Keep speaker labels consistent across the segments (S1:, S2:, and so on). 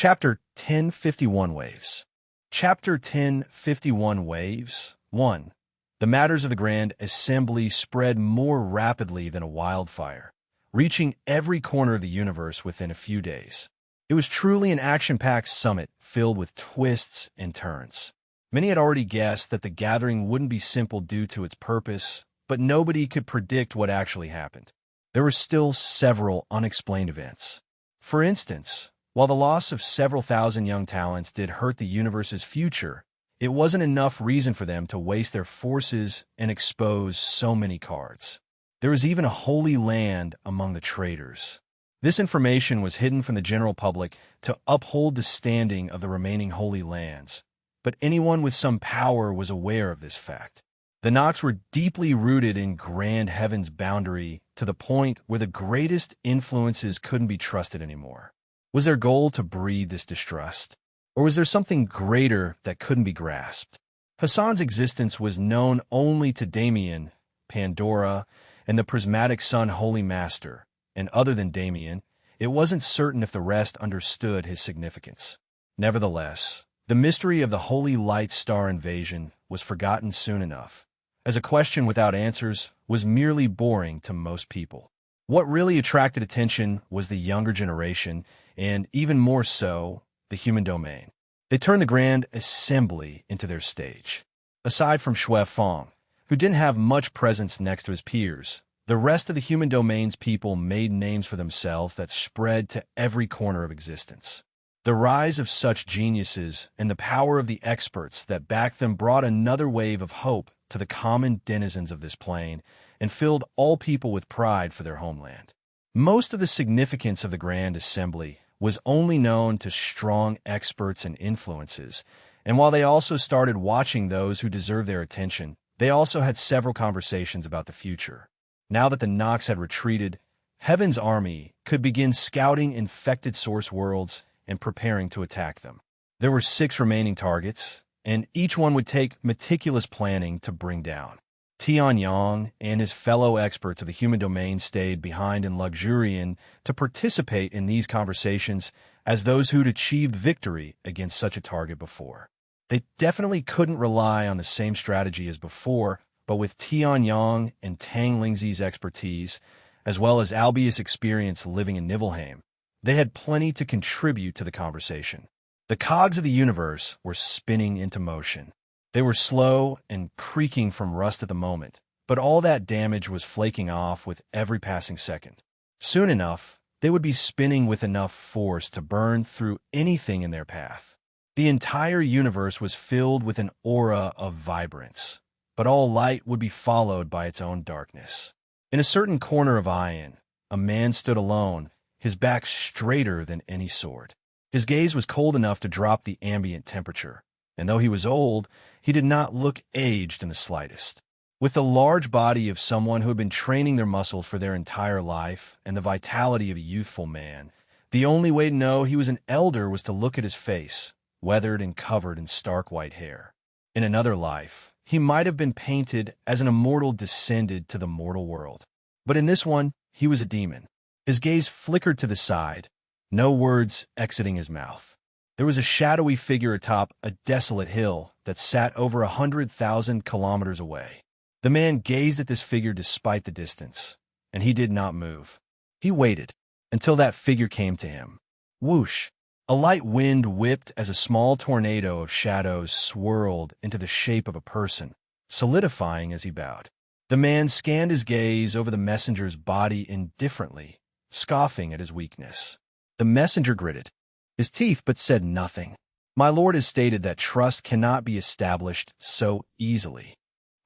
S1: Chapter 1051 Waves. Chapter 1051 Waves 1. The matters of the Grand Assembly spread more rapidly than a wildfire, reaching every corner of the universe within a few days. It was truly an action-packed summit filled with twists and turns. Many had already guessed that the gathering wouldn't be simple due to its purpose, but nobody could predict what actually happened. There were still several unexplained events. For instance, while the loss of several thousand young talents did hurt the universe's future, it wasn't enough reason for them to waste their forces and expose so many cards. There was even a holy land among the traitors. This information was hidden from the general public to uphold the standing of the remaining holy lands, but anyone with some power was aware of this fact. The Nox were deeply rooted in Grand Heaven's boundary to the point where the greatest influences couldn't be trusted anymore. Was their goal to breed this distrust? Or was there something greater that couldn't be grasped? Hassan's existence was known only to Damien, Pandora, and the prismatic sun Holy Master, and other than Damien, it wasn't certain if the rest understood his significance. Nevertheless, the mystery of the Holy Light Star invasion was forgotten soon enough, as a question without answers was merely boring to most people. What really attracted attention was the younger generation, and even more so, the human domain. They turned the Grand Assembly into their stage. Aside from Fang, who didn't have much presence next to his peers, the rest of the human domain's people made names for themselves that spread to every corner of existence. The rise of such geniuses and the power of the experts that backed them brought another wave of hope to the common denizens of this plane and filled all people with pride for their homeland. Most of the significance of the Grand Assembly was only known to strong experts and influences, and while they also started watching those who deserved their attention, they also had several conversations about the future. Now that the Nox had retreated, Heaven's army could begin scouting infected source worlds and preparing to attack them. There were 6 remaining targets, and each one would take meticulous planning to bring down. Tianyang and his fellow experts of the human domain stayed behind in Luxurian to participate in these conversations as those who'd achieved victory against such a target before. They definitely couldn't rely on the same strategy as before, but with Tianyang and Tang Lingzi's expertise, as well as Albius' experience living in Nibelheim, they had plenty to contribute to the conversation. The cogs of the universe were spinning into motion. They were slow and creaking from rust at the moment, but all that damage was flaking off with every passing second. Soon enough, they would be spinning with enough force to burn through anything in their path. The entire universe was filled with an aura of vibrance, but all light would be followed by its own darkness. In a certain corner of Ion, a man stood alone, his back straighter than any sword. His gaze was cold enough to drop the ambient temperature, and though he was old, he did not look aged in the slightest. With the large body of someone who had been training their muscles for their entire life and the vitality of a youthful man, the only way to know he was an elder was to look at his face, weathered and covered in stark white hair. In another life, he might have been painted as an immortal descended to the mortal world. But in this one, he was a demon. His gaze flickered to the side, no words exiting his mouth. There was a shadowy figure atop a desolate hill that sat over 100,000 kilometers away. The man gazed at this figure despite the distance, and he did not move. He waited until that figure came to him. Whoosh! A light wind whipped as a small tornado of shadows swirled into the shape of a person, solidifying as he bowed. The man scanned his gaze over the messenger's body indifferently, scoffing at his weakness. The messenger gritted his teeth but said nothing. My lord has stated that trust cannot be established so easily.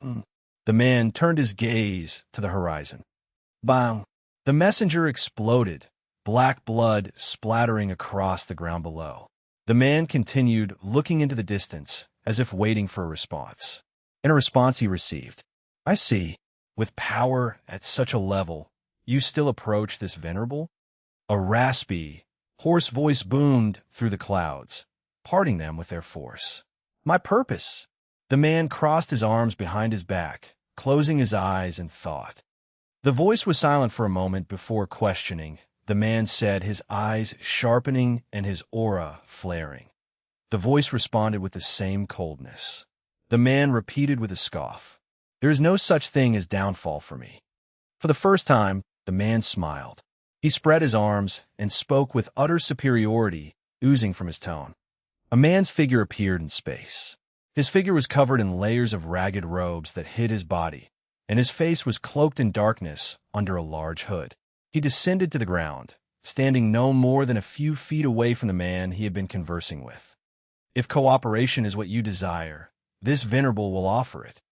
S1: The man turned his gaze to the horizon. Bang! The messenger exploded, black blood splattering across the ground below. The man continued looking into the distance as if waiting for a response. In a response he received, I see. With power at such a level, you still approach this venerable? A raspy, hoarse voice boomed through the clouds, parting them with their force. My purpose. The man crossed his arms behind his back, closing his eyes in thought. The voice was silent for a moment before questioning, the man said, his eyes sharpening and his aura flaring. The voice responded with the same coldness. The man repeated with a scoff, "There is no such thing as downfall for me." For the first time, the man smiled. He spread his arms and spoke with utter superiority oozing from his tone. A man's figure appeared in space. His figure was covered in layers of ragged robes that hid his body, and his face was cloaked in darkness under a large hood. He descended to the ground, standing no more than a few feet away from the man he had been conversing with. "If cooperation is what you desire, this venerable will offer it."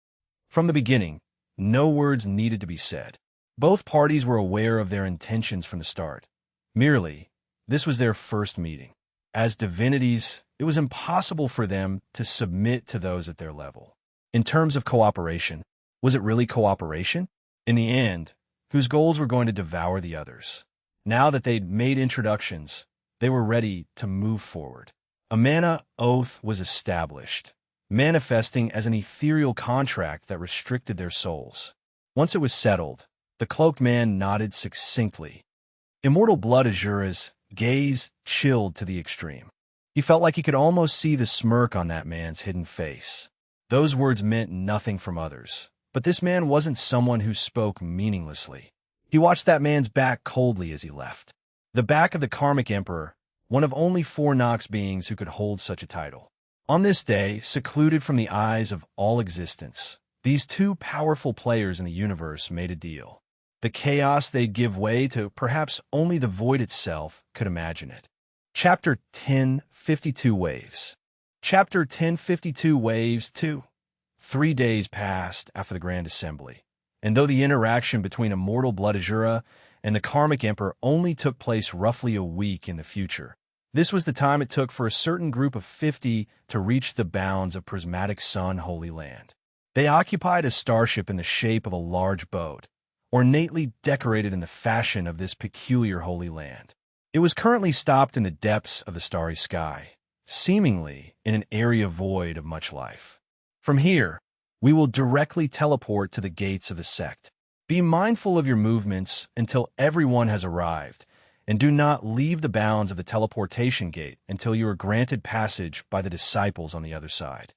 S1: From the beginning, no words needed to be said. Both parties were aware of their intentions from the start. Merely, this was their first meeting. As divinities, it was impossible for them to submit to those at their level. In terms of cooperation, was it really cooperation? In the end, whose goals were going to devour the others? Now that they'd made introductions, they were ready to move forward. A mana oath was established, manifesting as an ethereal contract that restricted their souls. Once it was settled, the cloaked man nodded succinctly. Immortal Blood Azura's gaze chilled to the extreme. He felt like he could almost see the smirk on that man's hidden face. Those words meant nothing from others, but this man wasn't someone who spoke meaninglessly. He watched that man's back coldly as he left. The back of the Karmic Emperor, one of only 4 Nox beings who could hold such a title. On this day, secluded from the eyes of all existence, these 2 powerful players in the universe made a deal. The chaos they'd give way to perhaps only the void itself could imagine it. Chapter 10, 52 Waves. Chapter 10, 52 Waves 2. 3 days passed after the Grand Assembly, and though the interaction between Immortal Blood Azura and the Karmic Emperor only took place roughly a week in the future, this was the time it took for a certain group of 50 to reach the bounds of Prismatic Sun Holy Land. They occupied a starship in the shape of a large boat, ornately decorated in the fashion of this peculiar Holy Land. It was currently stopped in the depths of the starry sky, seemingly in an area void of much life. From here, we will directly teleport to the gates of the sect. Be mindful of your movements until everyone has arrived, and do not leave the bounds of the teleportation gate until you are granted passage by the disciples on the other side.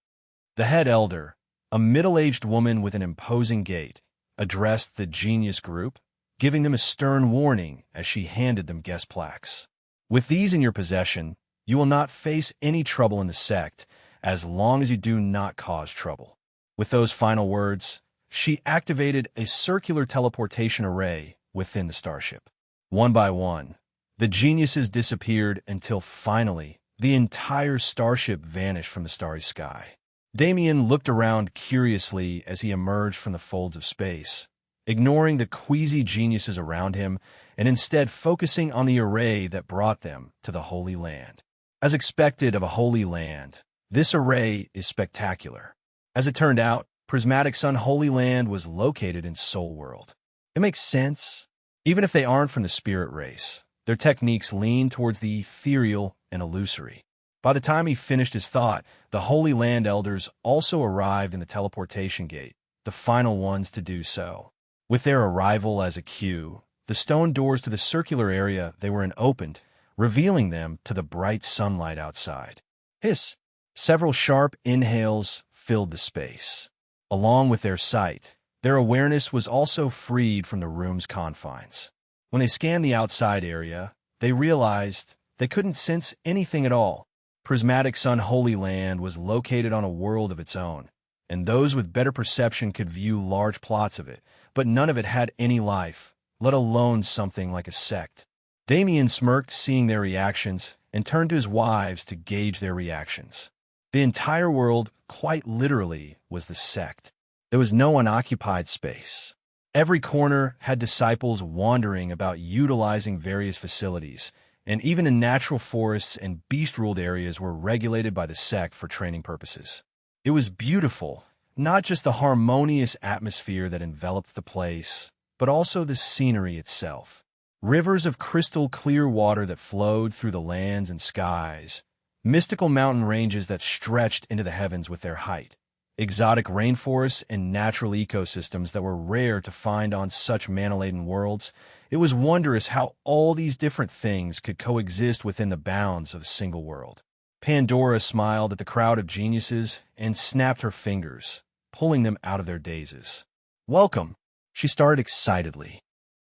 S1: The head elder, a middle-aged woman with an imposing gait, addressed the genius group, giving them a stern warning as she handed them guest plaques. "With these in your possession, you will not face any trouble in the sect as long as you do not cause trouble." With those final words, she activated a circular teleportation array within the starship. One by one, the geniuses disappeared until finally the entire starship vanished from the starry sky. Damien looked around curiously as he emerged from the folds of space, ignoring the queasy geniuses around him and instead focusing on the array that brought them to the Holy Land. As expected of a Holy Land, this array is spectacular. As it turned out, Prismatic Sun Holy Land was located in Soul World. It makes sense. Even if they aren't from the spirit race, their techniques lean towards the ethereal and illusory. By the time he finished his thought, the Holy Land Elders also arrived in the teleportation gate, the final ones to do so. With their arrival as a cue, the stone doors to the circular area they were in opened, revealing them to the bright sunlight outside. Hiss! Several sharp inhales filled the space. Along with their sight, their awareness was also freed from the room's confines. When they scanned the outside area, they realized they couldn't sense anything at all. Prismatic Sun Holy Land was located on a world of its own, and those with better perception could view large plots of it, but none of it had any life, let alone something like a sect. Damien smirked seeing their reactions and turned to his wives to gauge their reactions. The entire world, quite literally, was the sect. There was no unoccupied space. Every corner had disciples wandering about utilizing various facilities, and even the natural forests and beast-ruled areas were regulated by the sect for training purposes. It was beautiful, not just the harmonious atmosphere that enveloped the place, but also the scenery itself. Rivers of crystal clear water that flowed through the lands and skies, mystical mountain ranges that stretched into the heavens with their height, exotic rainforests, and natural ecosystems that were rare to find on such mana-laden worlds. It was wondrous how all these different things could coexist within the bounds of a single world. Pandora smiled at the crowd of geniuses and snapped her fingers, pulling them out of their dazes. "Welcome," she started excitedly.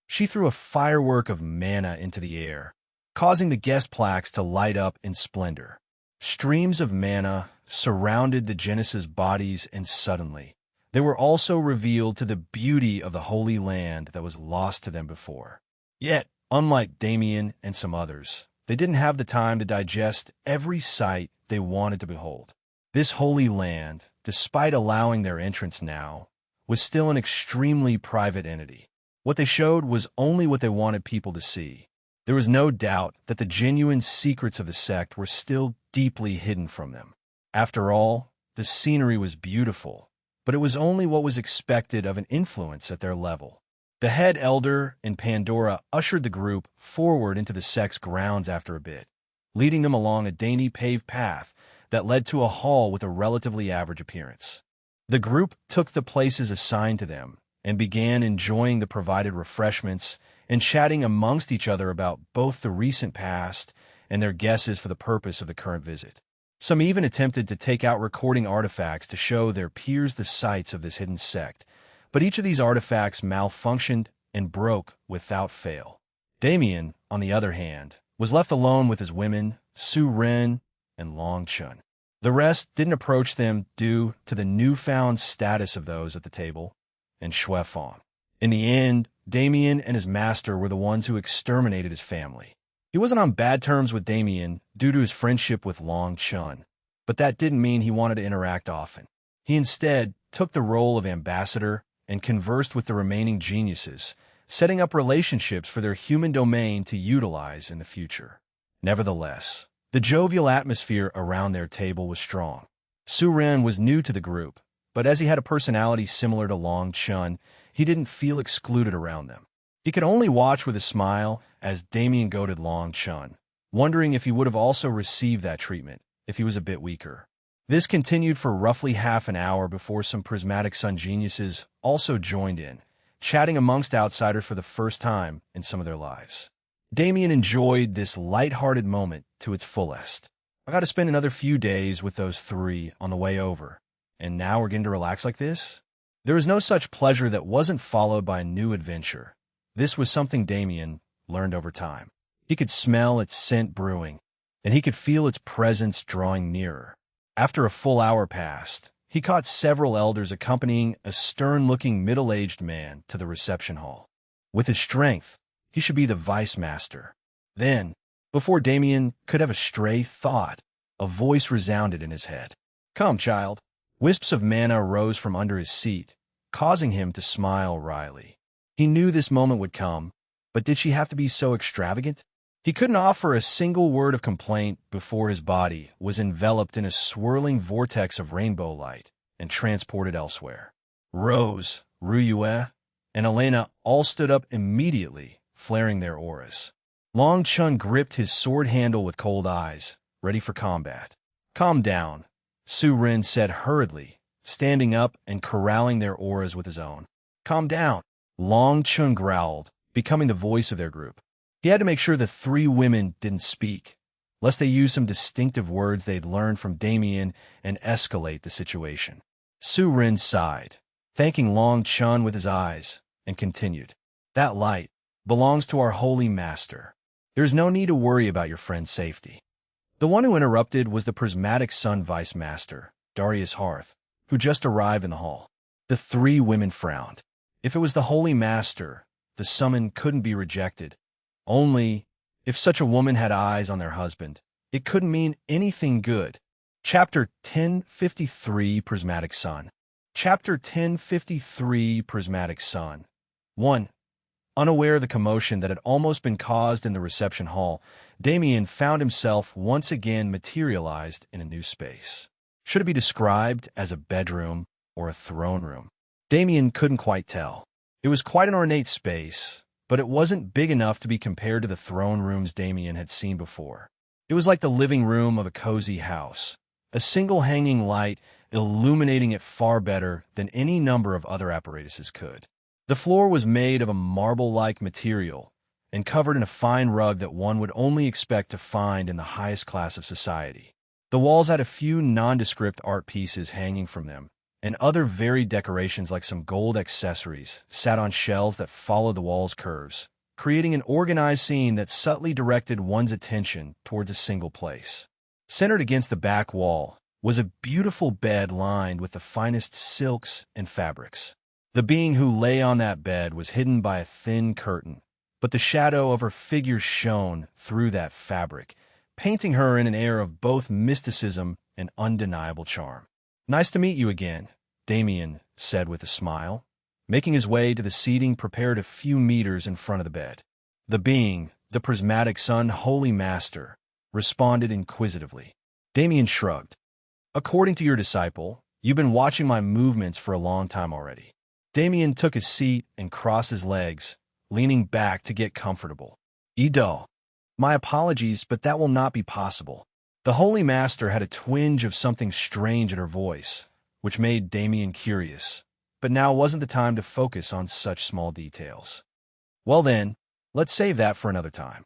S1: She threw a firework of mana into the air, causing the guest plaques to light up in splendor. Streams of mana surrounded the Genesis bodies, and suddenly, they were also revealed to the beauty of the Holy Land that was lost to them before. Yet, unlike Damien and some others, they didn't have the time to digest every sight they wanted to behold. This Holy Land, despite allowing their entrance now, was still an extremely private entity. What they showed was only what they wanted people to see. There was no doubt that the genuine secrets of the sect were still deeply hidden from them. After all, the scenery was beautiful, but it was only what was expected of an influence at their level. The head elder and Pandora ushered the group forward into the sect's grounds after a bit, leading them along a dainty paved path that led to a hall with a relatively average appearance. The group took the places assigned to them and began enjoying the provided refreshments and chatting amongst each other about both the recent past and their guesses for the purpose of the current visit. Some even attempted to take out recording artifacts to show their peers the sights of this hidden sect, but each of these artifacts malfunctioned and broke without fail. Damien, on the other hand, was left alone with his women, Su Ren and Long Chun. The rest didn't approach them due to the newfound status of those at the table, and Xue Fang. In the end, Damien and his master were the ones who exterminated his family. He wasn't on bad terms with Damien due to his friendship with Long Chun, but that didn't mean he wanted to interact often. He instead took the role of ambassador and conversed with the remaining geniuses, setting up relationships for their human domain to utilize in the future. Nevertheless, the jovial atmosphere around their table was strong. Su Ren was new to the group, but as he had a personality similar to Long Chun, he didn't feel excluded around them. He could only watch with a smile as Damien goaded Long Chun, wondering if he would have also received that treatment if he was a bit weaker. This continued for roughly half an hour before some Prismatic Sun geniuses also joined in, chatting amongst outsiders for the first time in some of their lives. Damien enjoyed this light-hearted moment to its fullest. "I got to spend another few days with those three on the way over, and now we're getting to relax like this?" There was no such pleasure that wasn't followed by a new adventure. This was something Damien learned over time. He could smell its scent brewing, and he could feel its presence drawing nearer. After a full hour passed, he caught several elders accompanying a stern-looking middle-aged man to the reception hall. With his strength, he should be the vice master. Then, before Damien could have a stray thought, a voice resounded in his head. "Come, child." Wisps of mana rose from under his seat, causing him to smile wryly. He knew this moment would come, but did she have to be so extravagant? He couldn't offer a single word of complaint before his body was enveloped in a swirling vortex of rainbow light and transported elsewhere. Rose, Ruyue, and Elena all stood up immediately, flaring their auras. Long Chun gripped his sword handle with cold eyes, ready for combat. "Calm down," Su Ren said hurriedly, standing up and corralling their auras with his own. "Calm down," Long Chun growled, becoming the voice of their group. He had to make sure the three women didn't speak, lest they use some distinctive words they'd learned from Damien and escalate the situation. Su Ren sighed, thanking Long Chun with his eyes, and continued, "That light belongs to our holy master. There is no need to worry about your friend's safety." The one who interrupted was the Prismatic Sun Vice Master, Darius Hearth, who just arrived in the hall. The three women frowned. If it was the Holy Master, the summon couldn't be rejected. Only, if such a woman had eyes on their husband, it couldn't mean anything good. Chapter 1053 Prismatic Sun. Chapter 1053 Prismatic Sun. 1. Unaware of the commotion that had almost been caused in the reception hall, Damien found himself once again materialized in a new space. Should it be described as a bedroom or a throne room? Damien couldn't quite tell. It was quite an ornate space, but it wasn't big enough to be compared to the throne rooms Damien had seen before. It was like the living room of a cozy house. A single hanging light illuminating it far better than any number of other apparatuses could. The floor was made of a marble-like material and covered in a fine rug that one would only expect to find in the highest class of society. The walls had a few nondescript art pieces hanging from them, and other varied decorations like some gold accessories sat on shelves that followed the wall's curves, creating an organized scene that subtly directed one's attention towards a single place. Centered against the back wall was a beautiful bed lined with the finest silks and fabrics. The being who lay on that bed was hidden by a thin curtain, but the shadow of her figure shone through that fabric, painting her in an air of both mysticism and undeniable charm. "Nice to meet you again," Damien said with a smile, making his way to the seating prepared a few meters in front of the bed. The being, the prismatic sun holy master, responded inquisitively. Damien shrugged. "According to your disciple, you've been watching my movements for a long time already." Damien took a seat and crossed his legs, leaning back to get comfortable. "Ido, my apologies, but that will not be possible." The Holy Master had a twinge of something strange in her voice, which made Damien curious, but now wasn't the time to focus on such small details. "Well then, let's save that for another time."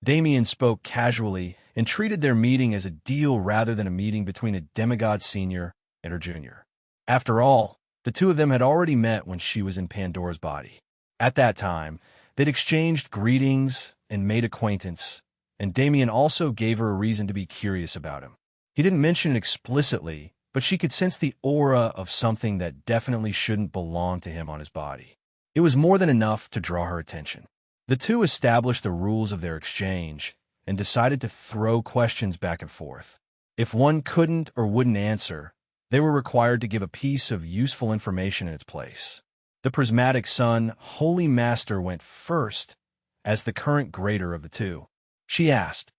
S1: Damien spoke casually and treated their meeting as a deal rather than a meeting between a demigod senior and her junior. After all, the two of them had already met when she was in Pandora's body. At that time, they'd exchanged greetings and made acquaintance, and Damien also gave her a reason to be curious about him. He didn't mention it explicitly, but she could sense the aura of something that definitely shouldn't belong to him on his body. It was more than enough to draw her attention. The two established the rules of their exchange and decided to throw questions back and forth. If one couldn't or wouldn't answer, they were required to give a piece of useful information in its place. The prismatic sun, Holy Master, went first as the current greater of the two. She asked,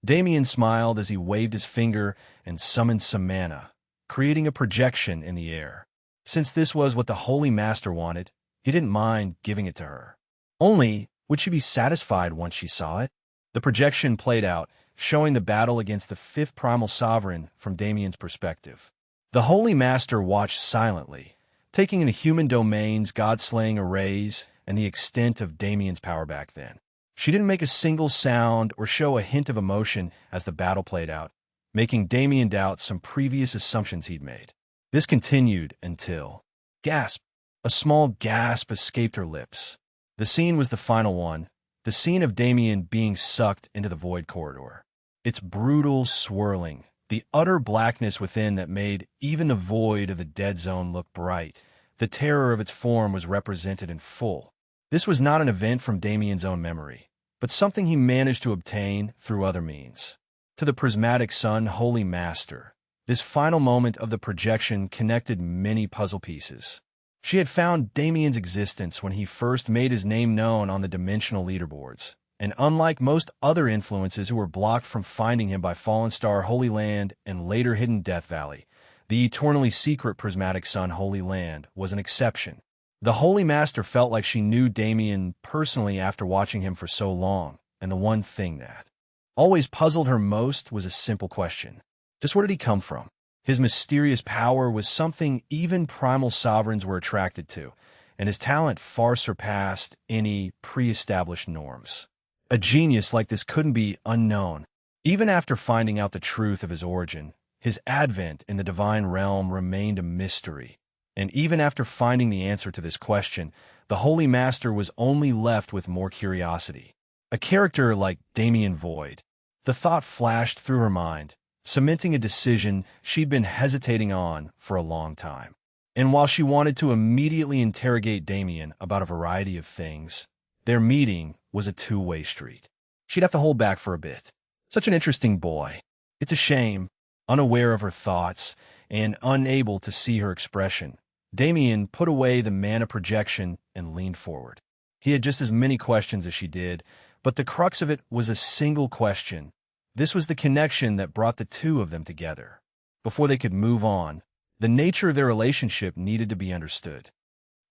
S1: Damien smiled as he waved his finger and summoned some mana, creating a projection in the air. Since this was what the Holy Master wanted, he didn't mind giving it to her. Only, would she be satisfied once she saw it? The projection played out, showing the battle against the fifth primal sovereign from Damien's perspective. The Holy Master watched silently, taking in the human domain's god-slaying arrays and the extent of Damien's power back then. She didn't make a single sound or show a hint of emotion as the battle played out, making Damien doubt some previous assumptions he'd made. This continued until... Gasp! A small gasp escaped her lips. The scene was the final one, the scene of Damien being sucked into the void corridor. Its brutal swirling, the utter blackness within that made even the void of the dead zone look bright. The terror of its form was represented in full. This was not an event from Damien's own memory, but something he managed to obtain through other means. To the prismatic sun, Holy Master, this final moment of the projection connected many puzzle pieces. She had found Damien's existence when he first made his name known on the dimensional leaderboards, and unlike most other influences who were blocked from finding him by Fallen Star Holy Land and later hidden Death Valley, the eternally secret prismatic sun Holy Land was an exception. The Holy Master felt like she knew Damien personally after watching him for so long, and the one thing that always puzzled her most was a simple question. Just where did he come from? His mysterious power was something even primal sovereigns were attracted to, and his talent far surpassed any pre-established norms. A genius like this couldn't be unknown. Even after finding out the truth of his origin, his advent in the divine realm remained a mystery. And even after finding the answer to this question, the Holy Master was only left with more curiosity. A character like Damien Void. The thought flashed through her mind, cementing a decision she'd been hesitating on for a long time. And while she wanted to immediately interrogate Damien about a variety of things, their meeting was a two-way street. She'd have to hold back for a bit. Such an interesting boy. It's a shame, unaware of her thoughts and unable to see her expression. Damien put away the mana projection and leaned forward. He had just as many questions as she did, but the crux of it was a single question. This was the connection that brought the two of them together. Before they could move on, the nature of their relationship needed to be understood.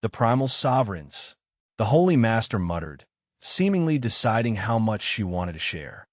S1: The primal sovereigns, the Holy Master muttered, seemingly deciding how much she wanted to share.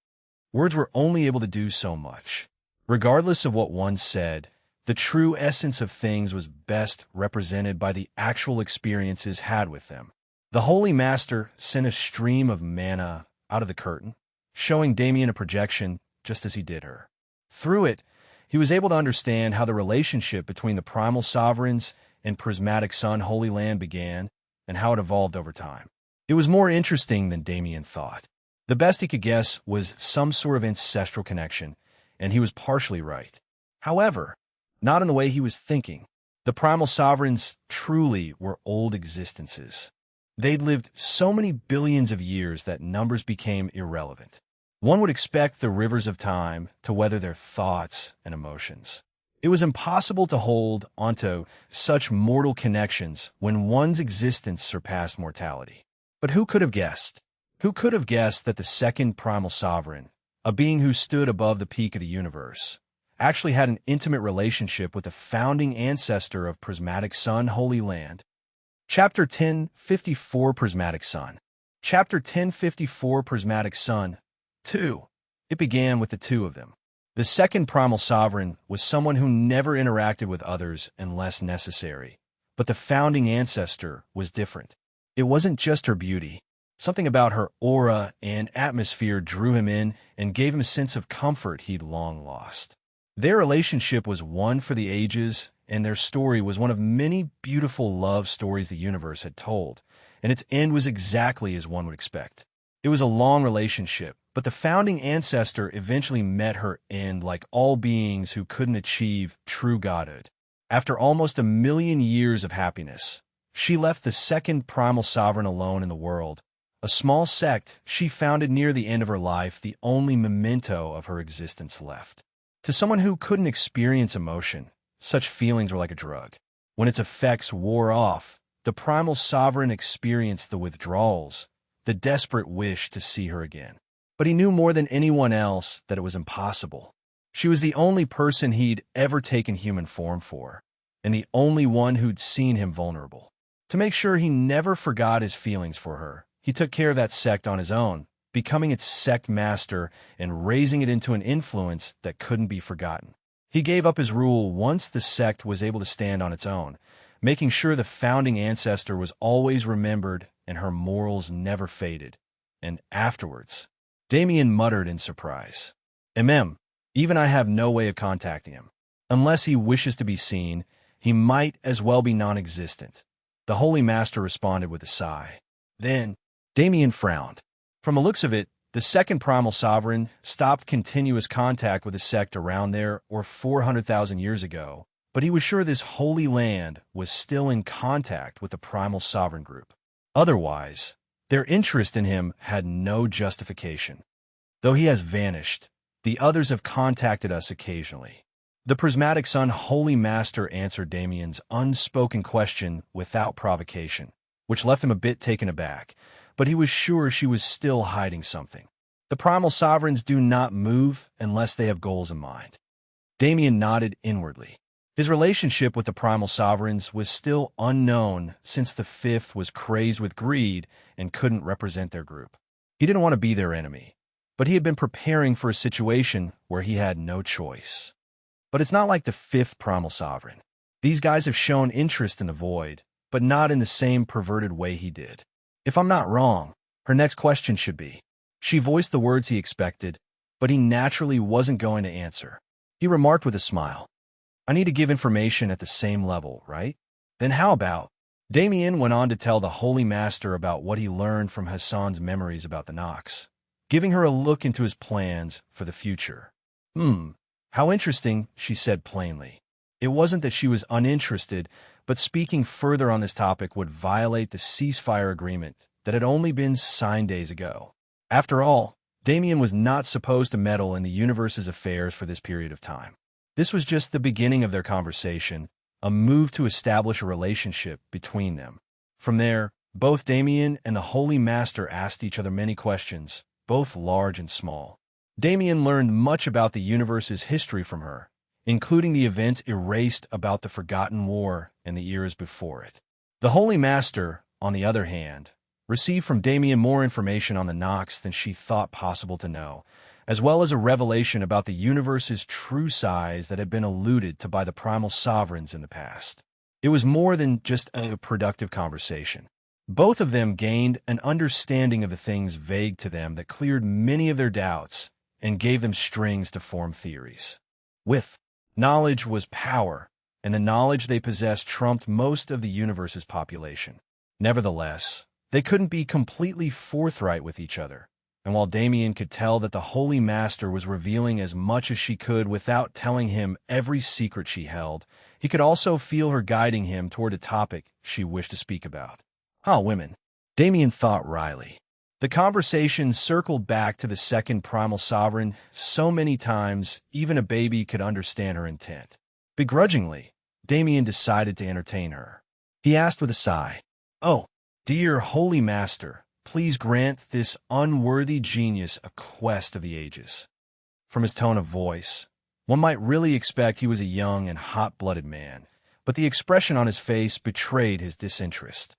S1: Words were only able to do so much. Regardless of what one said, The true essence of things was best represented by the actual experiences had with them. The Holy Master sent a stream of mana out of the curtain, showing Damien a projection just as he did her. Through it, he was able to understand how the relationship between the primal sovereigns and prismatic sun Holy Land began and how it evolved over time. It was more interesting than Damien thought. The best he could guess was some sort of ancestral connection, and he was partially right. However, not in the way he was thinking. The primal sovereigns truly were old existences. They'd lived so many billions of years that numbers became irrelevant. One would expect the rivers of time to weather their thoughts and emotions. It was impossible to hold onto such mortal connections when one's existence surpassed mortality. But who could have guessed? Who could have guessed that the second primal sovereign, a being who stood above the peak of the universe, actually had an intimate relationship with the founding ancestor of Prismatic Sun Holy Land? Chapter 1054 Prismatic Sun. Chapter 1054 Prismatic Sun 2. It began with the two of them. The second primal sovereign was someone who never interacted with others unless necessary. But the founding ancestor was different. It wasn't just her beauty. Something about her aura and atmosphere drew him in and gave him a sense of comfort he'd long lost. Their relationship was one for the ages, and their story was one of many beautiful love stories the universe had told, and its end was exactly as one would expect. It was a long relationship, but the founding ancestor eventually met her end like all beings who couldn't achieve true godhood. After almost 1,000,000 years of happiness, she left the second primal sovereign alone in the world, a small sect she founded near the end of her life, the only memento of her existence left. To someone who couldn't experience emotion, such feelings were like a drug. When its effects wore off, the primal sovereign experienced the withdrawals, the desperate wish to see her again. But he knew more than anyone else that it was impossible. She was the only person he'd ever taken human form for, and the only one who'd seen him vulnerable. To make sure he never forgot his feelings for her, he took care of that sect on his own, becoming its sect master and raising it into an influence that couldn't be forgotten. He gave up his rule once the sect was able to stand on its own, making sure the founding ancestor was always remembered and her morals never faded. And afterwards, Damien muttered in surprise, Even I have no way of contacting him. Unless he wishes to be seen, he might as well be non-existent. The Holy Master responded with a sigh. Then, Damien frowned. From the looks of it, the second primal sovereign stopped continuous contact with the sect around there or 400,000 years ago, but he was sure this holy land was still in contact with the primal sovereign group. Otherwise, their interest in him had no justification. Though he has vanished, the others have contacted us occasionally. The Prismatic Sun Holy Master answered Damien's unspoken question without provocation, which left him a bit taken aback, but he was sure she was still hiding something. The primal sovereigns do not move unless they have goals in mind. Damien nodded inwardly. His relationship with the primal sovereigns was still unknown since the fifth was crazed with greed and couldn't represent their group. He didn't want to be their enemy, but he had been preparing for a situation where he had no choice. But it's not like the fifth primal sovereign. These guys have shown interest in the void, but not in the same perverted way he did. If I'm not wrong, her next question should be. She voiced the words he expected, but he naturally wasn't going to answer. He remarked with a smile, I need to give information at the same level, right? Then how about? Damien went on to tell the Holy Master about what he learned from Hassan's memories about the Nox, giving her a look into his plans for the future. How interesting, she said plainly. It wasn't that she was uninterested, but speaking further on this topic would violate the ceasefire agreement that had only been signed days ago. After all, Damien was not supposed to meddle in the universe's affairs for this period of time. This was just the beginning of their conversation, a move to establish a relationship between them. From there, both Damien and the Holy Master asked each other many questions, both large and small. Damien learned much about the universe's history from her, including the events erased about the Forgotten War and the eras before it. The Holy Master, on the other hand, received from Damien more information on the Nox than she thought possible to know, as well as a revelation about the universe's true size that had been alluded to by the primal sovereigns in the past. It was more than just a productive conversation. Both of them gained an understanding of the things vague to them that cleared many of their doubts and gave them strings to form theories. With knowledge was power, and the knowledge they possessed trumped most of the universe's population. Nevertheless, they couldn't be completely forthright with each other, and while Damien could tell that the Holy Master was revealing as much as she could without telling him every secret she held, he could also feel her guiding him toward a topic she wished to speak about. Women. Damien thought wryly. The conversation circled back to the second primal sovereign so many times even a baby could understand her intent. Begrudgingly, Damien decided to entertain her. He asked with a sigh, "Oh, dear Holy Master, please grant this unworthy genius a quest of the ages." From his tone of voice, one might really expect he was a young and hot-blooded man, but the expression on his face betrayed his disinterest.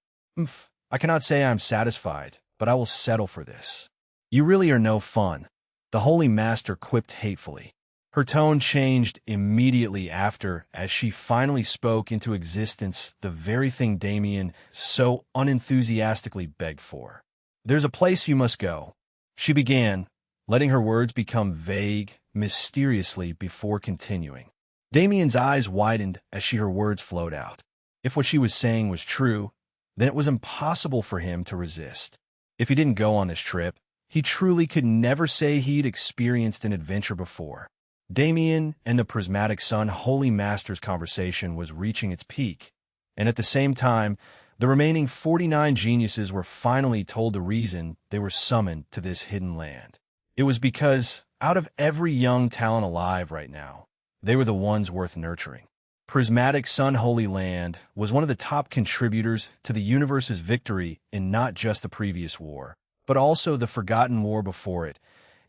S1: I cannot say I am satisfied, but I will settle for this." "You really are no fun," the Holy Master quipped hatefully. Her tone changed immediately after, as she finally spoke into existence the very thing Damien so unenthusiastically begged for. "There's a place you must go," she began, letting her words become vague, mysteriously before continuing. Damien's eyes widened as her words flowed out. If what she was saying was true, then it was impossible for him to resist. If he didn't go on this trip, he truly could never say he'd experienced an adventure before. Damien and the Prismatic Sun Holy Master's conversation was reaching its peak, and at the same time, the remaining 49 geniuses were finally told the reason they were summoned to this hidden land. It was because, out of every young talent alive right now, they were the ones worth nurturing. Prismatic Sun Holy Land was one of the top contributors to the universe's victory in not just the previous war, but also the Forgotten War before it,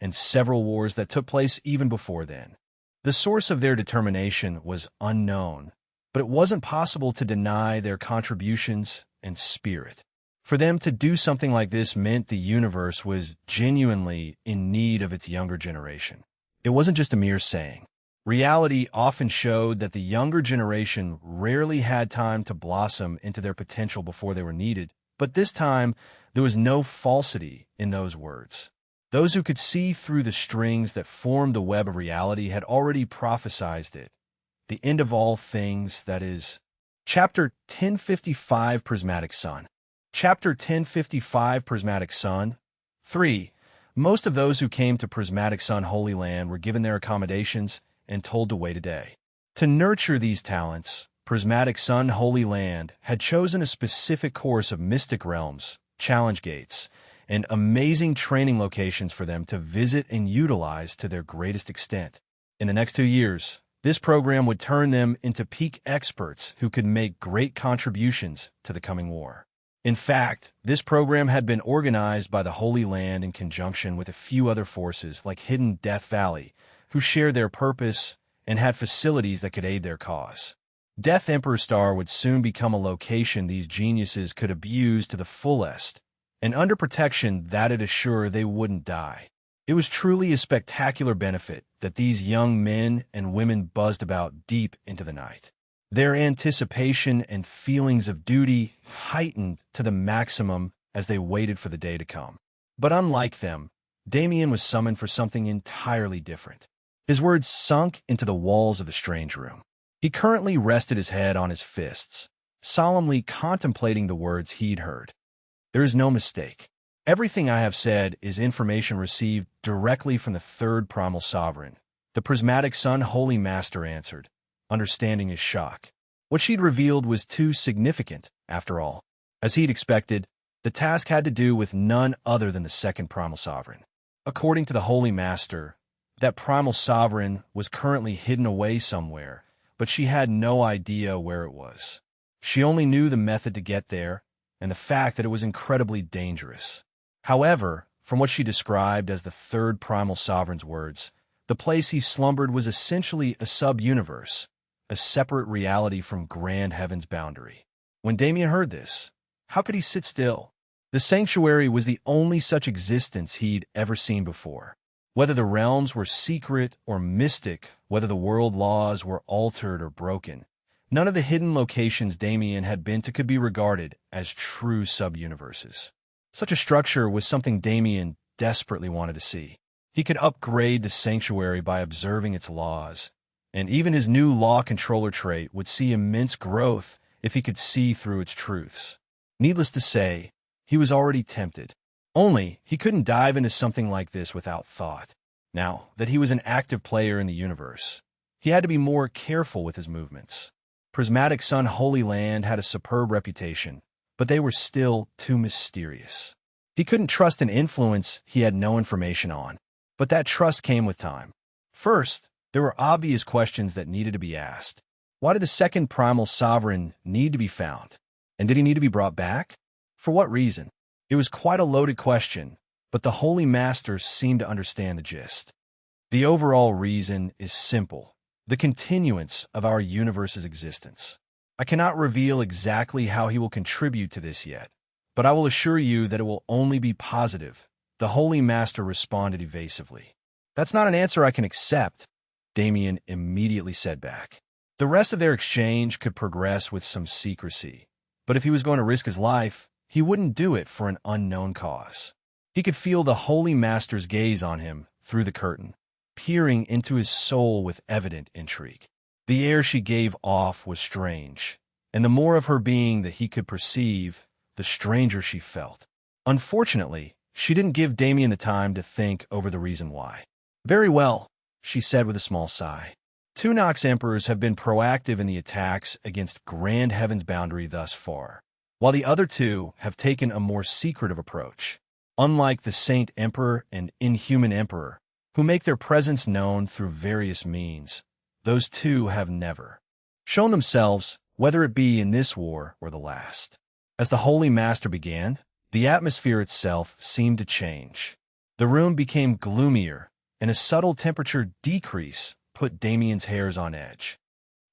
S1: and several wars that took place even before then. The source of their determination was unknown, but it wasn't possible to deny their contributions and spirit. For them to do something like this meant the universe was genuinely in need of its younger generation. It wasn't just a mere saying. Reality often showed that the younger generation rarely had time to blossom into their potential before they were needed, but this time there was no falsity in those words. Those who could see through the strings that formed the web of reality had already prophesied it. The end of all things, that is. Chapter 1055 Prismatic Sun. Chapter 1055 Prismatic Sun. 3. Most of those who came to Prismatic Sun Holy Land were given their accommodations and told to wait a day. To nurture these talents, Prismatic Sun Holy Land had chosen a specific course of mystic realms, challenge gates, and amazing training locations for them to visit and utilize to their greatest extent. In the next 2 years, this program would turn them into peak experts who could make great contributions to the coming war. In fact, this program had been organized by the Holy Land in conjunction with a few other forces like Hidden Death Valley, who shared their purpose and had facilities that could aid their cause. Death Emperor Star would soon become a location these geniuses could abuse to the fullest, and under protection that'd assure they wouldn't die. It was truly a spectacular benefit that these young men and women buzzed about deep into the night. Their anticipation and feelings of duty heightened to the maximum as they waited for the day to come. But unlike them, Damien was summoned for something entirely different. His words sunk into the walls of the strange room. He currently rested his head on his fists, solemnly contemplating the words he'd heard. There is no mistake. Everything I have said is information received directly from the third primal sovereign, the Prismatic Sun Holy Master answered, understanding his shock. What she'd revealed was too significant, after all. As he'd expected, the task had to do with none other than the second primal sovereign. According to the Holy Master, that primal sovereign was currently hidden away somewhere, but she had no idea where it was. She only knew the method to get there, and the fact that it was incredibly dangerous. However, from what she described as the third primal sovereign's words, the place he slumbered was essentially a sub-universe, a separate reality from grand heaven's boundary. When Damien heard this, how could he sit still? The sanctuary was the only such existence he'd ever seen before. Whether the realms were secret or mystic, whether the world laws were altered or broken, none of the hidden locations Damien had been to could be regarded as true sub-universes. Such a structure was something Damien desperately wanted to see. He could upgrade the sanctuary by observing its laws, and even his new law controller trait would see immense growth if he could see through its truths. Needless to say, he was already tempted. Only, he couldn't dive into something like this without thought. Now that he was an active player in the universe, he had to be more careful with his movements. Prismatic Sun Holy Land had a superb reputation, but they were still too mysterious. He couldn't trust an influence he had no information on, but that trust came with time. First, there were obvious questions that needed to be asked. Why did the second primal sovereign need to be found? And did he need to be brought back? For what reason? It was quite a loaded question, but the Holy Masters seemed to understand the gist. The overall reason is simple: the continuance of our universe's existence. I cannot reveal exactly how he will contribute to this yet, but I will assure you that it will only be positive. The Holy Master responded evasively. That's not an answer I can accept, Damien immediately said back. The rest of their exchange could progress with some secrecy, but if he was going to risk his life, he wouldn't do it for an unknown cause. He could feel the Holy Master's gaze on him through the curtain, peering into his soul with evident intrigue. The air she gave off was strange, and the more of her being that he could perceive, the stranger she felt. Unfortunately, she didn't give Damien the time to think over the reason why. Very well, she said with a small sigh. Two Nox Emperors have been proactive in the attacks against Grand Heaven's boundary thus far, while the other two have taken a more secretive approach. Unlike the Saint Emperor and Inhuman Emperor, who make their presence known through various means, those two have never shown themselves, whether it be in this war or the last. As the Holy Master began, the atmosphere itself seemed to change. The room became gloomier, and a subtle temperature decrease put Damien's hairs on edge.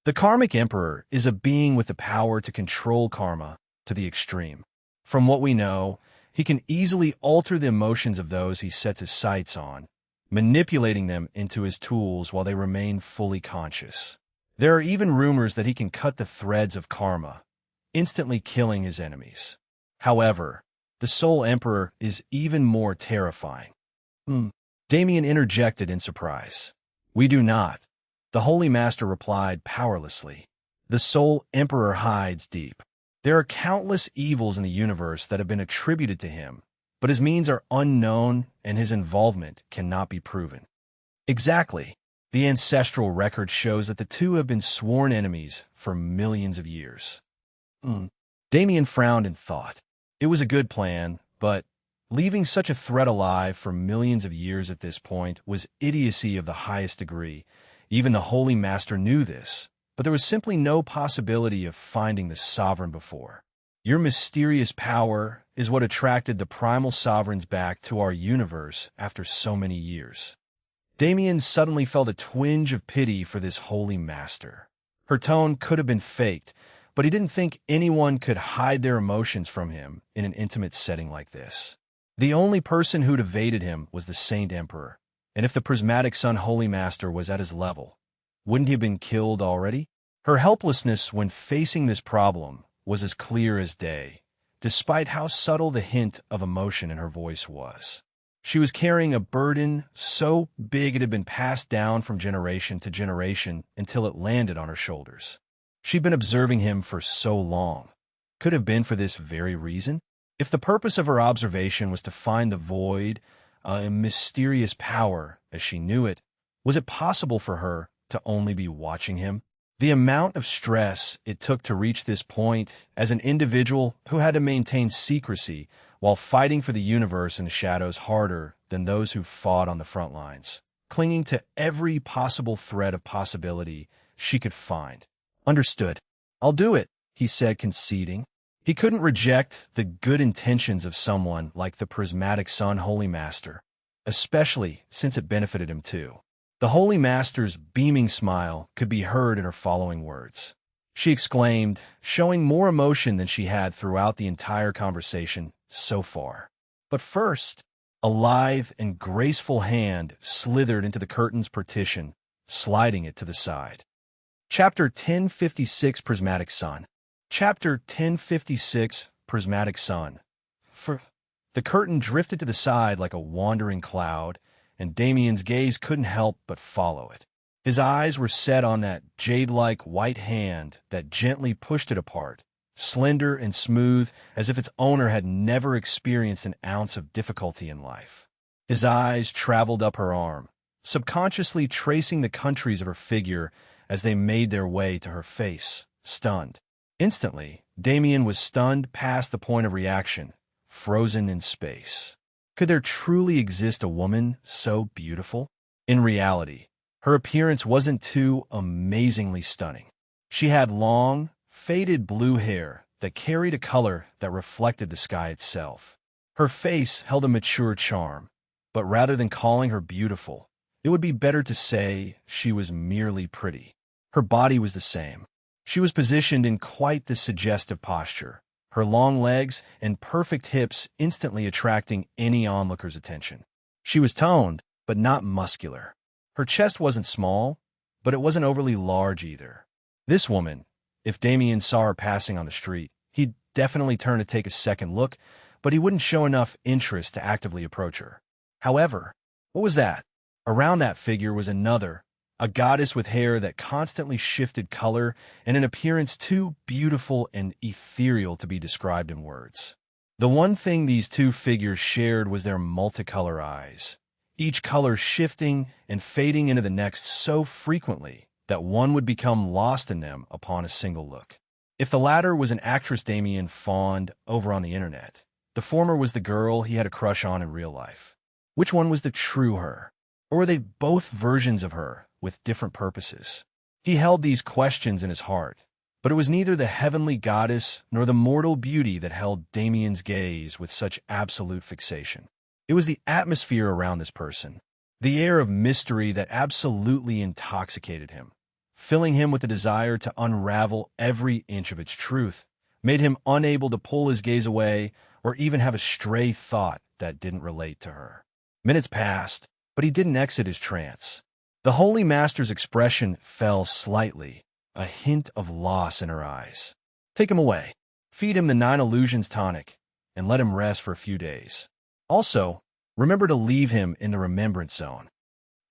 S1: The Karmic Emperor is a being with the power to control karma to the extreme. From what we know, he can easily alter the emotions of those he sets his sights on, manipulating them into his tools while they remain fully conscious. There are even rumors that he can cut the threads of karma, instantly killing his enemies. However, the Soul Emperor is even more terrifying. Damien interjected in surprise. We do not, the Holy Master replied powerlessly. The Soul Emperor hides deep. There are countless evils in the universe that have been attributed to him, but his means are unknown and his involvement cannot be proven. Exactly. The ancestral record shows that the two have been sworn enemies for millions of years. Damien frowned in thought. It was a good plan, but leaving such a threat alive for millions of years at this point was idiocy of the highest degree. Even the Holy Master knew this, but there was simply no possibility of finding the Sovereign before. Your mysterious power is what attracted the primal sovereigns back to our universe after so many years. Damien suddenly felt a twinge of pity for this Holy Master. Her tone could have been faked, but he didn't think anyone could hide their emotions from him in an intimate setting like this. The only person who'd evaded him was the Saint Emperor, and if the Prismatic Sun Holy Master was at his level, wouldn't he have been killed already? Her helplessness when facing this problem was as clear as day, despite how subtle the hint of emotion in her voice was. She was carrying a burden so big it had been passed down from generation to generation until it landed on her shoulders. She'd been observing him for so long. Could have been for this very reason? If the purpose of her observation was to find the void, a mysterious power as she knew it, was it possible for her to only be watching him? The amount of stress it took to reach this point as an individual who had to maintain secrecy while fighting for the universe in the shadows harder than those who fought on the front lines, clinging to every possible thread of possibility she could find. Understood. I'll do it, he said, conceding. He couldn't reject the good intentions of someone like the Prismatic Sun Holy Master, especially since it benefited him too. The Holy Master's beaming smile could be heard in her following words. She exclaimed, showing more emotion than she had throughout the entire conversation so far. But first, A lithe and graceful hand slithered into the curtain's partition, sliding it to the side. Chapter 1056 Prismatic Sun. Chapter 1056 Prismatic Sun. The curtain drifted to the side like a wandering cloud, and Damien's gaze couldn't help but follow it. His eyes were set on that jade-like white hand that gently pushed it apart, slender and smooth as if its owner had never experienced an ounce of difficulty in life. His eyes traveled up her arm, subconsciously tracing the countries of her figure as they made their way to her face, stunned. Instantly, Damien was stunned past the point of reaction, frozen in space. Could there truly exist a woman so beautiful? In reality, her appearance wasn't too amazingly stunning. She had long, faded blue hair that carried a color that reflected the sky itself. Her face held a mature charm, but rather than calling her beautiful, it would be better to say she was merely pretty. Her body was the same. She was positioned in quite the suggestive posture, her long legs and perfect hips instantly attracting any onlooker's attention. She was toned, but not muscular. Her chest wasn't small, but it wasn't overly large either. This woman, if Damien saw her passing on the street, he'd definitely turn to take a second look, but he wouldn't show enough interest to actively approach her. However, what was that? Around that figure was another, a goddess with hair that constantly shifted color and an appearance too beautiful and ethereal to be described in words. The one thing these two figures shared was their multicolor eyes, each color shifting and fading into the next so frequently that one would become lost in them upon a single look. If the latter was an actress Damien fawned over on the internet, the former was the girl he had a crush on in real life. Which one was the true her? Or were they both versions of her with different purposes? He held these questions in his heart, but it was neither the heavenly goddess nor the mortal beauty that held Damien's gaze with such absolute fixation. It was the atmosphere around this person, the air of mystery that absolutely intoxicated him, filling him with the desire to unravel every inch of its truth, made him unable to pull his gaze away or even have a stray thought that didn't relate to her. Minutes passed, but he didn't exit his trance. The Holy Master's expression fell slightly, a hint of loss in her eyes. Take him away. Feed him the 9 illusions tonic, and let him rest for a few days. Also, remember to leave him in the remembrance zone.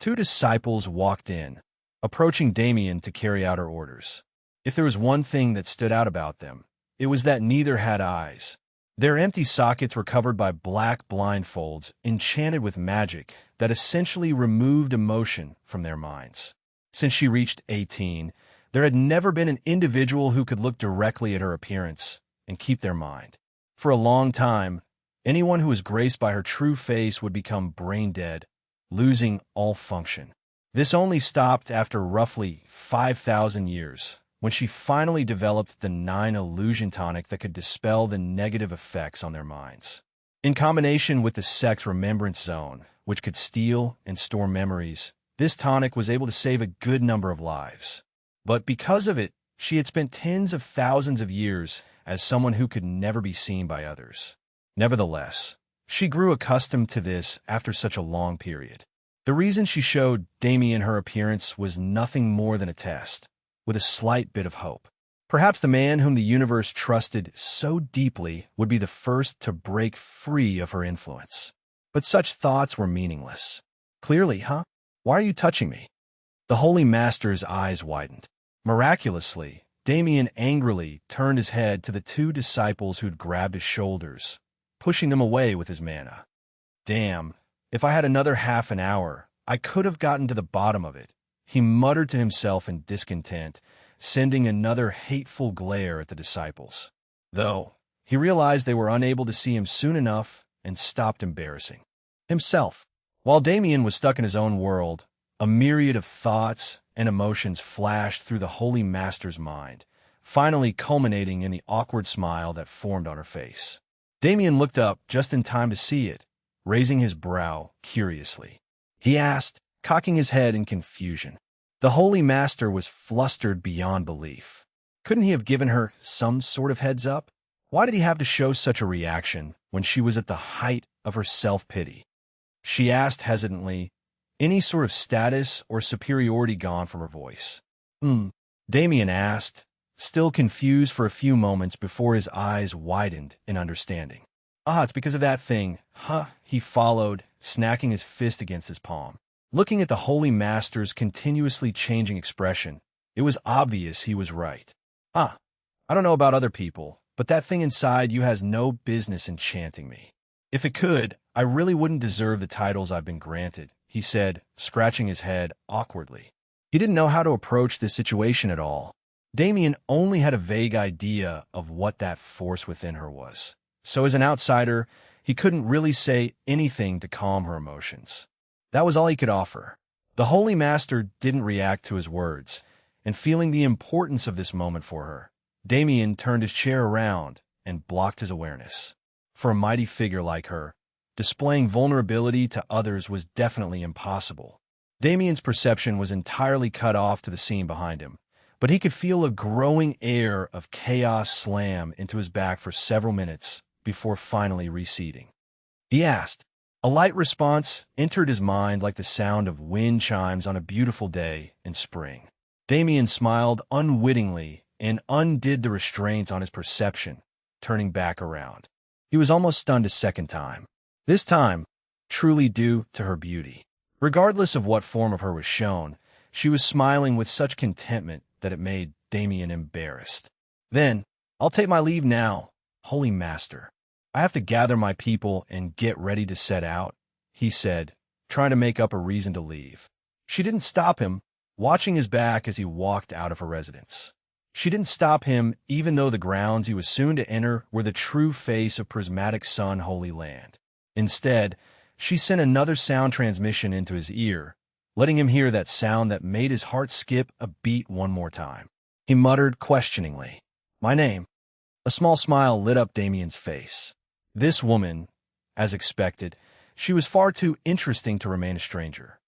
S1: 2 disciples walked in, approaching Damien to carry out her orders. If there was one thing that stood out about them, it was that neither had eyes. Their empty sockets were covered by black blindfolds enchanted with magic that essentially removed emotion from their minds. Since she reached 18, there had never been an individual who could look directly at her appearance and keep their mind. For a long time, anyone who was graced by her true face would become brain-dead, losing all function. This only stopped after roughly 5,000 years, when she finally developed the 9 illusion tonic that could dispel the negative effects on their minds. In combination with the sect's remembrance zone, which could steal and store memories, this tonic was able to save a good number of lives. But because of it, she had spent tens of thousands of years as someone who could never be seen by others. Nevertheless, she grew accustomed to this after such a long period. The reason she showed Damien her appearance was nothing more than a test, with a slight bit of hope. Perhaps the man whom the universe trusted so deeply would be the first to break free of her influence. But such thoughts were meaningless. Clearly, huh? Why are you touching me? The Holy Master's eyes widened. Miraculously, Damien angrily turned his head to the 2 disciples who'd grabbed his shoulders, pushing them away with his mana. Damn, if I had another half an hour, I could have gotten to the bottom of it, he muttered to himself in discontent, sending another hateful glare at the disciples. Though, he realized they were unable to see him soon enough and stopped embarrassing himself. While Damien was stuck in his own world, a myriad of thoughts and emotions flashed through the Holy Master's mind, finally culminating in the awkward smile that formed on her face. Damien looked up just in time to see it, raising his brow curiously. He asked, cocking his head in confusion. The Holy Master was flustered beyond belief. Couldn't he have given her some sort of heads up? Why did he have to show such a reaction when she was at the height of her self-pity? she asked hesitantly, any sort of status or superiority gone from her voice. Damien asked, still confused for a few moments before his eyes widened in understanding. Ah, it's because of that thing, huh? He followed, smacking his fist against his palm. Looking at the Holy Master's continuously changing expression, it was obvious he was right. Ah, I don't know about other people, but that thing inside you has no business enchanting me. If it could, I really wouldn't deserve the titles I've been granted, he said, scratching his head awkwardly. He didn't know how to approach this situation at all. Damien only had a vague idea of what that force within her was. So as an outsider, he couldn't really say anything to calm her emotions. That was all he could offer. The Holy Master didn't react to his words, and feeling the importance of this moment for her, Damien turned his chair around and blocked his awareness. For a mighty figure like her, displaying vulnerability to others was definitely impossible. Damien's perception was entirely cut off to the scene behind him, but he could feel a growing air of chaos slam into his back for several minutes before finally receding. He asked. A light response entered his mind like the sound of wind chimes on a beautiful day in spring. Damien smiled unwittingly and undid the restraints on his perception, turning back around. He was almost stunned a second time, this time truly due to her beauty. Regardless of what form of her was shown, she was smiling with such contentment that it made Damien embarrassed. Then, I'll take my leave now, Holy Master. I have to gather my people and get ready to set out, he said, trying to make up a reason to leave. She didn't stop him, watching his back as he walked out of her residence. She didn't stop him even though the grounds he was soon to enter were the true face of Prismatic Sun Holy Land. Instead, she sent another sound transmission into his ear, letting him hear that sound that made his heart skip a beat one more time. He muttered questioningly, "My name." A small smile lit up Damien's face. This woman, as expected, she was far too interesting to remain a stranger.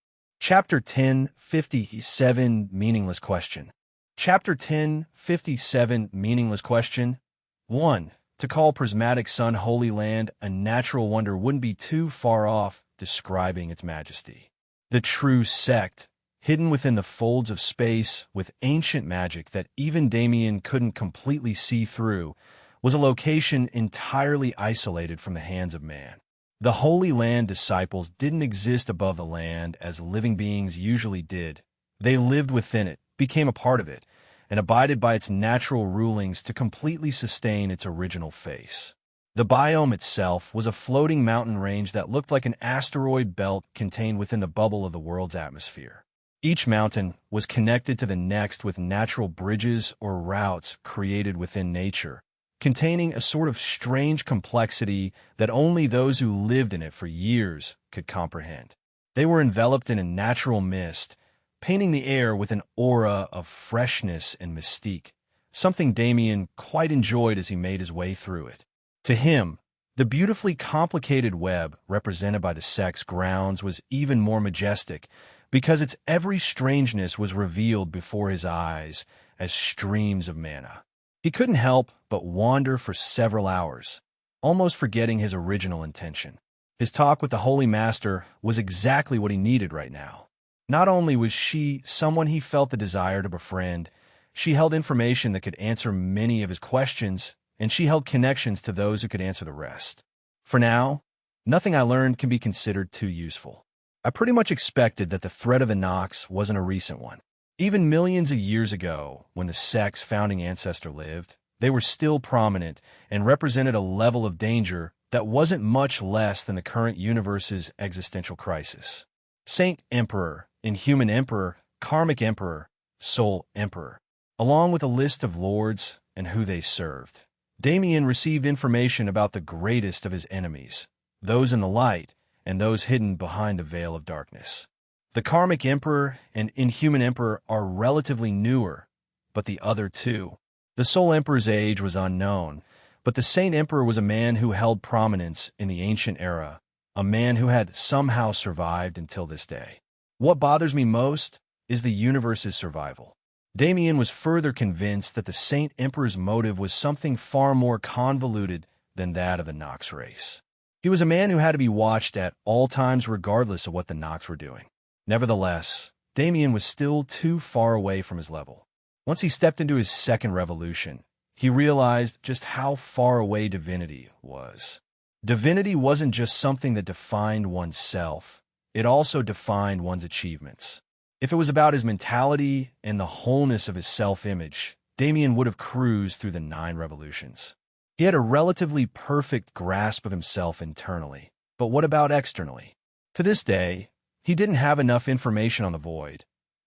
S1: Chapter 1057 Meaningless Question. Chapter 1057 Meaningless Question. 1. To call Prismatic Sun Holy Land a natural wonder wouldn't be too far off describing its majesty. The true sect, hidden within the folds of space with ancient magic that even Damien couldn't completely see through, was a location entirely isolated from the hands of man. The Holy Land disciples didn't exist above the land as living beings usually did. They lived within it, became a part of it, and abided by its natural rulings to completely sustain its original face. The biome itself was a floating mountain range that looked like an asteroid belt contained within the bubble of the world's atmosphere. Each mountain was connected to the next with natural bridges or routes created within nature, containing a sort of strange complexity that only those who lived in it for years could comprehend. They were enveloped in a natural mist, painting the air with an aura of freshness and mystique, something Damien quite enjoyed as he made his way through it. To him, the beautifully complicated web represented by the sect's grounds was even more majestic because its every strangeness was revealed before his eyes as streams of mana. He couldn't help but wander for several hours, almost forgetting his original intention. His talk with the Holy Master was exactly what he needed right now. Not only was she someone he felt the desire to befriend, she held information that could answer many of his questions, and she held connections to those who could answer the rest. For now, nothing I learned can be considered too useful. I pretty much expected that the threat of the Nox wasn't a recent one. Even millions of years ago, when the sect's founding ancestor lived, they were still prominent and represented a level of danger that wasn't much less than the current universe's existential crisis. Saint Emperor, Inhuman Emperor, Karmic Emperor, Soul Emperor, along with a list of lords and who they served. Damien received information about the greatest of his enemies, those in the light and those hidden behind the veil of darkness. The Karmic Emperor and Inhuman Emperor are relatively newer, but the other two. The Soul Emperor's age was unknown, but the Saint Emperor was a man who held prominence in the ancient era, a man who had somehow survived until this day. What bothers me most is the universe's survival. Damien was further convinced that the Saint Emperor's motive was something far more convoluted than that of the Nox race. He was a man who had to be watched at all times regardless of what the Nox were doing. Nevertheless, Damien was still too far away from his level. Once he stepped into his second revolution, he realized just how far away divinity was. Divinity wasn't just something that defined oneself, it also defined one's achievements. If it was about his mentality and the wholeness of his self-image, Damien would have cruised through the 9 revolutions. He had a relatively perfect grasp of himself internally, but what about externally? To this day, he didn't have enough information on the void,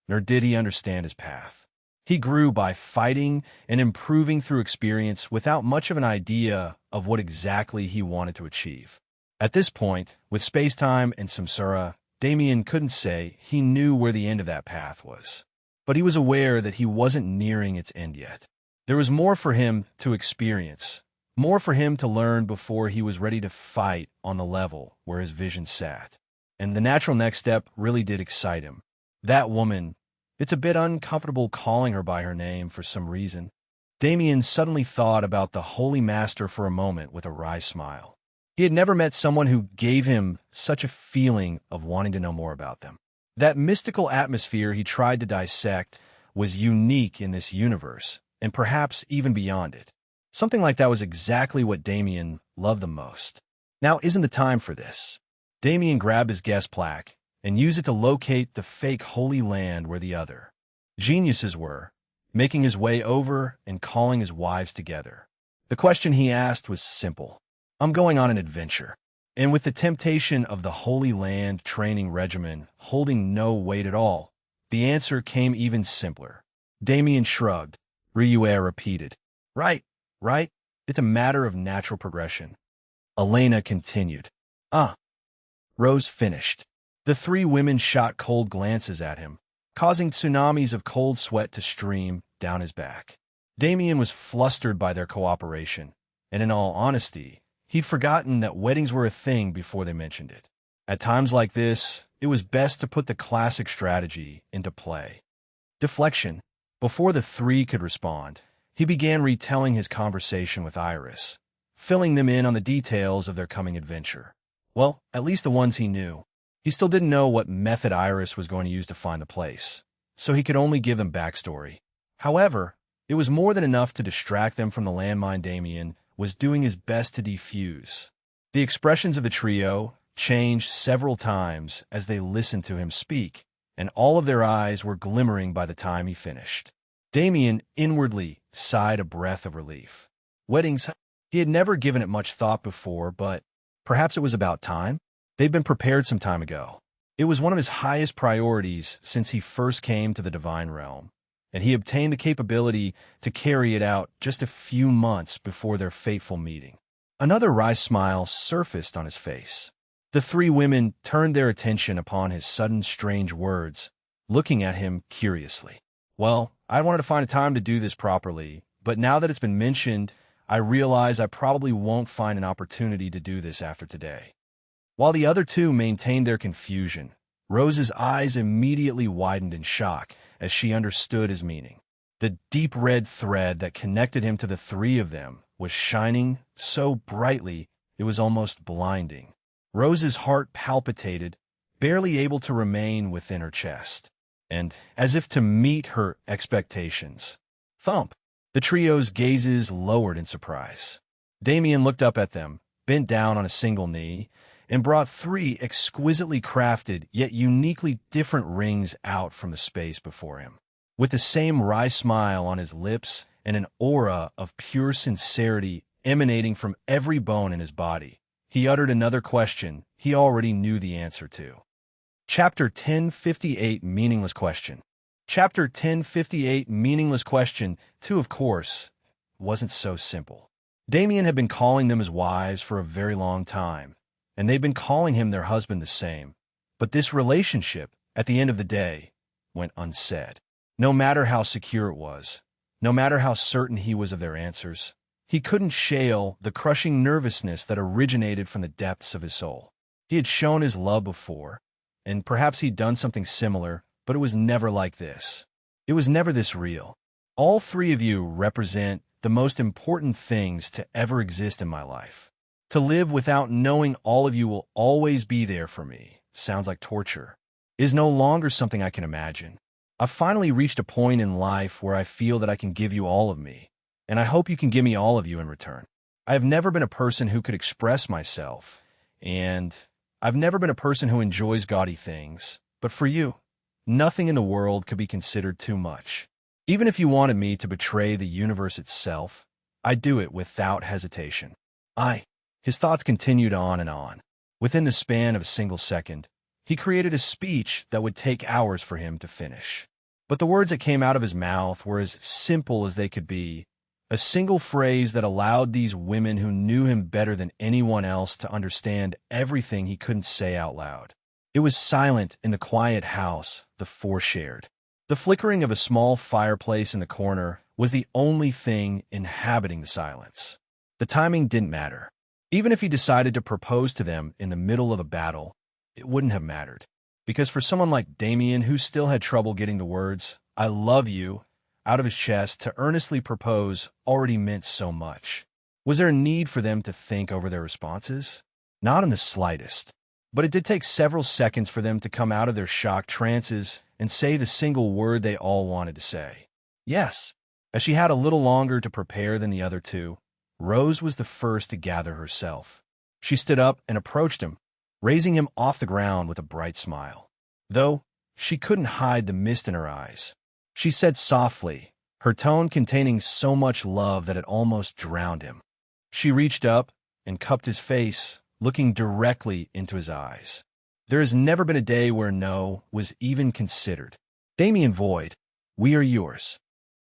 S1: nor did he understand his path. He grew by fighting and improving through experience without much of an idea of what exactly he wanted to achieve. At this point, with space-time and samsara, Damien couldn't say he knew where the end of that path was. But he was aware that he wasn't nearing its end yet. There was more for him to experience, more for him to learn before he was ready to fight on the level where his vision sat. And the natural next step really did excite him. That woman, it's a bit uncomfortable calling her by her name for some reason. Damien suddenly thought about the Holy Master for a moment with a wry smile. He had never met someone who gave him such a feeling of wanting to know more about them. That mystical atmosphere he tried to dissect was unique in this universe, and perhaps even beyond it. Something like that was exactly what Damien loved the most. Now isn't the time for this. Damien grabbed his guest plaque and used it to locate the fake Holy Land where the other geniuses were, making his way over and calling his wives together. The question he asked was simple. I'm going on an adventure. And with the temptation of the Holy Land training regimen holding no weight at all, the answer came even simpler. Damien shrugged. Ryue repeated. Right. It's a matter of natural progression. Elena continued. Rose finished. The 3 women shot cold glances at him, causing tsunamis of cold sweat to stream down his back. Damien was flustered by their cooperation, and in all honesty, he'd forgotten that weddings were a thing before they mentioned it. At times like this, it was best to put the classic strategy into play. Deflection. Before the 3 could respond, he began retelling his conversation with Iris, filling them in on the details of their coming adventure. Well, at least the ones he knew. He still didn't know what method Iris was going to use to find the place, so he could only give them backstory. However, it was more than enough to distract them from the landmine Damien was doing his best to defuse. The expressions of the trio changed several times as they listened to him speak, and all of their eyes were glimmering by the time he finished. Damien inwardly sighed a breath of relief. Weddings, he had never given it much thought before, but perhaps it was about time? They'd been prepared some time ago. It was one of his highest priorities since he first came to the Divine Realm, and he obtained the capability to carry it out just a few months before their fateful meeting. Another wry smile surfaced on his face. The 3 women turned their attention upon his sudden strange words, looking at him curiously. Well, I wanted to find a time to do this properly, but now that it's been mentioned, I realize I probably won't find an opportunity to do this after today. While the other 2 maintained their confusion, Rose's eyes immediately widened in shock as she understood his meaning. The deep red thread that connected him to the 3 of them was shining so brightly it was almost blinding. Rose's heart palpitated, barely able to remain within her chest. And, as if to meet her expectations, thump! The trio's gazes lowered in surprise. Damien looked up at them, bent down on a single knee, and brought 3 exquisitely crafted yet uniquely different rings out from the space before him. With the same wry smile on his lips and an aura of pure sincerity emanating from every bone in his body, he uttered another question he already knew the answer to. Chapter 1058 Meaningless Question. Chapter 1058 Meaningless Question 2, of course, wasn't so simple. Damien had been calling them his wives for a very long time, and they'd been calling him their husband the same. But this relationship, at the end of the day, went unsaid. No matter how secure it was, no matter how certain he was of their answers, he couldn't shale the crushing nervousness that originated from the depths of his soul. He had shown his love before, and perhaps he'd done something similar, but it was never like this. It was never this real. All 3 of you represent the most important things to ever exist in my life. To live without knowing all of you will always be there for me sounds like torture. It is no longer something I can imagine. I've finally reached a point in life where I feel that I can give you all of me, and I hope you can give me all of you in return. I have never been a person who could express myself, and I've never been a person who enjoys gaudy things, but for you, nothing in the world could be considered too much. Even if you wanted me to betray the universe itself, I'd do it without hesitation. His thoughts continued on and on. Within the span of a single second, he created a speech that would take hours for him to finish. But the words that came out of his mouth were as simple as they could be, a single phrase that allowed these women who knew him better than anyone else to understand everything he couldn't say out loud. It was silent in the quiet house the four shared. The flickering of a small fireplace in the corner was the only thing inhabiting the silence. The timing didn't matter. Even if he decided to propose to them in the middle of a battle, it wouldn't have mattered. Because for someone like Damien, who still had trouble getting the words, "I love you," out of his chest, to earnestly propose already meant so much. Was there a need for them to think over their responses? Not in the slightest. But it did take several seconds for them to come out of their shocked trances and say the single word they all wanted to say. Yes. As she had a little longer to prepare than the other two, Rose was the first to gather herself. She stood up and approached him, raising him off the ground with a bright smile. Though she couldn't hide the mist in her eyes, she said softly, her tone containing so much love that it almost drowned him. She reached up and cupped his face, looking directly into his eyes. There has never been a day where no was even considered. Damien Void, we are yours.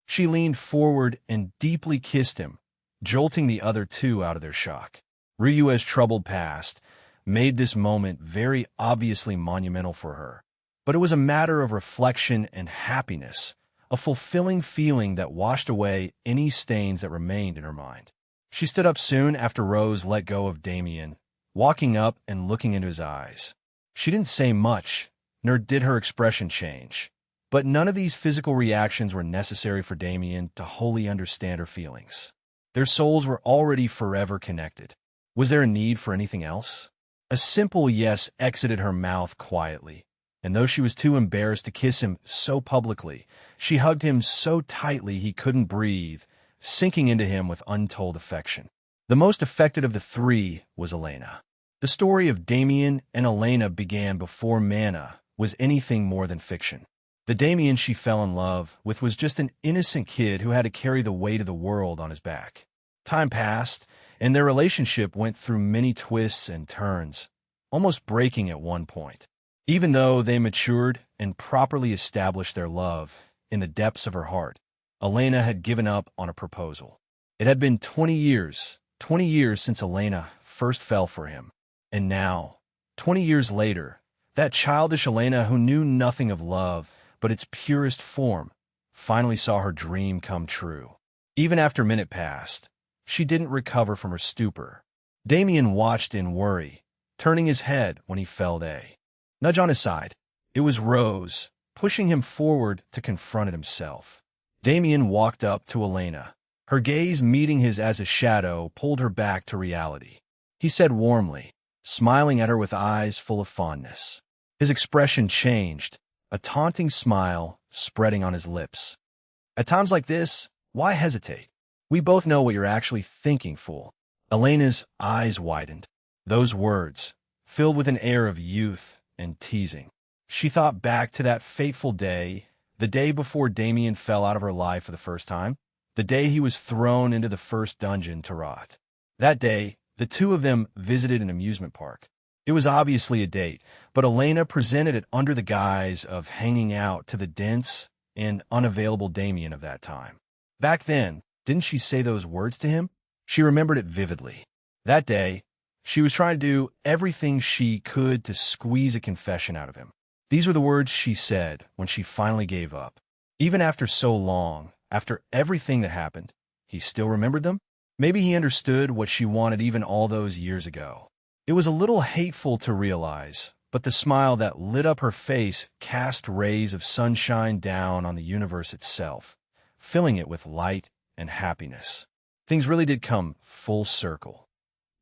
S1: She leaned forward and deeply kissed him, jolting the other two out of their shock. Ryua's troubled past made this moment very obviously monumental for her, but it was a matter of reflection and happiness, a fulfilling feeling that washed away any stains that remained in her mind. She stood up soon after Rose let go of Damien, walking up and looking into his eyes. She didn't say much, nor did her expression change, but none of these physical reactions were necessary for Damien to wholly understand her feelings. Their souls were already forever connected. Was there a need for anything else? A simple yes exited her mouth quietly, and though she was too embarrassed to kiss him so publicly, she hugged him so tightly he couldn't breathe, sinking into him with untold affection. The most affected of the three was Elena. The story of Damien and Elena began before Mana was anything more than fiction. The Damien she fell in love with was just an innocent kid who had to carry the weight of the world on his back. Time passed, and their relationship went through many twists and turns, almost breaking at one point. Even though they matured and properly established their love in the depths of her heart, Elena had given up on a proposal. It had been 20 years since Elena first fell for him. And now, 20 years later, that childish Elena who knew nothing of love but its purest form finally saw her dream come true. Even after a minute passed, she didn't recover from her stupor. Damien watched in worry, turning his head when he felt a nudge on his side. It was Rose, pushing him forward to confront it himself. Damien walked up to Elena. Her gaze meeting his as a shadow pulled her back to reality. He said warmly, smiling at her with eyes full of fondness. His expression changed, a taunting smile spreading on his lips. At times like this, why hesitate? We both know what you're actually thinking, fool. Elena's eyes widened. Those words, filled with an air of youth and teasing. She thought back to that fateful day, the day before Damien fell out of her life for the first time, the day he was thrown into the first dungeon to rot. That day, the two of them visited an amusement park. It was obviously a date, but Elena presented it under the guise of hanging out to the dense and unavailable Damien of that time. Back then, didn't she say those words to him? She remembered it vividly. That day, she was trying to do everything she could to squeeze a confession out of him. These were the words she said when she finally gave up. Even after so long, after everything that happened, he still remembered them? Maybe he understood what she wanted even all those years ago. It was a little hateful to realize, but the smile that lit up her face cast rays of sunshine down on the universe itself, filling it with light and happiness. Things really did come full circle.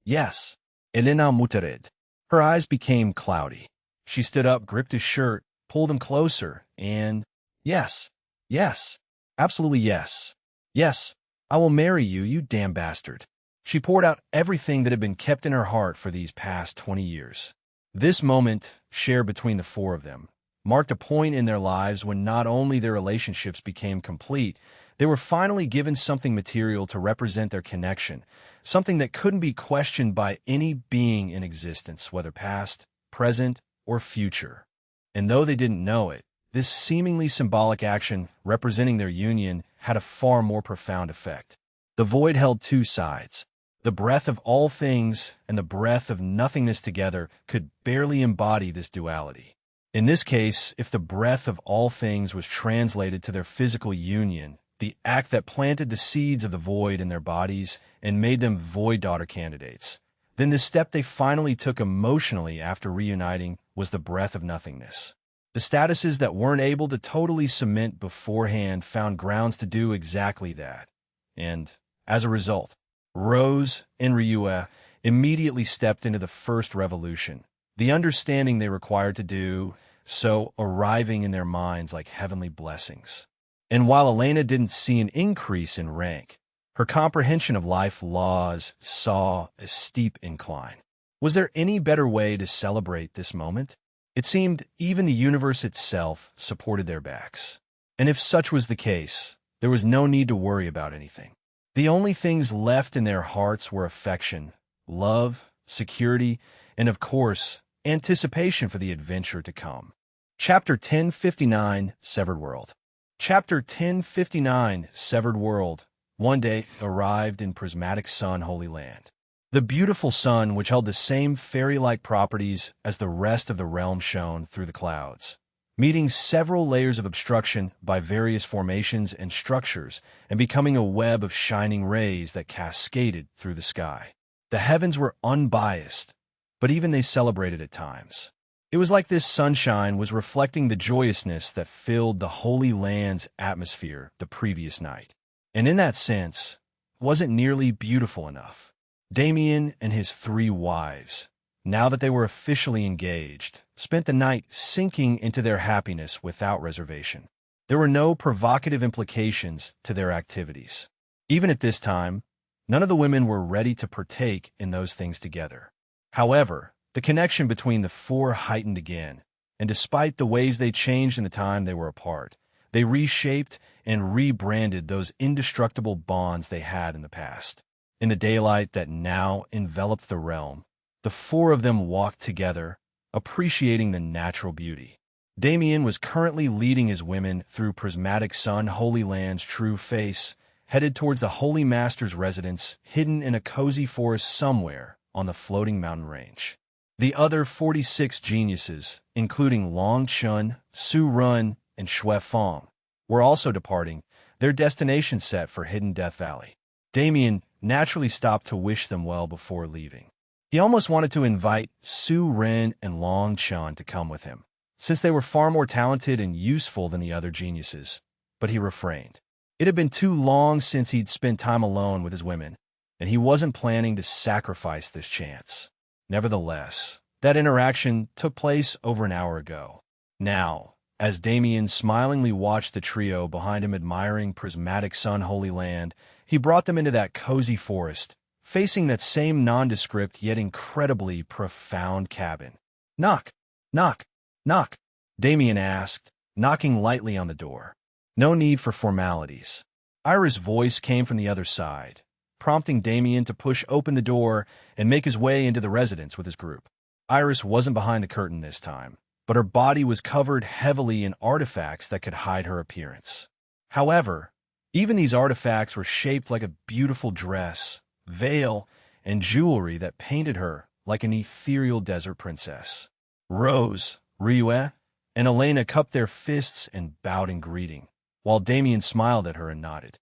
S1: Yes. Elena muttered. Her eyes became cloudy. She stood up, gripped his shirt, pulled him closer, and, yes, yes, absolutely yes. Yes, I will marry you, you damn bastard. She poured out everything that had been kept in her heart for these past 20 years. This moment, shared between the four of them, marked a point in their lives when not only their relationships became complete, they were finally given something material to represent their connection, something that couldn't be questioned by any being in existence, whether past, present, or future. And though they didn't know it, this seemingly symbolic action representing their union had a far more profound effect. The void held two sides. The breath of all things and the breath of nothingness together could barely embody this duality. In this case, if the breath of all things was translated to their physical union, the act that planted the seeds of the void in their bodies and made them void daughter candidates, then the step they finally took emotionally after reuniting was the breath of nothingness. The statuses that weren't able to totally cement beforehand found grounds to do exactly that. And, as a result, Rose and Ryue immediately stepped into the first revolution, the understanding they required to do so arriving in their minds like heavenly blessings. And while Elena didn't see an increase in rank, her comprehension of life laws saw a steep incline. Was there any better way to celebrate this moment? It seemed even the universe itself supported their backs. And if such was the case, there was no need to worry about anything. The only things left in their hearts were affection, love, security, and of course, anticipation for the adventure to come. Chapter 1059, Severed World. Chapter 1059, Severed World, one day arrived in prismatic sun Holy Land. The beautiful sun, which held the same fairy-like properties as the rest of the realm, shone through the clouds, meeting several layers of obstruction by various formations and structures and becoming a web of shining rays that cascaded through the sky. The heavens were unbiased, but even they celebrated at times. It was like this sunshine was reflecting the joyousness that filled the Holy Land's atmosphere the previous night. And in that sense, wasn't nearly beautiful enough. Damien and his 3 wives, now that they were officially engaged, spent the night sinking into their happiness without reservation. There were no provocative implications to their activities. Even at this time, none of the women were ready to partake in those things together. However, the connection between the 4 heightened again, and despite the ways they changed in the time they were apart, they reshaped and rebranded those indestructible bonds they had in the past. In the daylight that now enveloped the realm, the 4 of them walked together, appreciating the natural beauty. Damien was currently leading his women through prismatic sun Holy Land's true face, headed towards the Holy Master's residence hidden in a cozy forest somewhere on the floating mountain range. The other 46 geniuses, including Long Chun, Su Run, and Xue Fang, were also departing, their destination set for Hidden Death Valley. Damien naturally stopped to wish them well before leaving. He almost wanted to invite Su Ren and Long Chun to come with him, since they were far more talented and useful than the other geniuses, but he refrained. It had been too long since he'd spent time alone with his women, and he wasn't planning to sacrifice this chance. Nevertheless, that interaction took place over an hour ago. Now, as Damien smilingly watched the trio behind him admiring prismatic sun Holy Land, he brought them into that cozy forest, facing that same nondescript yet incredibly profound cabin. Knock, knock, knock, Damien asked, knocking lightly on the door. No need for formalities. Ira's voice came from the other side, prompting Damien to push open the door and make his way into the residence with his group. Iris wasn't behind the curtain this time, but her body was covered heavily in artifacts that could hide her appearance. However, even these artifacts were shaped like a beautiful dress, veil, and jewelry that painted her like an ethereal desert princess. Rose, Ryue, and Elena cupped their fists and bowed in greeting, while Damien smiled at her and nodded.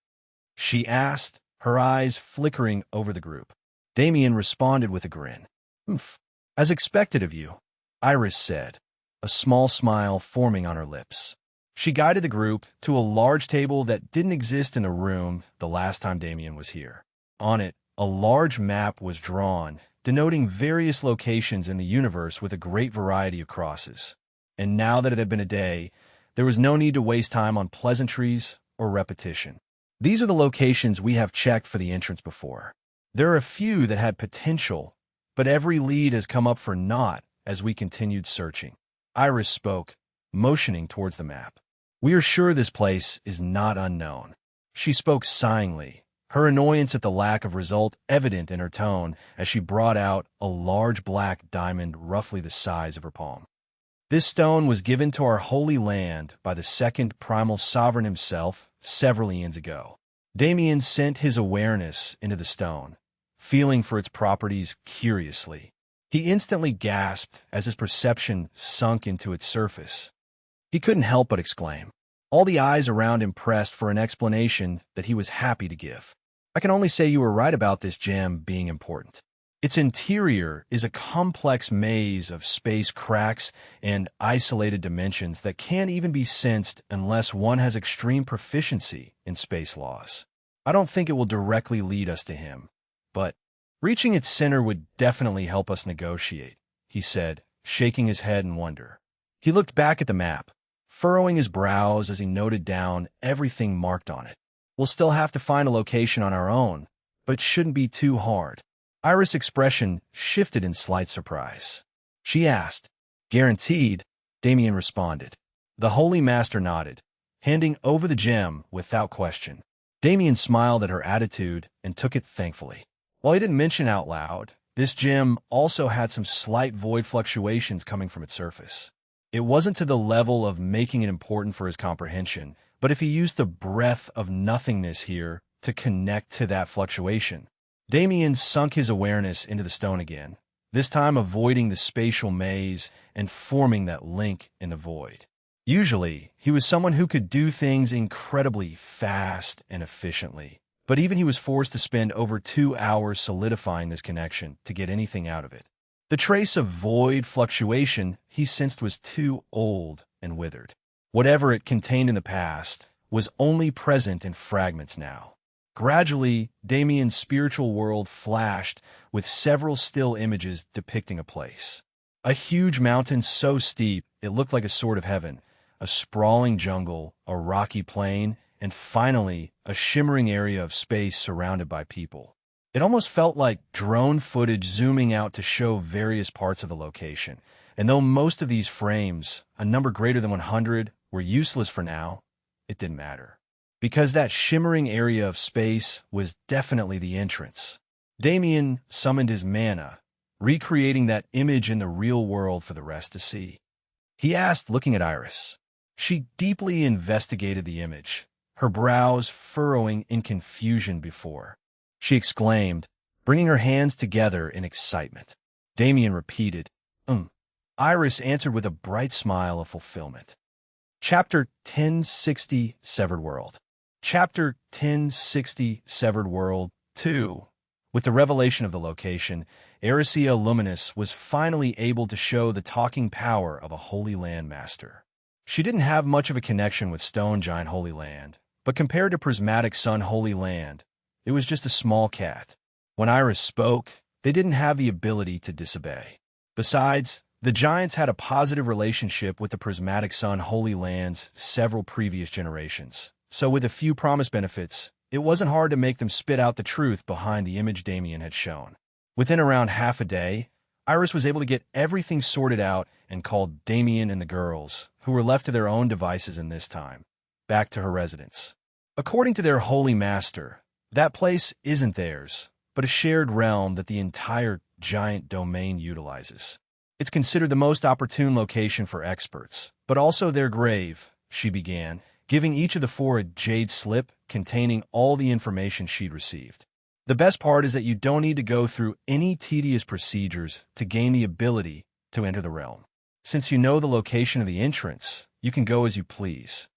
S1: She asked, her eyes flickering over the group. Damien responded with a grin. As expected of you, Iris said, a small smile forming on her lips. She guided the group to a large table that didn't exist in the room the last time Damien was here. On it, a large map was drawn, denoting various locations in the universe with a great variety of crosses. And now that it had been a day, there was no need to waste time on pleasantries or repetition. These are the locations we have checked for the entrance before. There are a few that had potential, but every lead has come up for naught as we continued searching. Iris spoke, motioning towards the map. We are sure this place is not unknown. She spoke sighingly, her annoyance at the lack of result evident in her tone as she brought out a large black diamond roughly the size of her palm. This stone was given to our holy land by the second primal sovereign himself several eons ago. Damien sent his awareness into the stone, feeling for its properties curiously. He instantly gasped as his perception sunk into its surface. He couldn't help but exclaim. All the eyes around him pressed for an explanation that he was happy to give. I can only say you were right about this gem being important. Its interior is a complex maze of space cracks and isolated dimensions that can't even be sensed unless one has extreme proficiency in space laws. I don't think it will directly lead us to him, but reaching its center would definitely help us negotiate, he said, shaking his head in wonder. He looked back at the map, furrowing his brows as he noted down everything marked on it. We'll still have to find a location on our own, but it shouldn't be too hard. Iris' expression shifted in slight surprise. She asked, "Guaranteed?" Damien responded. The Holy Master nodded, handing over the gem without question. Damien smiled at her attitude and took it thankfully. While he didn't mention out loud, this gem also had some slight void fluctuations coming from its surface. It wasn't to the level of making it important for his comprehension, but if he used the breath of nothingness here to connect to that fluctuation, Damien sunk his awareness into the stone again, this time avoiding the spatial maze and forming that link in the void. Usually, he was someone who could do things incredibly fast and efficiently, but even he was forced to spend over 2 hours solidifying this connection to get anything out of it. The trace of void fluctuation he sensed was too old and withered. Whatever it contained in the past was only present in fragments now. Gradually, Damien's spiritual world flashed with several still images depicting a place. A huge mountain so steep it looked like a sort of heaven, a sprawling jungle, a rocky plain, and finally, a shimmering area of space surrounded by people. It almost felt like drone footage zooming out to show various parts of the location, and though most of these frames, a number greater than 100, were useless for now, it didn't matter. Because that shimmering area of space was definitely the entrance. Damien summoned his mana, recreating that image in the real world for the rest to see. He asked, looking at Iris. She deeply investigated the image, her brows furrowing in confusion before. She exclaimed, bringing her hands together in excitement. Damien repeated, Iris answered with a bright smile of fulfillment. Chapter 1060, Severed World. Chapter 1060, Severed World 2. With the revelation of the location, Erisea Luminous was finally able to show the talking power of a Holy Land master. She didn't have much of a connection with Stone Giant Holy Land, but compared to Prismatic Sun Holy Land, it was just a small cat. When Iris spoke, they didn't have the ability to disobey. Besides, the Giants had a positive relationship with the Prismatic Sun Holy Land's several previous generations, so with a few promised benefits, it wasn't hard to make them spit out the truth behind the image Damien had shown. Within around half a day, Iris was able to get everything sorted out and called Damien and the girls, who were left to their own devices in this time, back to her residence. According to their holy master, that place isn't theirs, but a shared realm that the entire giant domain utilizes. It's considered the most opportune location for experts, but also their grave, she began, giving each of the four a jade slip containing all the information she'd received. The best part is that you don't need to go through any tedious procedures to gain the ability to enter the realm. Since you know the location of the entrance, you can go as you please.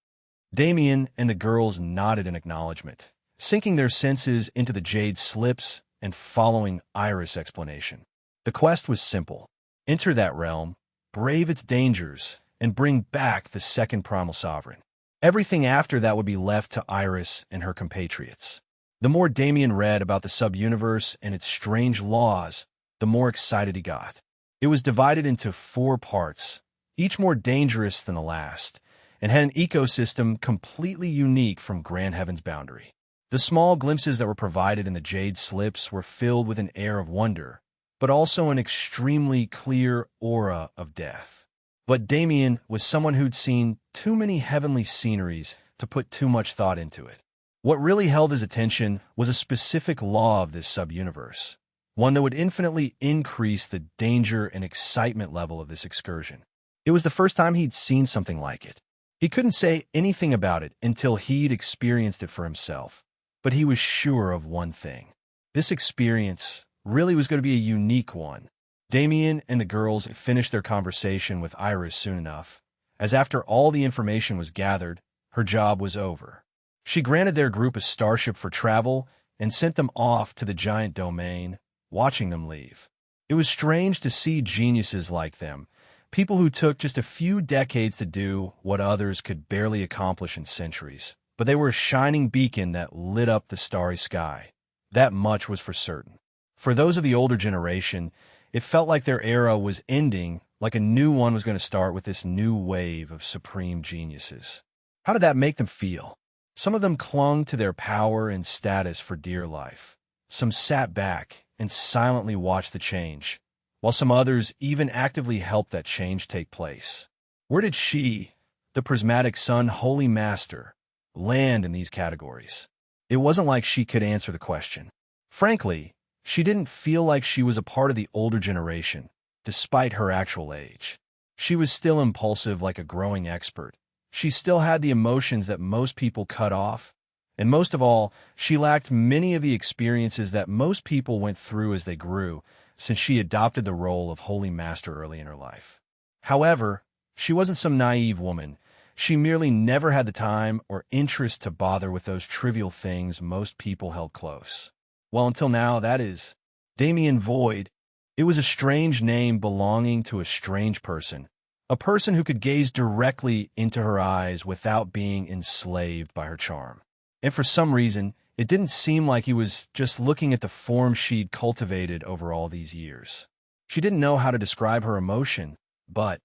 S1: Damien and the girls nodded in acknowledgement, sinking their senses into the jade slips and following Iris' explanation. The quest was simple. Enter that realm, brave its dangers, and bring back the second primal sovereign. Everything after that would be left to Iris and her compatriots. The more Damien read about the sub-universe and its strange laws, the more excited he got. It was divided into 4 parts, each more dangerous than the last, and had an ecosystem completely unique from Grand Heaven's boundary. The small glimpses that were provided in the Jade Slips were filled with an air of wonder, but also an extremely clear aura of death. But Damien was someone who'd seen too many heavenly sceneries to put too much thought into it. What really held his attention was a specific law of this sub-universe, one that would infinitely increase the danger and excitement level of this excursion. It was the first time he'd seen something like it. He couldn't say anything about it until he'd experienced it for himself, but he was sure of one thing. This experience really was going to be a unique one. Damien and the girls finished their conversation with Iris soon enough, as after all the information was gathered, her job was over. She granted their group a starship for travel and sent them off to the giant domain, watching them leave. It was strange to see geniuses like them, people who took just a few decades to do what others could barely accomplish in centuries, but they were a shining beacon that lit up the starry sky. That much was for certain. For those of the older generation, it felt like their era was ending, like a new one was going to start with this new wave of supreme geniuses. How did that make them feel? Some of them clung to their power and status for dear life. Some sat back and silently watched the change, while some others even actively helped that change take place. Where did she, the prismatic sun holy master, land in these categories? It wasn't like she could answer the question. Frankly, she didn't feel like she was a part of the older generation, despite her actual age. She was still impulsive like a growing expert. She still had the emotions that most people cut off, and most of all, she lacked many of the experiences that most people went through as they grew, since she adopted the role of Holy Master early in her life. However, she wasn't some naive woman. She merely never had the time or interest to bother with those trivial things most people held close. Well, until now, that is Damien Void. It was a strange name belonging to a strange person, a person who could gaze directly into her eyes without being enslaved by her charm. And for some reason, it didn't seem like he was just looking at the form she'd cultivated over all these years. She didn't know how to describe her emotion, but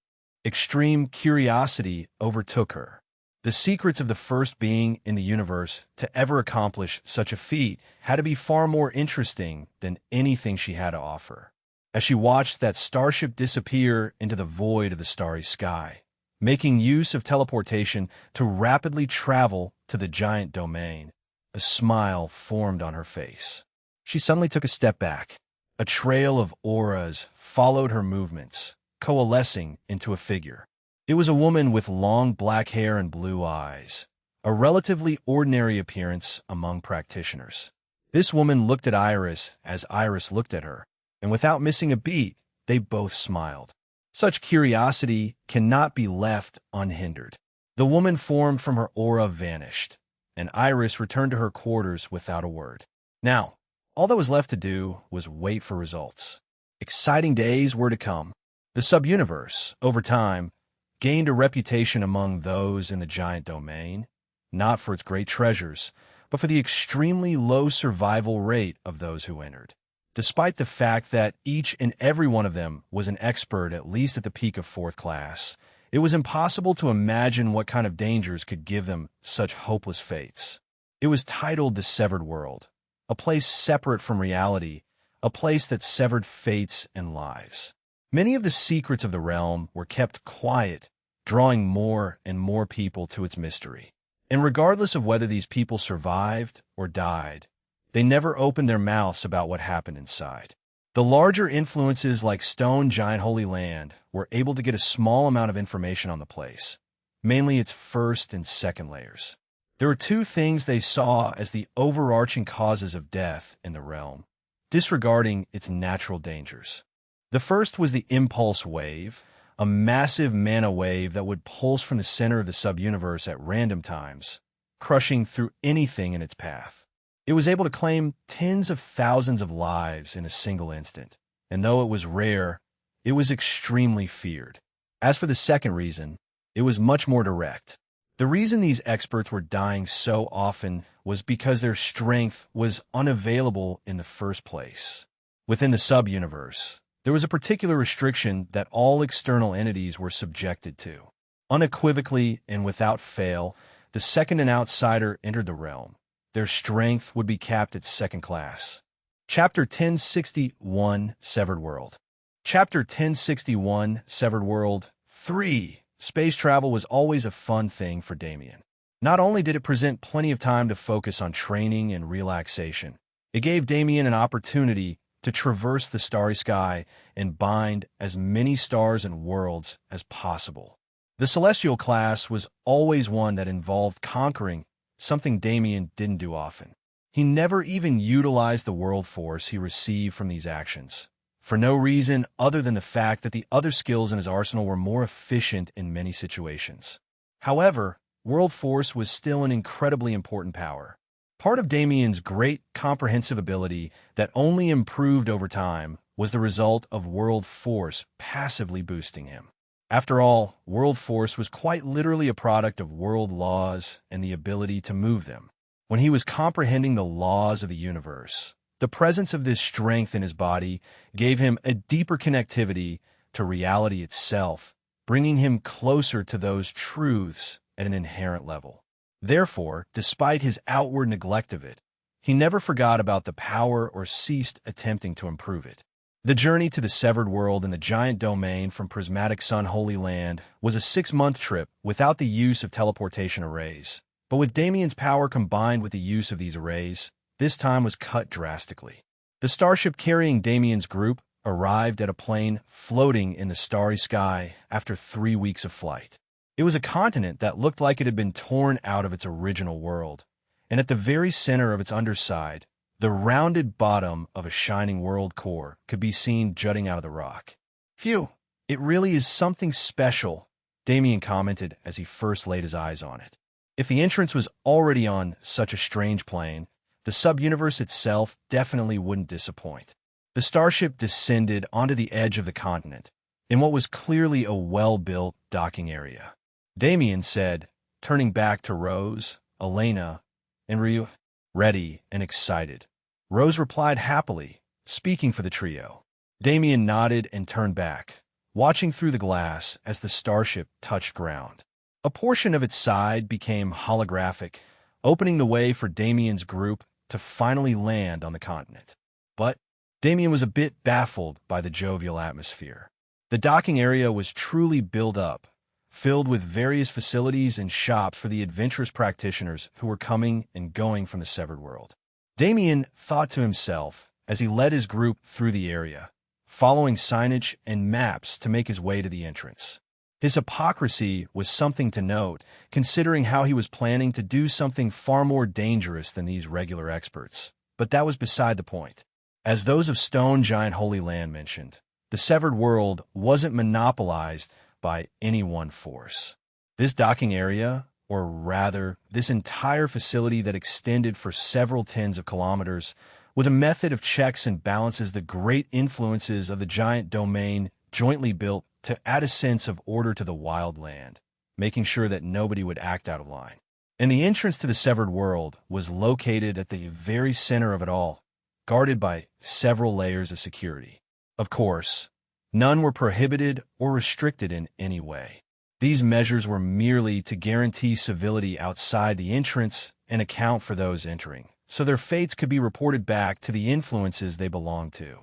S1: extreme curiosity overtook her. The secrets of the first being in the universe to ever accomplish such a feat had to be far more interesting than anything she had to offer. As she watched that starship disappear into the void of the starry sky, making use of teleportation to rapidly travel to the giant domain, a smile formed on her face. She suddenly took a step back. A trail of auras followed her movements, coalescing into a figure. It was a woman with long black hair and blue eyes, a relatively ordinary appearance among practitioners. This woman looked at Iris as Iris looked at her, and without missing a beat, they both smiled. Such curiosity cannot be left unhindered. The woman formed from her aura vanished, and Iris returned to her quarters without a word. Now, all that was left to do was wait for results. Exciting days were to come. The sub-universe, over time, gained a reputation among those in the giant domain, not for its great treasures, but for the extremely low survival rate of those who entered. Despite the fact that each and every one of them was an expert at least at the peak of 4th class, it was impossible to imagine what kind of dangers could give them such hopeless fates. It was titled the Severed World, a place separate from reality, a place that severed fates and lives. Many of the secrets of the realm were kept quiet, drawing more and more people to its mystery. And regardless of whether these people survived or died, they never opened their mouths about what happened inside. The larger influences like Stone Giant Holy Land were able to get a small amount of information on the place, mainly its first and second layers. There were 2 things they saw as the overarching causes of death in the realm, disregarding its natural dangers. The first was the impulse wave, a massive mana wave that would pulse from the center of the sub-universe at random times, crushing through anything in its path. It was able to claim tens of thousands of lives in a single instant, and though it was rare, it was extremely feared. As for the second reason, it was much more direct. The reason these experts were dying so often was because their strength was unavailable in the first place. Within the sub-universe, there was a particular restriction that all external entities were subjected to. Unequivocally and without fail, the second an outsider entered the realm, their strength would be capped at second class. Chapter 1061, Severed World. Chapter 1061, Severed World 3. Space travel was always a fun thing for Damien. Not only did it present plenty of time to focus on training and relaxation, it gave Damien an opportunity to traverse the starry sky and bind as many stars and worlds as possible. The Celestial class was always one that involved conquering, something Damien didn't do often. He never even utilized the world force he received from these actions, for no reason other than the fact that the other skills in his arsenal were more efficient in many situations. However, world force was still an incredibly important power. Part of Damien's great comprehensive ability that only improved over time was the result of world force passively boosting him. After all, world force was quite literally a product of world laws and the ability to move them. When he was comprehending the laws of the universe, the presence of this strength in his body gave him a deeper connectivity to reality itself, bringing him closer to those truths at an inherent level. Therefore, despite his outward neglect of it, he never forgot about the power or ceased attempting to improve it. The journey to the Severed World and the giant domain from Prismatic Sun Holy Land was a 6-month trip without the use of teleportation arrays. But with Damien's power combined with the use of these arrays, this time was cut drastically. The starship carrying Damien's group arrived at a plane floating in the starry sky after 3 weeks of flight. It was a continent that looked like it had been torn out of its original world, and at the very center of its underside, the rounded bottom of a shining world core could be seen jutting out of the rock. "Phew, it really is something special," Damien commented as he first laid his eyes on it. If the entrance was already on such a strange plane, the sub-universe itself definitely wouldn't disappoint. The starship descended onto the edge of the continent, in what was clearly a well-built docking area. Damien said, turning back to Rose, Elena, and Ryu, ready and excited. Rose replied happily, speaking for the trio. Damien nodded and turned back, watching through the glass as the starship touched ground. A portion of its side became holographic, opening the way for Damien's group to finally land on the continent. But Damien was a bit baffled by the jovial atmosphere. The docking area was truly built up, filled with various facilities and shops for the adventurous practitioners who were coming and going from the Severed World. Damien thought to himself as he led his group through the area, following signage and maps to make his way to the entrance. His hypocrisy was something to note, considering how he was planning to do something far more dangerous than these regular experts. But that was beside the point. As those of Stone Giant Holy Land mentioned, the Severed World wasn't monopolized by any one force. This docking area, or rather, this entire facility that extended for several tens of kilometers, with a method of checks and balances the great influences of the giant domain jointly built to add a sense of order to the wild land, making sure that nobody would act out of line. And the entrance to the Severed World was located at the very center of it all, guarded by several layers of security. Of course, none were prohibited or restricted in any way. These measures were merely to guarantee civility outside the entrance and account for those entering, so their fates could be reported back to the influences they belonged to.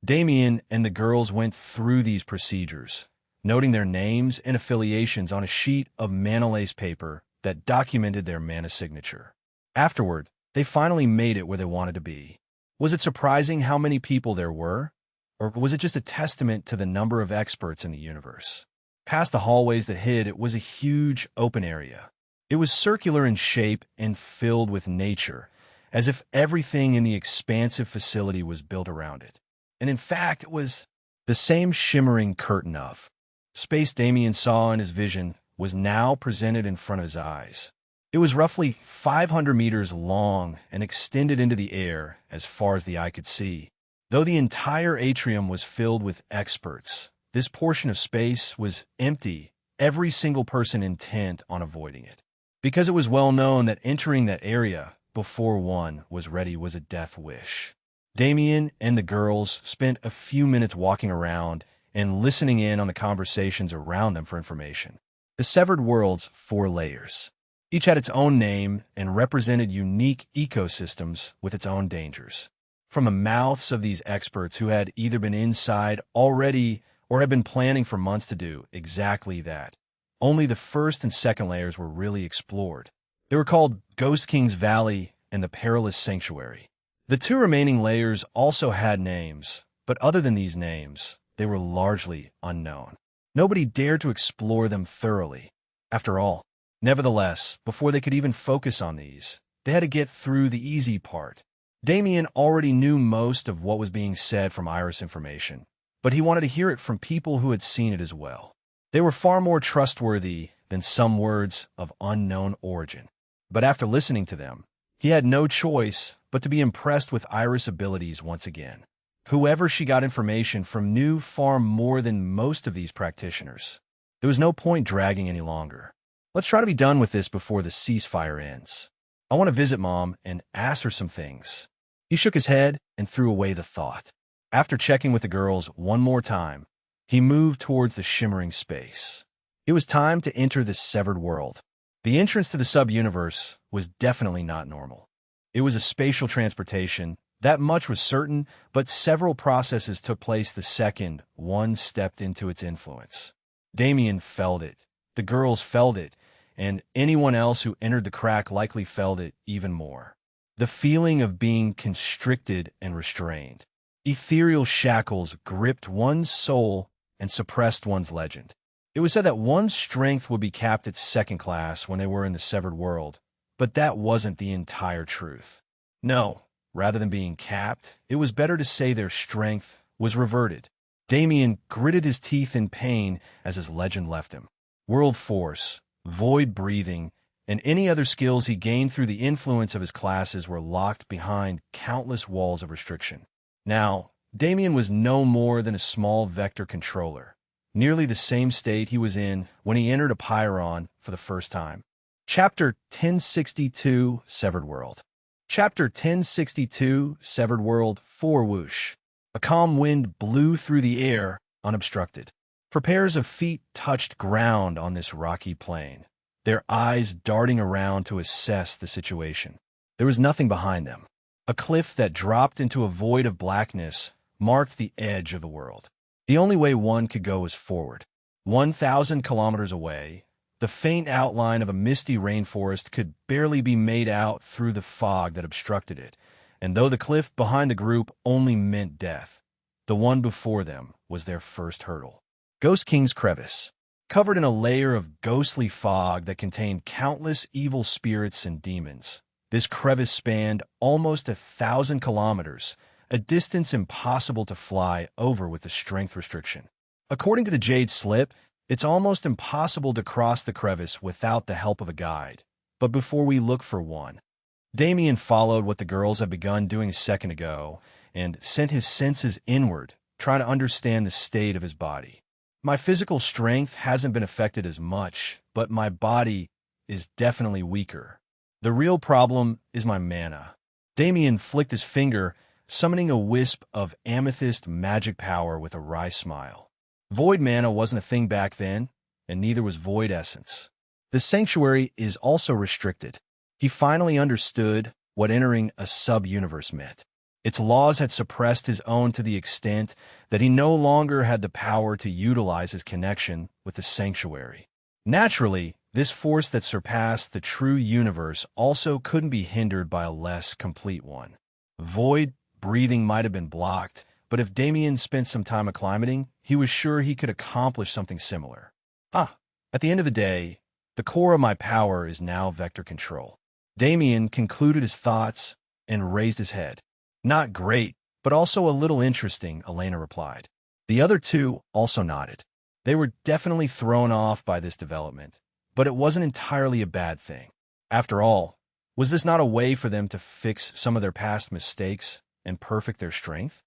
S1: Damien and the girls went through these procedures, noting their names and affiliations on a sheet of manalace paper that documented their mana signature. Afterward, they finally made it where they wanted to be. Was it surprising how many people there were? Or was it just a testament to the number of experts in the universe? Past the hallways that hid, it was a huge open area. It was circular in shape and filled with nature, as if everything in the expansive facility was built around it. And in fact, it was the same shimmering curtain of space Damien saw in his vision was now presented in front of his eyes. It was roughly 500 meters long and extended into the air as far as the eye could see. Though the entire atrium was filled with experts, this portion of space was empty, every single person intent on avoiding it. Because it was well known that entering that area before one was ready was a death wish. Damien and the girls spent a few minutes walking around and listening in on the conversations around them for information. The severed world's 4 layers. Each had its own name and represented unique ecosystems with its own dangers. From the mouths of these experts who had either been inside already or had been planning for months to do exactly that, only the first and second layers were really explored. They were called Ghost King's Valley and the Perilous Sanctuary. The 2 remaining layers also had names, but other than these names, they were largely unknown. Nobody dared to explore them thoroughly. After all, nevertheless, before they could even focus on these, they had to get through the easy part. Damien already knew most of what was being said from Iris information, but he wanted to hear it from people who had seen it as well. They were far more trustworthy than some words of unknown origin. But after listening to them, he had no choice but to be impressed with Iris' abilities once again. Whoever she got information from knew far more than most of these practitioners. There was no point dragging any longer. Let's try to be done with this before the ceasefire ends. I want to visit Mom and ask her some things. He shook his head and threw away the thought. After checking with the girls one more time, he moved towards the shimmering space. It was time to enter this severed world. The entrance to the sub-universe was definitely not normal. It was a spatial transportation, that much was certain, but several processes took place the second one stepped into its influence. Damien felt it, the girls felt it, and anyone else who entered the crack likely felt it even more. The feeling of being constricted and restrained. Ethereal shackles gripped one's soul and suppressed one's legend. It was said that one's strength would be capped at second class when they were in the severed world, but that wasn't the entire truth. No, rather than being capped, it was better to say their strength was reverted. Damien gritted his teeth in pain as his legend left him. World force, void breathing, and any other skills he gained through the influence of his classes were locked behind countless walls of restriction. Now, Damien was no more than a small vector controller, nearly the same state he was in when he entered a Pyron for the first time. Chapter 1062, Severed World. Chapter 1062, Severed World, 4 Whoosh. A calm wind blew through the air, unobstructed. For pairs of feet touched ground on this rocky plain, their eyes darting around to assess the situation. There was nothing behind them. A cliff that dropped into a void of blackness marked the edge of the world. The only way one could go was forward. 1,000 kilometers away, the faint outline of a misty rainforest could barely be made out through the fog that obstructed it, and though the cliff behind the group only meant death, the one before them was their first hurdle. Ghost King's Crevice. Covered in a layer of ghostly fog that contained countless evil spirits and demons, this crevice spanned almost 1,000 kilometers, a distance impossible to fly over with the strength restriction. According to the Jade Slip, it's almost impossible to cross the crevice without the help of a guide. But before we look for one, Damien followed what the girls had begun doing a second ago and sent his senses inward, trying to understand the state of his body. My physical strength hasn't been affected as much, but my body is definitely weaker. The real problem is my mana. Damien flicked his finger, summoning a wisp of amethyst magic power with a wry smile. Void mana wasn't a thing back then, and neither was void essence. The sanctuary is also restricted. He finally understood what entering a sub-universe meant. Its laws had suppressed his own to the extent that he no longer had the power to utilize his connection with the sanctuary. Naturally, this force that surpassed the true universe also couldn't be hindered by a less complete one. Void breathing might have been blocked, but if Damien spent some time acclimating, he was sure he could accomplish something similar. At the end of the day, the core of my power is now vector control. Damien concluded his thoughts and raised his head. Not great, but also a little interesting, Elena replied. The other two also nodded. They were definitely thrown off by this development, but it wasn't entirely a bad thing. After all, was this not a way for them to fix some of their past mistakes and perfect their strength?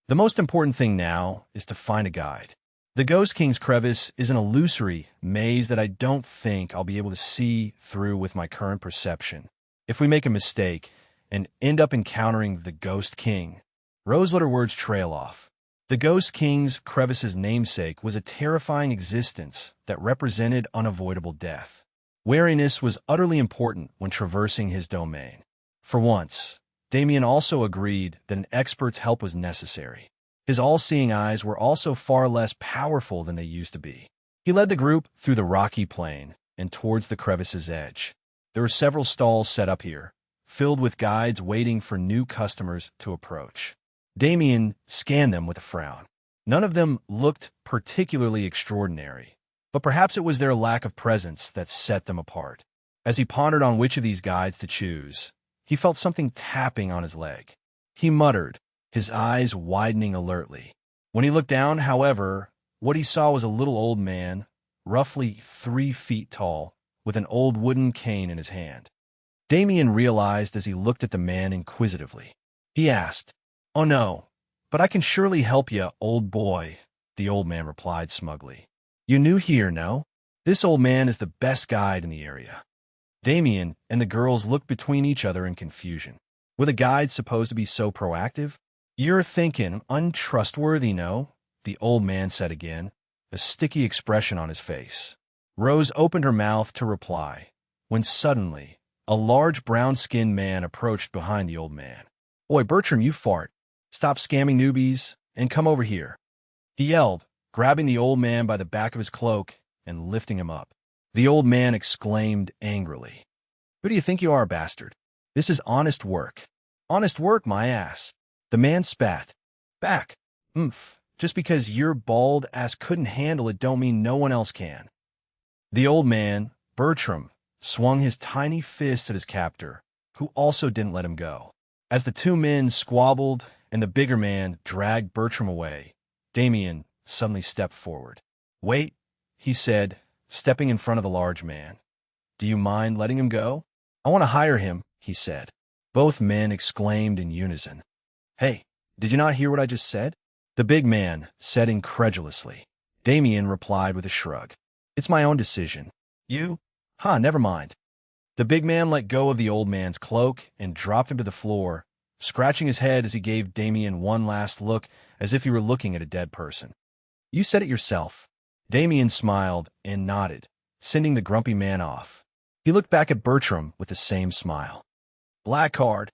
S1: The most important thing now is to find a guide. The Ghost King's Crevice is an illusory maze that I don't think I'll be able to see through with my current perception. If we make a mistake and end up encountering the Ghost King, Rose let her words trail off. The Ghost King's crevice's namesake was a terrifying existence that represented unavoidable death. Wariness was utterly important when traversing his domain. For once, Damien also agreed that an expert's help was necessary. His all-seeing eyes were also far less powerful than they used to be. He led the group through the rocky plain and towards the crevice's edge. There were several stalls set up here, filled with guides waiting for new customers to approach. Damien scanned them with a frown. None of them looked particularly extraordinary, but perhaps it was their lack of presence that set them apart. As he pondered on which of these guides to choose, he felt something tapping on his leg. He muttered, his eyes widening alertly. When he looked down, however, what he saw was a little old man, roughly 3 feet tall, with an old wooden cane in his hand. Damien realized as he looked at the man inquisitively. He asked, "Oh no, but I can surely help you, old boy," the old man replied smugly. "You new here, no? This old man is the best guide in the area." Damien and the girls looked between each other in confusion. Were the guides supposed to be so proactive? "You're thinking untrustworthy, no?" the old man said again, a sticky expression on his face. Rose opened her mouth to reply, when suddenly, a large brown-skinned man approached behind the old man. "Oi, Bertram, you fart. Stop scamming newbies and come over here," he yelled, grabbing the old man by the back of his cloak and lifting him up. The old man exclaimed angrily, "Who do you think you are, bastard? This is honest work." "Honest work, my ass." The man spat back. Just because your bald ass couldn't handle it don't mean no one else can." The old man, Bertram, swung his tiny fist at his captor, who also didn't let him go. As the two men squabbled and the bigger man dragged Bertram away, Damien suddenly stepped forward. "Wait," he said, stepping in front of the large man. "Do you mind letting him go?" "I want to hire him," he said. Both men exclaimed in unison. "Hey, did you not hear what I just said?" the big man said incredulously. Damien replied with a shrug. "It's my own decision." "You? Never mind." The big man let go of the old man's cloak and dropped him to the floor, scratching his head as he gave Damien one last look as if he were looking at a dead person. "You said it yourself." Damien smiled and nodded, sending the grumpy man off. He looked back at Bertram with the same smile. "Black card."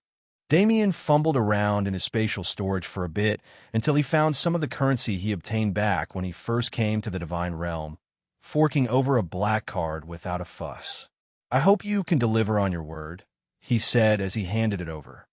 S1: Damien fumbled around in his spatial storage for a bit until he found some of the currency he obtained back when he first came to the Divine Realm, forking over a black card without a fuss. "I hope you can deliver on your word," he said as he handed it over.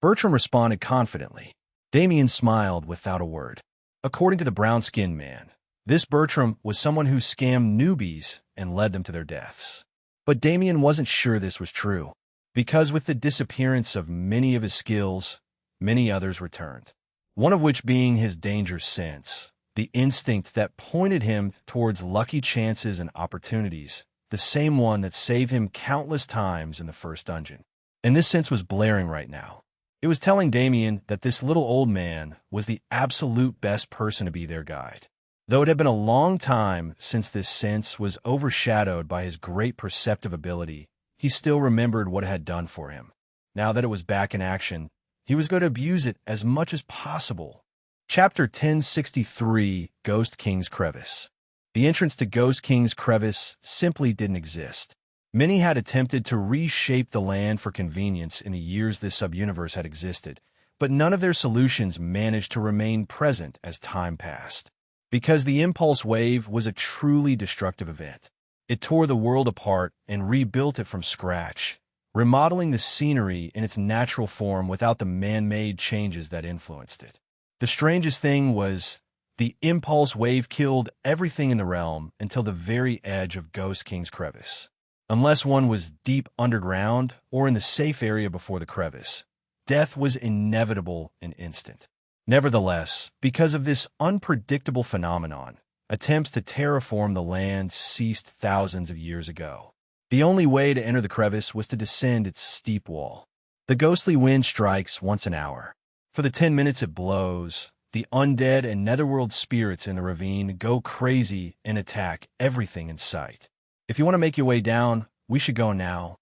S1: Bertram responded confidently. Damien smiled without a word. According to the brown-skinned man, this Bertram was someone who scammed newbies and led them to their deaths. But Damien wasn't sure this was true, because with the disappearance of many of his skills, many others returned. One of which being his danger sense, the instinct that pointed him towards lucky chances and opportunities, the same one that saved him countless times in the first dungeon. And this sense was blaring right now. It was telling Damien that this little old man was the absolute best person to be their guide. Though it had been a long time since this sense was overshadowed by his great perceptive ability, he still remembered what it had done for him. Now that it was back in action, he was going to abuse it as much as possible. Chapter 1063, Ghost King's Crevice. The entrance to Ghost King's Crevice simply didn't exist. Many had attempted to reshape the land for convenience in the years this subuniverse had existed, but none of their solutions managed to remain present as time passed. Because the impulse wave was a truly destructive event. It tore the world apart and rebuilt it from scratch, remodeling the scenery in its natural form without the man-made changes that influenced it. The strangest thing was, the impulse wave killed everything in the realm until the very edge of Ghost King's Crevice. Unless one was deep underground or in the safe area before the crevice, death was inevitable and instant. Nevertheless, because of this unpredictable phenomenon, attempts to terraform the land ceased thousands of years ago. The only way to enter the crevice was to descend its steep wall. The ghostly wind strikes once an hour. For the 10 minutes it blows, the undead and netherworld spirits in the ravine go crazy and attack everything in sight. If you want to make your way down, we should go now.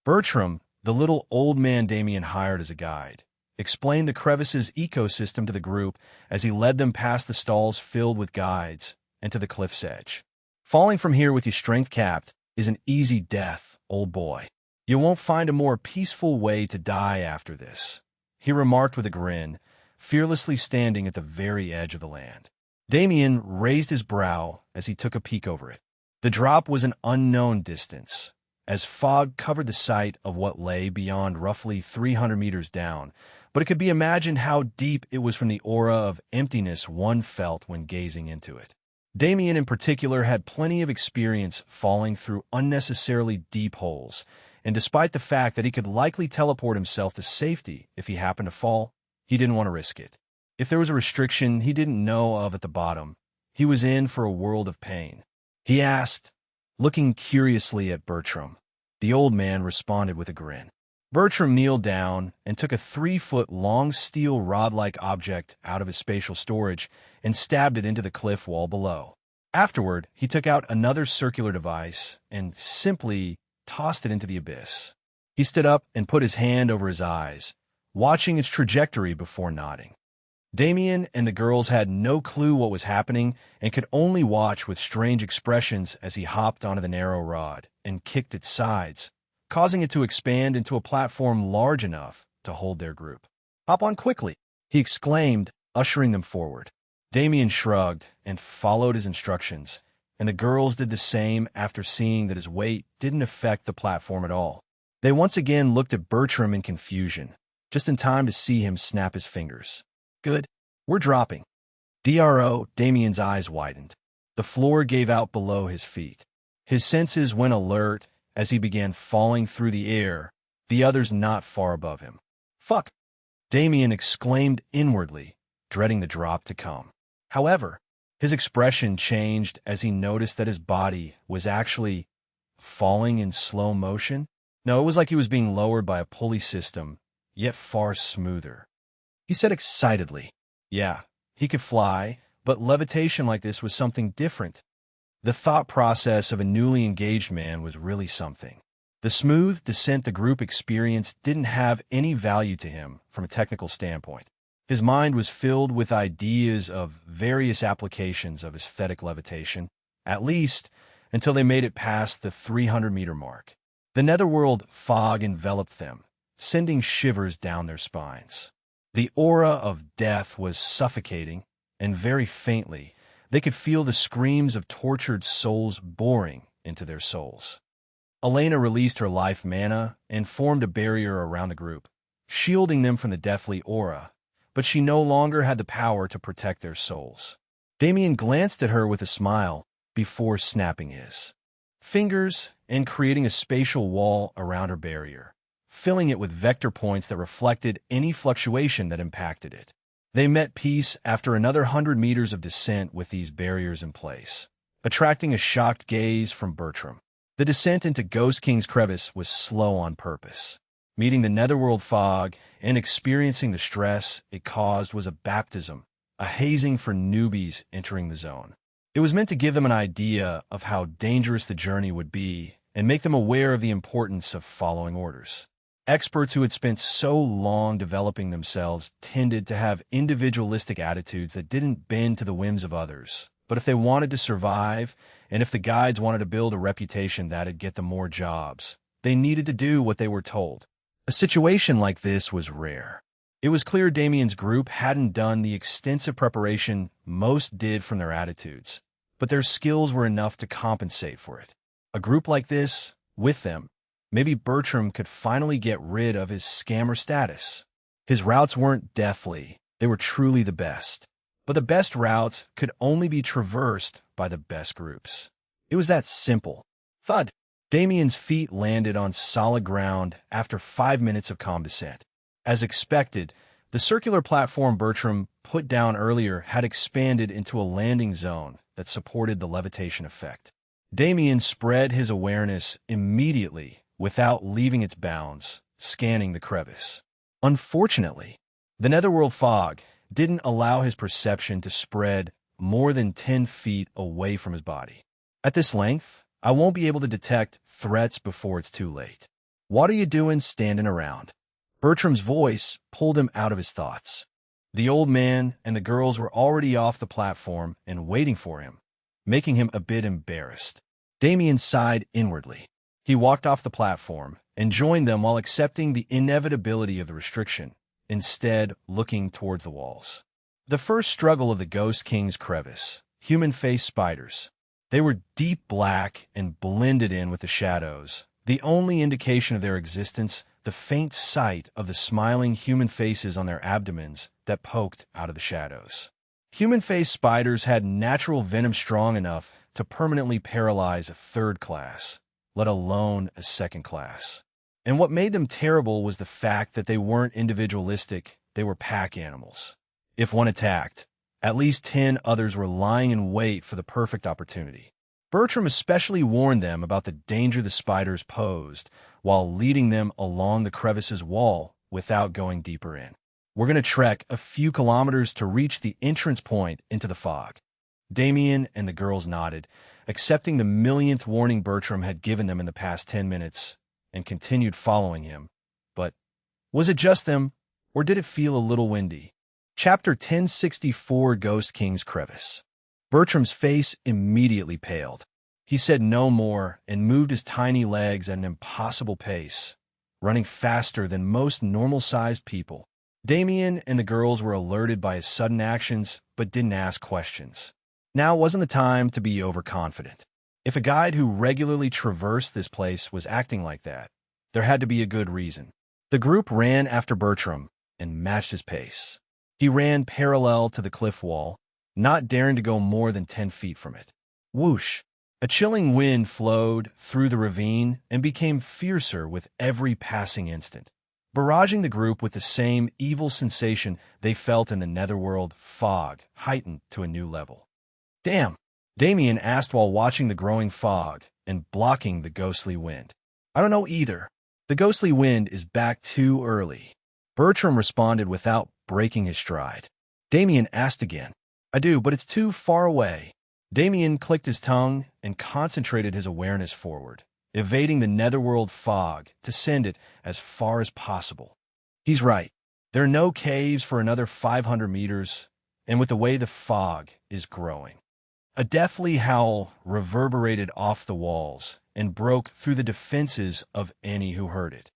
S1: Bertram, the little old man Damien hired as a guide, explained the crevice's ecosystem to the group as he led them past the stalls filled with guides and to the cliff's edge. Falling from here with your strength capped is an easy death, old boy. You won't find a more peaceful way to die after this, he remarked with a grin, fearlessly standing at the very edge of the land. Damien raised his brow as he took a peek over it. The drop was an unknown distance, as fog covered the sight of what lay beyond roughly 300 meters down, but it could be imagined how deep it was from the aura of emptiness one felt when gazing into it. Damien in particular had plenty of experience falling through unnecessarily deep holes, and despite the fact that he could likely teleport himself to safety if he happened to fall, he didn't want to risk it. If there was a restriction he didn't know of at the bottom, he was in for a world of pain. He asked, looking curiously at Bertram. The old man responded with a grin. Bertram kneeled down and took a 3-foot-long steel rod-like object out of his spatial storage and stabbed it into the cliff wall below. Afterward, he took out another circular device and simply tossed it into the abyss. He stood up and put his hand over his eyes, watching its trajectory before nodding. Damien and the girls had no clue what was happening and could only watch with strange expressions as he hopped onto the narrow rod and kicked its sides, causing it to expand into a platform large enough to hold their group. "Hop on quickly," he exclaimed, ushering them forward. Damien shrugged and followed his instructions, and the girls did the same after seeing that his weight didn't affect the platform at all. They once again looked at Bertram in confusion, just in time to see him snap his fingers. "Good. We're dropping." DRO, Damien's eyes widened. The floor gave out below his feet. His senses went alert as he began falling through the air, the others not far above him. "Fuck!" Damien exclaimed inwardly, dreading the drop to come. However, his expression changed as he noticed that his body was actually falling in slow motion. No, it was like he was being lowered by a pulley system, yet far smoother. He said excitedly, yeah, he could fly, but levitation like this was something different. The thought process of a newly engaged man was really something. The smooth descent the group experienced didn't have any value to him from a technical standpoint. His mind was filled with ideas of various applications of aesthetic levitation, at least until they made it past the 300-meter mark. The netherworld fog enveloped them, sending shivers down their spines. The aura of death was suffocating, and very faintly, they could feel the screams of tortured souls boring into their souls. Elena released her life mana and formed a barrier around the group, shielding them from the deathly aura, but she no longer had the power to protect their souls. Damien glanced at her with a smile before snapping his fingers and creating a spatial wall around her barrier, filling it with vector points that reflected any fluctuation that impacted it. They met peace after another 100 meters of descent with these barriers in place, attracting a shocked gaze from Bertram. The descent into Ghost King's crevice was slow on purpose. Meeting the netherworld fog and experiencing the stress it caused was a baptism, a hazing for newbies entering the zone. It was meant to give them an idea of how dangerous the journey would be and make them aware of the importance of following orders. Experts who had spent so long developing themselves tended to have individualistic attitudes that didn't bend to the whims of others. But if they wanted to survive, and if the guides wanted to build a reputation that'd get them more jobs, they needed to do what they were told. A situation like this was rare. It was clear Damien's group hadn't done the extensive preparation most did from their attitudes, but their skills were enough to compensate for it. A group like this, with them, maybe Bertram could finally get rid of his scammer status. His routes weren't deathly, they were truly the best. But the best routes could only be traversed by the best groups. It was that simple. Thud! Damien's feet landed on solid ground after 5 minutes of calm descent. As expected, the circular platform Bertram put down earlier had expanded into a landing zone that supported the levitation effect. Damien spread his awareness immediately without leaving its bounds, scanning the crevice. Unfortunately, the netherworld fog didn't allow his perception to spread more than 10 feet away from his body. At this length, I won't be able to detect threats before it's too late. What are you doing standing around? Bertram's voice pulled him out of his thoughts. The old man and the girls were already off the platform and waiting for him, making him a bit embarrassed. Damien sighed inwardly. He walked off the platform and joined them while accepting the inevitability of the restriction, instead looking towards the walls. The first struggle of the Ghost King's crevice, human-faced spiders. They were deep black and blended in with the shadows, the only indication of their existence the faint sight of the smiling human faces on their abdomens that poked out of the shadows. Human-faced spiders had natural venom strong enough to permanently paralyze a third class, let alone a second class. And what made them terrible was the fact that they weren't individualistic, they were pack animals. If one attacked, at least 10 others were lying in wait for the perfect opportunity. Bertram especially warned them about the danger the spiders posed while leading them along the crevice's wall without going deeper in. We're going to trek a few kilometers to reach the entrance point into the fog. Damien and the girls nodded, accepting the millionth warning Bertram had given them in the past 10 minutes, and continued following him. But was it just them, or did it feel a little windy? Chapter 1064, Ghost King's Crevice. Bertram's face immediately paled. He said no more and moved his tiny legs at an impossible pace, running faster than most normal-sized people. Damien and the girls were alerted by his sudden actions, but didn't ask questions. Now wasn't the time to be overconfident. If a guide who regularly traversed this place was acting like that, there had to be a good reason. The group ran after Bertram and matched his pace. He ran parallel to the cliff wall, not daring to go more than 10 feet from it. Whoosh! A chilling wind flowed through the ravine and became fiercer with every passing instant, barraging the group with the same evil sensation they felt in the netherworld fog, heightened to a new level. "Damn!" Damien asked while watching the growing fog and blocking the ghostly wind. "I don't know either. The ghostly wind is back too early." Bertram responded without breaking his stride. Damien asked again. "I do, but it's too far away." Damien clicked his tongue and concentrated his awareness forward, evading the netherworld fog to send it as far as possible. He's right. There are no caves for another 500 meters, and with the way the fog is growing. A deathly howl reverberated off the walls and broke through the defenses of any who heard it.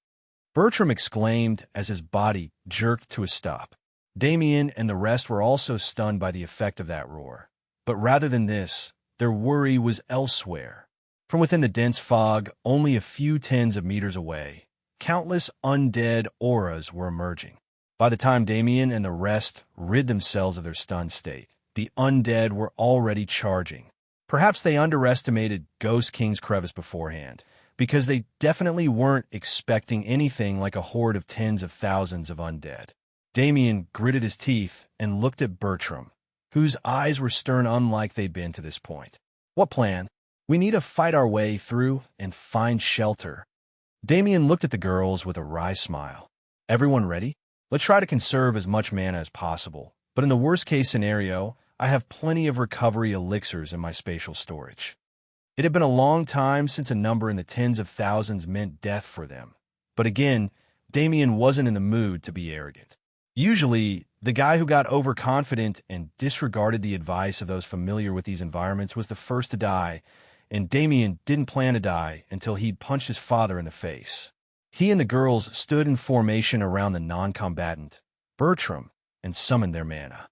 S1: Bertram exclaimed as his body jerked to a stop. Damien and the rest were also stunned by the effect of that roar. But rather than this, their worry was elsewhere. From within the dense fog, only a few tens of meters away, countless undead auras were emerging. By the time Damien and the rest rid themselves of their stunned state, the undead were already charging. Perhaps they underestimated Ghost King's Crevice beforehand, because they definitely weren't expecting anything like a horde of tens of thousands of undead. Damien gritted his teeth and looked at Bertram, whose eyes were stern unlike they'd been to this point. "What plan? We need to fight our way through and find shelter." Damien looked at the girls with a wry smile. "Everyone ready? Let's try to conserve as much mana as possible, but in the worst-case scenario, I have plenty of recovery elixirs in my spatial storage." It had been a long time since a number in the tens of thousands meant death for them. But again, Damien wasn't in the mood to be arrogant. Usually, the guy who got overconfident and disregarded the advice of those familiar with these environments was the first to die, and Damien didn't plan to die until he'd punched his father in the face. He and the girls stood in formation around the non-combatant, Bertram, and summoned their mana.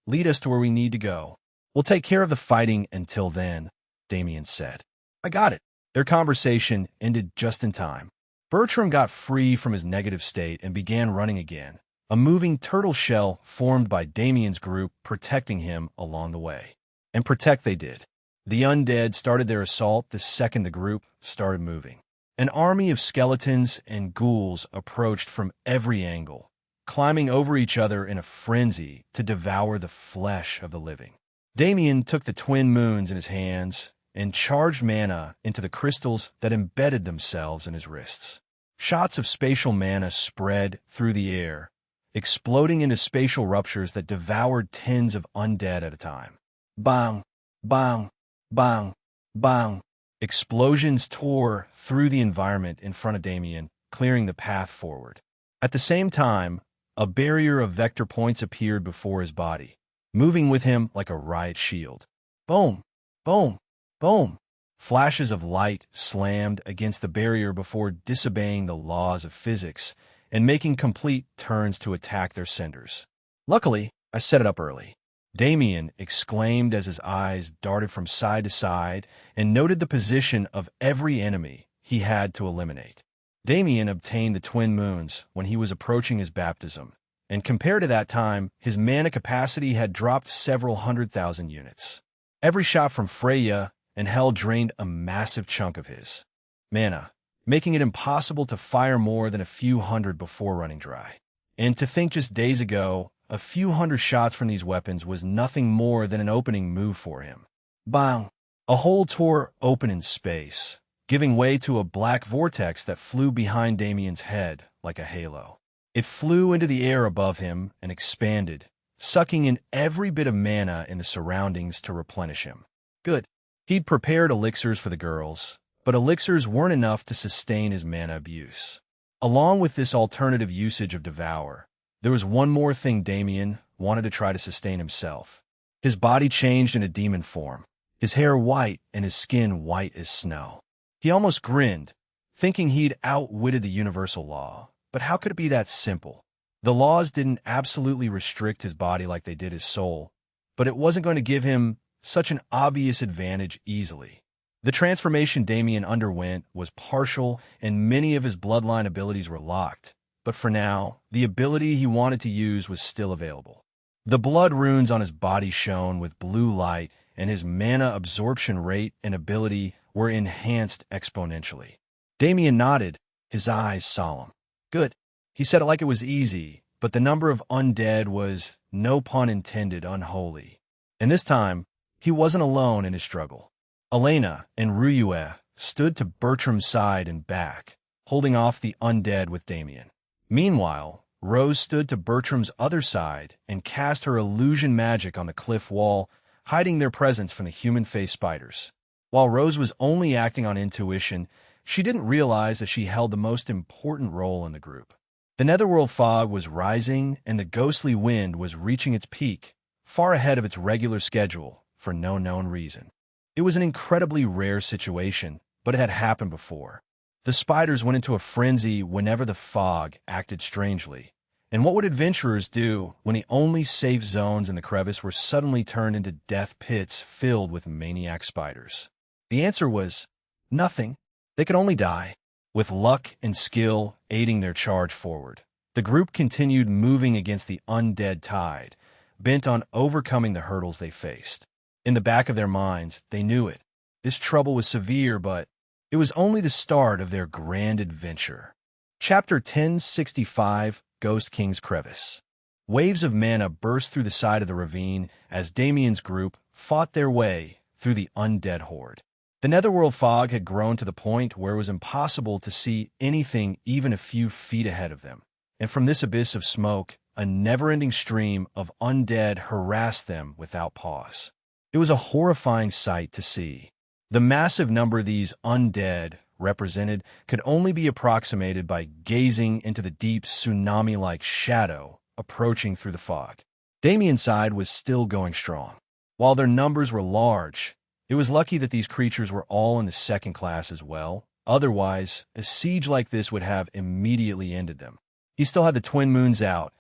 S1: "Lead us to where we need to go. We'll take care of the fighting until then," Damien said. "I got it." Their conversation ended just in time. Bertram got free from his negative state and began running again, a moving turtle shell formed by Damien's group protecting him along the way. And protect they did. The undead started their assault the second the group started moving. An army of skeletons and ghouls approached from every angle, climbing over each other in a frenzy to devour the flesh of the living. Damien took the twin moons in his hands and charged mana into the crystals that embedded themselves in his wrists. Shots of spatial mana spread through the air, exploding into spatial ruptures that devoured tens of undead at a time. Bang, bang, bang, bang. Explosions tore through the environment in front of Damien, clearing the path forward. At the same time, a barrier of vector points appeared before his body, moving with him like a riot shield. Boom! Boom! Boom! Flashes of light slammed against the barrier before disobeying the laws of physics and making complete turns to attack their senders. Luckily, I set it up early. Damien exclaimed as his eyes darted from side to side and noted the position of every enemy he had to eliminate. Damien obtained the twin moons when he was approaching his baptism, and compared to that time, his mana capacity had dropped several 100,000 units. Every shot from Freya and Hell drained a massive chunk of his mana, making it impossible to fire more than a few hundred before running dry. And to think just days ago, a few hundred shots from these weapons was nothing more than an opening move for him. Bang! A hole tore open in space, giving way to a black vortex that flew behind Damien's head like a halo. It flew into the air above him and expanded, sucking in every bit of mana in the surroundings to replenish him. Good. He'd prepared elixirs for the girls, but elixirs weren't enough to sustain his mana abuse. Along with this alternative usage of Devour, there was one more thing Damien wanted to try to sustain himself. His body changed into demon form, his hair white and his skin white as snow. He almost grinned, thinking he'd outwitted the universal law. But how could it be that simple? The laws didn't absolutely restrict his body like they did his soul, but it wasn't going to give him such an obvious advantage easily. The transformation Damien underwent was partial, and many of his bloodline abilities were locked. But for now, the ability he wanted to use was still available. The blood runes on his body shone with blue light, and his mana absorption rate and ability were enhanced exponentially. Damien nodded, his eyes solemn. Good. He said it like it was easy, but the number of undead was, no pun intended, unholy. And this time, he wasn't alone in his struggle. Elena and Ruyue stood to Bertram's side and back, holding off the undead with Damien. Meanwhile, Rose stood to Bertram's other side and cast her illusion magic on the cliff wall, hiding their presence from the human-faced spiders. While Rose was only acting on intuition, she didn't realize that she held the most important role in the group. The netherworld fog was rising, and the ghostly wind was reaching its peak, far ahead of its regular schedule, for no known reason. It was an incredibly rare situation, but it had happened before. The spiders went into a frenzy whenever the fog acted strangely. And what would adventurers do when the only safe zones in the crevice were suddenly turned into death pits filled with maniac spiders? The answer was nothing. They could only die. With luck and skill aiding their charge forward, the group continued moving against the undead tide, bent on overcoming the hurdles they faced. In the back of their minds, they knew it. This trouble was severe, but it was only the start of their grand adventure. Chapter 1065, Ghost King's Crevice. Waves of mana burst through the side of the ravine as Damien's group fought their way through the undead horde. The netherworld fog had grown to the point where it was impossible to see anything even a few feet ahead of them. And from this abyss of smoke, a never-ending stream of undead harassed them without pause. It was a horrifying sight to see. The massive number these undead represented could only be approximated by gazing into the deep tsunami-like shadow approaching through the fog. Damien's side was still going strong. While their numbers were large, it was lucky that these creatures were all in the second class as well. Otherwise, a siege like this would have immediately ended them. He still had the twin moons out,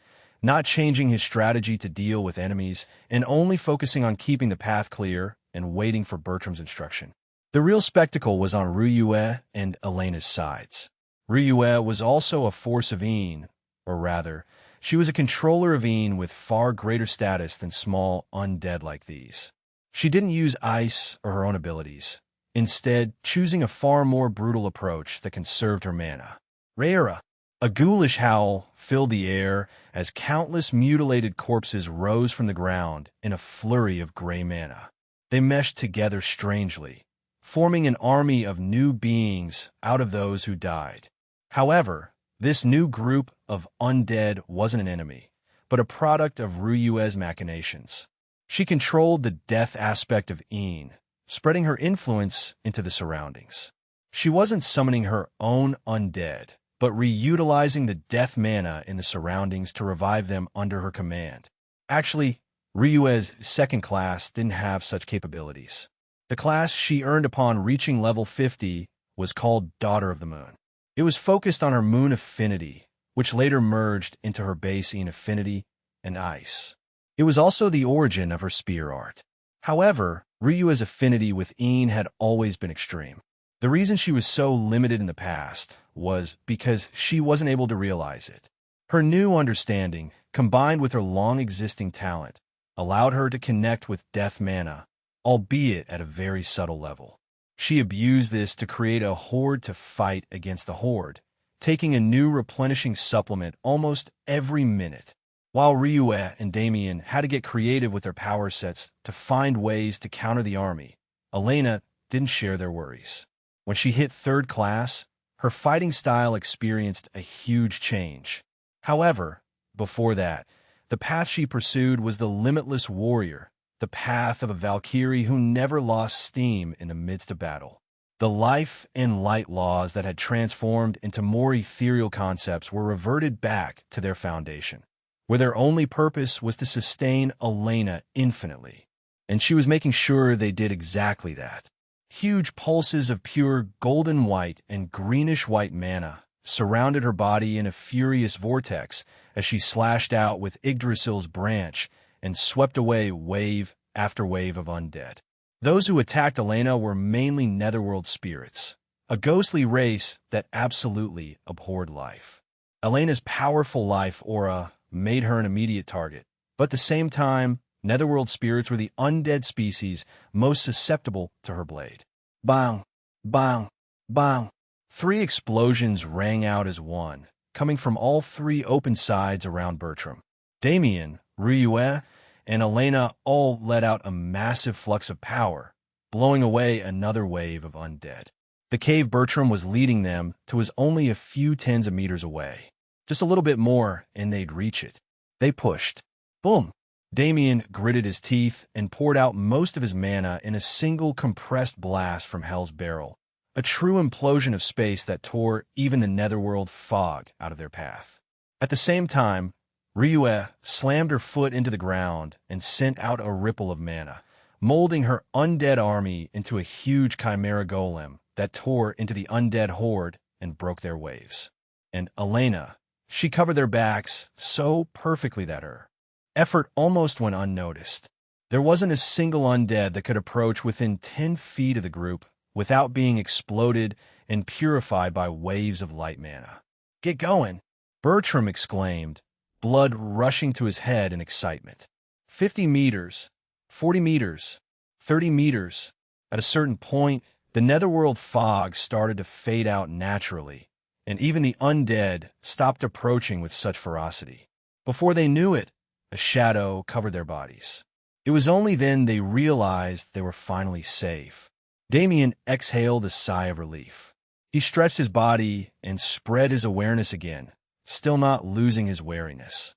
S1: not changing his strategy to deal with enemies and only focusing on keeping the path clear and waiting for Bertram's instruction. The real spectacle was on Ruyue and Elena's sides. Ruyue was also a force of Een, or rather, she was a controller of Een with far greater status than small undead like these. She didn't use ice or her own abilities, instead choosing a far more brutal approach that conserved her mana. Rayera. A ghoulish howl filled the air as countless mutilated corpses rose from the ground in a flurry of gray mana. They meshed together strangely, forming an army of new beings out of those who died. However, this new group of undead wasn't an enemy, but a product of Ruyue's machinations. She controlled the death aspect of Een, spreading her influence into the surroundings. She wasn't summoning her own undead, but reutilizing the death mana in the surroundings to revive them under her command. Actually, Ryue's second class didn't have such capabilities. The class she earned upon reaching level 50 was called Daughter of the Moon. It was focused on her moon affinity, which later merged into her base affinity and ice. It was also the origin of her spear art. However, Ryue's affinity with Een had always been extreme. The reason she was so limited in the past was because she wasn't able to realize it. Her new understanding, combined with her long-existing talent, allowed her to connect with death mana, albeit at a very subtle level. She abused this to create a horde to fight against the horde, taking a new replenishing supplement almost every minute. While Ryue and Damien had to get creative with their power sets to find ways to counter the army, Elena didn't share their worries. When she hit third class, her fighting style experienced a huge change. However, before that, the path she pursued was the limitless warrior, the path of a Valkyrie who never lost steam in the midst of battle. The life and light laws that had transformed into more ethereal concepts were reverted back to their foundation, where their only purpose was to sustain Elena infinitely. And she was making sure they did exactly that. Huge pulses of pure golden white and greenish white mana surrounded her body in a furious vortex as she slashed out with Yggdrasil's branch and swept away wave after wave of undead. Those who attacked Elena were mainly netherworld spirits, a ghostly race that absolutely abhorred life. Elena's powerful life aura made her an immediate target, but at the same time, netherworld spirits were the undead species most susceptible to her blade. Bang! Bang! Bang! 3 explosions rang out as one, coming from all 3 open sides around Bertram. Damien, Ryue, and Elena all let out a massive flux of power, blowing away another wave of undead. The cave Bertram was leading them to was only a few tens of meters away. Just a little bit more, and they'd reach it. They pushed. Boom! Damien gritted his teeth and poured out most of his mana in a single compressed blast from Hell's Barrel, a true implosion of space that tore even the netherworld fog out of their path. At the same time, Ryue slammed her foot into the ground and sent out a ripple of mana, molding her undead army into a huge chimera golem that tore into the undead horde and broke their waves. And Elena, she covered their backs so perfectly that her effort almost went unnoticed. There wasn't a single undead that could approach within 10 feet of the group without being exploded and purified by waves of light mana. "Get going!" Bertram exclaimed, blood rushing to his head in excitement. 50 meters, 40 meters, 30 meters. At a certain point, the netherworld fog started to fade out naturally, and even the undead stopped approaching with such ferocity. Before they knew it, a shadow covered their bodies. It was only then they realized they were finally safe. Damien exhaled a sigh of relief. He stretched his body and spread his awareness again, still not losing his wariness.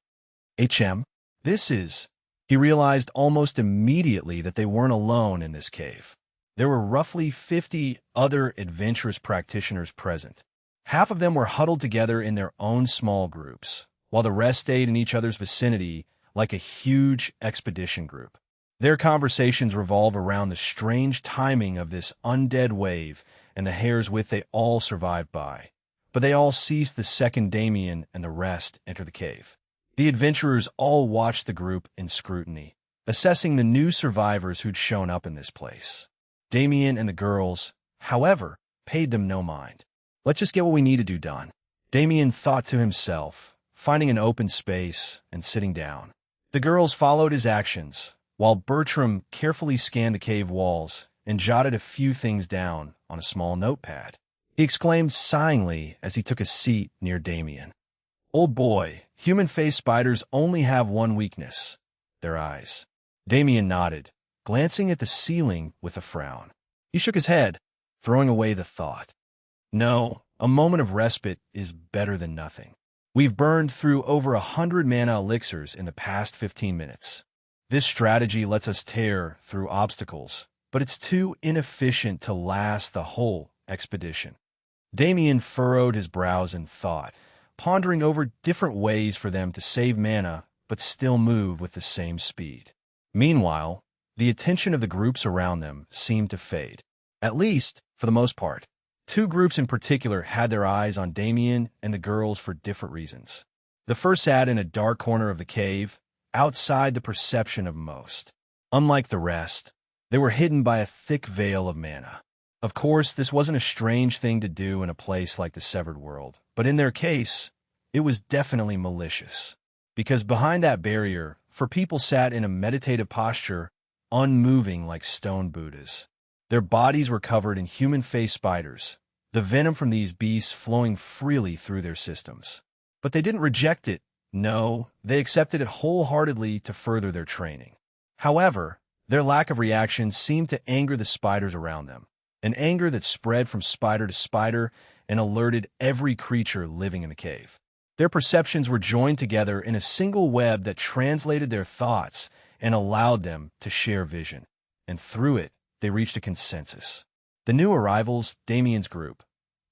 S1: This is... He realized almost immediately that they weren't alone in this cave. There were roughly 50 other adventurous practitioners present. Half of them were huddled together in their own small groups, while the rest stayed in each other's vicinity like a huge expedition group. Their conversations revolve around the strange timing of this undead wave and the hair's width they all survived by. But they all ceased the second Damien and the rest entered the cave. The adventurers all watched the group in scrutiny, assessing the new survivors who'd shown up in this place. Damien and the girls, however, paid them no mind. "Let's just get what we need to do done," Damien thought to himself, finding an open space and sitting down. The girls followed his actions, while Bertram carefully scanned the cave walls and jotted a few things down on a small notepad. He exclaimed sighingly as he took a seat near Damien. "Old boy, human-faced spiders only have one weakness: their eyes." Damien nodded, glancing at the ceiling with a frown. He shook his head, throwing away the thought. "No, a moment of respite is better than nothing. We've burned through over 100 mana elixirs in the past 15 minutes. This strategy lets us tear through obstacles, but it's too inefficient to last the whole expedition." Damien furrowed his brows in thought, pondering over different ways for them to save mana but still move with the same speed. Meanwhile, the attention of the groups around them seemed to fade, at least for the most part. Two groups in particular had their eyes on Damien and the girls for different reasons. The first sat in a dark corner of the cave, outside the perception of most. Unlike the rest, they were hidden by a thick veil of mana. Of course, this wasn't a strange thing to do in a place like the Severed World, but in their case, it was definitely malicious. Because behind that barrier, people sat in a meditative posture, unmoving like stone Buddhas. Their bodies were covered in human-faced spiders, the venom from these beasts flowing freely through their systems. But they didn't reject it. No, they accepted it wholeheartedly to further their training. However, their lack of reaction seemed to anger the spiders around them, an anger that spread from spider to spider and alerted every creature living in the cave. Their perceptions were joined together in a single web that translated their thoughts and allowed them to share vision. And through it, they reached a consensus. The new arrivals, Damien's group,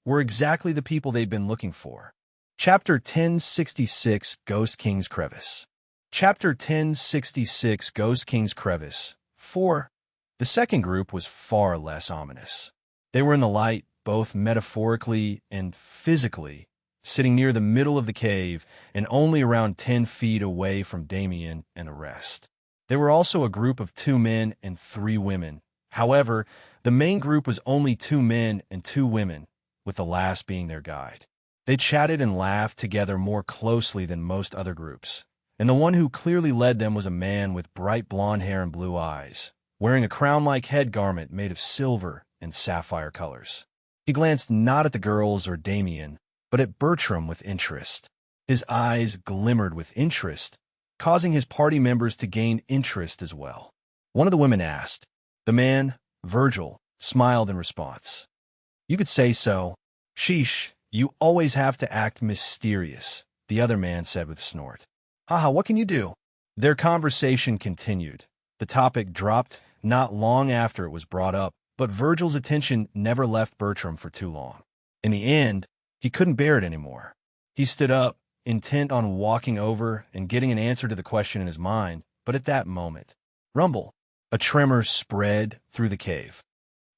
S1: were exactly the people they'd been looking for. Chapter 1066, Ghost King's Crevice. Chapter 1066, Ghost King's Crevice. 4. The second group was far less ominous. They were in the light, both metaphorically and physically, sitting near the middle of the cave and only around 10 feet away from Damien and the rest. They were also a group of 2 men and 3 women. However, the main group was only 2 men and 2 women, with the last being their guide. They chatted and laughed together more closely than most other groups, and the one who clearly led them was a man with bright blonde hair and blue eyes, wearing a crown-like head garment made of silver and sapphire colors. He glanced not at the girls or Damien, but at Bertram with interest. His eyes glimmered with interest, causing his party members to gain interest as well. One of the women asked. The man, Virgil, smiled in response. "You could say so. Sheesh, you always have to act mysterious," the other man said with a snort. "Haha, what can you do?" Their conversation continued. The topic dropped not long after it was brought up, but Virgil's attention never left Bertram for too long. In the end, he couldn't bear it anymore. He stood up, intent on walking over and getting an answer to the question in his mind, but at that moment, rumble, a tremor spread through the cave.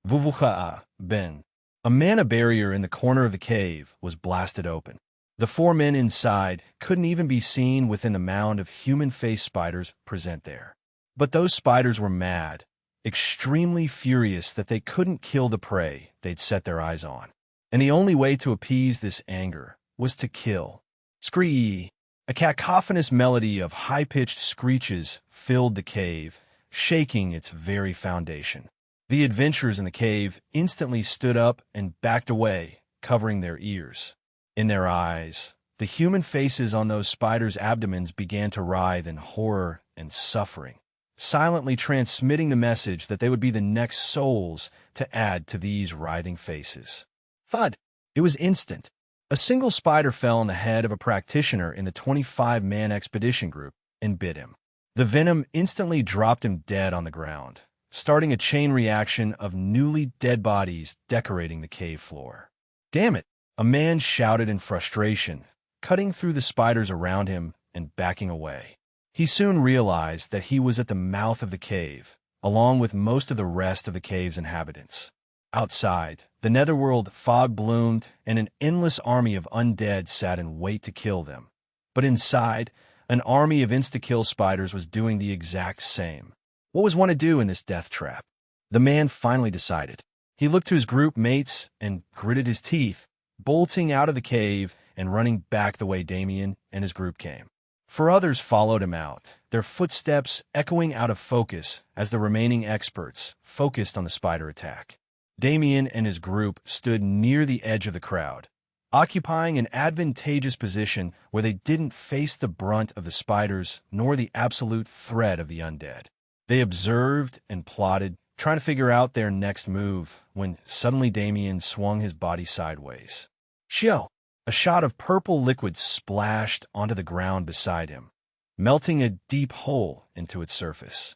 S1: Vuvuka'a, Ben. A mana barrier in the corner of the cave was blasted open. The 4 men inside couldn't even be seen within the mound of human-faced spiders present there. But those spiders were mad, extremely furious that they couldn't kill the prey they'd set their eyes on. And the only way to appease this anger was to kill. Scree! A cacophonous melody of high-pitched screeches filled the cave, shaking its very foundation. The adventurers in the cave instantly stood up and backed away, covering their ears. In their eyes, the human faces on those spiders' abdomens began to writhe in horror and suffering, silently transmitting the message that they would be the next souls to add to these writhing faces. Thud! It was instant. A single spider fell on the head of a practitioner in the 25-man expedition group and bit him. The venom instantly dropped him dead on the ground, starting a chain reaction of newly dead bodies decorating the cave floor. "Damn it!" a man shouted in frustration, cutting through the spiders around him and backing away. He soon realized that he was at the mouth of the cave, along with most of the rest of the cave's inhabitants. Outside, the netherworld fog bloomed and an endless army of undead sat in wait to kill them. But inside, an army of insta-kill spiders was doing the exact same. What was one to do in this death trap? The man finally decided. He looked to his group mates and gritted his teeth, bolting out of the cave and running back the way Damien and his group came. 4 others followed him out, their footsteps echoing out of focus as the remaining experts focused on the spider attack. Damien and his group stood near the edge of the crowd, occupying an advantageous position where they didn't face the brunt of the spiders nor the absolute threat of the undead. They observed and plotted, trying to figure out their next move, when suddenly Damien swung his body sideways. Shio! A shot of purple liquid splashed onto the ground beside him, melting a deep hole into its surface.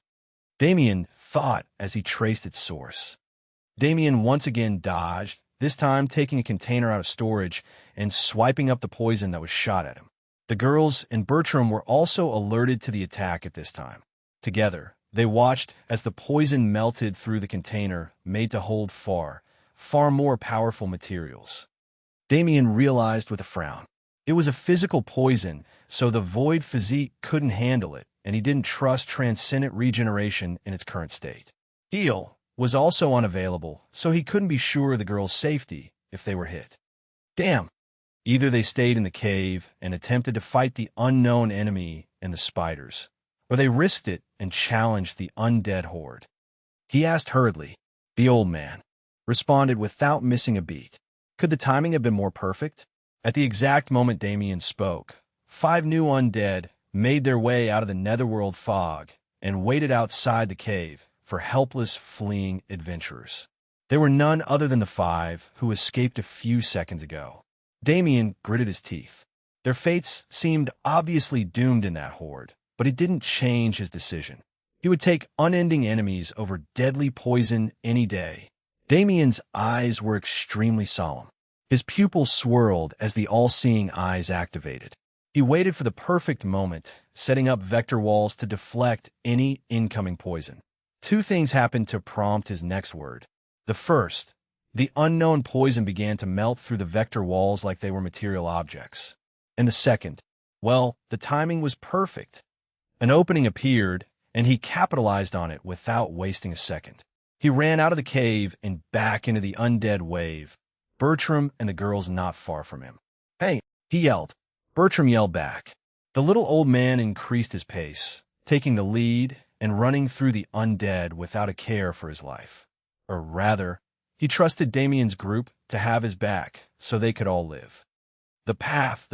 S1: Damien thought as he traced its source. Damien once again dodged, this time taking a container out of storage and swiping up the poison that was shot at him. The girls and Bertram were also alerted to the attack at this time. Together, they watched as the poison melted through the container made to hold far more powerful materials. Damien realized with a frown. It was a physical poison, so the void physique couldn't handle it, and he didn't trust transcendent regeneration in its current state. Heal was also unavailable, so he couldn't be sure of the girls' safety if they were hit. Damn! Either they stayed in the cave and attempted to fight the unknown enemy and the spiders, or they risked it and challenged the undead horde. He asked hurriedly. The old man responded without missing a beat. Could the timing have been more perfect? At the exact moment Damien spoke, 5 new undead made their way out of the netherworld fog and waited outside the cave for helpless, fleeing adventurers. They were none other than the 5 who escaped a few seconds ago. Damien gritted his teeth. Their fates seemed obviously doomed in that horde, but it didn't change his decision. He would take unending enemies over deadly poison any day. Damien's eyes were extremely solemn. His pupils swirled as the all-seeing eyes activated. He waited for the perfect moment, setting up vector walls to deflect any incoming poison. 2 things happened to prompt his next word. The first, the unknown poison began to melt through the vector walls like they were material objects. And the second, well, the timing was perfect. An opening appeared, and he capitalized on it without wasting a second. He ran out of the cave and back into the undead wave, Bertram and the girls not far from him. Hey, he yelled. Bertram yelled back. The little old man increased his pace, taking the lead and running through the undead without a care for his life. Or rather, he trusted Damien's group to have his back so they could all live. The path.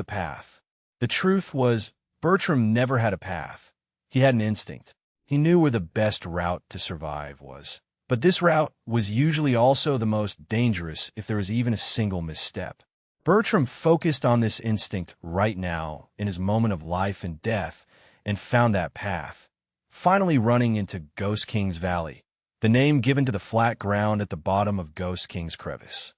S1: The truth was, Bertram never had a path. He had an instinct. He knew where the best route to survive was. But this route was usually also the most dangerous if there was even a single misstep. Bertram focused on this instinct right now in his moment of life and death and found that path, finally running into Ghost King's Valley, the name given to the flat ground at the bottom of Ghost King's Crevice.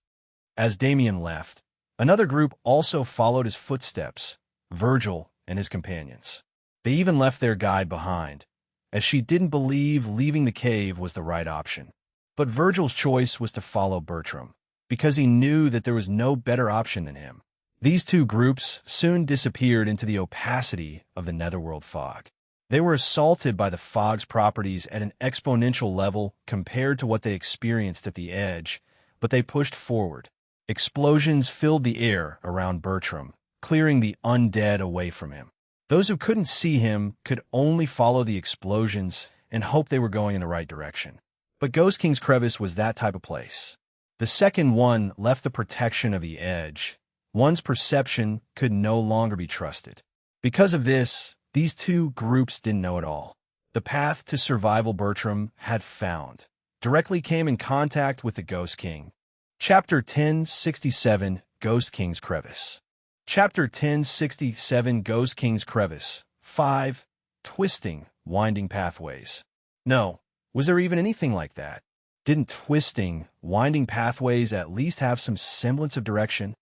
S1: As Damien left, another group also followed his footsteps, Virgil and his companions. They even left their guide behind, as she didn't believe leaving the cave was the right option. But Virgil's choice was to follow Bertram, because he knew that there was no better option than him. These 2 groups soon disappeared into the opacity of the netherworld fog. They were assaulted by the fog's properties at an exponential level compared to what they experienced at the edge, but they pushed forward. Explosions filled the air around Bertram, clearing the undead away from him. Those who couldn't see him could only follow the explosions and hope they were going in the right direction. But Ghost King's Crevice was that type of place. The second one left the protection of the edge. One's perception could no longer be trusted. Because of this, these 2 groups didn't know it all. The path to survival Bertram had found directly came in contact with the Ghost King. Chapter 1067, Ghost King's Crevice. Chapter 1067, Ghost King's Crevice. 5. Twisting, winding pathways. No, was there even anything like that? Didn't twisting, winding pathways at least have some semblance of direction?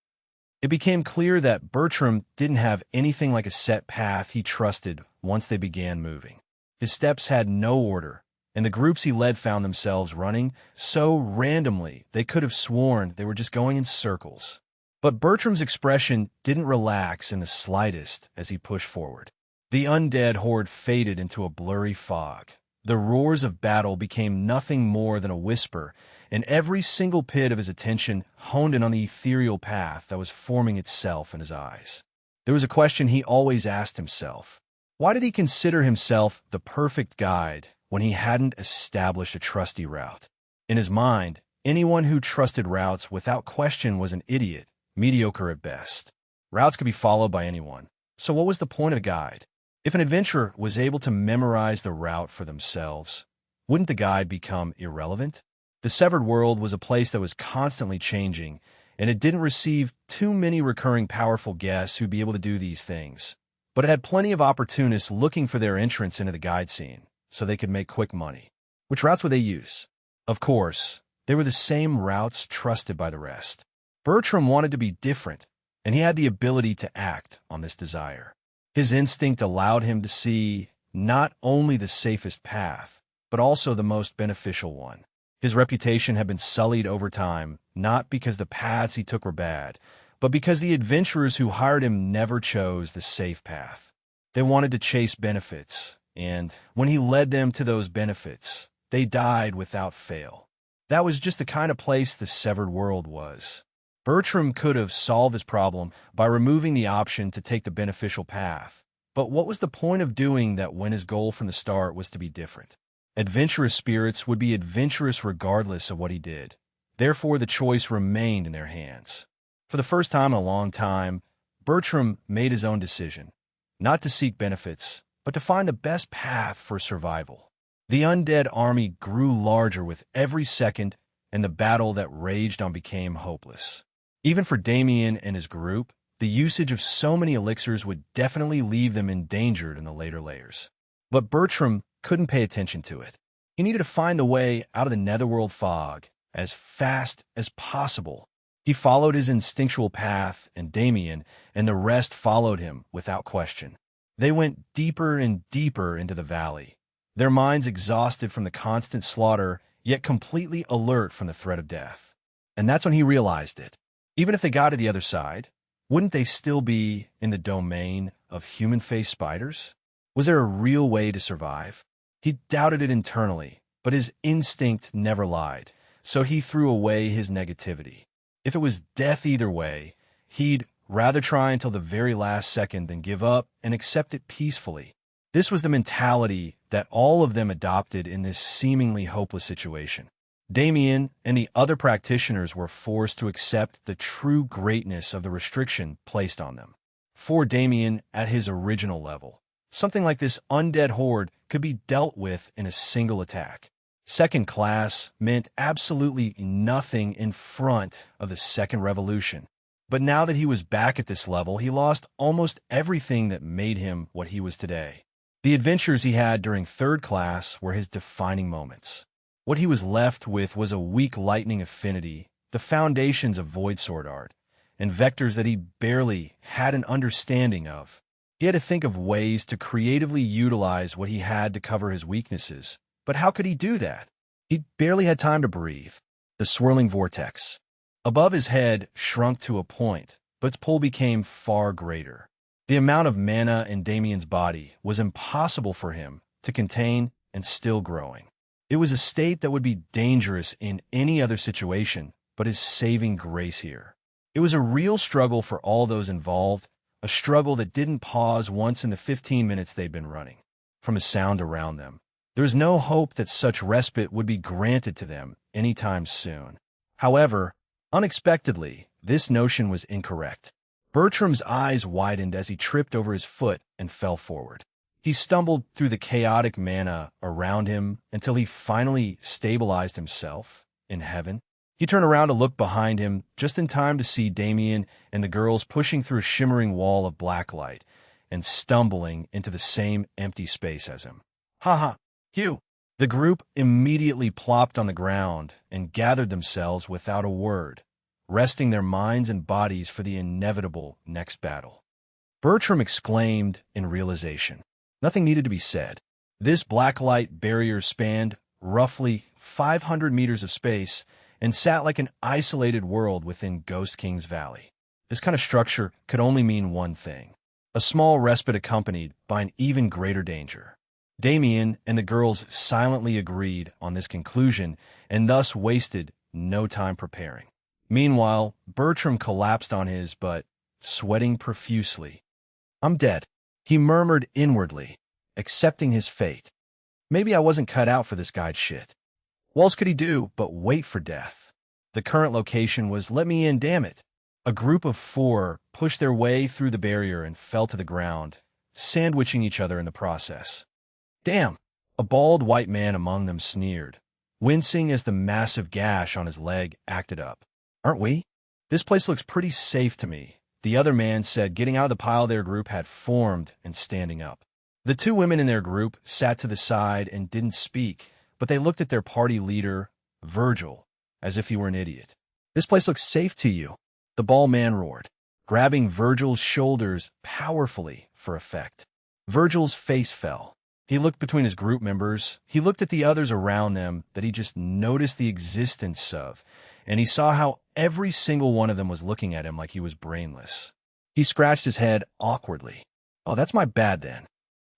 S1: It became clear that Bertram didn't have anything like a set path he trusted once they began moving. His steps had no order, and the groups he led found themselves running so randomly they could have sworn they were just going in circles. But Bertram's expression didn't relax in the slightest as he pushed forward. The undead horde faded into a blurry fog. The roars of battle became nothing more than a whisper, and every single pit of his attention honed in on the ethereal path that was forming itself in his eyes. There was a question he always asked himself. Why did he consider himself the perfect guide when he hadn't established a trusty route? In his mind, anyone who trusted routes without question was an idiot, mediocre at best. Routes could be followed by anyone. So what was the point of a guide? If an adventurer was able to memorize the route for themselves, wouldn't the guide become irrelevant? The Severed World was a place that was constantly changing, and it didn't receive too many recurring powerful guests who'd be able to do these things. But it had plenty of opportunists looking for their entrance into the guide scene, so they could make quick money. Which routes would they use? Of course, They were the same routes trusted by the rest. Bertram wanted to be different, and he had the ability to act on this desire. His instinct allowed him to see not only the safest path, but also the most beneficial one. His reputation had been sullied over time, not because the paths he took were bad, but because the adventurers who hired him never chose the safe path. They wanted to chase benefits, and when he led them to those benefits, they died without fail. That was just the kind of place the severed world was. Bertram could have solved his problem by removing the option to take the beneficial path, but what was the point of doing that when his goal from the start was to be different? Adventurous spirits would be adventurous regardless of what he did. Therefore, the choice remained in their hands. For the first time in a long time, Bertram made his own decision, not to seek benefits, but to find the best path for survival. The undead army grew larger with every second, and the battle that raged on became hopeless. Even for Damien and his group, the usage of so many elixirs would definitely leave them endangered in the later layers. But Bertram couldn't pay attention to it. He needed to find the way out of the netherworld fog as fast as possible. He followed his instinctual path, and Damien and the rest followed him without question. They went deeper and deeper into the valley, their minds exhausted from the constant slaughter, yet completely alert from the threat of death. And that's when he realized it. Even if they got to the other side, wouldn't they still be in the domain of human-faced spiders? Was there a real way to survive? He doubted it internally, but his instinct never lied, so he threw away his negativity. If it was death either way, he'd rather try until the very last second than give up and accept it peacefully. This was the mentality that all of them adopted in this seemingly hopeless situation. Damien and the other practitioners were forced to accept the true greatness of the restriction placed on them. For Damien, at his original level, something like this undead horde could be dealt with in a single attack. Second class meant absolutely nothing in front of the second revolution. But now that he was back at this level, he lost almost everything that made him what he was today. The adventures he had during third class were his defining moments. What he was left with was a weak lightning affinity, the foundations of void sword art, and vectors that he barely had an understanding of. He had to think of ways to creatively utilize what he had to cover his weaknesses. But how could he do that? He barely had time to breathe. The swirling vortex above his head shrunk to a point, but its pull became far greater. The amount of mana in Damien's body was impossible for him to contain and still growing. It was a state that would be dangerous in any other situation, but his saving grace here. It was a real struggle for all those involved, a struggle that didn't pause once in the 15 minutes they'd been running. From a sound around them, there was no hope that such respite would be granted to them anytime soon. However, unexpectedly, this notion was incorrect. Bertram's eyes widened as he tripped over his foot and fell forward. He stumbled through the chaotic mana around him until he finally stabilized himself in heaven. He turned around to look behind him just in time to see Damien and the girls pushing through a shimmering wall of black light and stumbling into the same empty space as him. "Ha! Hugh!" The group immediately plopped on the ground and gathered themselves without a word, resting their minds and bodies for the inevitable next battle. Bertram exclaimed in realization. Nothing needed to be said. This blacklight barrier spanned roughly 500 meters of space and sat like an isolated world within Ghost King's Valley. This kind of structure could only mean one thing: a small respite accompanied by an even greater danger. Damien and the girls silently agreed on this conclusion and thus wasted no time preparing. Meanwhile, Bertram collapsed on his butt, sweating profusely. "I'm dead," he murmured inwardly, accepting his fate. Maybe I wasn't cut out for this guide shit. What else could he do but wait for death? The current location was "let me in, damn it." A group of 4 pushed their way through the barrier and fell to the ground, sandwiching each other in the process. "Damn!" A bald white man among them sneered, wincing as the massive gash on his leg acted up. "Aren't we? This place looks pretty safe to me," the other man said, getting out of the pile their group had formed and standing up. The 2 women in their group sat to the side and didn't speak, but they looked at their party leader, Virgil, as if he were an idiot. "This place looks safe to you," the bald man roared, grabbing Virgil's shoulders powerfully for effect. Virgil's face fell. He looked between his group members. He looked at the others around them that he just noticed the existence of, and he saw how every single one of them was looking at him like he was brainless. He scratched his head awkwardly. "Oh, that's my bad then."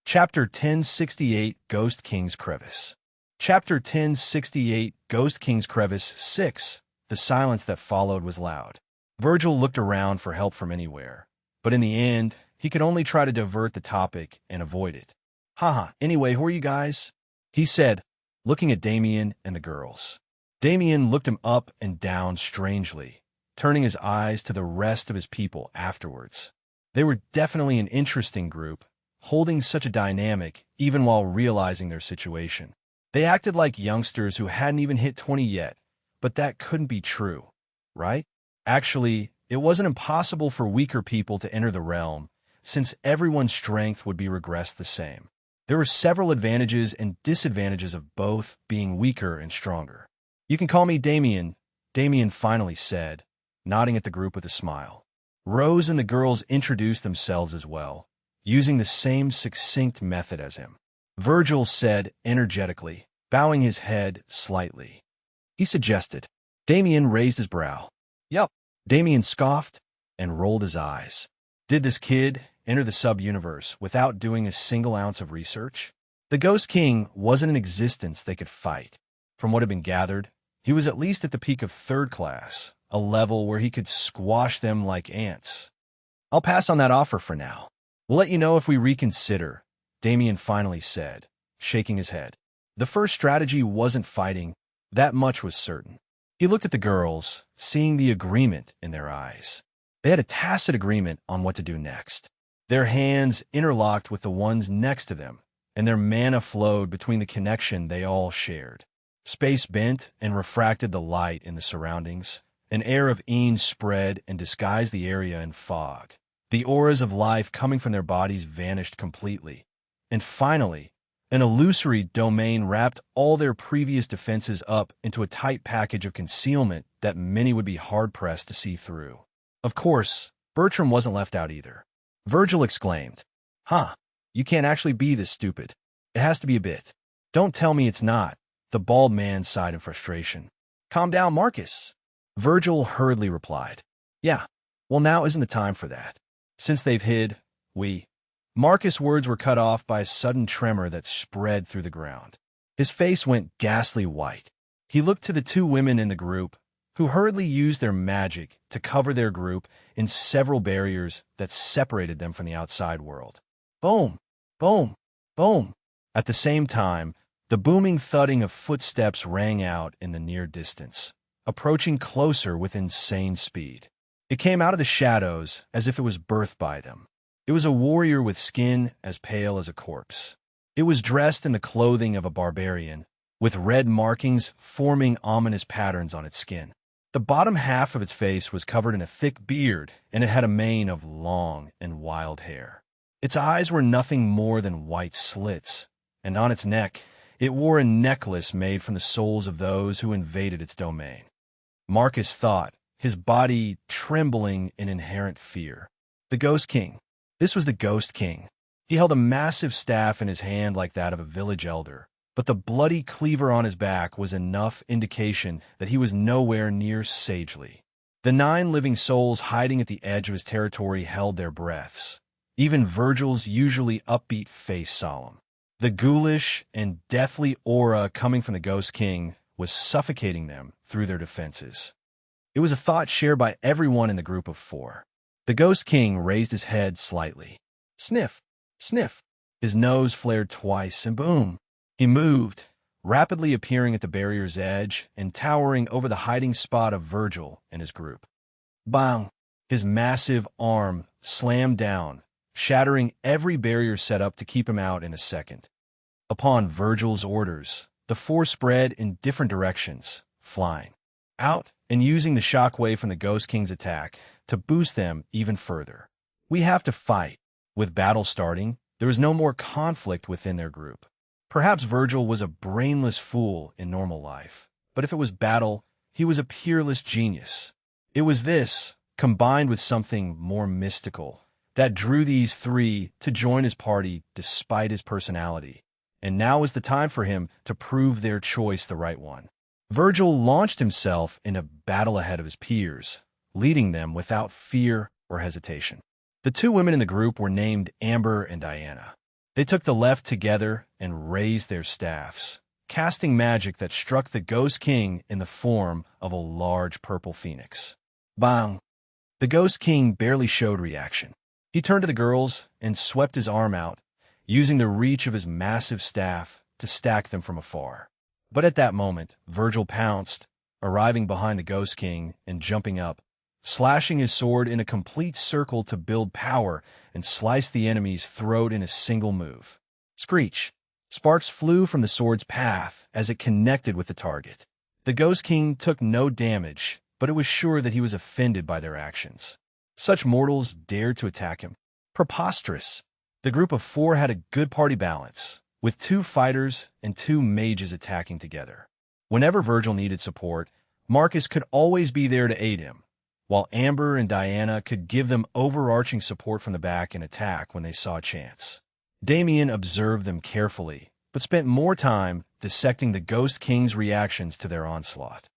S1: Chapter 1068, Ghost King's Crevice. Chapter 1068, Ghost King's Crevice 6. The silence that followed was loud. Virgil looked around for help from anywhere, but in the end, he could only try to divert the topic and avoid it. "Haha, anyway, who are you guys?" he said, looking at Damien and the girls. Damien looked him up and down strangely, turning his eyes to the rest of his people afterwards. They were definitely an interesting group, holding such a dynamic even while realizing their situation. They acted like youngsters who hadn't even hit 20 yet, but that couldn't be true, right? Actually, it wasn't impossible for weaker people to enter the realm, since everyone's strength would be regressed the same. There were several advantages and disadvantages of both being weaker and stronger. "You can call me Damien," Damien finally said, nodding at the group with a smile. Rose and the girls introduced themselves as well, using the same succinct method as him. Virgil said energetically, bowing his head slightly. He suggested. Damien raised his brow. "Yup." Damien scoffed and rolled his eyes. Did this kid enter the sub-universe without doing a single ounce of research? The Ghost King wasn't an existence they could fight. From what had been gathered, he was at least at the peak of 3rd class, a level where he could squash them like ants. "I'll pass on that offer for now. We'll let you know if we reconsider," Damien finally said, shaking his head. The first strategy wasn't fighting, that much was certain. He looked at the girls, seeing the agreement in their eyes. They had a tacit agreement on what to do next. Their hands interlocked with the ones next to them, and their mana flowed between the connection they all shared. Space bent and refracted the light in the surroundings. An air of ease spread and disguised the area in fog. The auras of life coming from their bodies vanished completely. And finally, an illusory domain wrapped all their previous defenses up into a tight package of concealment that many would be hard-pressed to see through. Of course, Bertram wasn't left out either. Virgil exclaimed, "Huh, you can't actually be this stupid. It has to be a bit." "Don't tell me it's not," the bald man sighed in frustration. "Calm down, Marcus," Virgil hurriedly replied. "Yeah, well now isn't the time for that. Since they've hid, Marcus' words were cut off by a sudden tremor that spread through the ground. His face went ghastly white. He looked to the 2 women in the group, who hurriedly used their magic to cover their group in several barriers that separated them from the outside world. Boom! Boom! Boom! At the same time, the booming thudding of footsteps rang out in the near distance, approaching closer with insane speed. It came out of the shadows as if it was birthed by them. It was a warrior with skin as pale as a corpse. It was dressed in the clothing of a barbarian, with red markings forming ominous patterns on its skin. The bottom half of its face was covered in a thick beard, and it had a mane of long and wild hair. Its eyes were nothing more than white slits, and on its neck it wore a necklace made from the souls of those who invaded its domain. Marcus thought, his body trembling in inherent fear. The Ghost King. This was the Ghost King. He held a massive staff in his hand like that of a village elder, but the bloody cleaver on his back was enough indication that he was nowhere near sagely. The 9 living souls hiding at the edge of his territory held their breaths, even Virgil's usually upbeat face solemn. The ghoulish and deathly aura coming from the Ghost King was suffocating them through their defenses. It was a thought shared by everyone in the group of 4. The Ghost King raised his head slightly. Sniff, sniff. His nose flared twice, and boom. He moved, rapidly appearing at the barrier's edge and towering over the hiding spot of Virgil and his group. Bang! His massive arm slammed down, shattering every barrier set up to keep him out in a second. Upon Virgil's orders, the 4 spread in different directions, flying out and using the shockwave from the Ghost King's attack to boost them even further. We have to fight. With battle starting, there was no more conflict within their group. Perhaps Virgil was a brainless fool in normal life, but if it was battle, he was a peerless genius. It was this, combined with something more mystical, that drew these three to join his party despite his personality. And now was the time for him to prove their choice the right one. Virgil launched himself in a battle ahead of his peers, leading them without fear or hesitation. The two women in the group were named Amber and Diana. They took the left together and raised their staffs, casting magic that struck the Ghost King in the form of a large purple phoenix. Bang! The Ghost King barely showed reaction. He turned to the girls and swept his arm out, using the reach of his massive staff to stack them from afar. But at that moment, Virgil pounced, arriving behind the Ghost King and jumping up, slashing his sword in a complete circle to build power and slice the enemy's throat in a single move. Screech! Sparks flew from the sword's path as it connected with the target. The Ghost King took no damage, but it was sure that he was offended by their actions. Such mortals dared to attack him. Preposterous! The group of four had a good party balance, with 2 fighters and 2 mages attacking together. Whenever Virgil needed support, Marcus could always be there to aid him, while Amber and Diana could give them overarching support from the back and attack when they saw a chance. Damien observed them carefully, but spent more time dissecting the Ghost King's reactions to their onslaught.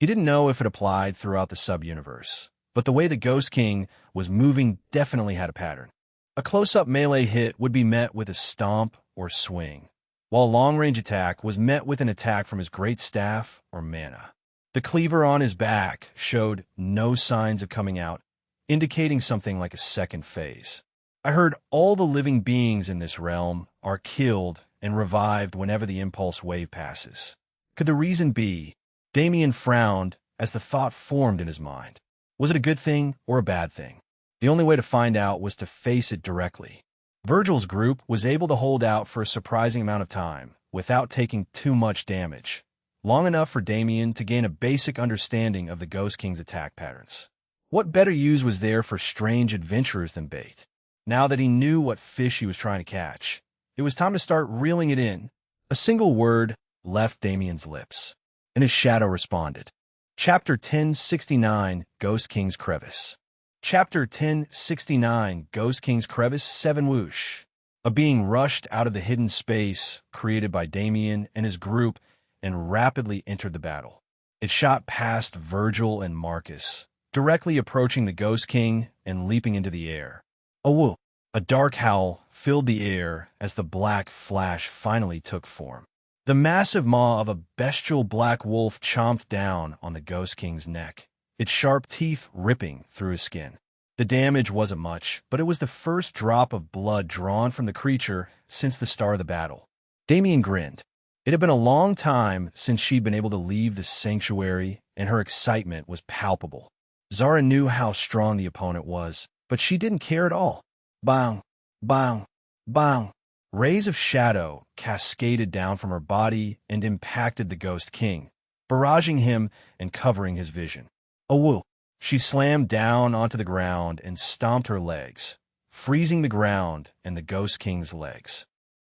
S1: He didn't know if it applied throughout the sub-universe, but the way the Ghost King was moving definitely had a pattern. A close-up melee hit would be met with a stomp or swing, while a long-range attack was met with an attack from his great staff or mana. The cleaver on his back showed no signs of coming out, indicating something like a second phase. I heard all the living beings in this realm are killed and revived whenever the impulse wave passes. Could the reason be? Damien frowned as the thought formed in his mind. Was it a good thing or a bad thing? The only way to find out was to face it directly. Virgil's group was able to hold out for a surprising amount of time without taking too much damage, long enough for Damien to gain a basic understanding of the Ghost King's attack patterns. What better use was there for strange adventurers than bait? Now that he knew what fish he was trying to catch, it was time to start reeling it in. A single word left Damien's lips, and his shadow responded. Chapter 1069, Ghost King's Crevice. Chapter 1069, Ghost King's Crevice 7 Whoosh. A being rushed out of the hidden space created by Damien and his group and rapidly entered the battle. It shot past Virgil and Marcus, directly approaching the Ghost King and leaping into the air. A whoop! A dark howl filled the air as the black flash finally took form. The massive maw of a bestial black wolf chomped down on the Ghost King's neck, its sharp teeth ripping through his skin. The damage wasn't much, but it was the first drop of blood drawn from the creature since the start of the battle. Damien grinned. It had been a long time since she'd been able to leave the sanctuary, and her excitement was palpable. Zara knew how strong the opponent was, but she didn't care at all. Bang! Bang! Bang! Rays of shadow cascaded down from her body and impacted the Ghost King, barraging him and covering his vision. A whoop! She slammed down onto the ground and stomped her legs, freezing the ground and the Ghost King's legs.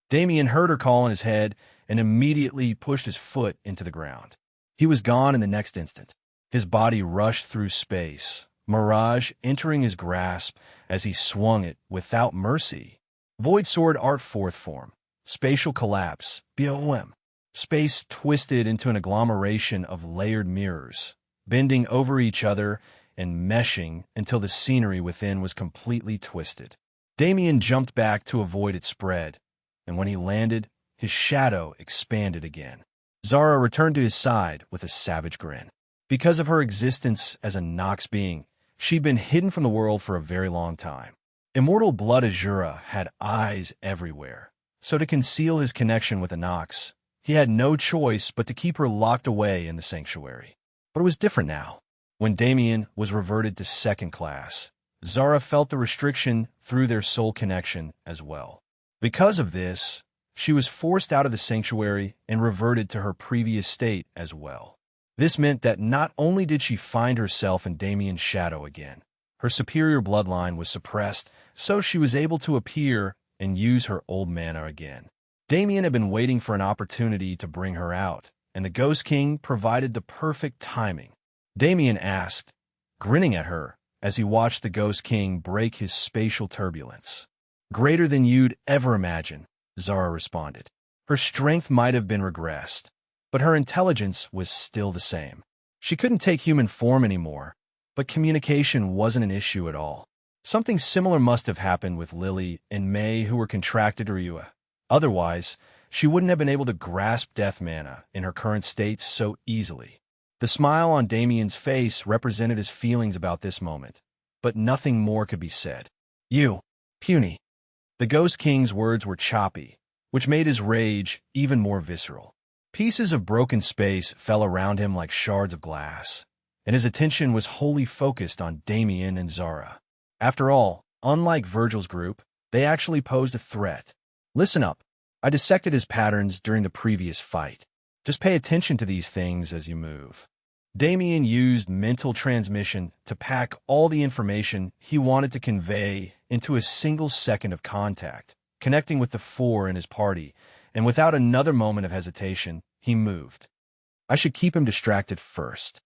S1: Damien heard her call in his head and immediately pushed his foot into the ground. He was gone in the next instant. His body rushed through space, Mirage entering his grasp as he swung it without mercy. Void Sword Art 4th form. Spatial collapse. BOM. Space twisted into an agglomeration of layered mirrors, bending over each other and meshing until the scenery within was completely twisted. Damien jumped back to avoid its spread, and when he landed, his shadow expanded again. Zara returned to his side with a savage grin. Because of her existence as a Nox being, she'd been hidden from the world for a very long time. Immortal Blood Azura had eyes everywhere, so to conceal his connection with the Nox, he had no choice but to keep her locked away in the sanctuary. But it was different now. When Damien was reverted to second class, Zara felt the restriction through their soul connection as well. Because of this, she was forced out of the sanctuary and reverted to her previous state as well. This meant that not only did she find herself in Damien's shadow again, her superior bloodline was suppressed, so she was able to appear and use her old mana again. Damien had been waiting for an opportunity to bring her out, and the Ghost King provided the perfect timing. Damien asked, grinning at her as he watched the Ghost King break his spatial turbulence. Greater than you'd ever imagine, Zara responded. Her strength might have been regressed, but her intelligence was still the same. She couldn't take human form anymore, but communication wasn't an issue at all. Something similar must have happened with Lily and May, who were contracted to Ryua. Otherwise, she wouldn't have been able to grasp death mana in her current state so easily. The smile on Damien's face represented his feelings about this moment, but nothing more could be said. You, puny. The Ghost King's words were choppy, which made his rage even more visceral. Pieces of broken space fell around him like shards of glass, and his attention was wholly focused on Damien and Zara. After all, unlike Virgil's group, they actually posed a threat. Listen up. I dissected his patterns during the previous fight. Just pay attention to these things as you move. Damien used mental transmission to pack all the information he wanted to convey into a single second of contact, connecting with the four in his party, and without another moment of hesitation, he moved. I should keep him distracted first.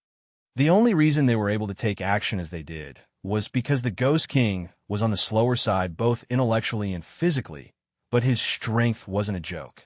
S1: The only reason they were able to take action as they did was because the Ghost King was on the slower side both intellectually and physically, but his strength wasn't a joke.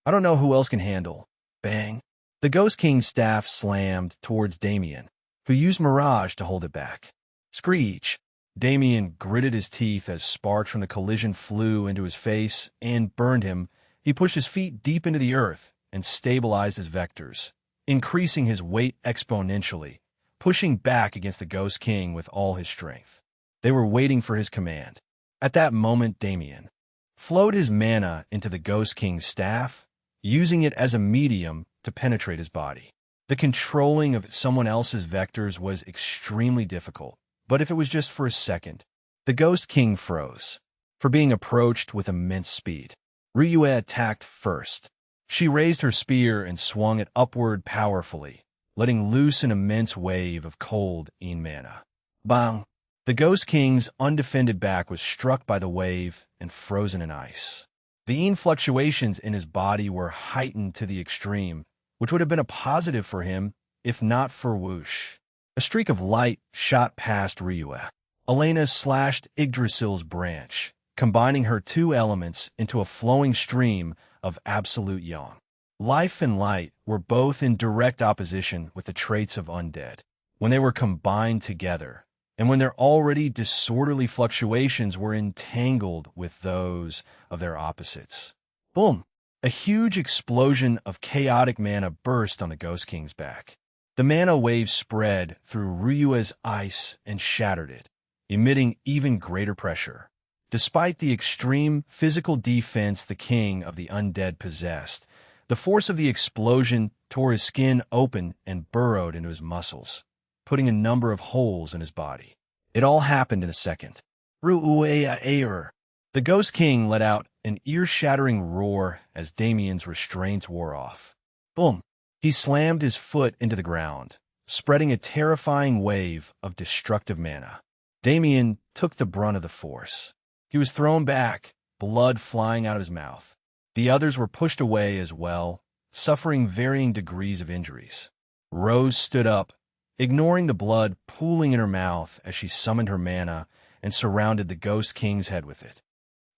S1: I don't know who else can handle. Bang. The Ghost King's staff slammed towards Damien, who used Mirage to hold it back. Screech. Damien gritted his teeth as sparks from the collision flew into his face and burned him. He pushed his feet deep into the earth and stabilized his vectors, increasing his weight exponentially, pushing back against the Ghost King with all his strength. They were waiting for his command. At that moment, Damien flowed his mana into the Ghost King's staff, using it as a medium to penetrate his body. The controlling of someone else's vectors was extremely difficult, but if it was just for a second, the Ghost King froze, for being approached with immense speed. Ryua attacked first. She raised her spear and swung it upward powerfully, letting loose an immense wave of cold mana. Bang! The Ghost King's undefended back was struck by the wave and frozen in ice. The fluctuations in his body were heightened to the extreme, which would have been a positive for him if not for whoosh. A streak of light shot past Ryua. Elena slashed Yggdrasil's branch, combining her two elements into a flowing stream of absolute yang. Life and light were both in direct opposition with the traits of undead. When they were combined together, and when their already disorderly fluctuations were entangled with those of their opposites. Boom! A huge explosion of chaotic mana burst on the Ghost King's back. The mana wave spread through Ryua's ice and shattered it, emitting even greater pressure. Despite the extreme physical defense the King of the Undead possessed, the force of the explosion tore his skin open and burrowed into his muscles, putting a number of holes in his body. It all happened in a second. Ryua. The Ghost King let out an ear-shattering roar as Damien's restraints wore off. Boom! He slammed his foot into the ground, spreading a terrifying wave of destructive mana. Damien took the brunt of the force. He was thrown back, blood flying out of his mouth. The others were pushed away as well, suffering varying degrees of injuries. Rose stood up, ignoring the blood pooling in her mouth as she summoned her mana and surrounded the Ghost King's head with it.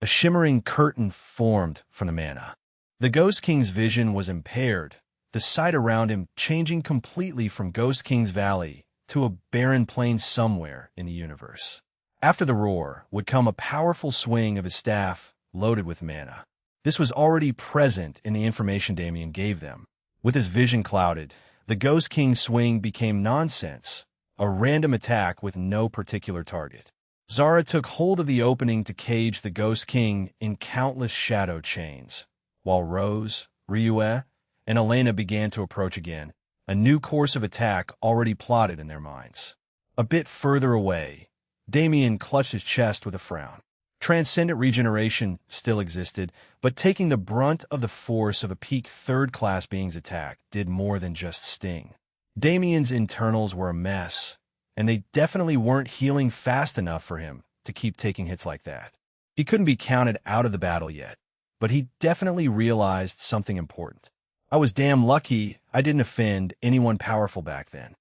S1: A shimmering curtain formed from the mana. The Ghost King's vision was impaired, the sight around him changing completely from Ghost King's Valley to a barren plain somewhere in the universe. After the roar would come a powerful swing of his staff loaded with mana. This was already present in the information Damien gave them. With his vision clouded, the Ghost King's swing became nonsense, a random attack with no particular target. Zara took hold of the opening to cage the Ghost King in countless shadow chains, while Rose, Ryua, and Elena began to approach again, a new course of attack already plotted in their minds. A bit further away, Damien clutched his chest with a frown. Transcendent regeneration still existed, but taking the brunt of the force of a peak third-class being's attack did more than just sting. Damien's internals were a mess, and they definitely weren't healing fast enough for him to keep taking hits like that. He couldn't be counted out of the battle yet, but he definitely realized something important. I was damn lucky I didn't offend anyone powerful back then.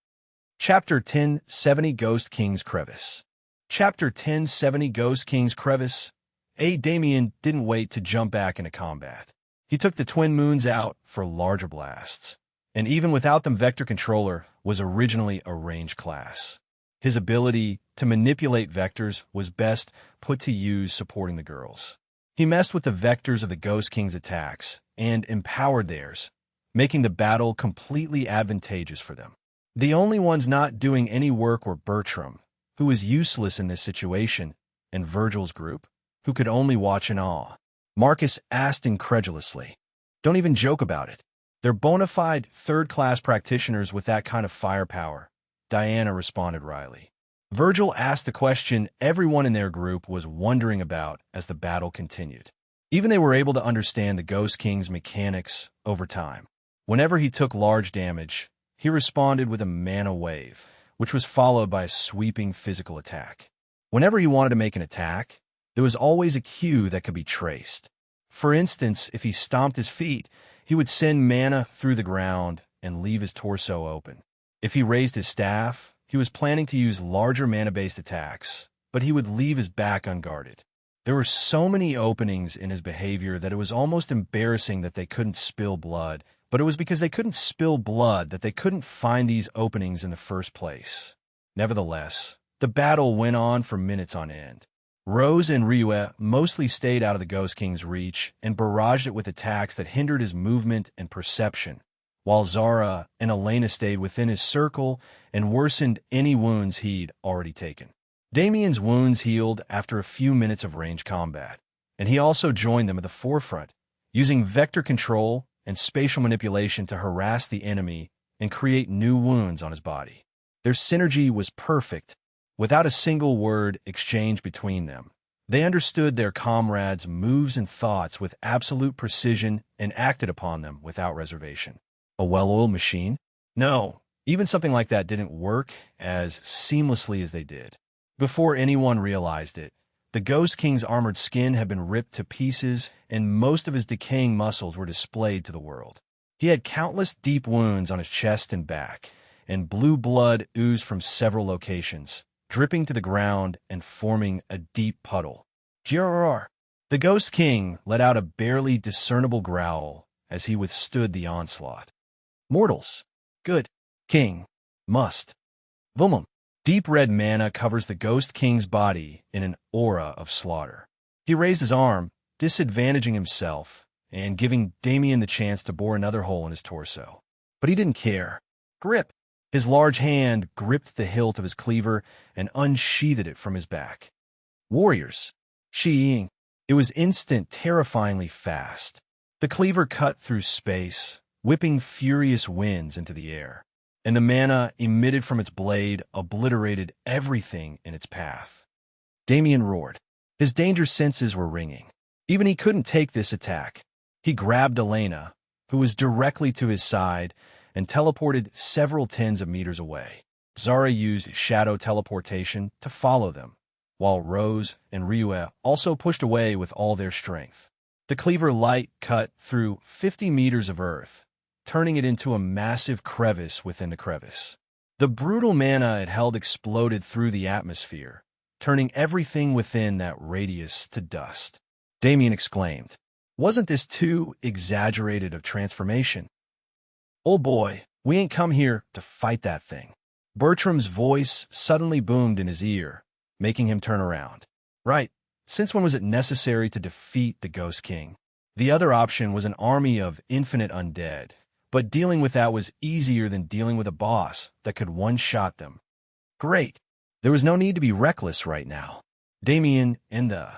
S1: Chapter 1070 Ghost King's Crevice. Chapter 1070 Ghost King's Crevice. Damien didn't wait to jump back into combat. He took the twin moons out for larger blasts. And even without them, Vector Controller was originally a ranged class. His ability to manipulate vectors was best put to use supporting the girls. He messed with the vectors of the Ghost King's attacks and empowered theirs, making the battle completely advantageous for them. The only ones not doing any work were Bertram, who was useless in this situation, and Virgil's group, who could only watch in awe. Marcus asked incredulously, "Don't even joke about it. They're bona fide third-class practitioners with that kind of firepower," Diana responded wryly. Virgil asked the question everyone in their group was wondering about as the battle continued. Even they were able to understand the Ghost King's mechanics over time. Whenever he took large damage, he responded with a mana wave, which was followed by a sweeping physical attack. Whenever he wanted to make an attack, there was always a cue that could be traced. For instance, if he stomped his feet, he would send mana through the ground and leave his torso open. If he raised his staff, he was planning to use larger mana-based attacks, but he would leave his back unguarded. There were so many openings in his behavior that it was almost embarrassing that they couldn't spill blood, but it was because they couldn't spill blood that they couldn't find these openings in the first place. Nevertheless, the battle went on for minutes on end. Rose and Ryue mostly stayed out of the Ghost King's reach and barraged it with attacks that hindered his movement and perception, while Zara and Elena stayed within his circle and worsened any wounds he'd already taken. Damien's wounds healed after a few minutes of range combat, and he also joined them at the forefront, using vector control and spatial manipulation to harass the enemy and create new wounds on his body. Their synergy was perfect, without a single word exchanged between them. They understood their comrades' moves and thoughts with absolute precision and acted upon them without reservation. A well-oiled machine? No, even something like that didn't work as seamlessly as they did. Before anyone realized it, the Ghost King's armored skin had been ripped to pieces and most of his decaying muscles were displayed to the world. He had countless deep wounds on his chest and back, and blue blood oozed from several locations, dripping to the ground and forming a deep puddle. Grrr! The Ghost King let out a barely discernible growl as he withstood the onslaught. Mortals. Good. King. Must. Vumum. Deep red mana covers the Ghost King's body in an aura of slaughter. He raised his arm, disadvantaging himself, and giving Damien the chance to bore another hole in his torso. But he didn't care. Grip! His large hand gripped the hilt of his cleaver and unsheathed it from his back. Warriors. Shi-ying. It was instant, terrifyingly fast. The cleaver cut through space, whipping furious winds into the air, and the mana emitted from its blade obliterated everything in its path. Damien roared. His danger senses were ringing. Even he couldn't take this attack. He grabbed Elena, who was directly to his side, and teleported several tens of meters away. Zara used shadow teleportation to follow them, while Rose and Ryue also pushed away with all their strength. The cleaver light cut through 50 meters of earth, turning it into a massive crevice within the crevice. The brutal mana it held exploded through the atmosphere, turning everything within that radius to dust. Damien exclaimed, "Wasn't this too exaggerated of transformation? Oh boy, we ain't come here to fight that thing." Bertram's voice suddenly boomed in his ear, making him turn around. Right, since when was it necessary to defeat the Ghost King? The other option was an army of infinite undead, but dealing with that was easier than dealing with a boss that could one-shot them. Great. There was no need to be reckless right now. Damien and the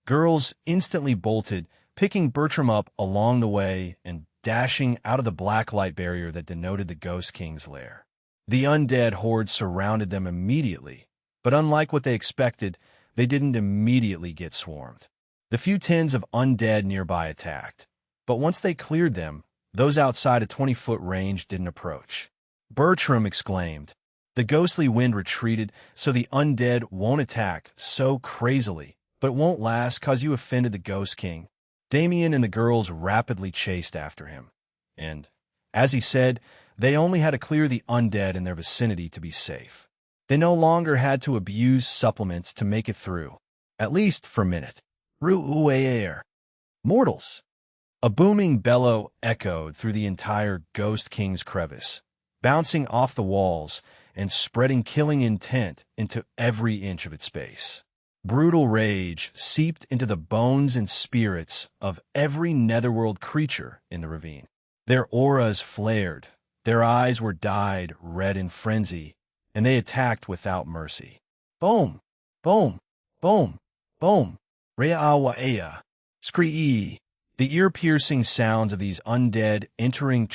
S1: girls instantly bolted, picking Bertram up along the way and dashing out of the black light barrier that denoted the Ghost King's lair. The undead horde surrounded them immediately, but unlike what they expected, they didn't immediately get swarmed. The few tens of undead nearby attacked, but once they cleared them, those outside a 20-foot range didn't approach. Bertram exclaimed, "The ghostly wind retreated, so the undead won't attack so crazily, but won't last 'cause you offended the Ghost King." Damien and the girls rapidly chased after him, and As he said, they only had to clear the undead in their vicinity to be safe. They no longer had to abuse supplements to make it through, at least for a minute. Ru'u'er. Mortals! A booming bellow echoed through the entire Ghost King's crevice, bouncing off the walls and spreading killing intent into every inch of its space. Brutal rage seeped into the bones and spirits of every netherworld creature in the ravine. Their auras flared, their eyes were dyed red in frenzy, and they attacked without mercy. Boom! Boom! Boom! Boom! Re'awa'ea! Scree! The ear-piercing sounds of these undead entering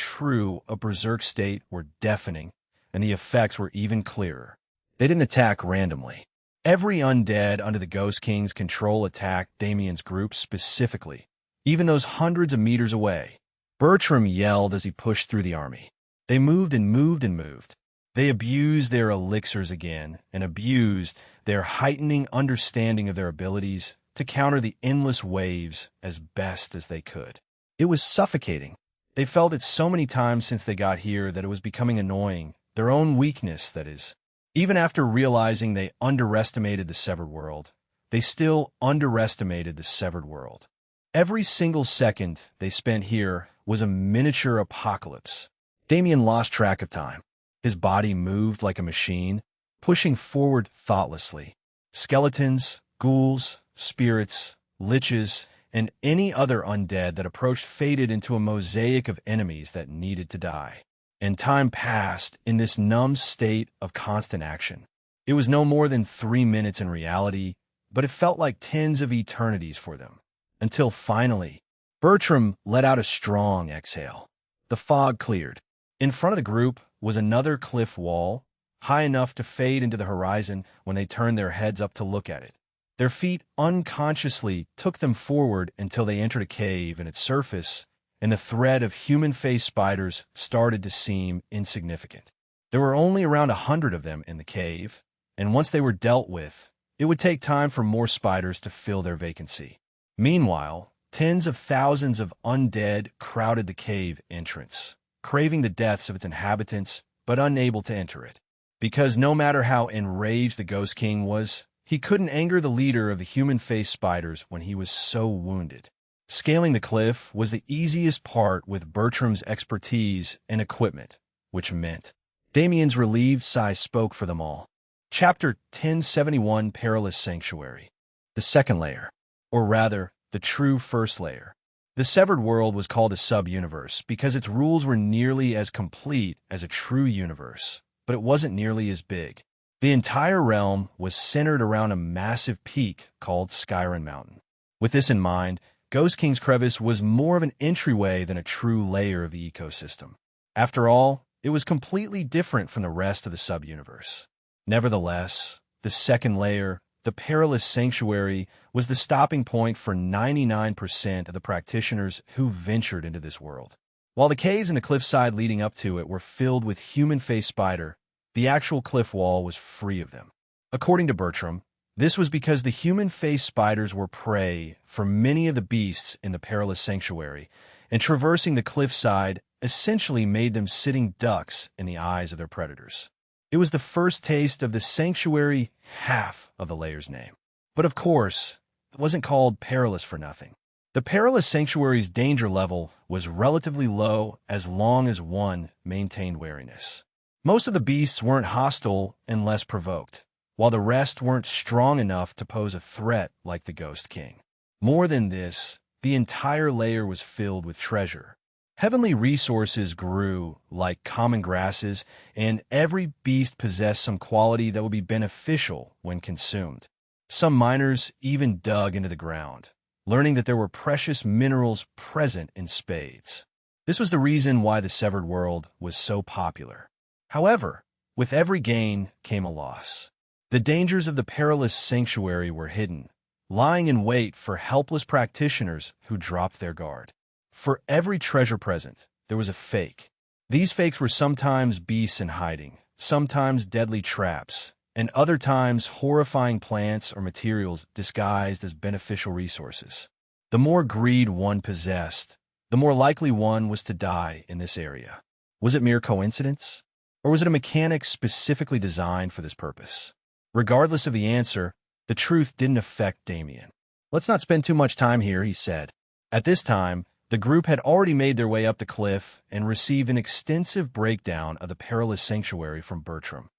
S1: a berserk state were deafening, and the effects were even clearer. They didn't attack randomly. Every undead under the Ghost King's control attacked Damien's group specifically, even those hundreds of meters away. Bertram yelled as he pushed through the army. They moved and moved and moved. They abused their elixirs again and abused their heightening understanding of their abilities to counter the endless waves as best as they could. It was suffocating. They felt it so many times since they got here that it was becoming annoying, their own weakness, that is. Even after realizing they underestimated the Severed World, they still underestimated the Severed World. Every single second they spent here was a miniature apocalypse. Damien lost track of time. His body moved like a machine, pushing forward thoughtlessly. Skeletons, ghouls, spirits, liches, and any other undead that approached faded into a mosaic of enemies that needed to die. And time passed in this numb state of constant action. It was no more than 3 minutes in reality, but it felt like tens of eternities for them. Until finally, Bertram let out a strong exhale. The fog cleared. In front of the group was another cliff wall, high enough to fade into the horizon when they turned their heads up to look at it. Their feet unconsciously took them forward until they entered a cave, and its surface and the thread of human-faced spiders started to seem insignificant. There were only around 100 of them in the cave, and once they were dealt with, it would take time for more spiders to fill their vacancy. Meanwhile, tens of thousands of undead crowded the cave entrance, craving the deaths of its inhabitants, but unable to enter it. Because no matter how enraged the Ghost King was, he couldn't anger the leader of the human-faced spiders when he was so wounded. Scaling the cliff was the easiest part with Bertram's expertise and equipment, which meant Damien's relieved sigh spoke for them all. Chapter 1071, Perilous Sanctuary. The second layer, or rather, the true first layer. The Severed World was called a sub-universe because its rules were nearly as complete as a true universe, but it wasn't nearly as big. The entire realm was centered around a massive peak called Skyrim Mountain. With this in mind, Ghost King's Crevice was more of an entryway than a true layer of the ecosystem. After all, it was completely different from the rest of the sub-universe. Nevertheless, the second layer, the Perilous Sanctuary, was the stopping point for 99% of the practitioners who ventured into this world. While the caves and the cliffside leading up to it were filled with human-faced spider, the actual cliff wall was free of them. According to Bertram, this was because the human-faced spiders were prey for many of the beasts in the Perilous Sanctuary, and traversing the cliffside essentially made them sitting ducks in the eyes of their predators. It was the first taste of the sanctuary half of the layer's name. But of course, it wasn't called perilous for nothing. The Perilous Sanctuary's danger level was relatively low as long as one maintained wariness. Most of the beasts weren't hostile unless provoked, while the rest weren't strong enough to pose a threat like the Ghost King. More than this, the entire layer was filled with treasure. Heavenly resources grew like common grasses, and every beast possessed some quality that would be beneficial when consumed. Some miners even dug into the ground, learning that there were precious minerals present in spades. This was the reason why the Severed World was so popular. However, with every gain came a loss. The dangers of the Perilous Sanctuary were hidden, lying in wait for helpless practitioners who dropped their guard. For every treasure present, there was a fake. These fakes were sometimes beasts in hiding, sometimes deadly traps, and other times horrifying plants or materials disguised as beneficial resources. The more greed one possessed, The more likely one was to die in this area. Was it mere coincidence? Or was it a mechanic specifically designed for this purpose? Regardless of the answer, the truth didn't affect Damien. "Let's not spend too much time here," he said. At this time, the group had already made their way up the cliff and received an extensive breakdown of the perilous sanctuary from Bertram.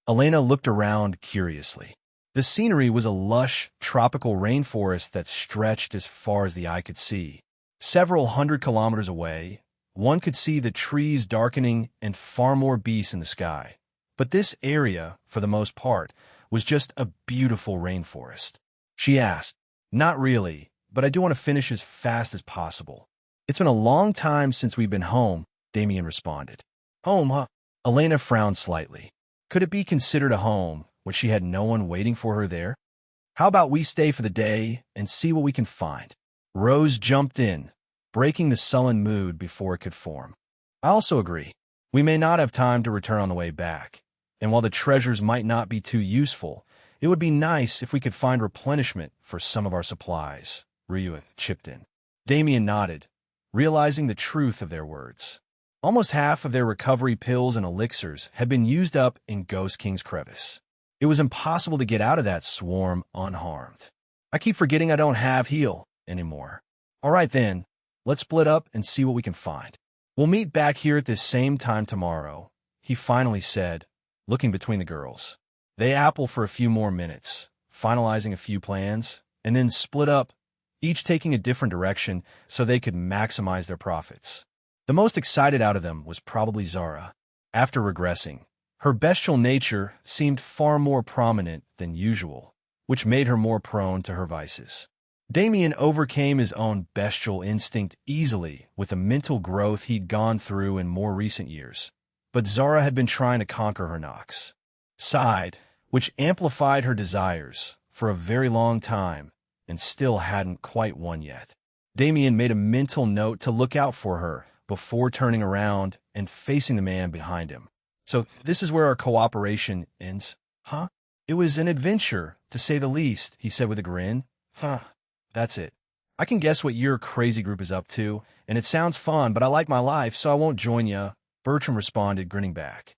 S1: Elena looked around curiously. The scenery was a lush, tropical rainforest that stretched as far as the eye could see. Several hundred kilometers away, one could see the trees darkening and far more beasts in the sky. But this area, for the most part, was just a beautiful rainforest. She asked, "Not really, but I do want to finish as fast as possible." "It's been a long time since we've been home," Damien responded. "Home, huh?" Elena frowned slightly. Could it be considered a home when she had no one waiting for her there? "How about we stay for the day and see what we can find?" Rose jumped in, breaking the sullen mood before it could form. "I also agree. We may not have time to return on the way back, and while the treasures might not be too useful, it would be nice if we could find replenishment for some of our supplies," Ryua chipped in. Damien nodded, realizing the truth of their words. Almost half of their recovery pills and elixirs had been used up in Ghost King's crevice. It was impossible to get out of that swarm unharmed. "I keep forgetting I don't have heal anymore." "All right then, let's split up and see what we can find. We'll meet back here at this same time tomorrow," he finally said, looking between the girls. They apple for a few more minutes, finalizing a few plans, and then split up, each taking a different direction so they could maximize their profits. The most excited out of them was probably Zara. After regressing, her bestial nature seemed far more prominent than usual, which made her more prone to her vices. Damien overcame his own bestial instinct easily with the mental growth he'd gone through in more recent years, but Zara had been trying to conquer her knocks. Side, which amplified her desires for a very long time and still hadn't quite won yet. Damien made a mental note to look out for her before turning around and facing the man behind him. "So this is where our cooperation ends, huh?" "It was an adventure, to say the least," he said with a grin. "Huh, that's it. I can guess what your crazy group is up to, and it sounds fun, but I like my life, so I won't join ya," Bertram responded, grinning back.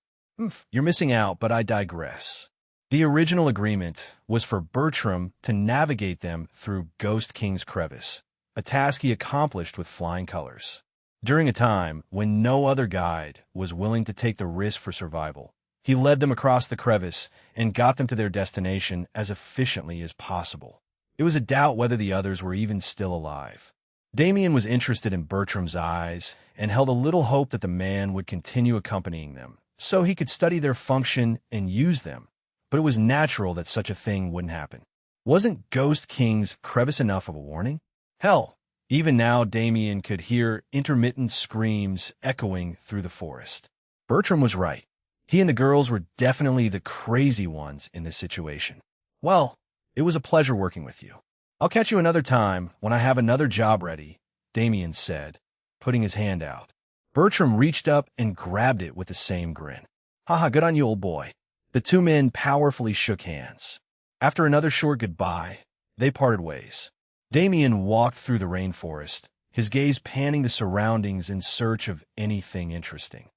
S1: "You're missing out, but I digress." The original agreement was for Bertram to navigate them through Ghost King's crevice, a task he accomplished with flying colors. During a time when no other guide was willing to take the risk for survival, he led them across the crevice and got them to their destination as efficiently as possible. It was a doubt whether the others were even still alive. Damien was interested in Bertram's eyes and held a little hope that the man would continue accompanying them, so he could study their function and use them, but it was natural that such a thing wouldn't happen. Wasn't Ghost King's crevice enough of a warning? Hell, even now Damien could hear intermittent screams echoing through the forest. Bertram was right. He and the girls were definitely the crazy ones in this situation. "Well, it was a pleasure working with you. I'll catch you another time when I have another job ready," Damien said, putting his hand out. Bertram reached up and grabbed it with the same grin. "Haha, good on you, old boy." The two men powerfully shook hands. After another short goodbye, they parted ways. Damien walked through the rainforest, his gaze panning the surroundings in search of anything interesting.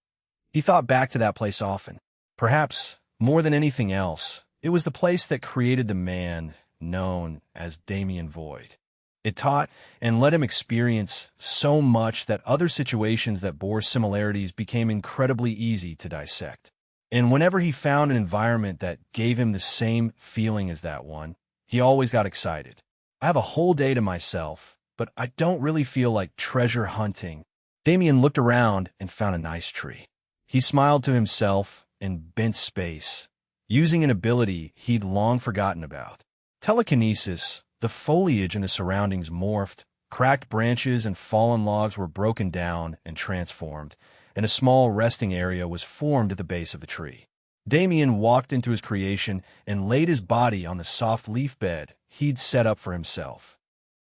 S1: He thought back to that place often. Perhaps, more than anything else, it was the place that created the man known as Damien Void. It taught and let him experience so much that other situations that bore similarities became incredibly easy to dissect. And whenever he found an environment that gave him the same feeling as that one, he always got excited. "I have a whole day to myself, but I don't really feel like treasure hunting." Damien looked around and found a nice tree. He smiled to himself and bent space, using an ability he'd long forgotten about. Telekinesis. The foliage in the surroundings morphed, cracked branches and fallen logs were broken down and transformed, and a small resting area was formed at the base of the tree. Damien walked into his creation and laid his body on the soft leaf bed he'd set up for himself.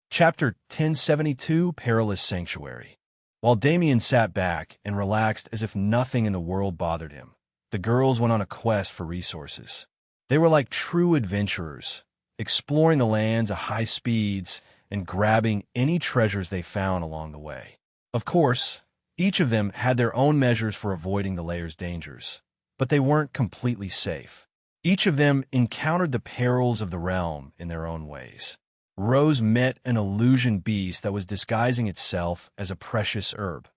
S1: Chapter 1072, Perilous Sanctuary. While Damien sat back and relaxed as if nothing in the world bothered him, the girls went on a quest for resources. They were like true adventurers, exploring the lands at high speeds and grabbing any treasures they found along the way. Of course, each of them had their own measures for avoiding the layer's dangers, but they weren't completely safe. Each of them encountered the perils of the realm in their own ways. Rose met an illusion beast that was disguising itself as a precious herb.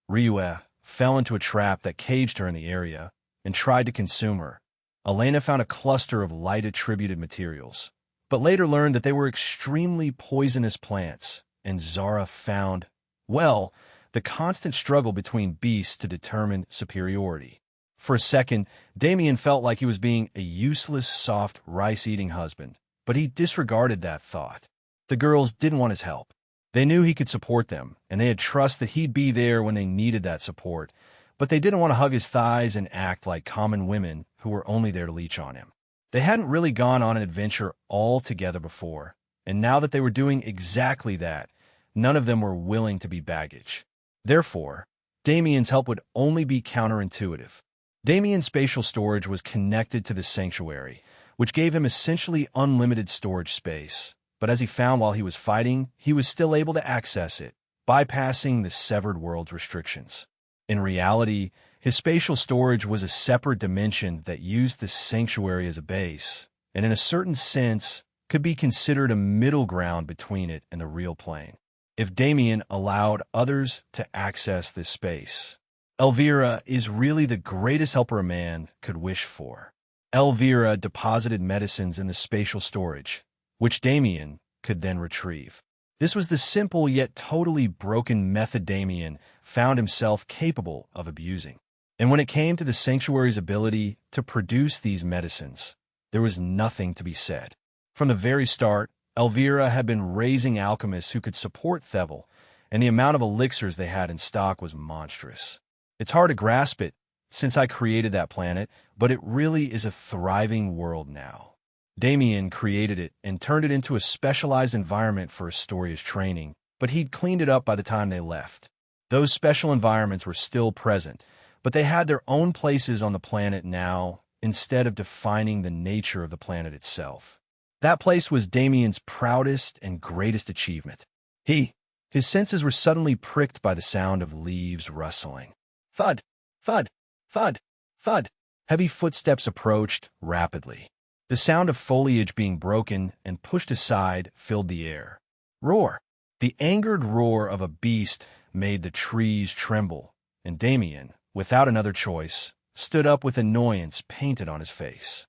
S1: Ryue fell into a trap that caged her in the area and tried to consume her. Elena found a cluster of light-attributed materials, but later learned that they were extremely poisonous plants, and Zara found, well, the constant struggle between beasts to determine superiority. For a second, Damien felt like he was being a useless, soft, rice-eating husband, but he disregarded that thought. The girls didn't want his help. They knew he could support them, and they had trust that he'd be there when they needed that support, but they didn't want to hug his thighs and act like common women who were only there to leech on him. They hadn't really gone on an adventure all together before, and now that they were doing exactly that, none of them were willing to be baggage. Therefore, Damien's help would only be counterintuitive. Damien's spatial storage was connected to the sanctuary, which gave him essentially unlimited storage space. But as he found while he was fighting, he was still able to access it, bypassing the severed world's restrictions. In reality, his spatial storage was a separate dimension that used the sanctuary as a base, and in a certain sense, could be considered a middle ground between it and the real plane. If Damien allowed others to access this space, Elvira is really the greatest helper a man could wish for. Elvira deposited medicines in the spatial storage, which Damien could then retrieve. This was the simple yet totally broken method Damien found himself capable of abusing. And when it came to the sanctuary's ability to produce these medicines, there was nothing to be said. From the very start, Elvira had been raising alchemists who could support Thevel, and the amount of elixirs they had in stock was monstrous. It's hard to grasp it, since I created that planet, but it really is a thriving world now. Damien created it and turned it into a specialized environment for Astoria's training, but he'd cleaned it up by the time they left. Those special environments were still present, but they had their own places on the planet now, instead of defining the nature of the planet itself. That place was Damien's proudest and greatest achievement. His senses were suddenly pricked by the sound of leaves rustling. Thud, thud, thud, thud. Heavy footsteps approached rapidly. The sound of foliage being broken and pushed aside filled the air. Roar! The angered roar of a beast made the trees tremble, and Damien, without another choice, stood up with annoyance painted on his face.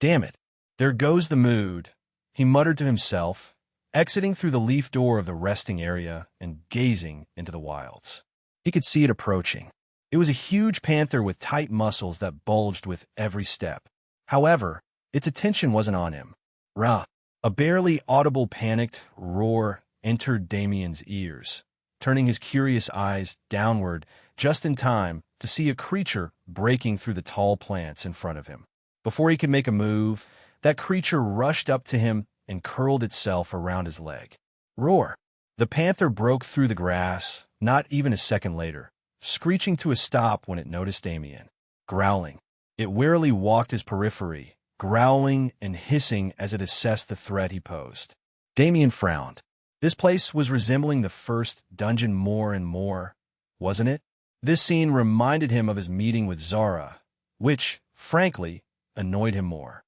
S1: Damn it! There goes the mood, he muttered to himself, exiting through the leaf door of the resting area and gazing into the wilds. He could see it approaching. It was a huge panther with tight muscles that bulged with every step. However, its attention wasn't on him. Rah! A barely audible panicked roar entered Damien's ears, turning his curious eyes downward just in time to see a creature breaking through the tall plants in front of him. Before he could make a move, that creature rushed up to him and curled itself around his leg. Roar! The panther broke through the grass, not even a second later, screeching to a stop when it noticed Damien. Growling, it warily walked his periphery, growling and hissing as it assessed the threat he posed. Damien frowned. This place was resembling the first dungeon more and more, wasn't it? This scene reminded him of his meeting with Zara, which, frankly, annoyed him more.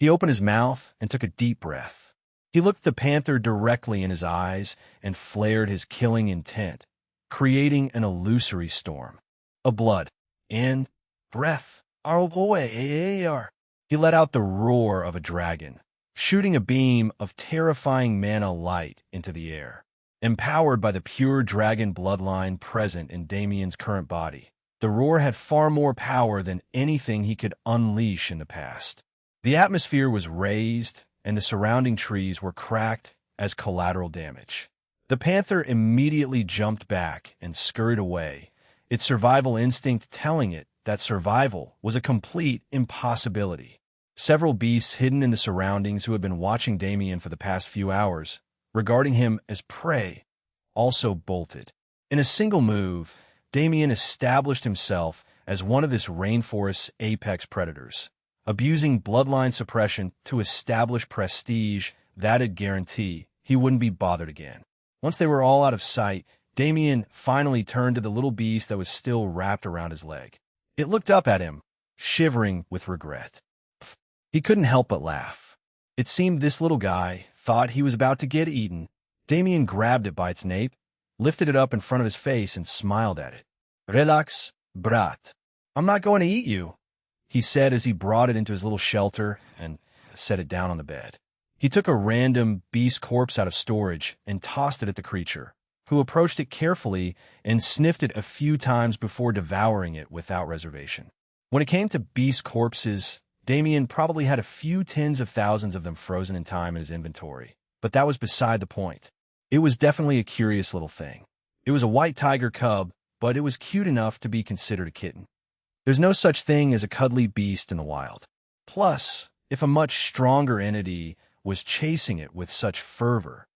S1: He opened his mouth and took a deep breath. He looked the panther directly in his eyes and flared his killing intent, creating an illusory storm. A blood, in, breath, he let out the roar of a dragon, shooting a beam of terrifying mana light into the air. Empowered by the pure dragon bloodline present in Damien's current body, the roar had far more power than anything he could unleash in the past. The atmosphere was raised, and the surrounding trees were cracked as collateral damage. The panther immediately jumped back and scurried away, its survival instinct telling it that survival was a complete impossibility. Several beasts hidden in the surroundings who had been watching Damien for the past few hours, regarding him as prey, also bolted. In a single move, Damien established himself as one of this rainforest's apex predators, abusing bloodline suppression to establish prestige that'd guarantee he wouldn't be bothered again. Once they were all out of sight, Damien finally turned to the little beast that was still wrapped around his leg. It looked up at him, shivering with regret. He couldn't help but laugh. It seemed this little guy thought he was about to get eaten. Damien grabbed it by its nape, lifted it up in front of his face, and smiled at it. "Relax, brat. I'm not going to eat you," he said as he brought it into his little shelter and set it down on the bed. He took a random beast corpse out of storage and tossed it at the creature, who approached it carefully and sniffed it a few times before devouring it without reservation. When it came to beast corpses, Damien probably had a few tens of thousands of them frozen in time in his inventory, but that was beside the point. It was definitely a curious little thing. It was a white tiger cub, but it was cute enough to be considered a kitten. There's no such thing as a cuddly beast in the wild. Plus, if a much stronger entity was chasing it with such fervor,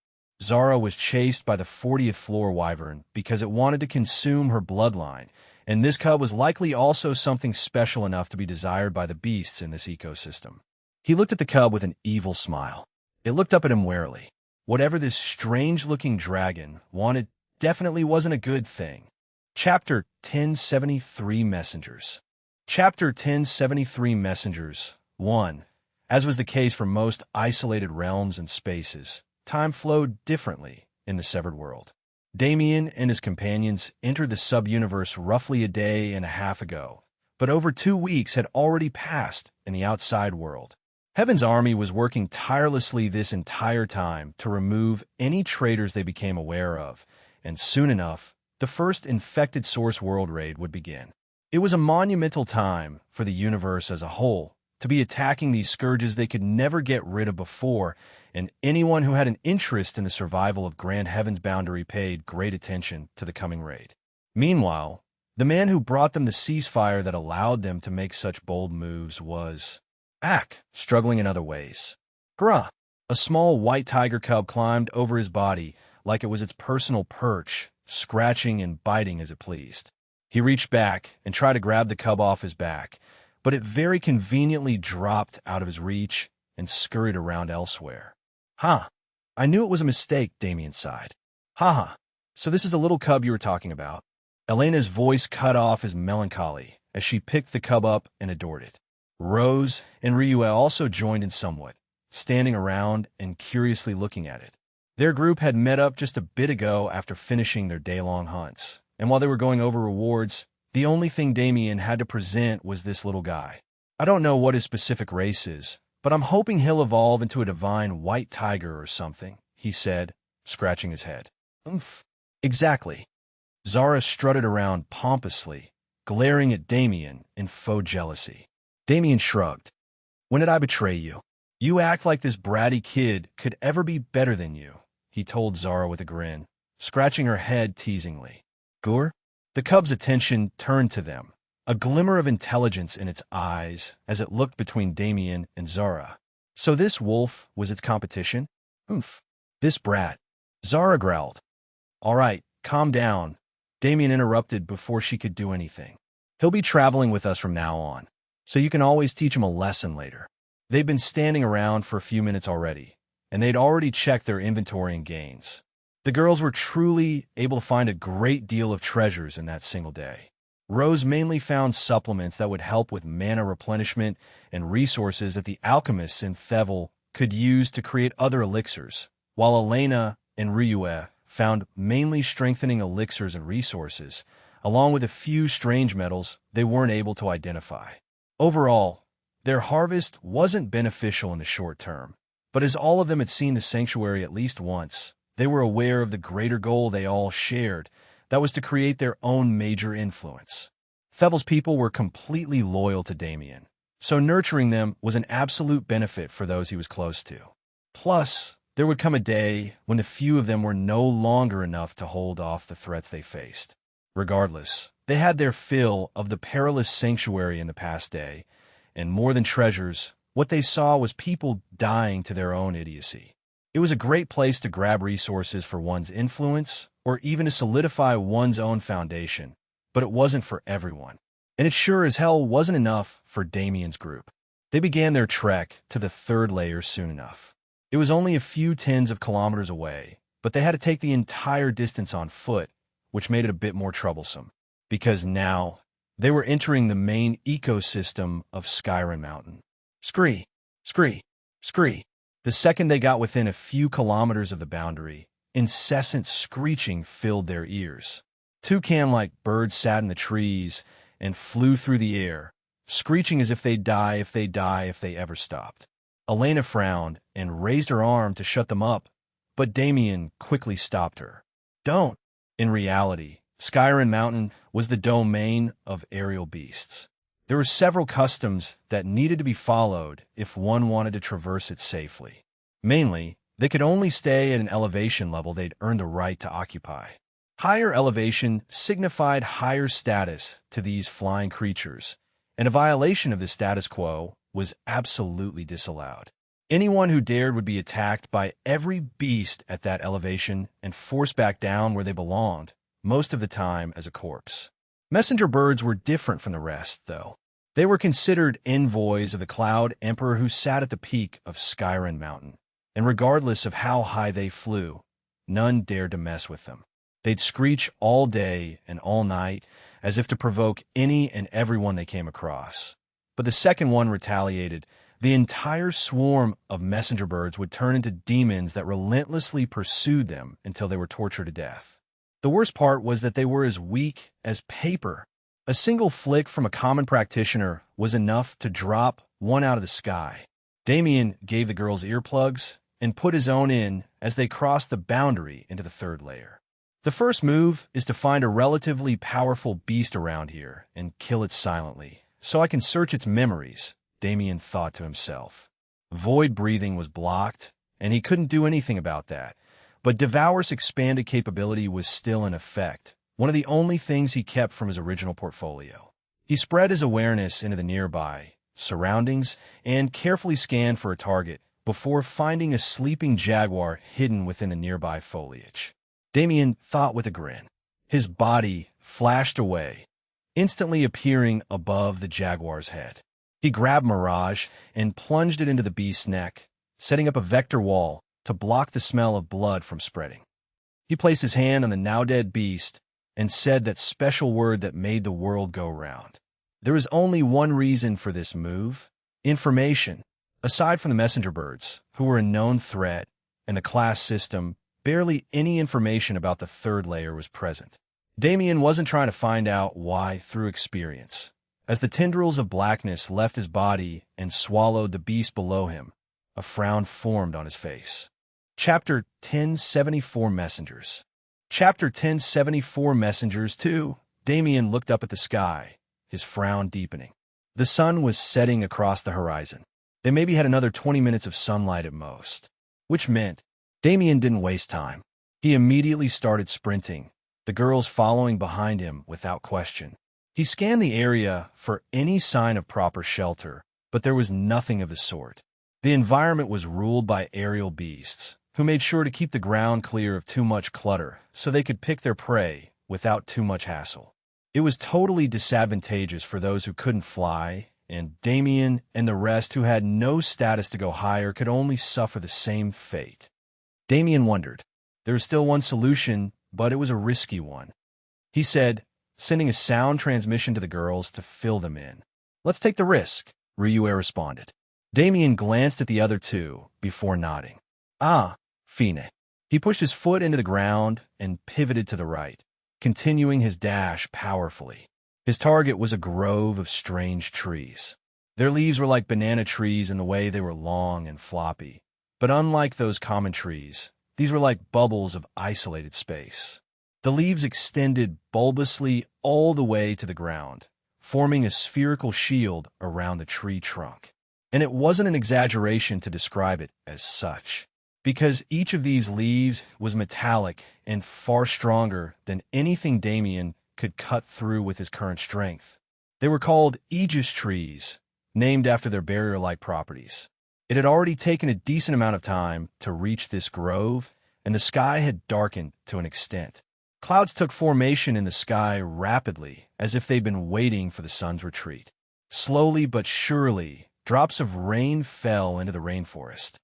S1: Zara was chased by the 40th floor wyvern because it wanted to consume her bloodline, and this cub was likely also something special enough to be desired by the beasts in this ecosystem. He looked at the cub with an evil smile. It looked up at him warily. Whatever this strange-looking dragon wanted definitely wasn't a good thing. Chapter 1073 Messengers. Chapter 1073 Messengers 1. As was the case for most isolated realms and spaces, time flowed differently in the Severed World. Damien and his companions entered the sub-universe roughly a day and a half ago, but over 2 weeks had already passed in the outside world. Heaven's army was working tirelessly this entire time to remove any traitors they became aware of, and soon enough, the first infected source world raid would begin. It was a monumental time for the universe as a whole to be attacking these scourges they could never get rid of before, and anyone who had an interest in the survival of Grand Heaven's boundary paid great attention to the coming raid. Meanwhile, the man who brought them the ceasefire that allowed them to make such bold moves was Ak, struggling in other ways. Grah, a small white tiger cub climbed over his body like it was its personal perch, scratching and biting as it pleased. He reached back and tried to grab the cub off his back, but it very conveniently dropped out of his reach and scurried around elsewhere. "Huh. I knew it was a mistake," Damien sighed. "Haha. So this is the little cub you were talking about." Elena's voice cut off his melancholy as she picked the cub up and adored it. Rose and Ryue also joined in somewhat, standing around and curiously looking at it. Their group had met up just a bit ago after finishing their day-long hunts, and while they were going over rewards, the only thing Damien had to present was this little guy. "I don't know what his specific race is, but I'm hoping he'll evolve into a divine white tiger or something," he said, scratching his head. "Oomph. Exactly." Zara strutted around pompously, glaring at Damien in faux jealousy. Damien shrugged. "When did I betray you? You act like this bratty kid could ever be better than you," he told Zara with a grin, scratching her head teasingly. "Gur?" The cub's attention turned to them, a glimmer of intelligence in its eyes as it looked between Damien and Zara. So this wolf was its competition? Oomph. This brat. Zara growled. "All right, calm down," Damien interrupted before she could do anything. "He'll be traveling with us from now on, so you can always teach him a lesson later." They'd been standing around for a few minutes already, and they'd already checked their inventory and gains. The girls were truly able to find a great deal of treasures in that single day. Rose mainly found supplements that would help with mana replenishment and resources that the alchemists in Thevel could use to create other elixirs, while Elena and Ryue found mainly strengthening elixirs and resources, along with a few strange metals they weren't able to identify. Overall, their harvest wasn't beneficial in the short term, but as all of them had seen the sanctuary at least once, they were aware of the greater goal they all shared, that was to create their own major influence. Thevel's people were completely loyal to Damien, so nurturing them was an absolute benefit for those he was close to. Plus, there would come a day when the few of them were no longer enough to hold off the threats they faced. Regardless, they had their fill of the perilous sanctuary in the past day, and more than treasures, what they saw was people dying to their own idiocy. It was a great place to grab resources for one's influence, or even to solidify one's own foundation, but it wasn't for everyone. And it sure as hell wasn't enough for Damien's group. They began their trek to the third layer soon enough. It was only a few tens of kilometers away, but they had to take the entire distance on foot, which made it a bit more troublesome, because now they were entering the main ecosystem of Skyrim Mountain. Scree, scree, scree. The second they got within a few kilometers of the boundary, incessant screeching filled their ears. Toucan-like birds sat in the trees and flew through the air, screeching as if they'd die if they ever stopped. Elena frowned and raised her arm to shut them up, but Damien quickly stopped her. Don't. In reality, Skyrim Mountain was the domain of aerial beasts. There were several customs that needed to be followed if one wanted to traverse it safely. Mainly, they could only stay at an elevation level they'd earned the right to occupy. Higher elevation signified higher status to these flying creatures, and a violation of the status quo was absolutely disallowed. Anyone who dared would be attacked by every beast at that elevation and forced back down where they belonged, most of the time as a corpse. Messenger birds were different from the rest, though. They were considered envoys of the Cloud Emperor who sat at the peak of Skyrim Mountain, and regardless of how high they flew, none dared to mess with them. They'd screech all day and all night as if to provoke any and everyone they came across. But the second one retaliated. The entire swarm of messenger birds would turn into demons that relentlessly pursued them until they were tortured to death. The worst part was that they were as weak as paper. A single flick from a common practitioner was enough to drop one out of the sky. Damien gave the girls earplugs and put his own in as they crossed the boundary into the third layer. The first move is to find a relatively powerful beast around here and kill it silently, so I can search its memories, Damien thought to himself. Void breathing was blocked, and he couldn't do anything about that. But Devoured's expanded capability was still in effect, one of the only things he kept from his original portfolio. He spread his awareness into the nearby surroundings and carefully scanned for a target before finding a sleeping jaguar hidden within the nearby foliage. Damien thought with a grin. His body flashed away, instantly appearing above the jaguar's head. He grabbed Mirage and plunged it into the beast's neck, setting up a vector wall to block the smell of blood from spreading. He placed his hand on the now-dead beast and said that special word that made the world go round. There was only one reason for this move: information. Aside from the messenger birds, who were a known threat, and the class system, barely any information about the third layer was present. Damien wasn't trying to find out why through experience. As the tendrils of blackness left his body and swallowed the beast below him, a frown formed on his face. Chapter 1074 Messengers. Chapter 1074 Messengers 2. Damien looked up at the sky, his frown deepening. The sun was setting across the horizon. They maybe had another 20 minutes of sunlight at most, which meant Damien didn't waste time. He immediately started sprinting, the girls following behind him without question. He scanned the area for any sign of proper shelter, but there was nothing of the sort. The environment was ruled by aerial beasts, who made sure to keep the ground clear of too much clutter so they could pick their prey without too much hassle. It was totally disadvantageous for those who couldn't fly, and Damien and the rest who had no status to go higher could only suffer the same fate. Damien wondered. There was still one solution, but it was a risky one. He said, sending a sound transmission to the girls to fill them in. "Let's take the risk," Ryue responded. Damien glanced at the other two before nodding. "Ah, fine." He pushed his foot into the ground and pivoted to the right, continuing his dash powerfully. His target was a grove of strange trees. Their leaves were like banana trees in the way they were long and floppy. But unlike those common trees, these were like bubbles of isolated space. The leaves extended bulbously all the way to the ground, forming a spherical shield around the tree trunk. And it wasn't an exaggeration to describe it as such, because each of these leaves was metallic and far stronger than anything Damien could cut through with his current strength. They were called Aegis trees, named after their barrier-like properties. It had already taken a decent amount of time to reach this grove, and the sky had darkened to an extent. Clouds took formation in the sky rapidly, as if they'd been waiting for the sun's retreat. Slowly but surely, drops of rain fell into the rainforest.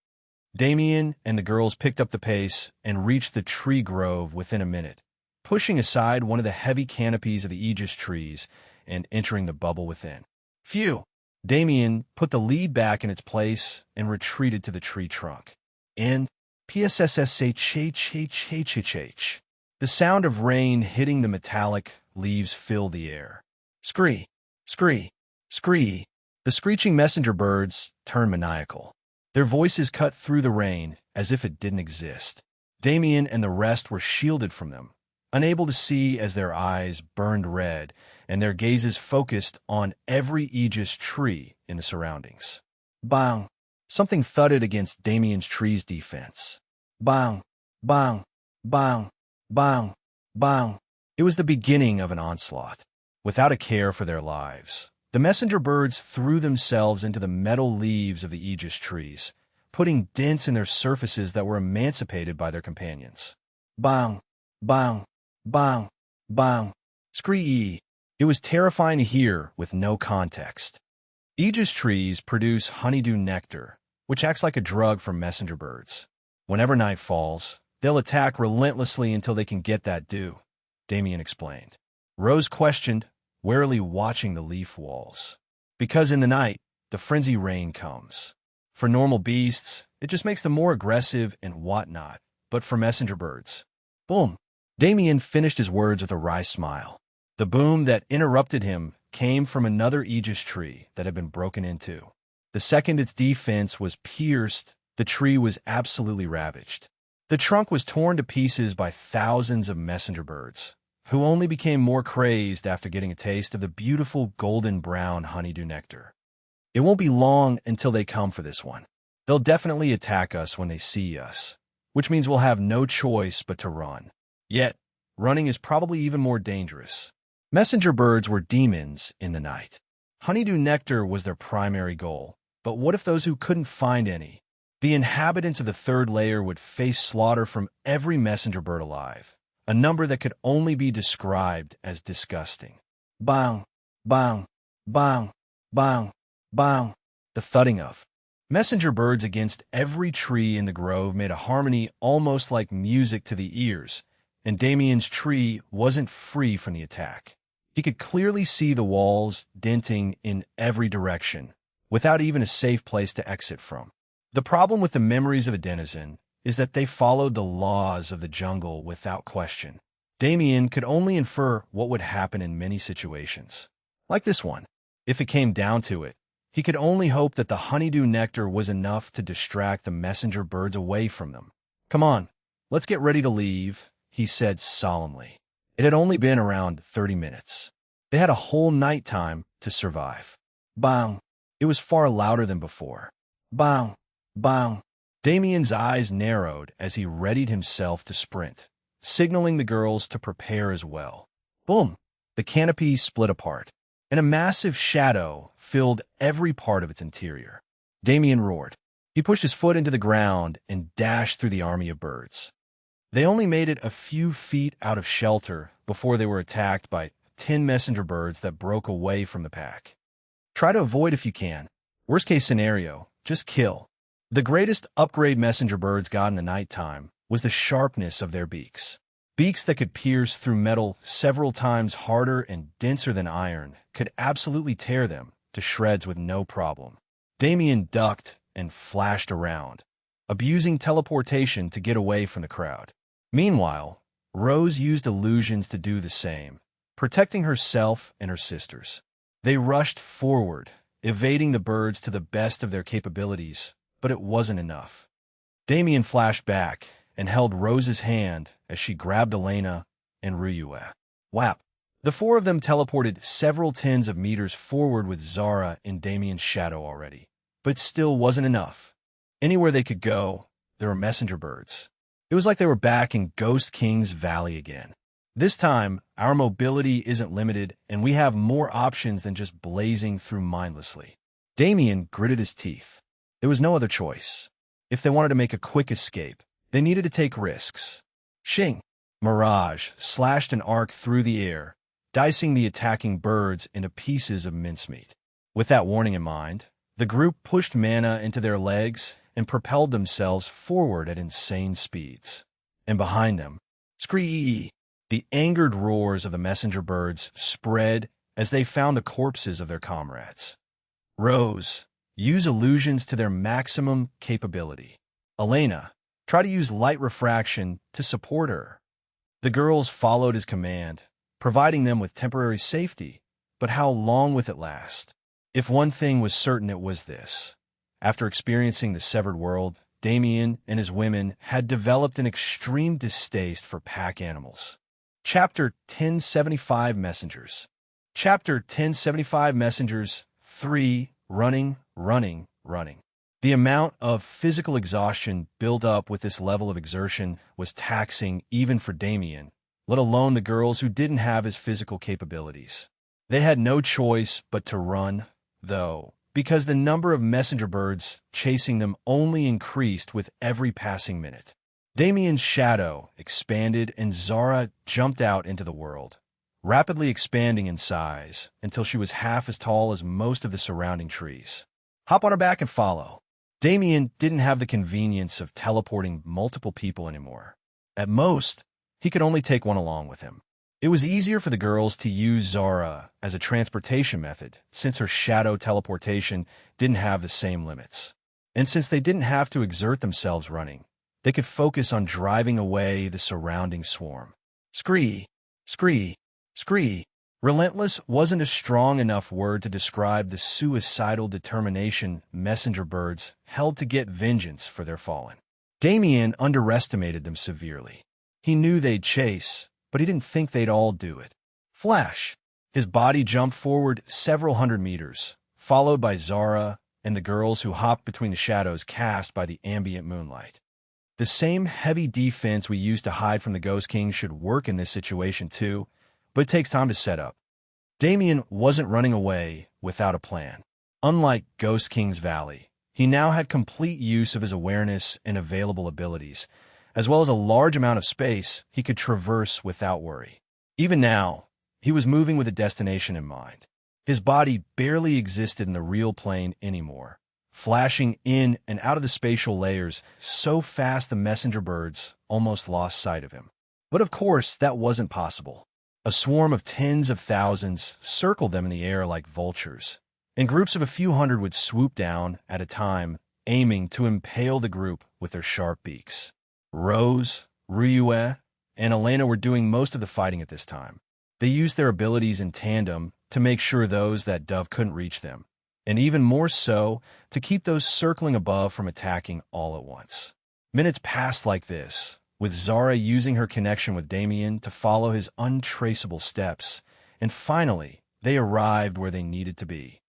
S1: Damien and the girls picked up the pace and reached the tree grove within a minute, pushing aside one of the heavy canopies of the Aegis trees and entering the bubble within. Phew! Damien put the lead back in its place and retreated to the tree trunk. And PSSSHHHHHH. The sound of rain hitting the metallic leaves filled the air. Scree! Scree! Scree! The screeching messenger birds turned maniacal. Their voices cut through the rain as if it didn't exist. Damien and the rest were shielded from them, unable to see as their eyes burned red and their gazes focused on every Aegis tree in the surroundings. Bang! Something thudded against Damien's tree's defense. Bang! Bang! Bang! Bang! Bang! It was the beginning of an onslaught. Without a care for their lives, the messenger birds threw themselves into the metal leaves of the Aegis trees, putting dents in their surfaces that were emancipated by their companions. Bang! Bang! Bang! Bang! Scree! It was terrifying to hear with no context. Aegis trees produce honeydew nectar, which acts like a drug for messenger birds. Whenever night falls, they'll attack relentlessly until they can get that dew, Damien explained. Rose questioned, warily watching the leaf walls. Because in the night, the frenzy rain comes. For normal beasts, it just makes them more aggressive and whatnot, but for messenger birds. Boom! Damien finished his words with a wry smile. The boom that interrupted him came from another Aegis tree that had been broken into. The second its defense was pierced, the tree was absolutely ravaged. The trunk was torn to pieces by thousands of messenger birds, who only became more crazed after getting a taste of the beautiful golden-brown honeydew nectar. It won't be long until they come for this one. They'll definitely attack us when they see us, which means we'll have no choice but to run. Yet, running is probably even more dangerous. Messenger birds were demons in the night. Honeydew nectar was their primary goal, but what if those who couldn't find any? The inhabitants of the third layer would face slaughter from every messenger bird alive, a number that could only be described as disgusting. Bang! Bang! Bang! Bang! Bang! The thudding of messenger birds against every tree in the grove made a harmony almost like music to the ears, and Damien's tree wasn't free from the attack. He could clearly see the walls denting in every direction, without even a safe place to exit from. The problem with the memories of a denizen is that they followed the laws of the jungle without question. Damien could only infer what would happen in many situations, like this one. If it came down to it, he could only hope that the honeydew nectar was enough to distract the messenger birds away from them. Come on, let's get ready to leave, he said solemnly. It had only been around 30 minutes. They had a whole night time to survive. Bang! It was far louder than before. Bang! Bang! Damien's eyes narrowed as he readied himself to sprint, signaling the girls to prepare as well. Boom! The canopy split apart, and a massive shadow filled every part of its interior. Damien roared. He pushed his foot into the ground and dashed through the army of birds. They only made it a few feet out of shelter before they were attacked by 10 messenger birds that broke away from the pack. Try to avoid if you can. Worst case scenario, just kill. The greatest upgrade messenger birds got in the nighttime was the sharpness of their beaks. Beaks that could pierce through metal several times harder and denser than iron could absolutely tear them to shreds with no problem. Damien ducked and flashed around, abusing teleportation to get away from the crowd. Meanwhile, Rose used illusions to do the same, protecting herself and her sisters. They rushed forward, evading the birds to the best of their capabilities, but it wasn't enough. Damien flashed back and held Rose's hand as she grabbed Elena and Ryue. Whap! The four of them teleported several tens of meters forward with Zara in Damien's shadow already, but still wasn't enough. Anywhere they could go, there were messenger birds. It was like they were back in Ghost King's Valley again. This time, our mobility isn't limited, and we have more options than just blazing through mindlessly. Damien gritted his teeth. There was no other choice. If they wanted to make a quick escape, they needed to take risks. Shing! Mirage slashed an arc through the air, dicing the attacking birds into pieces of mincemeat. With that warning in mind, the group pushed mana into their legs and propelled themselves forward at insane speeds. And behind them, screech! The angered roars of the messenger birds spread as they found the corpses of their comrades. Rose, use illusions to their maximum capability. Elena, try to use light refraction to support her. The girls followed his command, providing them with temporary safety, but how long would it last? If one thing was certain, it was this. After experiencing the severed world, Damien and his women had developed an extreme distaste for pack animals. Chapter 1075 Messengers. Chapter 1075 Messengers 3. Running. The amount of physical exhaustion built up with this level of exertion was taxing even for Damien, let alone the girls who didn't have his physical capabilities. They had no choice but to run, though, because the number of messenger birds chasing them only increased with every passing minute. Damien's shadow expanded and Zara jumped out into the world, rapidly expanding in size until she was half as tall as most of the surrounding trees. Hop on her back and follow. Damien didn't have the convenience of teleporting multiple people anymore. At most, he could only take one along with him. It was easier for the girls to use Zara as a transportation method since her shadow teleportation didn't have the same limits. And since they didn't have to exert themselves running, they could focus on driving away the surrounding swarm. Scree. Relentless wasn't a strong enough word to describe the suicidal determination messenger birds held to get vengeance for their fallen. Damien underestimated them severely. He knew they'd chase, but he didn't think they'd all do it. Flash! His body jumped forward several hundred meters, followed by Zara and the girls who hopped between the shadows cast by the ambient moonlight. The same heavy defense we used to hide from the Ghost King should work in this situation too, but it takes time to set up. Damien wasn't running away without a plan. Unlike Ghost King's Valley, he now had complete use of his awareness and available abilities, as well as a large amount of space he could traverse without worry. Even now, he was moving with a destination in mind. His body barely existed in the real plane anymore, flashing in and out of the spatial layers so fast the messenger birds almost lost sight of him. But of course, that wasn't possible. A swarm of tens of thousands circled them in the air like vultures, and groups of a few hundred would swoop down at a time, aiming to impale the group with their sharp beaks. Rose, Ryue, and Elena were doing most of the fighting at this time. They used their abilities in tandem to make sure those that dove couldn't reach them, and even more so, to keep those circling above from attacking all at once. Minutes passed like this, with Zara using her connection with Damien to follow his untraceable steps, and finally, they arrived where they needed to be.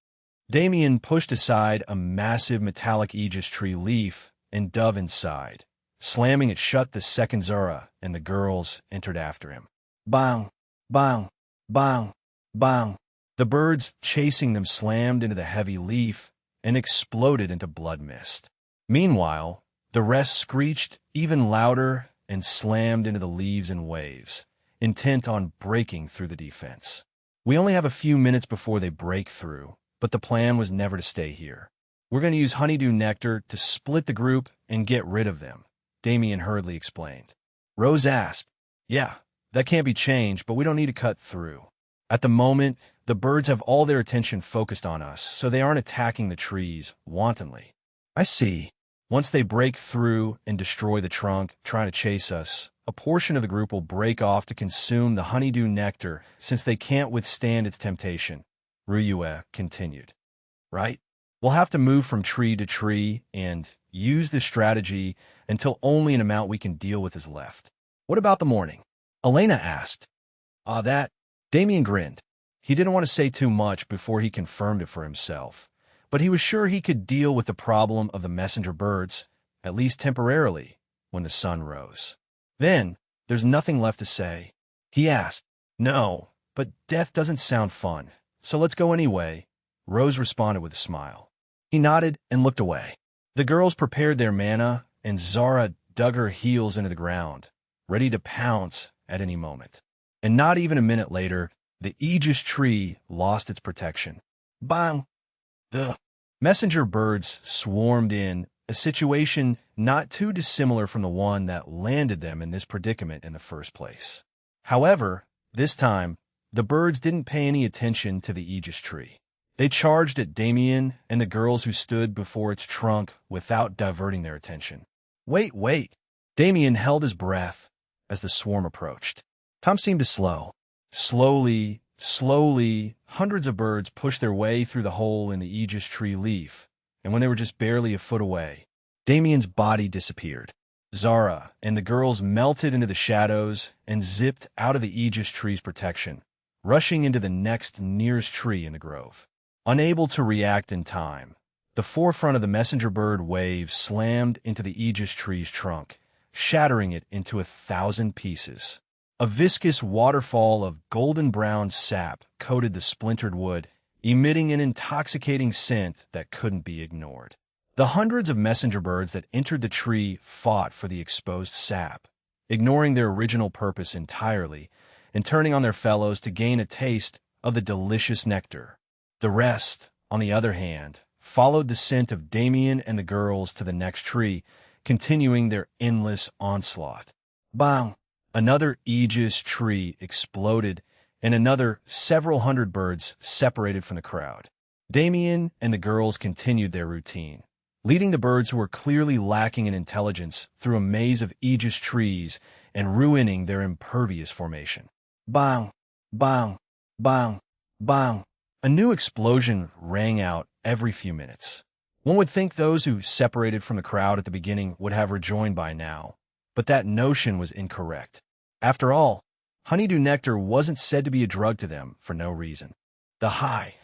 S1: Damien pushed aside a massive metallic aegis tree leaf and dove inside, slamming it shut the second Zara and the girls entered after him. Bang! Bang! Bang! Bang! The birds chasing them slammed into the heavy leaf and exploded into blood mist. Meanwhile, the rest screeched even louder and slammed into the leaves in waves, intent on breaking through the defense. We only have a few minutes before they break through, but the plan was never to stay here. We're going to use honeydew nectar to split the group and get rid of them, Damien hurriedly explained. Rose asked, Yeah, that can't be changed, but we don't need to cut through. At the moment, the birds have all their attention focused on us, so they aren't attacking the trees wantonly. I see. Once they break through and destroy the trunk, trying to chase us, a portion of the group will break off to consume the honeydew nectar since they can't withstand its temptation, Ryue continued. Right? We'll have to move from tree to tree and use this strategy until only an amount we can deal with is left. What about the morning? Elena asked. That. Damien grinned. He didn't want to say too much before he confirmed it for himself, but he was sure he could deal with the problem of the messenger birds, at least temporarily, when the sun rose. Then, there's nothing left to say. He asked, No, but death doesn't sound fun, so let's go anyway, Rose responded with a smile. He nodded and looked away. The girls prepared their mana, and Zara dug her heels into the ground, ready to pounce at any moment. And not even a minute later, the aegis tree lost its protection. Bang! The messenger birds swarmed in, a situation not too dissimilar from the one that landed them in this predicament in the first place. However, this time, the birds didn't pay any attention to the Aegis tree. They charged at Damien and the girls who stood before its trunk without diverting their attention. Wait, wait! Damien held his breath as the swarm approached. Time seemed to slow. Slowly, hundreds of birds pushed their way through the hole in the Aegis tree leaf, and when they were just barely a foot away, Damien's body disappeared. Zara and the girls melted into the shadows and zipped out of the Aegis tree's protection, rushing into the next nearest tree in the grove. Unable to react in time, the forefront of the messenger bird wave slammed into the Aegis tree's trunk, shattering it into 1,000 pieces. A viscous waterfall of golden-brown sap coated the splintered wood, emitting an intoxicating scent that couldn't be ignored. The hundreds of messenger birds that entered the tree fought for the exposed sap, ignoring their original purpose entirely and turning on their fellows to gain a taste of the delicious nectar. The rest, on the other hand, followed the scent of Damien and the girls to the next tree, continuing their endless onslaught. Bang! Another Aegis tree exploded, and another several hundred birds separated from the crowd. Damien and the girls continued their routine, leading the birds who were clearly lacking in intelligence through a maze of Aegis trees and ruining their impervious formation. Bang! Bang! Bang! Bang! A new explosion rang out every few minutes. One would think those who separated from the crowd at the beginning would have rejoined by now, but that notion was incorrect. After all, honeydew nectar wasn't said to be a drug to them for no reason. The high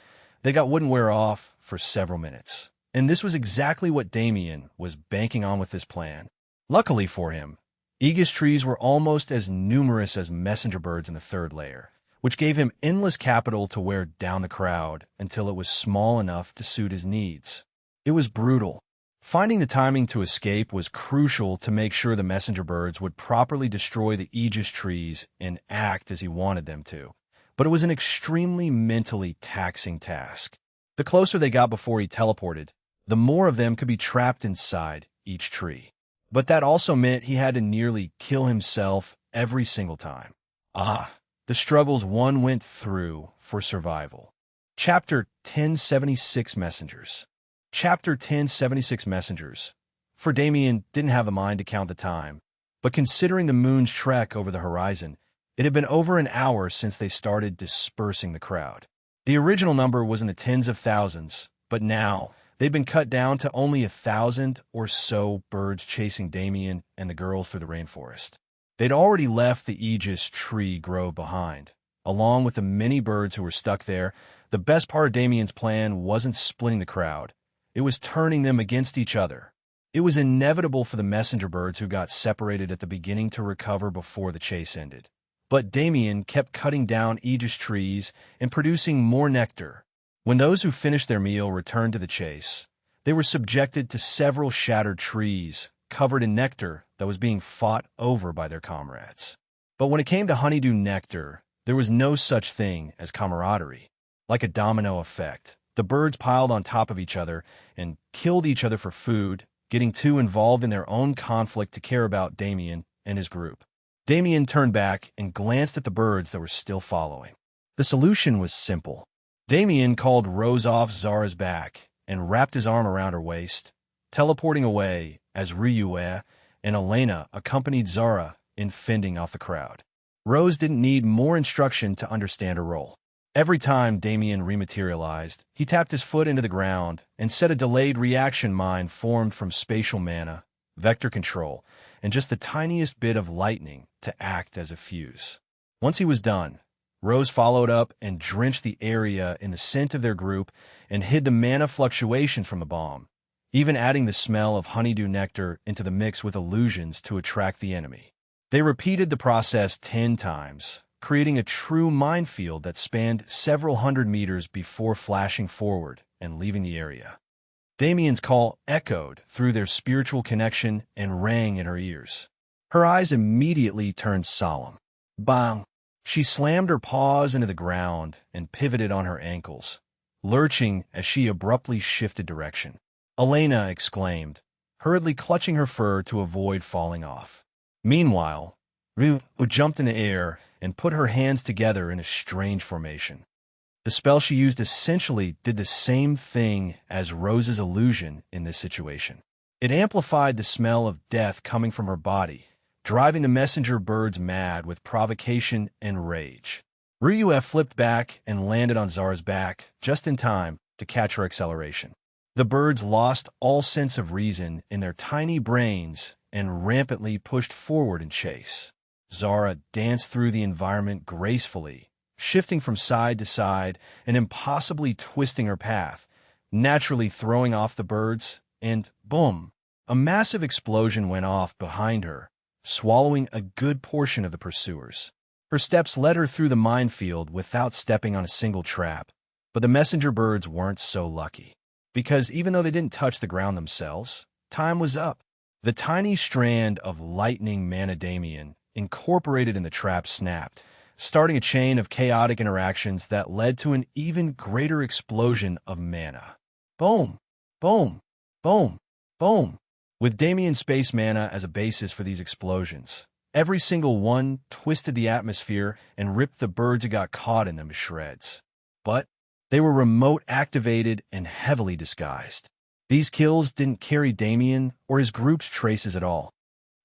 S1: they got wouldn't wear off for several minutes, and this was exactly what Damien was banking on with this plan. Luckily for him, Aegis trees were almost as numerous as messenger birds in the third layer, which gave him endless capital to wear down the crowd until it was small enough to suit his needs. It was brutal. Finding the timing to escape was crucial to make sure the messenger birds would properly destroy the Aegis trees and act as he wanted them to. But it was an extremely mentally taxing task. The closer they got before he teleported, the more of them could be trapped inside each tree. But that also meant he had to nearly kill himself every single time. The struggles one went through for survival. Chapter 1076 Messengers. Chapter 1076 Messengers. For Damien didn't have the mind to count the time, but considering the moon's trek over the horizon, it had been over an hour since they started dispersing the crowd. The original number was in the tens of thousands, but now they'd been cut down to only 1,000 or so birds chasing Damien and the girls through the rainforest. They'd already left the Aegis tree grove behind. Along with the many birds who were stuck there, the best part of Damien's plan wasn't splitting the crowd. It was turning them against each other. It was inevitable for the messenger birds who got separated at the beginning to recover before the chase ended. But Damien kept cutting down Aegis trees and producing more nectar. When those who finished their meal returned to the chase, they were subjected to several shattered trees, covered in nectar that was being fought over by their comrades. But when it came to honeydew nectar, there was no such thing as camaraderie. Like a domino effect, the birds piled on top of each other and killed each other for food, getting too involved in their own conflict to care about Damien and his group. Damien turned back and glanced at the birds that were still following. The solution was simple. Damien called Rose off Zara's back and wrapped his arm around her waist, teleporting away as Ryue and Elena accompanied Zara in fending off the crowd. Rose didn't need more instruction to understand her role. Every time Damien rematerialized, he tapped his foot into the ground and set a delayed reaction mine formed from spatial mana, vector control, and just the tiniest bit of lightning to act as a fuse. Once he was done, Rose followed up and drenched the area in the scent of their group and hid the mana fluctuation from the bomb, even adding the smell of honeydew nectar into the mix with illusions to attract the enemy. They repeated the process 10 times, creating a true minefield that spanned several hundred meters before flashing forward and leaving the area. Damien's call echoed through their spiritual connection and rang in her ears. Her eyes immediately turned solemn. Bang! She slammed her paws into the ground and pivoted on her ankles, lurching as she abruptly shifted direction. Elena exclaimed, hurriedly clutching her fur to avoid falling off. Meanwhile, Ryu jumped in the air and put her hands together in a strange formation. The spell she used essentially did the same thing as Rose's illusion in this situation. It amplified the smell of death coming from her body, driving the messenger birds mad with provocation and rage. Ryue flipped back and landed on Zara's back just in time to catch her acceleration. The birds lost all sense of reason in their tiny brains and rampantly pushed forward in chase. Zara danced through the environment gracefully, shifting from side to side and impossibly twisting her path, naturally throwing off the birds, and boom, a massive explosion went off behind her, swallowing a good portion of the pursuers. Her steps led her through the minefield without stepping on a single trap, but the messenger birds weren't so lucky. Because even though they didn't touch the ground themselves, time was up. The tiny strand of lightning mana Damien incorporated in the trap snapped, starting a chain of chaotic interactions that led to an even greater explosion of mana. Boom, boom, boom, boom. With Damien space mana as a basis for these explosions, every single one twisted the atmosphere and ripped the birds that got caught in them to shreds. But they were remote activated and heavily disguised. These kills didn't carry Damien or his group's traces at all.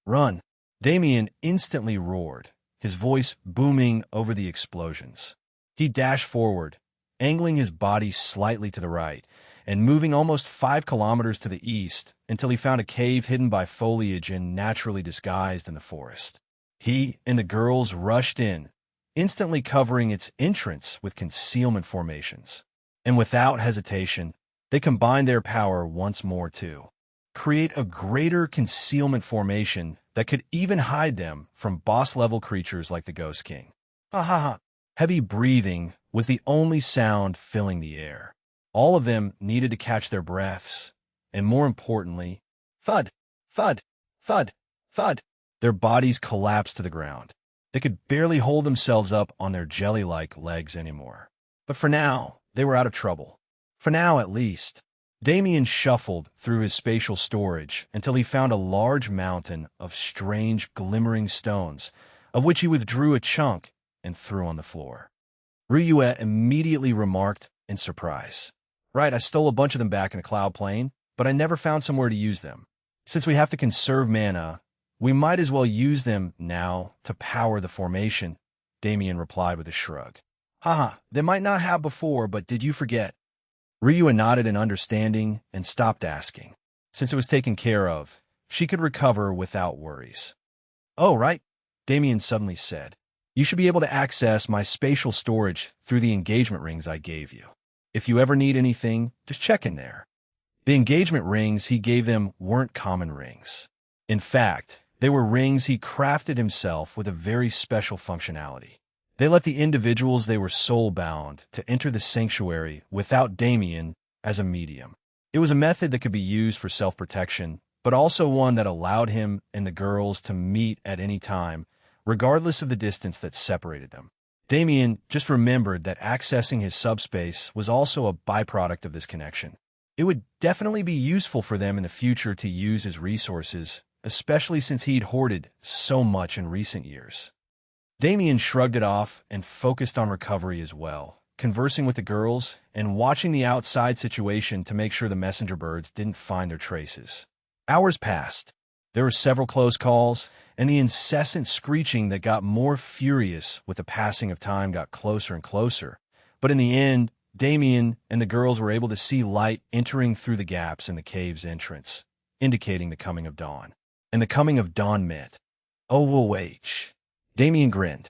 S1: Run! Damien instantly roared, his voice booming over the explosions. He dashed forward, angling his body slightly to the right, and moving almost 5 kilometers to the east until he found a cave hidden by foliage and naturally disguised in the forest. He and the girls rushed in, instantly covering its entrance with concealment formations. And without hesitation, they combined their power once more to create a greater concealment formation that could even hide them from boss-level creatures like the Ghost King. Ha ha ha! Heavy breathing was the only sound filling the air. All of them needed to catch their breaths, and more importantly, thud, thud, thud, thud. Their bodies collapsed to the ground. They could barely hold themselves up on their jelly-like legs anymore. But for now, they were out of trouble. For now, at least. Damien shuffled through his spatial storage until he found a large mountain of strange, glimmering stones, of which he withdrew a chunk and threw on the floor. Ryue immediately remarked in surprise, "Right, I stole a bunch of them back in a cloud plane, but I never found somewhere to use them. Since we have to conserve mana, we might as well use them now to power the formation," Damien replied with a shrug. "Haha, they might not have before, but did you forget?" Ryue nodded in understanding and stopped asking. Since it was taken care of, she could recover without worries. "Oh, right," Damien suddenly said. "You should be able to access my spatial storage through the engagement rings I gave you. If you ever need anything, just check in there." The engagement rings he gave them weren't common rings. In fact, they were rings he crafted himself with a very special functionality. They let the individuals they were soul-bound to enter the sanctuary without Damien as a medium. It was a method that could be used for self-protection, but also one that allowed him and the girls to meet at any time, regardless of the distance that separated them. Damien just remembered that accessing his subspace was also a byproduct of this connection. It would definitely be useful for them in the future to use his resources, especially since he'd hoarded so much in recent years. Damien shrugged it off and focused on recovery as well, conversing with the girls and watching the outside situation to make sure the messenger birds didn't find their traces. Hours passed. There were several close calls, and the incessant screeching that got more furious with the passing of time got closer and closer. But in the end, Damien and the girls were able to see light entering through the gaps in the cave's entrance, indicating the coming of dawn. And the coming of dawn meant, "Oh, we'll wait." Damien grinned.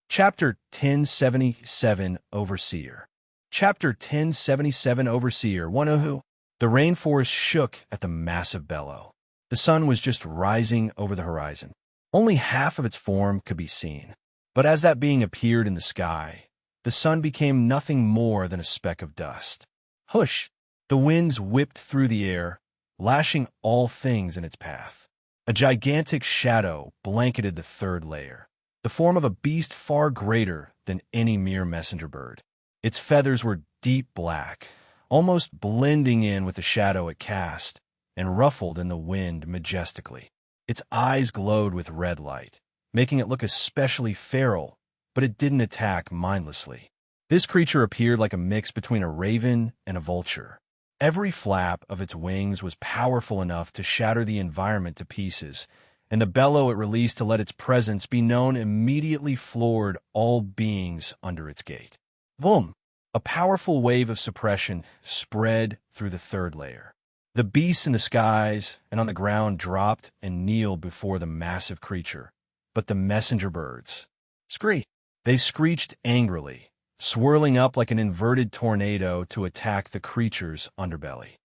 S1: Chapter 1077 Overseer. Chapter 1077 Overseer 102. The rainforest shook at the massive bellow. The sun was just rising over the horizon. Only half of its form could be seen. But as that being appeared in the sky, the sun became nothing more than a speck of dust. Hush! The winds whipped through the air, lashing all things in its path. A gigantic shadow blanketed the third layer, the form of a beast far greater than any mere messenger bird. Its feathers were deep black, almost blending in with the shadow it cast, and ruffled in the wind majestically. Its eyes glowed with red light, making it look especially feral, but it didn't attack mindlessly. This creature appeared like a mix between a raven and a vulture. Every flap of its wings was powerful enough to shatter the environment to pieces, and the bellow it released to let its presence be known immediately floored all beings under its gate. Boom! A powerful wave of suppression spread through the third layer. The beasts in the skies and on the ground dropped and kneeled before the massive creature. But the messenger birds, they screeched angrily, swirling up like an inverted tornado to attack the creature's underbelly.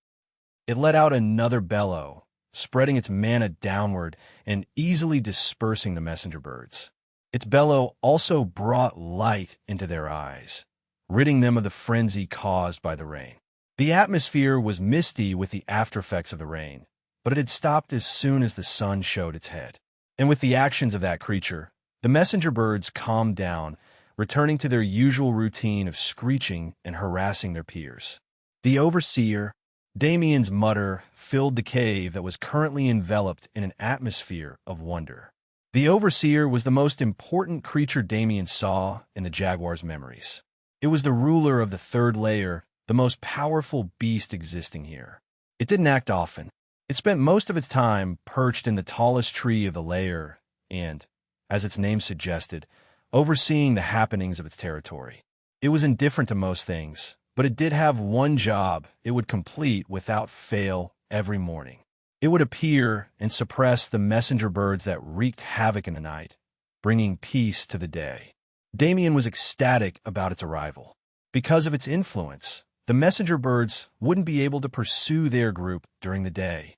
S1: It let out another bellow, spreading its mana downward and easily dispersing the messenger birds. Its bellow also brought light into their eyes, ridding them of the frenzy caused by the rain. The atmosphere was misty with the aftereffects of the rain, but it had stopped as soon as the sun showed its head. And with the actions of that creature, the messenger birds calmed down, returning to their usual routine of screeching and harassing their peers. The overseer, Damien's mutter, filled the cave that was currently enveloped in an atmosphere of wonder. The overseer was the most important creature Damien saw in the jaguar's memories. It was the ruler of the third layer, the most powerful beast existing here. It didn't act often. It spent most of its time perched in the tallest tree of the layer and, as its name suggested, overseeing the happenings of its territory. It was indifferent to most things, but it did have one job it would complete without fail every morning. It would appear and suppress the messenger birds that wreaked havoc in the night, bringing peace to the day. Damien was ecstatic about its arrival. Because of its influence, the messenger birds wouldn't be able to pursue their group during the day.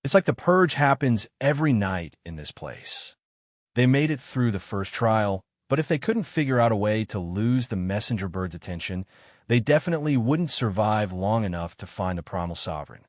S1: It's like the purge happens every night in this place. They made it through the first trial, but if they couldn't figure out a way to lose the messenger bird's attention, they definitely wouldn't survive long enough to find the primal sovereign.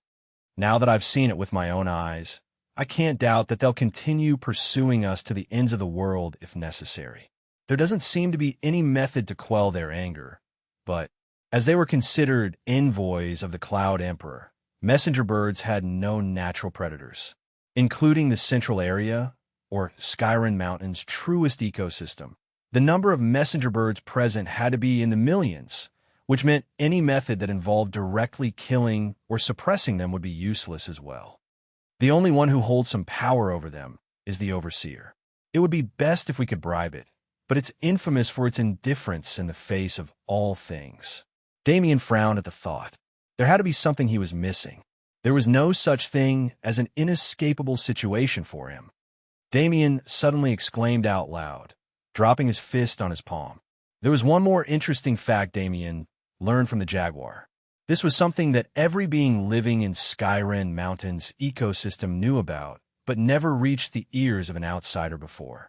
S1: Now that I've seen it with my own eyes, I can't doubt that they'll continue pursuing us to the ends of the world if necessary. There doesn't seem to be any method to quell their anger, but as they were considered envoys of the Cloud Emperor, messenger birds had no natural predators, including the central area, or Skyrim Mountain's truest ecosystem. The number of messenger birds present had to be in the millions, which meant any method that involved directly killing or suppressing them would be useless as well. The only one who holds some power over them is the Overseer. It would be best if we could bribe it, but it's infamous for its indifference in the face of all things. Damien frowned at the thought. There had to be something he was missing. There was no such thing as an inescapable situation for him. Damien suddenly exclaimed out loud, dropping his fist on his palm. There was one more interesting fact Damien learned from the jaguar. This was something that every being living in Skyrim Mountain's ecosystem knew about, but never reached the ears of an outsider before.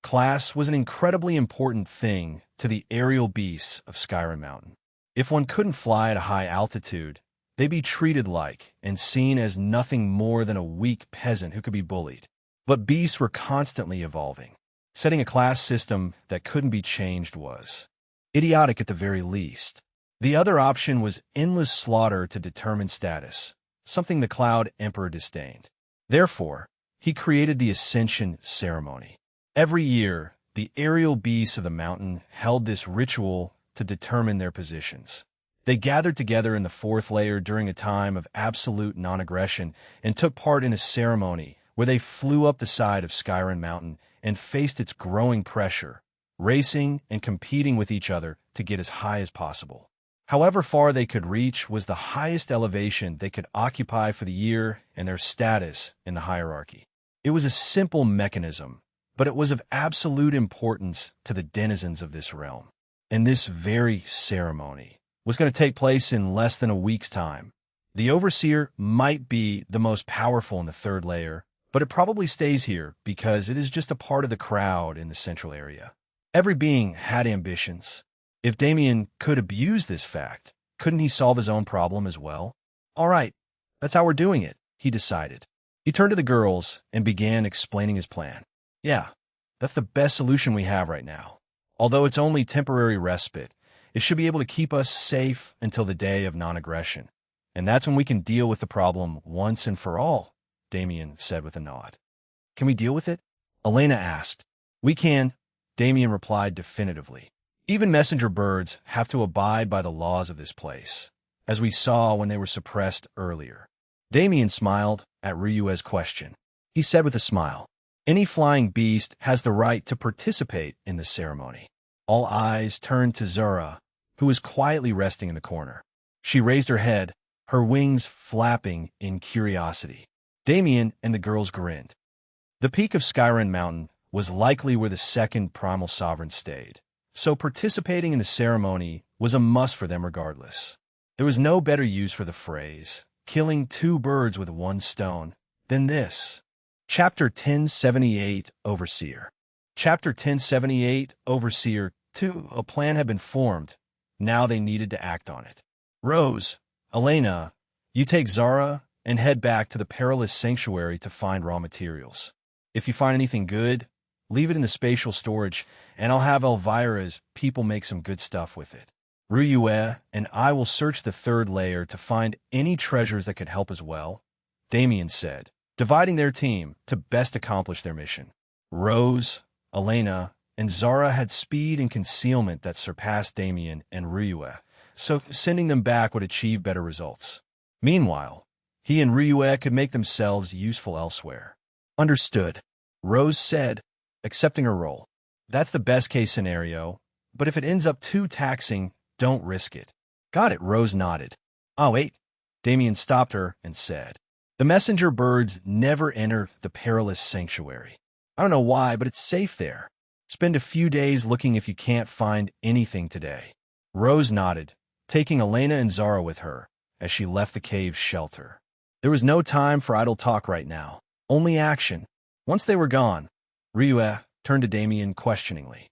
S1: Class was an incredibly important thing to the aerial beasts of Skyrim Mountain. If one couldn't fly at a high altitude, they'd be treated like and seen as nothing more than a weak peasant who could be bullied. But beasts were constantly evolving. Setting a class system that couldn't be changed was idiotic at the very least. The other option was endless slaughter to determine status, something the Cloud Emperor disdained. Therefore, he created the Ascension Ceremony. Every year, the aerial beasts of the mountain held this ritual to determine their positions. They gathered together in the fourth layer during a time of absolute non-aggression and took part in a ceremony where they flew up the side of Skyrim Mountain and faced its growing pressure, racing and competing with each other to get as high as possible. However far they could reach was the highest elevation they could occupy for the year and their status in the hierarchy. It was a simple mechanism, but it was of absolute importance to the denizens of this realm. And this very ceremony was going to take place in less than a week's time. The Overseer might be the most powerful in the third layer, but it probably stays here because it is just a part of the crowd in the central area. Every being had ambitions. If Damien could abuse this fact, couldn't he solve his own problem as well? All right, that's how we're doing it, he decided. He turned to the girls and began explaining his plan. Yeah, that's the best solution we have right now. Although it's only temporary respite, it should be able to keep us safe until the day of non-aggression. And that's when we can deal with the problem once and for all, Damien said with a nod. Can we deal with it? Elena asked. We can, Damien replied definitively. Even messenger birds have to abide by the laws of this place, as we saw when they were suppressed earlier. Damien smiled at Ryue's question. He said with a smile, any flying beast has the right to participate in the ceremony. All eyes turned to Zura, who was quietly resting in the corner. She raised her head, her wings flapping in curiosity. Damien and the girls grinned. The peak of Skyrim Mountain was likely where the second primal sovereign stayed, so participating in the ceremony was a must for them regardless. There was no better use for the phrase, killing two birds with one stone, than this. Chapter 1078, Overseer. Chapter 1078, Overseer 2. A plan had been formed. Now they needed to act on it. Rose, Elena, you take Zara and head back to the perilous sanctuary to find raw materials. If you find anything good, leave it in the spatial storage, and I'll have Elvira's people make some good stuff with it. Ryue and I will search the third layer to find any treasures that could help as well, Damien said, dividing their team to best accomplish their mission. Rose, Elena, and Zara had speed and concealment that surpassed Damien and Ryue, so sending them back would achieve better results. Meanwhile, he and Ryue could make themselves useful elsewhere. Understood, Rose said, accepting her role. That's the best-case scenario, but if it ends up too taxing, don't risk it. Got it, Rose nodded. Oh, wait. Damien stopped her and said, the messenger birds never enter the perilous sanctuary. I don't know why, but it's safe there. Spend a few days looking if you can't find anything today. Rose nodded, taking Elena and Zara with her as she left the cave's shelter. There was no time for idle talk right now, only action. Once they were gone, Ryue turned to Damien questioningly.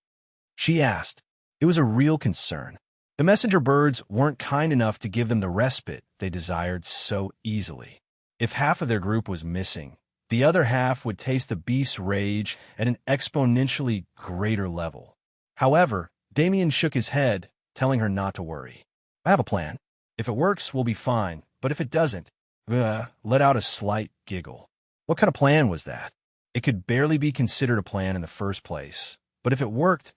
S1: She asked. It was a real concern. The messenger birds weren't kind enough to give them the respite they desired so easily. If half of their group was missing, the other half would taste the beast's rage at an exponentially greater level. However, Damien shook his head, telling her not to worry. I have a plan. If it works, we'll be fine, but if it doesn't, let out a slight giggle. What kind of plan was that? It could barely be considered a plan in the first place, but if it worked,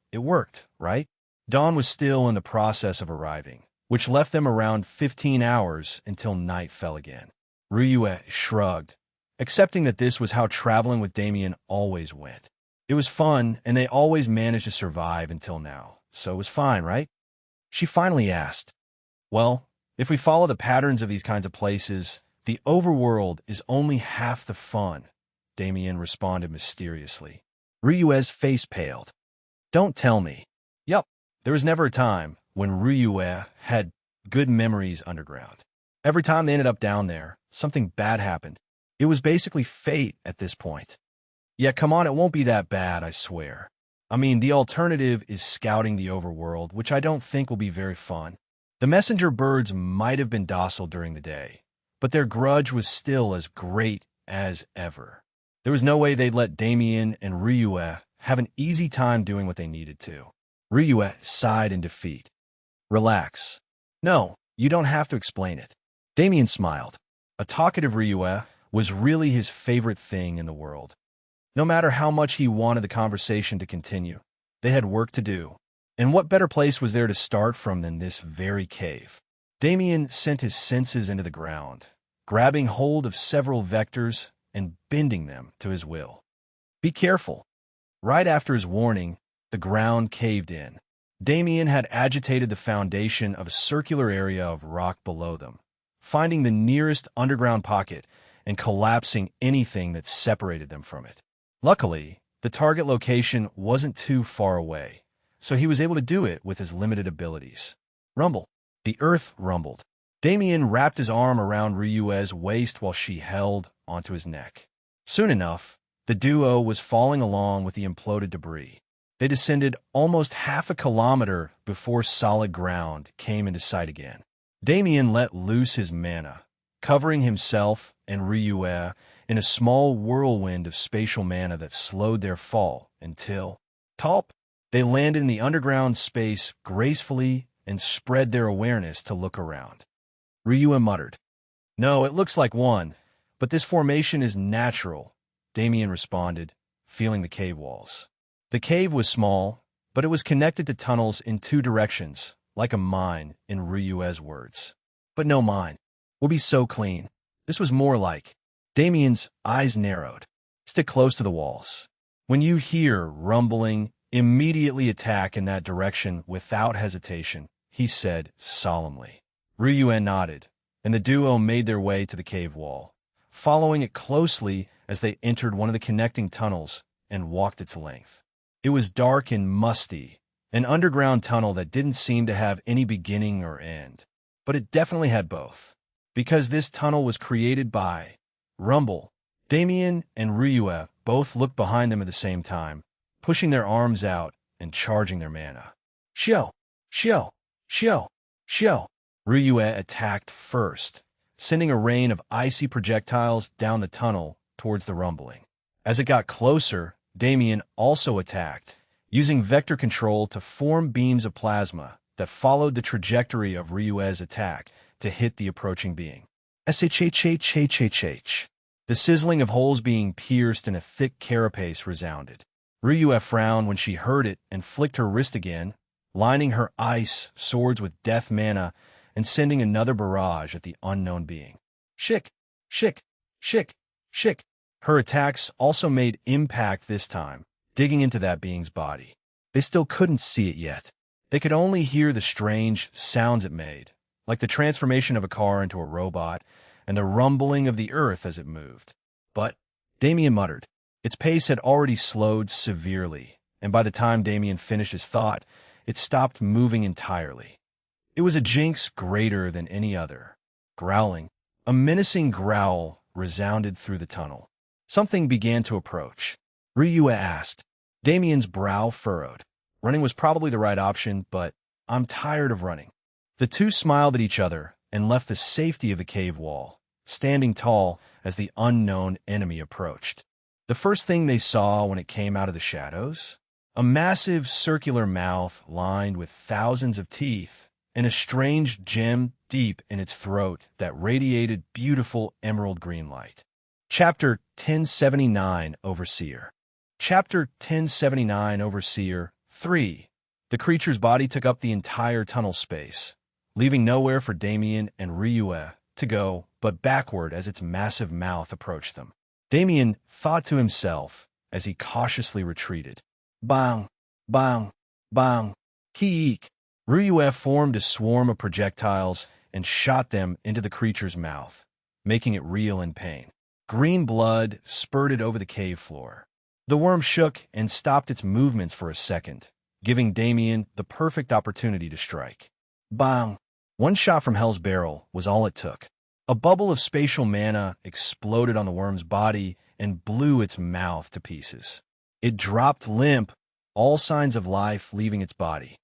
S1: right? Dawn was still in the process of arriving, which left them around 15 hours until night fell again. Ryue shrugged, accepting that this was how traveling with Damien always went. It was fun, and they always managed to survive until now, so it was fine, right? She finally asked, well, if we follow the patterns of these kinds of places, the overworld is only half the fun, Damien responded mysteriously. Ryue's face paled. Don't tell me. Yup, there was never a time when Ryue had good memories underground. Every time they ended up down there, something bad happened. It was basically fate at this point. Yeah, come on, it won't be that bad, I swear. I mean, the alternative is scouting the overworld, which I don't think will be very fun. The messenger birds might have been docile during the day, but their grudge was still as great as ever. There was no way they'd let Damien and Ryue have an easy time doing what they needed to. Ryue sighed in defeat. Relax. No, you don't have to explain it. Damien smiled. A talkative Ryue was really his favorite thing in the world. No matter how much he wanted the conversation to continue, they had work to do. And what better place was there to start from than this very cave? Damien sent his senses into the ground, grabbing hold of several vectors and bending them to his will. Be careful. Right after his warning, the ground caved in. Damien had agitated the foundation of a circular area of rock below them, finding the nearest underground pocket and collapsing anything that separated them from it. Luckily, the target location wasn't too far away, so he was able to do it with his limited abilities. Rumble. The earth rumbled. Damien wrapped his arm around Ryue's waist while she held onto his neck. Soon enough, the duo was falling along with the imploded debris. They descended almost half a kilometer before solid ground came into sight again. Damien let loose his mana, covering himself and Ryue in a small whirlwind of spatial mana that slowed their fall until, Talp, they landed in the underground space gracefully and spread their awareness to look around. Ryue muttered, No, it looks like one, but this formation is natural, Damien responded, feeling the cave walls. The cave was small, but it was connected to tunnels in two directions, like a mine, in Ryue's words. But no mine. Would be so clean. This was more like. Damien's eyes narrowed. Stick close to the walls. When you hear rumbling, immediately attack in that direction without hesitation, he said solemnly. Ryue nodded, and the duo made their way to the cave wall, following it closely as they entered one of the connecting tunnels and walked its length. It was dark and musty, an underground tunnel that didn't seem to have any beginning or end. But it definitely had both, because this tunnel was created by Rumble. Damien and Ryue both looked behind them at the same time, pushing their arms out and charging their mana. Shio! Shio! Shio! Shio! Ryue attacked first, sending a rain of icy projectiles down the tunnel towards the rumbling. As it got closer, Damien also attacked, using vector control to form beams of plasma that followed the trajectory of Ryue's attack to hit the approaching being. SHHHHHH. The sizzling of holes being pierced in a thick carapace resounded. Ryue frowned when she heard it and flicked her wrist again, lining her ice swords with death mana and sending another barrage at the unknown being. Shik! Shik! Shik! Shik! Her attacks also made impact this time, digging into that being's body. They still couldn't see it yet. They could only hear the strange sounds it made, like the transformation of a car into a robot and the rumbling of the earth as it moved. But, Damien muttered, its pace had already slowed severely, and by the time Damien finished his thought, it stopped moving entirely. It was a jinx greater than any other. Growling, a menacing growl resounded through the tunnel. Something began to approach. Ryue asked. Damien's brow furrowed. Running was probably the right option, but I'm tired of running. The two smiled at each other and left the safety of the cave wall, standing tall as the unknown enemy approached. The first thing they saw when it came out of the shadows? A massive circular mouth lined with thousands of teeth and a strange gem deep in its throat that radiated beautiful emerald green light. Chapter 1079 Overseer. Chapter 1079 Overseer 3. The creature's body took up the entire tunnel space, leaving nowhere for Damien and Ryue to go but backward as its massive mouth approached them. Damien thought to himself as he cautiously retreated. Bang! Bang! Bang! Ki-eek! Ryue formed a swarm of projectiles and shot them into the creature's mouth, making it reel in pain. Green blood spurted over the cave floor. The worm shook and stopped its movements for a second, giving Damien the perfect opportunity to strike. Bang! One shot from Hell's Barrel was all it took. A bubble of spatial mana exploded on the worm's body and blew its mouth to pieces. It dropped limp, all signs of life leaving its body.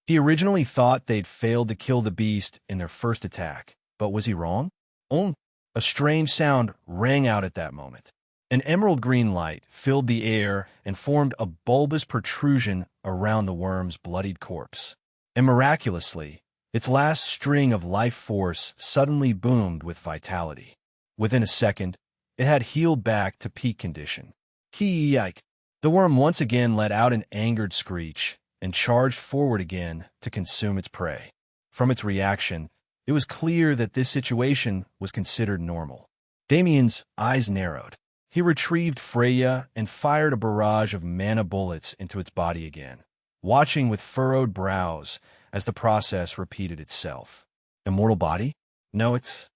S1: He originally thought they'd failed to kill the beast in their first attack, but was he wrong? A strange sound rang out at that moment. An emerald green light filled the air and formed a bulbous protrusion around the worm's bloodied corpse. And miraculously, its last string of life force suddenly boomed with vitality. Within a second, it had healed back to peak condition. Ki-yike! The worm once again let out an angered screech and charged forward again to consume its prey. From its reaction, it was clear that this situation was considered normal. Damien's eyes narrowed. He retrieved Freya and fired a barrage of mana bullets into its body again, watching with furrowed brows as the process repeated itself. Immortal body? No, it's...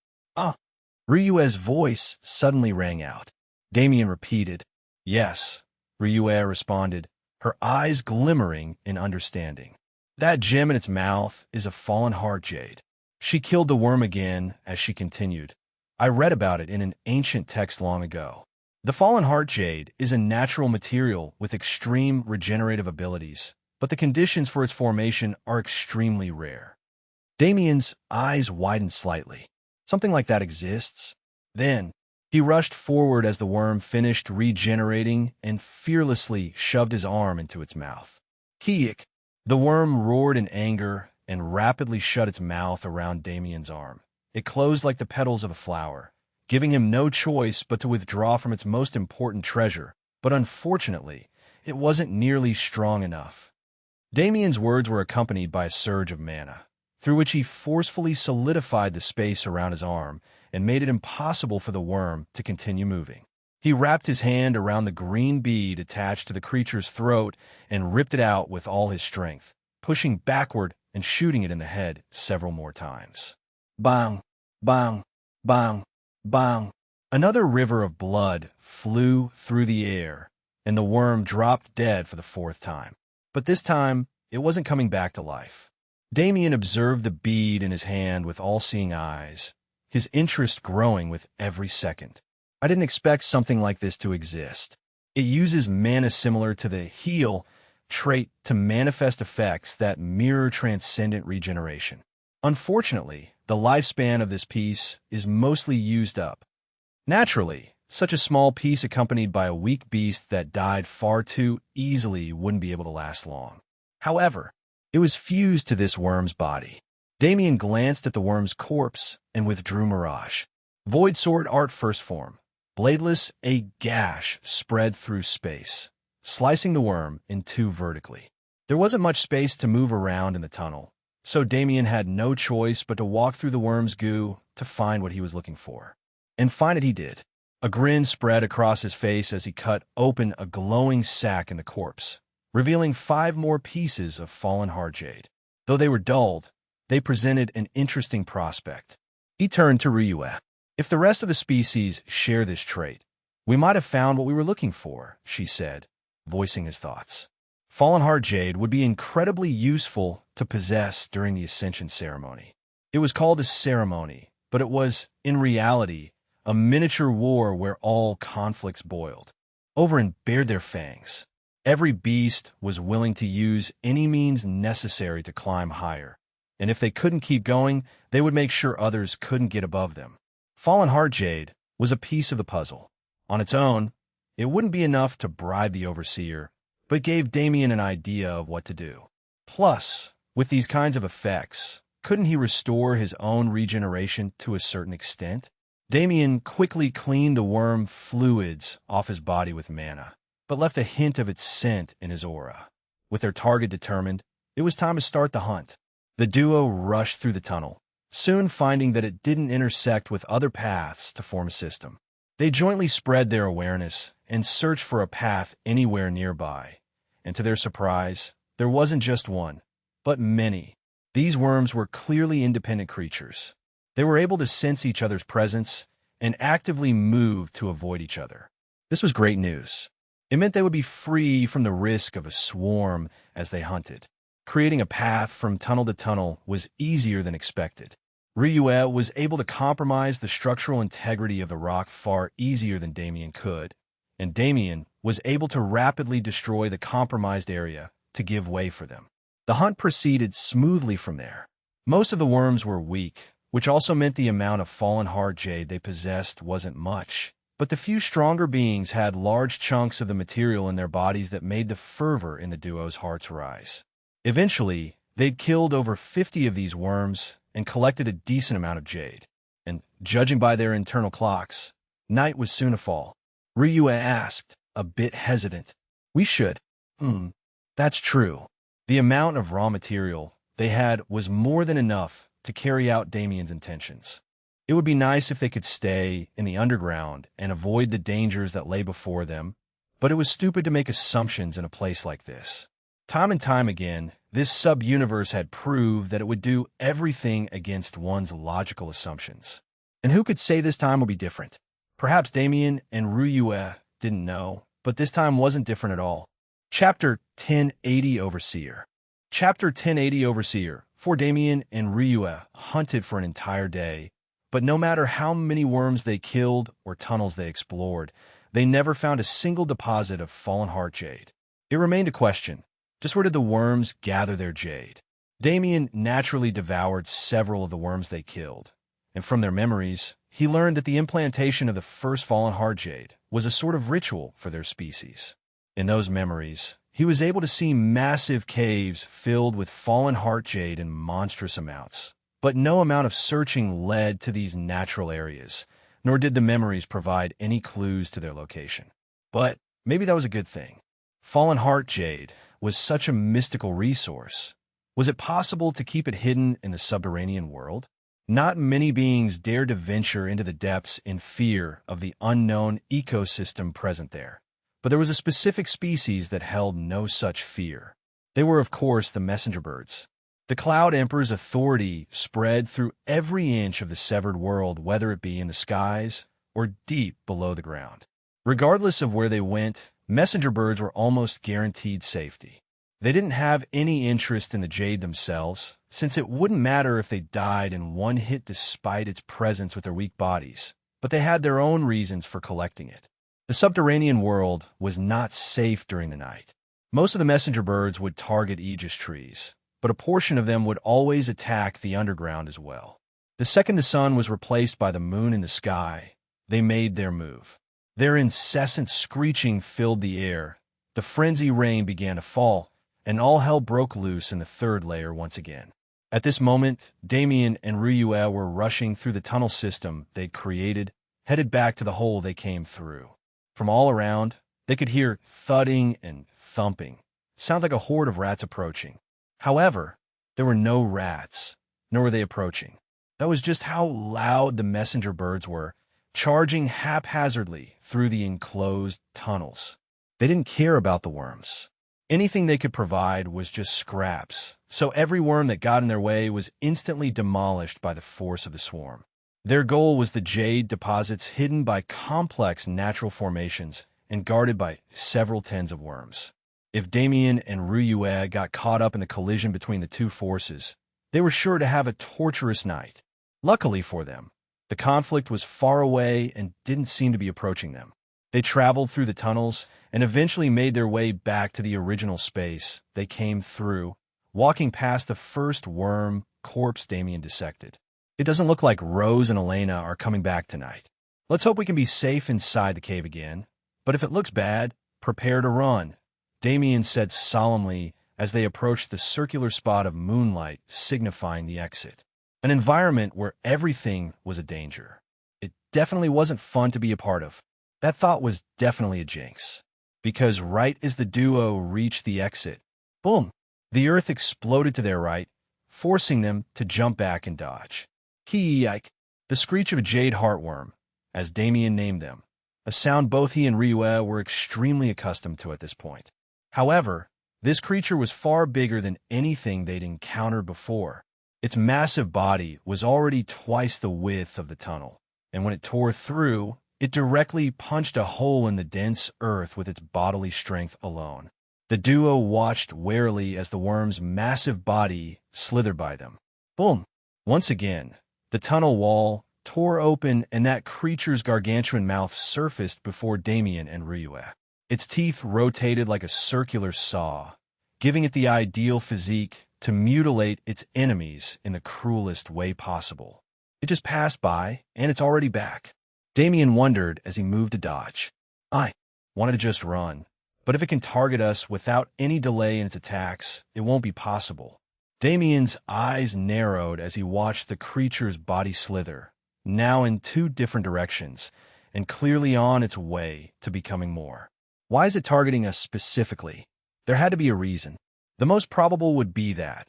S1: Ryue's voice suddenly rang out. Damien repeated. Yes, Ryue responded, her eyes glimmering in understanding. That gem in its mouth is a fallen heart jade. She killed the worm again as she continued. I read about it in an ancient text long ago. The fallen heart jade is a natural material with extreme regenerative abilities, but the conditions for its formation are extremely rare. Damien's eyes widened slightly. Something like that exists? Then, he rushed forward as the worm finished regenerating and fearlessly shoved his arm into its mouth. Kiik! The worm roared in anger and rapidly shut its mouth around Damien's arm, It closed like the petals of a flower, giving him no choice but to withdraw from its most important treasure. But unfortunately, it wasn't nearly strong enough. Damien's words were accompanied by a surge of mana, through which he forcefully solidified the space around his arm and made it impossible for the worm to continue moving. He wrapped his hand around the green bead attached to the creature's throat and ripped it out with all his strength, pushing backward and shooting it in the head several more times. Bang! Bang! Bang! Bang! Another river of blood flew through the air, and the worm dropped dead for the fourth time. But this time, it wasn't coming back to life. Damien observed the bead in his hand with all-seeing eyes, his interest growing with every second. I didn't expect something like this to exist. It uses mana similar to the heal trait to manifest effects that mirror transcendent regeneration. Unfortunately, the lifespan of this piece is mostly used up. Naturally, such a small piece accompanied by a weak beast that died far too easily wouldn't be able to last long. However, it was fused to this worm's body. Damien glanced at the worm's corpse and withdrew Mirage. Void Sword Art First Form. Bladeless, a gash spread through space, slicing the worm in two vertically. There wasn't much space to move around in the tunnel, so Damien had no choice but to walk through the worm's goo to find what he was looking for. And find it he did. A grin spread across his face as he cut open a glowing sack in the corpse, revealing 5 more pieces of fallen hard jade. Though they were dulled, they presented an interesting prospect. He turned to Ryue. If the rest of the species share this trait, we might have found what we were looking for, she said, voicing his thoughts. Fallen hard jade would be incredibly useful to possess during the Ascension ceremony. It was called a ceremony, but it was, in reality, a miniature war where all conflicts boiled over and bared their fangs. Every beast was willing to use any means necessary to climb higher, and if they couldn't keep going, they would make sure others couldn't get above them. Fallen hard jade was a piece of the puzzle. On its own, it wouldn't be enough to bribe the Overseer, but gave Damien an idea of what to do. Plus, with these kinds of effects, couldn't he restore his own regeneration to a certain extent? Damien quickly cleaned the worm fluids off his body with mana, but left a hint of its scent in his aura. With their target determined, it was time to start the hunt. The duo rushed through the tunnel, soon finding that it didn't intersect with other paths to form a system. They jointly spread their awareness and searched for a path anywhere nearby, and to their surprise, there wasn't just one, but many. These worms were clearly independent creatures. They were able to sense each other's presence and actively move to avoid each other. This was great news. It meant they would be free from the risk of a swarm as they hunted. Creating a path from tunnel to tunnel was easier than expected. Ryue was able to compromise the structural integrity of the rock far easier than Damien could, and Damien was able to rapidly destroy the compromised area to give way for them. The hunt proceeded smoothly from there. Most of the worms were weak, which also meant the amount of fallen hard jade they possessed wasn't much, but the few stronger beings had large chunks of the material in their bodies that made the fervor in the duo's hearts rise. Eventually, they'd killed over 50 of these worms and collected a decent amount of jade. And, judging by their internal clocks, night was soon to fall. Ryue asked, a bit hesitant. We should. That's true. The amount of raw material they had was more than enough to carry out Damien's intentions. It would be nice if they could stay in the underground and avoid the dangers that lay before them, but it was stupid to make assumptions in a place like this. Time and time again, this sub-universe had proved that it would do everything against one's logical assumptions. And who could say this time will be different? Perhaps Damien and Ryue didn't know, but this time wasn't different at all. Chapter 1080 Overseer. Chapter 1080 Overseer. For Damien and Ryue hunted for an entire day, but no matter how many worms they killed or tunnels they explored, they never found a single deposit of fallen heart jade. It remained a question. Just where did the worms gather their jade? Damien naturally devoured several of the worms they killed, and from their memories, he learned that the implantation of the first fallen hard jade was a sort of ritual for their species. In those memories, he was able to see massive caves filled with fallen heart jade in monstrous amounts, But no amount of searching led to these natural areas, nor did the memories provide any clues to their location. But maybe that was a good thing. Fallen Heart Jade was such a mystical resource. Was it possible to keep it hidden in the subterranean world? Not many beings dared to venture into the depths in fear of the unknown ecosystem present there. But there was a specific species that held no such fear. They were, of course, the messenger birds. The Cloud Emperor's authority spread through every inch of the severed world, whether it be in the skies or deep below the ground. Regardless of where they went, messenger birds were almost guaranteed safety. They didn't have any interest in the jade themselves, since it wouldn't matter if they died in one hit despite its presence with their weak bodies, but they had their own reasons for collecting it. The subterranean world was not safe during the night. Most of the messenger birds would target aegis trees, but a portion of them would always attack the underground as well. The second the sun was replaced by the moon in the sky, they made their move. Their incessant screeching filled the air, the frenzy rain began to fall, and all hell broke loose in the third layer once again. At this moment, Damien and Ryue were rushing through the tunnel system they'd created, headed back to the hole they came through. From all around, they could hear thudding and thumping. Sounds like a horde of rats approaching. However, there were no rats, nor were they approaching. That was just how loud the messenger birds were, charging haphazardly through the enclosed tunnels. They didn't care about the worms. Anything they could provide was just scraps, so every worm that got in their way was instantly demolished by the force of the swarm. Their goal was the jade deposits hidden by complex natural formations and guarded by several tens of worms. If Damien and Ryue got caught up in the collision between the two forces, they were sure to have a torturous night. Luckily for them, the conflict was far away and didn't seem to be approaching them. They traveled through the tunnels and eventually made their way back to the original space they came through, walking past the first worm corpse Damien dissected. It doesn't look like Rose and Elena are coming back tonight. Let's hope we can be safe inside the cave again. But if it looks bad, prepare to run, Damien said solemnly as they approached the circular spot of moonlight signifying the exit. An environment where everything was a danger. It definitely wasn't fun to be a part of. That thought was definitely a jinx. Because right as the duo reached the exit, boom, the earth exploded to their right, forcing them to jump back and dodge. Yike, the screech of a jade heartworm, as Damien named them, a sound both he and Ryue were extremely accustomed to at this point. However, this creature was far bigger than anything they'd encountered before. Its massive body was already twice the width of the tunnel, and when it tore through, it directly punched a hole in the dense earth with its bodily strength alone. The duo watched warily as the worm's massive body slithered by them. Boom! Once again, the tunnel wall tore open and that creature's gargantuan mouth surfaced before Damien and Ryue. Its teeth rotated like a circular saw, giving it the ideal physique to mutilate its enemies in the cruelest way possible. It just passed by, and it's already back. Damien wondered as he moved to dodge. I wanted to just run, but if it can target us without any delay in its attacks, it won't be possible. Damien's eyes narrowed as he watched the creature's body slither, now in two different directions, and clearly on its way to becoming more. Why is it targeting us specifically? There had to be a reason. The most probable would be that,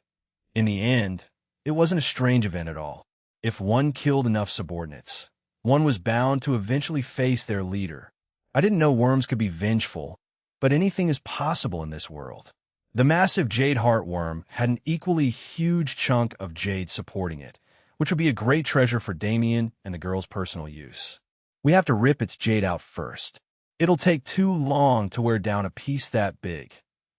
S1: in the end, it wasn't a strange event at all. If one killed enough subordinates, one was bound to eventually face their leader. I didn't know worms could be vengeful, but anything is possible in this world. The massive jade heartworm had an equally huge chunk of jade supporting it, which would be a great treasure for Damien and the girl's personal use. We have to rip its jade out first. It'll take too long to wear down a piece that big,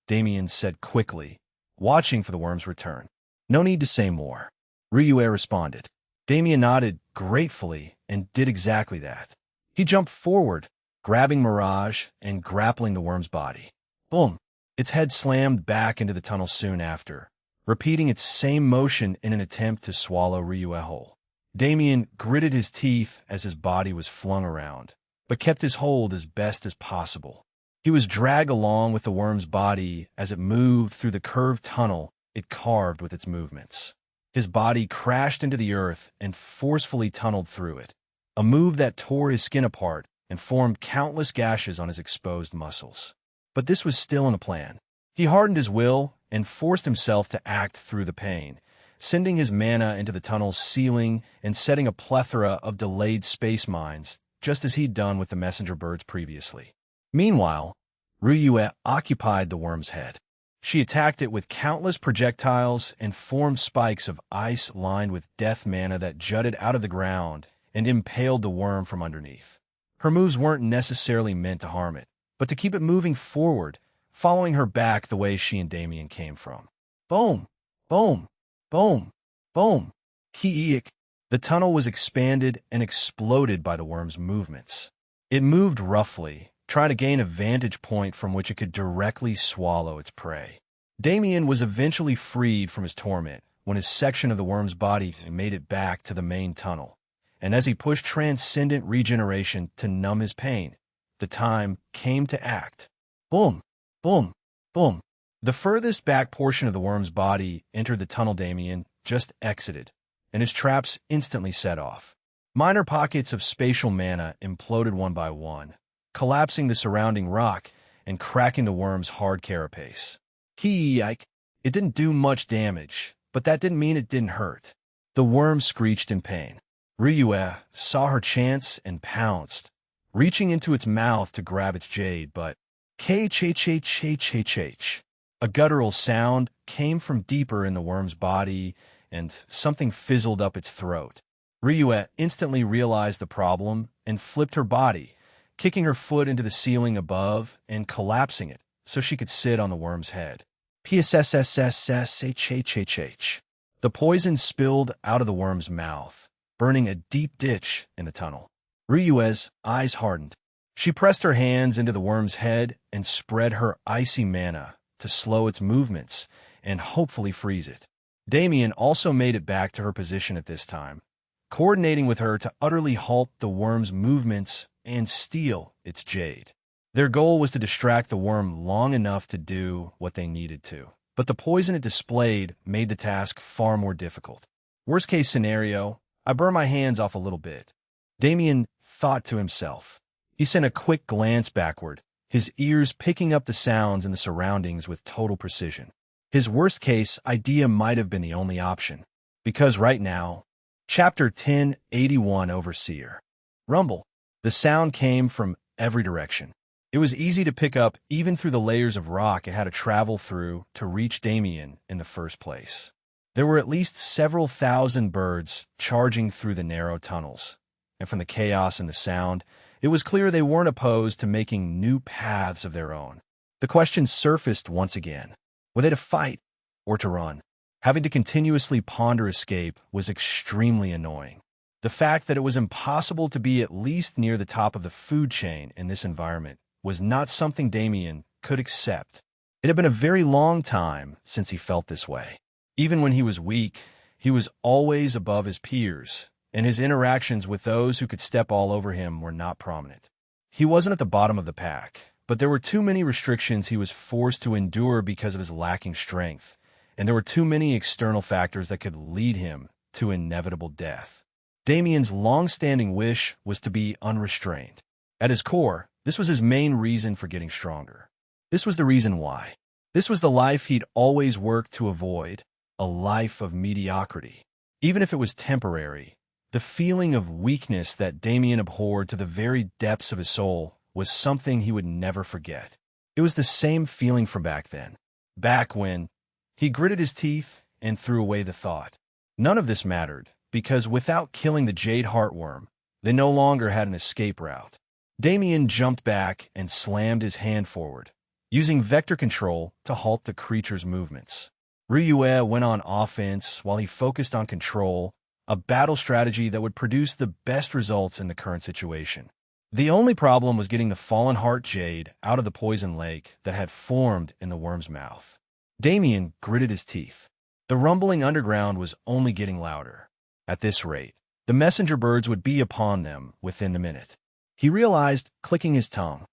S1: Damien said quickly, watching for the worm's return. No need to say more, Ryue responded. Damien nodded gratefully and did exactly that. He jumped forward, grabbing Mirage and grappling the worm's body. Boom! Its head slammed back into the tunnel soon after, repeating its same motion in an attempt to swallow Ryue whole. Damien gritted his teeth as his body was flung around, but kept his hold as best as possible. He was dragged along with the worm's body as it moved through the curved tunnel it carved with its movements. His body crashed into the earth and forcefully tunneled through it, a move that tore his skin apart and formed countless gashes on his exposed muscles. But this was still in the plan. He hardened his will and forced himself to act through the pain, sending his mana into the tunnel's ceiling and setting a plethora of delayed space mines, just as he'd done with the messenger birds previously. Meanwhile, Ryue occupied the worm's head. She attacked it with countless projectiles and formed spikes of ice lined with death mana that jutted out of the ground and impaled the worm from underneath. Her moves weren't necessarily meant to harm it, but to keep it moving forward, following her back the way she and Damien came from. Boom! Boom! Boom! Boom! Ki-eek! The tunnel was expanded and exploded by the worm's movements. It moved roughly, trying to gain a vantage point from which it could directly swallow its prey. Damien was eventually freed from his torment when his section of the worm's body made it back to the main tunnel, and as he pushed transcendent regeneration to numb his pain, the time came to act. Boom! Boom! Boom! The furthest back portion of the worm's body entered the tunnel Damien just exited, and his traps instantly set off. Minor pockets of spatial mana imploded one by one, collapsing the surrounding rock and cracking the worm's hard carapace. Yike! It didn't do much damage, but that didn't mean it didn't hurt. The worm screeched in pain. Ryue saw her chance and pounced, reaching into its mouth to grab its jade, but K-H-H-H-H-H-H. A guttural sound came from deeper in the worm's body, and something fizzled up its throat. Ryue instantly realized the problem and flipped her body, kicking her foot into the ceiling above and collapsing it so she could sit on the worm's head. P-S-S-S-S-H-H-H-H. The poison spilled out of the worm's mouth, burning a deep ditch in the tunnel. Ryue's eyes hardened. She pressed her hands into the worm's head and spread her icy mana to slow its movements and hopefully freeze it. Damien also made it back to her position at this time, coordinating with her to utterly halt the worm's movements and steal its jade. Their goal was to distract the worm long enough to do what they needed to, but the poison it displayed made the task far more difficult. Worst case scenario, I burn my hands off a little bit, Damien thought to himself. He sent a quick glance backward, his ears picking up the sounds in the surroundings with total precision. His worst-case idea might have been the only option, because right now, Chapter 1081 Overseer. Rumble. The sound came from every direction. It was easy to pick up even through the layers of rock it had to travel through to reach Damien in the first place. There were at least several thousand birds charging through the narrow tunnels, and from the chaos and the sound, it was clear they weren't opposed to making new paths of their own. The question surfaced once again. Were they to fight or to run? Having to continuously ponder escape was extremely annoying. The fact that it was impossible to be at least near the top of the food chain in this environment was not something Damien could accept. It had been a very long time since he felt this way. Even when he was weak, he was always above his peers, and his interactions with those who could step all over him were not prominent. He wasn't at the bottom of the pack, but there were too many restrictions he was forced to endure because of his lacking strength, and there were too many external factors that could lead him to inevitable death. Damien's long-standing wish was to be unrestrained. At his core, this was his main reason for getting stronger. This was the reason why. This was the life he'd always worked to avoid, a life of mediocrity. Even if it was temporary, the feeling of weakness that Damien abhorred to the very depths of his soul was something he would never forget. It was the same feeling from back then. Back when he gritted his teeth and threw away the thought. None of this mattered, because without killing the Jade Heartworm, they no longer had an escape route. Damien jumped back and slammed his hand forward, using vector control to halt the creature's movements. Ryue went on offense while he focused on control, a battle strategy that would produce the best results in the current situation. The only problem was getting the Fallen Heart Jade out of the poison lake that had formed in the worm's mouth. Damien gritted his teeth. The rumbling underground was only getting louder. At this rate, the messenger birds would be upon them within a minute. He realized, clicking his tongue.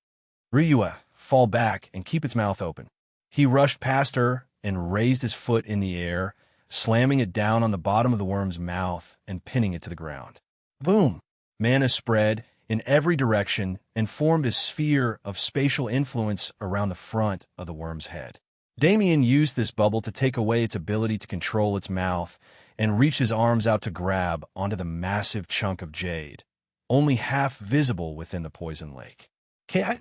S1: Ryue, fall back and keep its mouth open. He rushed past her and raised his foot in the air, slamming it down on the bottom of the worm's mouth and pinning it to the ground. Boom! Mana spread in every direction and formed a sphere of spatial influence around the front of the worm's head. Damien used this bubble to take away its ability to control its mouth and reach his arms out to grab onto the massive chunk of jade, only half visible within the poison lake. K.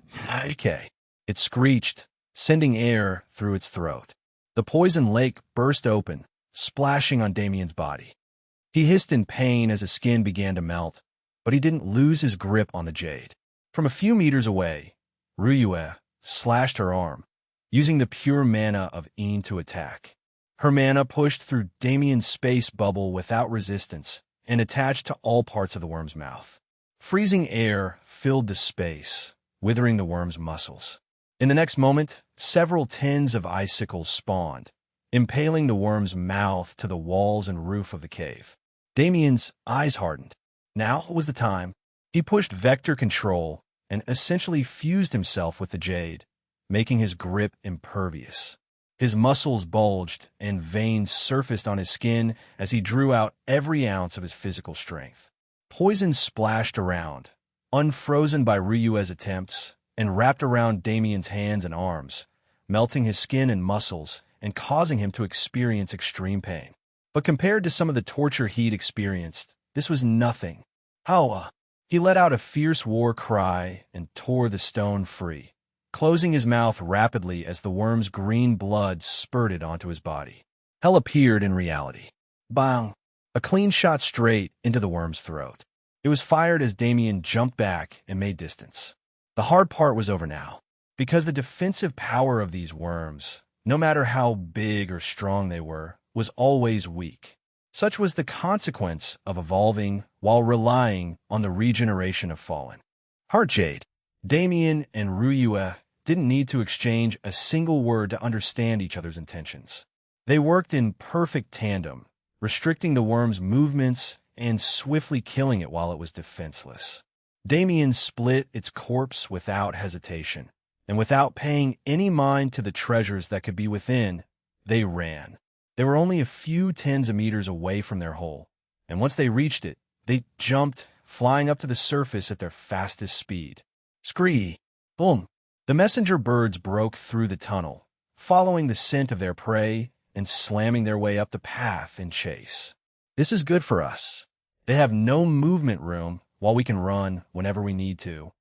S1: It screeched, sending air through its throat. The poison lake burst open, splashing on Damien's body. He hissed in pain as his skin began to melt, but he didn't lose his grip on the jade. From a few meters away, Ryue slashed her arm, using the pure mana of Een to attack. Her mana pushed through Damien's space bubble without resistance and attached to all parts of the worm's mouth. Freezing air filled the space, withering the worm's muscles. In the next moment, several tins of icicles spawned, impaling the worm's mouth to the walls and roof of the cave. Damien's eyes hardened. Now was the time. He pushed vector control and essentially fused himself with the jade, making his grip impervious. His muscles bulged and veins surfaced on his skin as he drew out every ounce of his physical strength. Poison splashed around, unfrozen by Ryue's attempts, and wrapped around Damien's hands and arms, melting his skin and muscles and causing him to experience extreme pain. But compared to some of the torture he'd experienced, this was nothing. Hawa! He let out a fierce war cry and tore the stone free, closing his mouth rapidly as the worm's green blood spurted onto his body. Hell appeared in reality. Bang! A clean shot straight into the worm's throat. It was fired as Damien jumped back and made distance. The hard part was over now, because the defensive power of these worms, no matter how big or strong they were, was always weak. Such was the consequence of evolving while relying on the regeneration of fallen. Heartjade, Damien and Ryue didn't need to exchange a single word to understand each other's intentions. They worked in perfect tandem, restricting the worm's movements and swiftly killing it while it was defenseless. Damien split its corpse without hesitation, and without paying any mind to the treasures that could be within, they ran. They were only a few tens of meters away from their hole, and once they reached it, they jumped, flying up to the surface at their fastest speed. Scree! Boom! The messenger birds broke through the tunnel, following the scent of their prey and slamming their way up the path in chase. This is good for us. They have no movement room while we can run whenever we need to.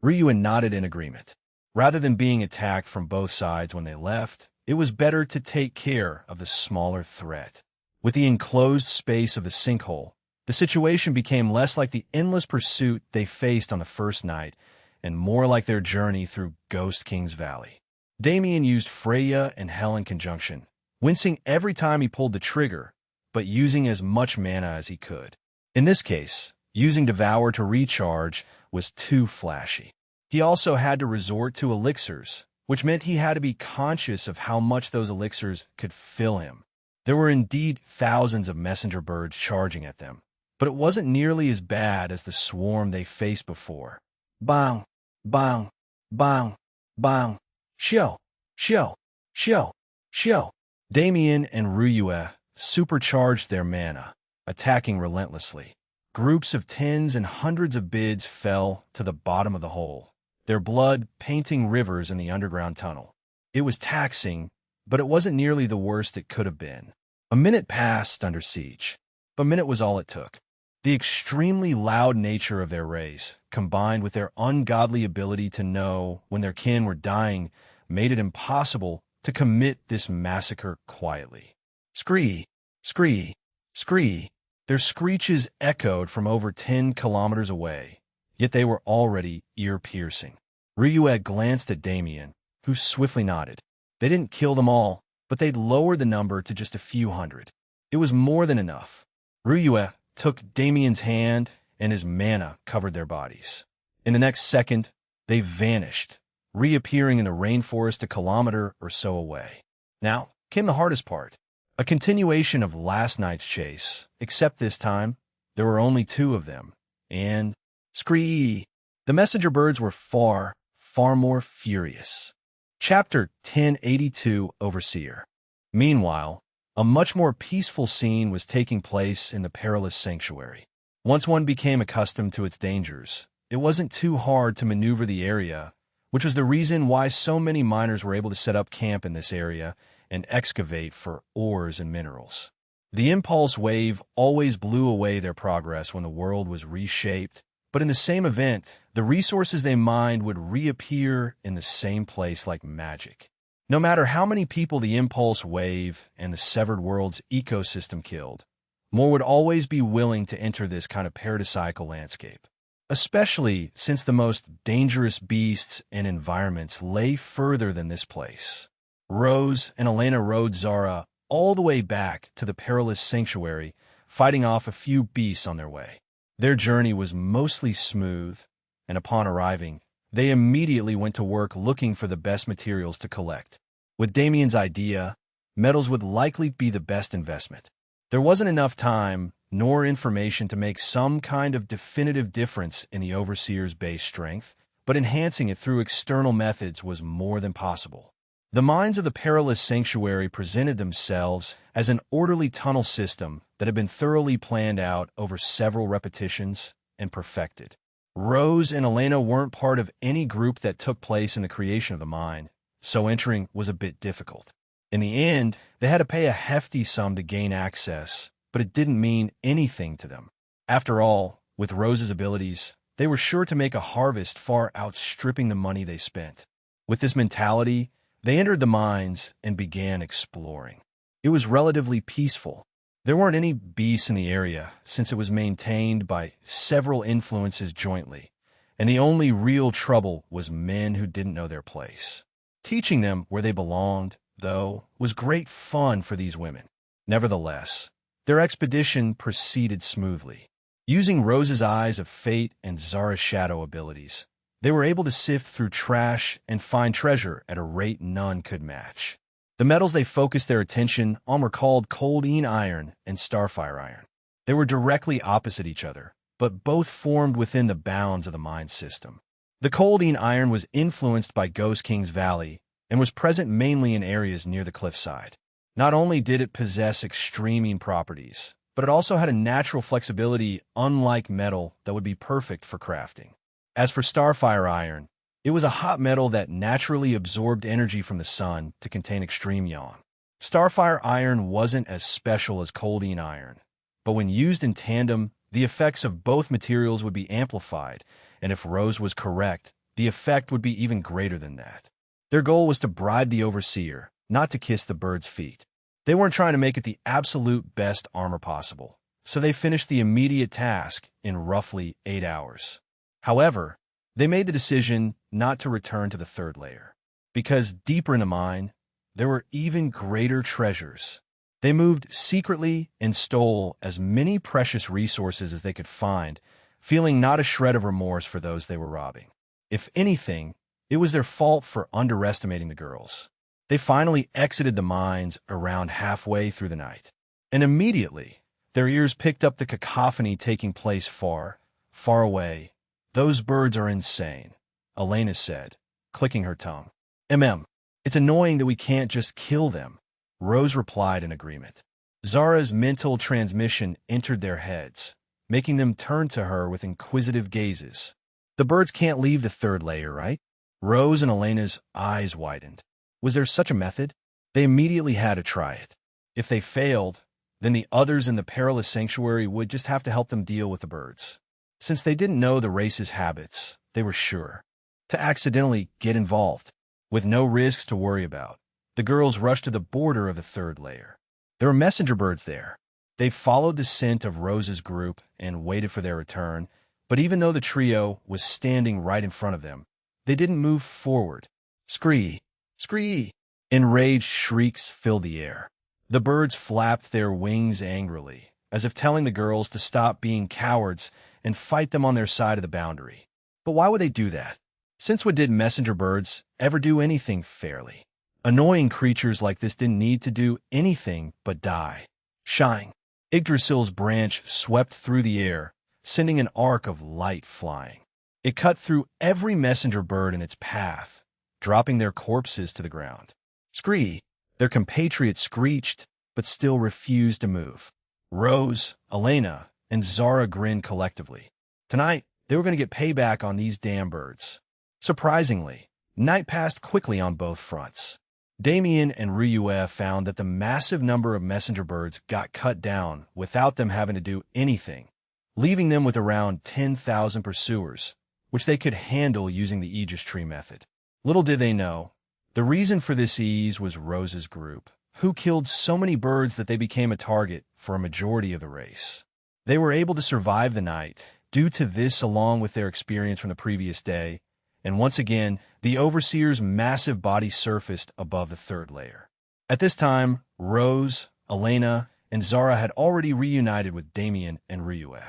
S1: Ryue nodded in agreement. Rather than being attacked from both sides when they left, it was better to take care of the smaller threat. With the enclosed space of the sinkhole, the situation became less like the endless pursuit they faced on the first night and more like their journey through Ghost King's Valley. Damien used Freya and Hell in conjunction, wincing every time he pulled the trigger, but using as much mana as he could. In this case, using Devoured to recharge was too flashy. He also had to resort to elixirs, which meant he had to be conscious of how much those elixirs could fill him. There were indeed thousands of messenger birds charging at them, but it wasn't nearly as bad as the swarm they faced before. Bang! Bang! Bang! Bang! Shio! Shio! Shio! Shio! Damien and Ryue supercharged their mana, attacking relentlessly. Groups of tens and hundreds of bids fell to the bottom of the hole, their blood painting rivers in the underground tunnel. It was taxing, but it wasn't nearly the worst it could have been. A minute passed under siege. A minute was all it took. The extremely loud nature of their race, combined with their ungodly ability to know when their kin were dying, made it impossible to commit this massacre quietly. Scree! Scree! Scree! Their screeches echoed from over 10 kilometers away, yet they were already ear-piercing. Ryue glanced at Damien, who swiftly nodded. They didn't kill them all, but they'd lowered the number to just a few hundred. It was more than enough. Ryue took Damien's hand, and his mana covered their bodies. In the next second, they vanished, reappearing in the rainforest a kilometer or so away. Now came the hardest part. A continuation of last night's chase, except this time, there were only 2 of them, and scree! The messenger birds were far, far more furious. Chapter 1082 Overseer. Meanwhile, A much more peaceful scene was taking place in the perilous sanctuary. Once one became accustomed to its dangers, it wasn't too hard to maneuver the area, which was the reason why so many miners were able to set up camp in this area and excavate for ores and minerals. The impulse wave always blew away their progress when the world was reshaped, but in the same event, the resources they mined would reappear in the same place like magic. No matter how many people the impulse wave and the severed world's ecosystem killed, more would always be willing to enter this kind of paradisiacal landscape, especially since the most dangerous beasts and environments lay further than this place. Rose and Elena rode Zara all the way back to the perilous sanctuary, fighting off a few beasts on their way. Their journey was mostly smooth, and upon arriving, they immediately went to work looking for the best materials to collect. With Damien's idea, metals would likely be the best investment. There wasn't enough time nor information to make some kind of definitive difference in the Overseer's base strength, but enhancing it through external methods was more than possible. The mines of the perilous sanctuary presented themselves as an orderly tunnel system that had been thoroughly planned out over several repetitions and perfected. Rose and Elena weren't part of any group that took place in the creation of the mine, so entering was a bit difficult. In the end, they had to pay a hefty sum to gain access, but it didn't mean anything to them. After all, with Rose's abilities, they were sure to make a harvest far outstripping the money they spent. With this mentality, they entered the mines and began exploring. It was relatively peaceful. There weren't any beasts in the area, since it was maintained by several influences jointly, and the only real trouble was men who didn't know their place. Teaching them where they belonged, though, was great fun for these women. Nevertheless, their expedition proceeded smoothly. Using Rose's eyes of fate and Zara's shadow abilities, they were able to sift through trash and find treasure at a rate none could match. The metals they focused their attention on were called coldine iron and starfire iron. They were directly opposite each other, but both formed within the bounds of the mine system. The coldine iron was influenced by Ghost King's Valley and was present mainly in areas near the cliffside. Not only did it possess extreme properties, but it also had a natural flexibility unlike metal that would be perfect for crafting. As for starfire iron, it was a hot metal that naturally absorbed energy from the sun to contain extreme yawn. Starfire iron wasn't as special as coldine iron, but when used in tandem, the effects of both materials would be amplified, and if Rose was correct, the effect would be even greater than that. Their goal was to bribe the Overseer, not to kiss the bird's feet. They weren't trying to make it the absolute best armor possible, so they finished the immediate task in roughly 8 hours. However, they made the decision not to return to the third layer, because deeper in the mine, there were even greater treasures. They moved secretly and stole as many precious resources as they could find, feeling not a shred of remorse for those they were robbing. If anything, it was their fault for underestimating the girls. They finally exited the mines around halfway through the night, and immediately, their ears picked up the cacophony taking place far, far away. "Those birds are insane," Elena said, clicking her tongue. It's annoying that we can't just kill them," Rose replied in agreement. Zara's mental transmission entered their heads, making them turn to her with inquisitive gazes. "The birds can't leave the third layer, right?" Rose and Elena's eyes widened. Was there such a method? They immediately had to try it. If they failed, then the others in the perilous sanctuary would just have to help them deal with the birds. Since they didn't know the race's habits, they were sure to accidentally get involved. With no risks to worry about, the girls rushed to the border of the third layer. There were messenger birds there. They followed the scent of Rose's group and waited for their return, but even though the trio was standing right in front of them, they didn't move forward. Scree! Scree! Enraged shrieks filled the air. The birds flapped their wings angrily, as if telling the girls to stop being cowards and fight them on their side of the boundary. But why would they do that? Since when did messenger birds ever do anything fairly? Annoying creatures like this didn't need to do anything but die. Shine! Yggdrasil's branch swept through the air, sending an arc of light flying. It cut through every messenger bird in its path, dropping their corpses to the ground. Scree! Their compatriots screeched, but still refused to move. Rose, Elena, and Zara grinned collectively. Tonight, they were going to get payback on these damn birds. Surprisingly, night passed quickly on both fronts. Damien and Ryue found that the massive number of messenger birds got cut down without them having to do anything, leaving them with around 10,000 pursuers, which they could handle using the Aegis tree method. Little did they know, the reason for this ease was Rose's group, who killed so many birds that they became a target for a majority of the race. They were able to survive the night due to this, along with their experience from the previous day, and once again, the Overseer's massive body surfaced above the third layer. At this time, Rose, Elena, and Zara had already reunited with Damien and Ryue.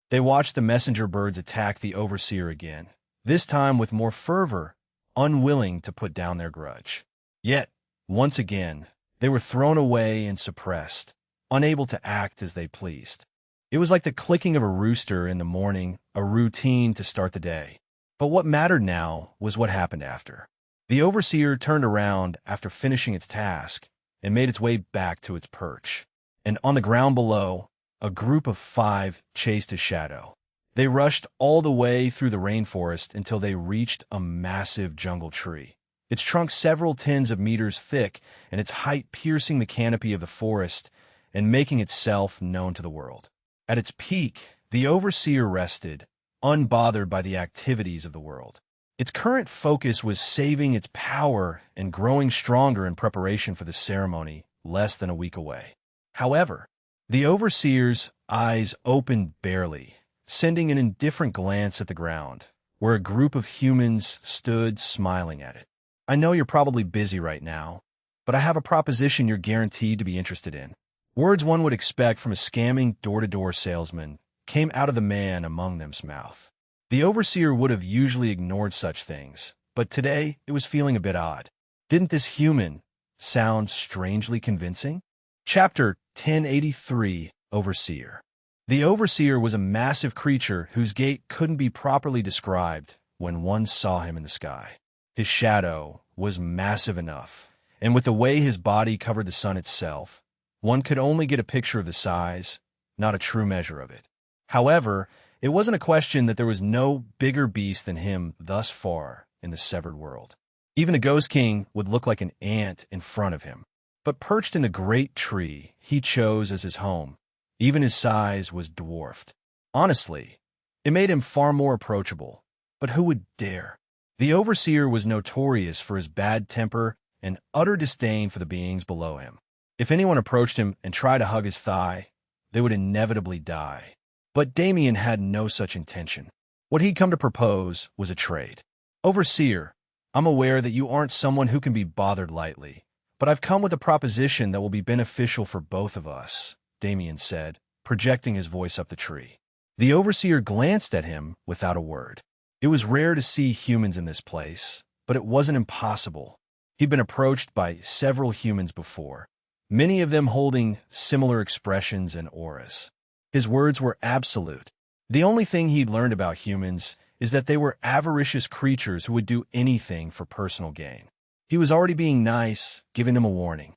S1: They watched the messenger birds attack the Overseer again, this time with more fervor, unwilling to put down their grudge. Yet, once again, they were thrown away and suppressed, unable to act as they pleased. It was like the clicking of a rooster in the morning, a routine to start the day. But what mattered now was what happened after. The Overseer turned around after finishing its task and made its way back to its perch. And on the ground below, a group of 5 chased his shadow. They rushed all the way through the rainforest until they reached a massive jungle tree, its trunk several tens of meters thick and its height piercing the canopy of the forest and making itself known to the world. At its peak, the Overseer rested, unbothered by the activities of the world. Its current focus was saving its power and growing stronger in preparation for the ceremony less than a week away. However, the Overseer's eyes opened barely, sending an indifferent glance at the ground, where a group of humans stood smiling at it. I know you're probably busy right now, but I have a proposition you're guaranteed to be interested in. Words one would expect from a scamming door-to-door salesman came out of the man among them's mouth. The Overseer would have usually ignored such things, but today it was feeling a bit odd. Didn't this human sound strangely convincing? Chapter 1083, Overseer. The Overseer was a massive creature whose gait couldn't be properly described when one saw him in the sky. His shadow was massive enough, and with the way his body covered the sun itself, one could only get a picture of the size, not a true measure of it. However, it wasn't a question that there was no bigger beast than him thus far in the severed world. Even the Ghost King would look like an ant in front of him. But perched in the great tree he chose as his home, even his size was dwarfed. Honestly, it made him far more approachable. But who would dare? The Overseer was notorious for his bad temper and utter disdain for the beings below him. If anyone approached him and tried to hug his thigh, they would inevitably die. But Damien had no such intention. What he'd come to propose was a trade. Overseer, I'm aware that you aren't someone who can be bothered lightly, but I've come with a proposition that will be beneficial for both of us, Damien said, projecting his voice up the tree. The Overseer glanced at him without a word. It was rare to see humans in this place, but it wasn't impossible. He'd been approached by several humans before, many of them holding similar expressions and auras. His words were absolute. The only thing he'd learned about humans is that they were avaricious creatures who would do anything for personal gain. He was already being nice, giving them a warning.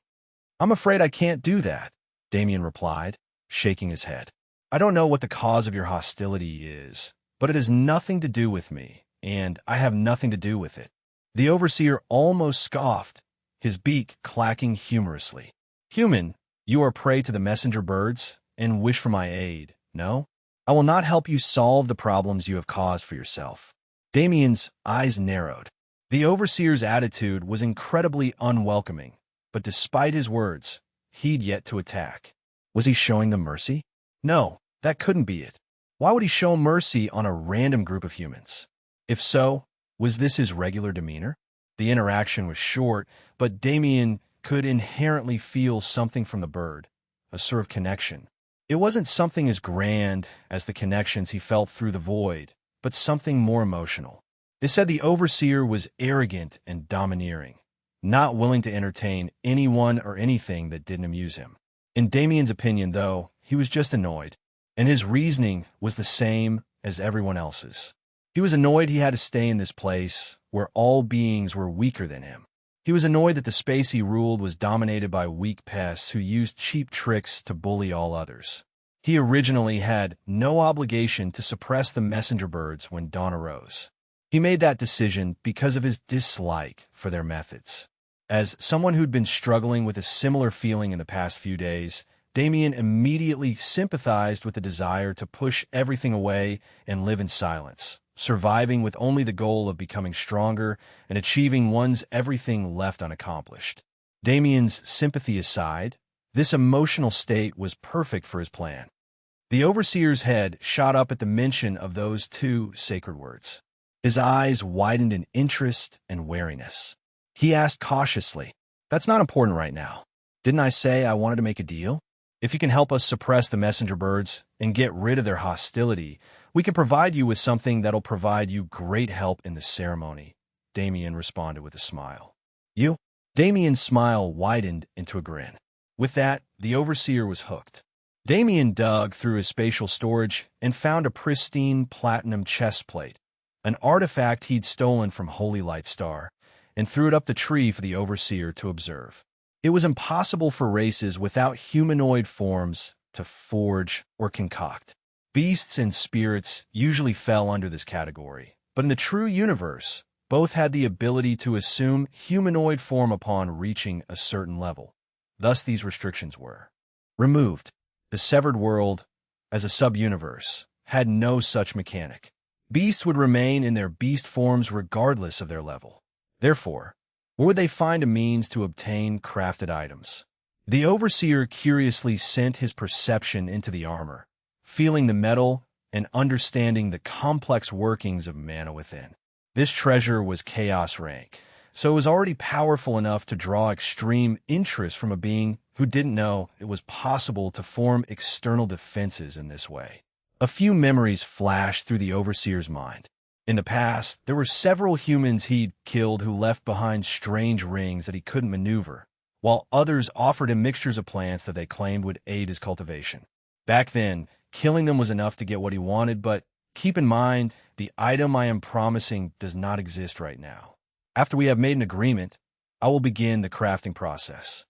S1: I'm afraid I can't do that, Damien replied, shaking his head. I don't know what the cause of your hostility is, but it has nothing to do with me, and I have nothing to do with it. The Overseer almost scoffed, his beak clacking humorously. Human, you are prey to the messenger birds and wish for my aid, no? I will not help you solve the problems you have caused for yourself. Damien's eyes narrowed. The Overseer's attitude was incredibly unwelcoming, but despite his words, he'd yet to attack. Was he showing them mercy? No, that couldn't be it. Why would he show mercy on a random group of humans? If so, was this his regular demeanor? The interaction was short, but Damien could inherently feel something from the bird, a sort of connection. It wasn't something as grand as the connections he felt through the void, but something more emotional. They said the Overseer was arrogant and domineering, not willing to entertain anyone or anything that didn't amuse him. In Damien's opinion, though, he was just annoyed, and his reasoning was the same as everyone else's. He was annoyed he had to stay in this place where all beings were weaker than him. He was annoyed that the space he ruled was dominated by weak pests who used cheap tricks to bully all others. He originally had no obligation to suppress the messenger birds when dawn arose. He made that decision because of his dislike for their methods. As someone who'd been struggling with a similar feeling in the past few days, Damien immediately sympathized with the desire to push everything away and live in silence, surviving with only the goal of becoming stronger and achieving one's everything left unaccomplished. Damien's sympathy aside, this emotional state was perfect for his plan. The overseer's head shot up at the mention of those two sacred words. His eyes widened in interest and wariness. He asked cautiously, "That's not important right now. Didn't I say I wanted to make a deal? If you can help us suppress the messenger birds and get rid of their hostility, we can provide you with something that'll provide you great help in the ceremony," Damien responded with a smile. "You?" Damien's smile widened into a grin. With that, the overseer was hooked. Damien dug through his spatial storage and found a pristine platinum chest plate, an artifact he'd stolen from Holy Light Star, and threw it up the tree for the overseer to observe. It was impossible for races without humanoid forms to forge or concoct. Beasts and spirits usually fell under this category, but in the true universe, both had the ability to assume humanoid form upon reaching a certain level. Thus these restrictions were removed. The severed world, as a sub-universe, had no such mechanic. Beasts would remain in their beast forms regardless of their level. Therefore, where would they find a means to obtain crafted items? The overseer curiously sent his perception into the armor, feeling the metal and understanding the complex workings of mana within. This treasure was chaos rank, so it was already powerful enough to draw extreme interest from a being who didn't know it was possible to form external defenses in this way. A few memories flashed through the overseer's mind. In the past, there were several humans he'd killed who left behind strange rings that he couldn't maneuver, while others offered him mixtures of plants that they claimed would aid his cultivation. Back then, killing them was enough to get what he wanted, but keep in mind, the item I am promising does not exist right now. After we have made an agreement, I will begin the crafting process.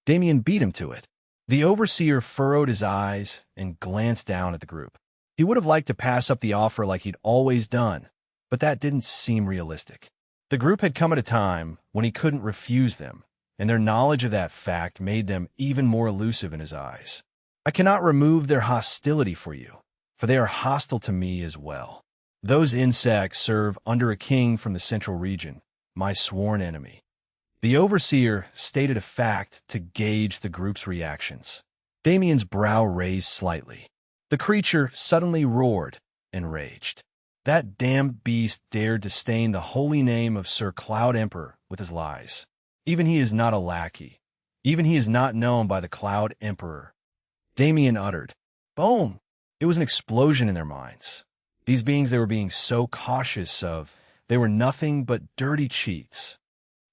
S1: Damien beat him to it. The overseer furrowed his eyes and glanced down at the group. He would have liked to pass up the offer like he'd always done, but that didn't seem realistic. The group had come at a time when he couldn't refuse them, and their knowledge of that fact made them even more elusive in his eyes. "I cannot remove their hostility for you, for they are hostile to me as well. Those insects serve under a king from the central region, my sworn enemy." The overseer stated a fact to gauge the group's reactions. Damien's brow raised slightly. The creature suddenly roared and raged. That damned beast dared to stain the holy name of Sir Cloud Emperor with his lies. Even he is not a lackey. Even he is not known by the Cloud Emperor. Damien uttered, "Boom!" It was an explosion in their minds. These beings they were being so cautious of, they were nothing but dirty cheats.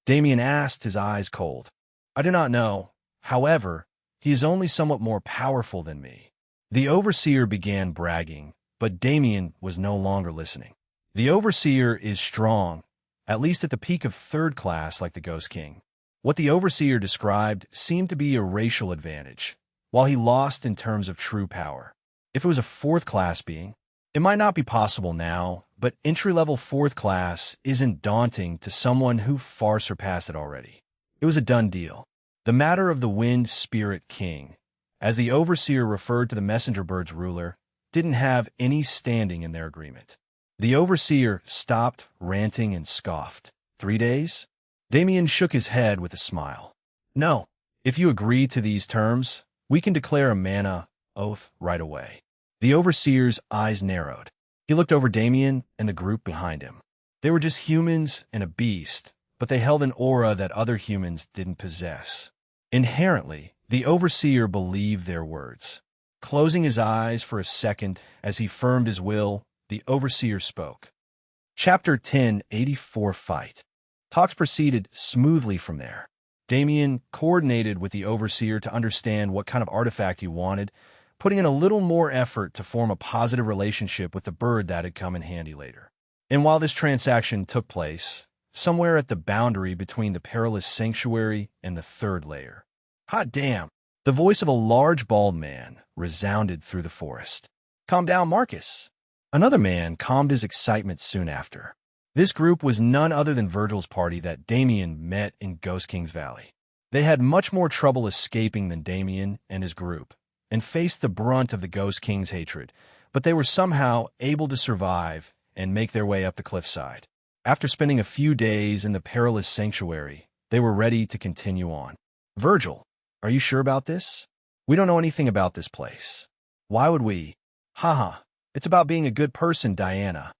S1: Damien asked, his eyes cold, "I do not know. However, he is only somewhat more powerful than me." The overseer began bragging, but Damien was no longer listening. The overseer is strong, at least at the peak of third class like the Ghost King. What the overseer described seemed to be a racial advantage, while he lost in terms of true power. If it was a fourth class being, it might not be possible now, but entry-level fourth class isn't daunting to someone who far surpassed it already. It was a done deal. The matter of the Wind Spirit King, as the overseer referred to the messenger bird's ruler, didn't have any standing in their agreement. The overseer stopped ranting and scoffed. 3 days? Damien shook his head with a smile. "No. If you agree to these terms, we can declare a mana oath right away." The overseer's eyes narrowed. He looked over Damien and the group behind him. They were just humans and a beast, but they held an aura that other humans didn't possess. Inherently, the overseer believed their words. Closing his eyes for a second as he firmed his will, the overseer spoke. Chapter 10, 84 Fight. Talks proceeded smoothly from there. Damien coordinated with the overseer to understand what kind of artifact he wanted, putting in a little more effort to form a positive relationship with the bird that had come in handy later. And while this transaction took place, somewhere at the boundary between the perilous sanctuary and the third layer. Hot damn! The voice of a large bald man resounded through the forest. Calm down, Marcus. Another man calmed his excitement soon after. This group was none other than Virgil's party that Damien met in Ghost King's Valley. They had much more trouble escaping than Damien and his group, and faced the brunt of the Ghost King's hatred, but they were somehow able to survive and make their way up the cliffside. After spending a few days in the perilous sanctuary, they were ready to continue on. Virgil, are you sure about this? We don't know anything about this place. Why would we? Haha, it's about being a good person, Diana.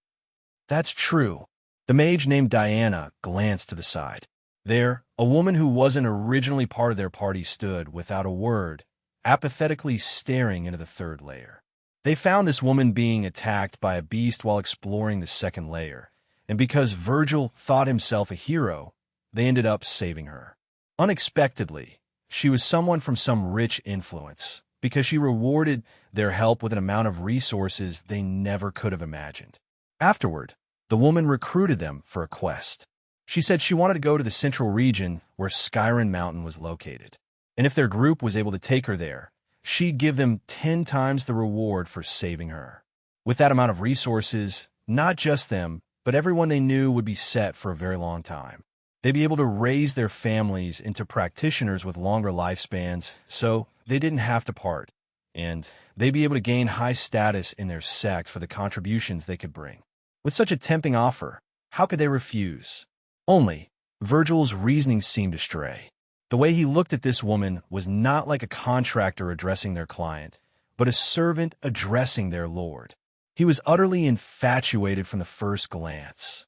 S1: That's true. The mage named Diana glanced to the side. There, a woman who wasn't originally part of their party stood, without a word, apathetically staring into the third layer. They found this woman being attacked by a beast while exploring the second layer, and because Virgil thought himself a hero, they ended up saving her. Unexpectedly, she was someone from some rich influence, because she rewarded their help with an amount of resources they never could have imagined. Afterward, the woman recruited them for a quest. She said she wanted to go to the central region where Skyrim Mountain was located, and if their group was able to take her there, she'd give them 10 times the reward for saving her. With that amount of resources, not just them, but everyone they knew would be set for a very long time. They'd be able to raise their families into practitioners with longer lifespans, so they didn't have to part, and they'd be able to gain high status in their sect for the contributions they could bring. With such a tempting offer, how could they refuse? Only, Virgil's reasoning seemed astray. The way he looked at this woman was not like a contractor addressing their client, but a servant addressing their lord. He was utterly infatuated from the first glance.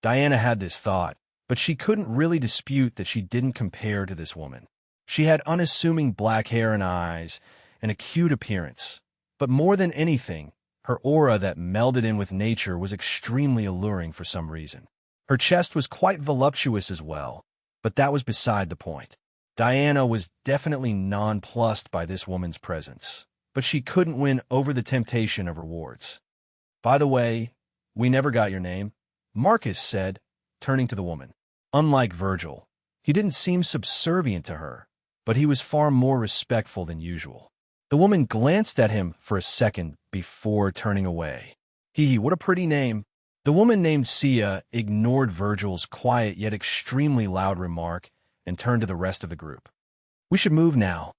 S1: Diana had this thought, but she couldn't really dispute that she didn't compare to this woman. She had unassuming black hair and eyes, and a cute appearance, but more than anything, her aura that melded in with nature was extremely alluring for some reason. Her chest was quite voluptuous as well, but that was beside the point. Diana was definitely nonplussed by this woman's presence, but she couldn't win over the temptation of rewards. By the way, we never got your name, Marcus said, turning to the woman. Unlike Virgil, he didn't seem subservient to her, but he was far more respectful than usual. The woman glanced at him for a second before turning away. What a pretty name. The woman named Sia ignored Virgil's quiet yet extremely loud remark and turned to the rest of the group. We should move now.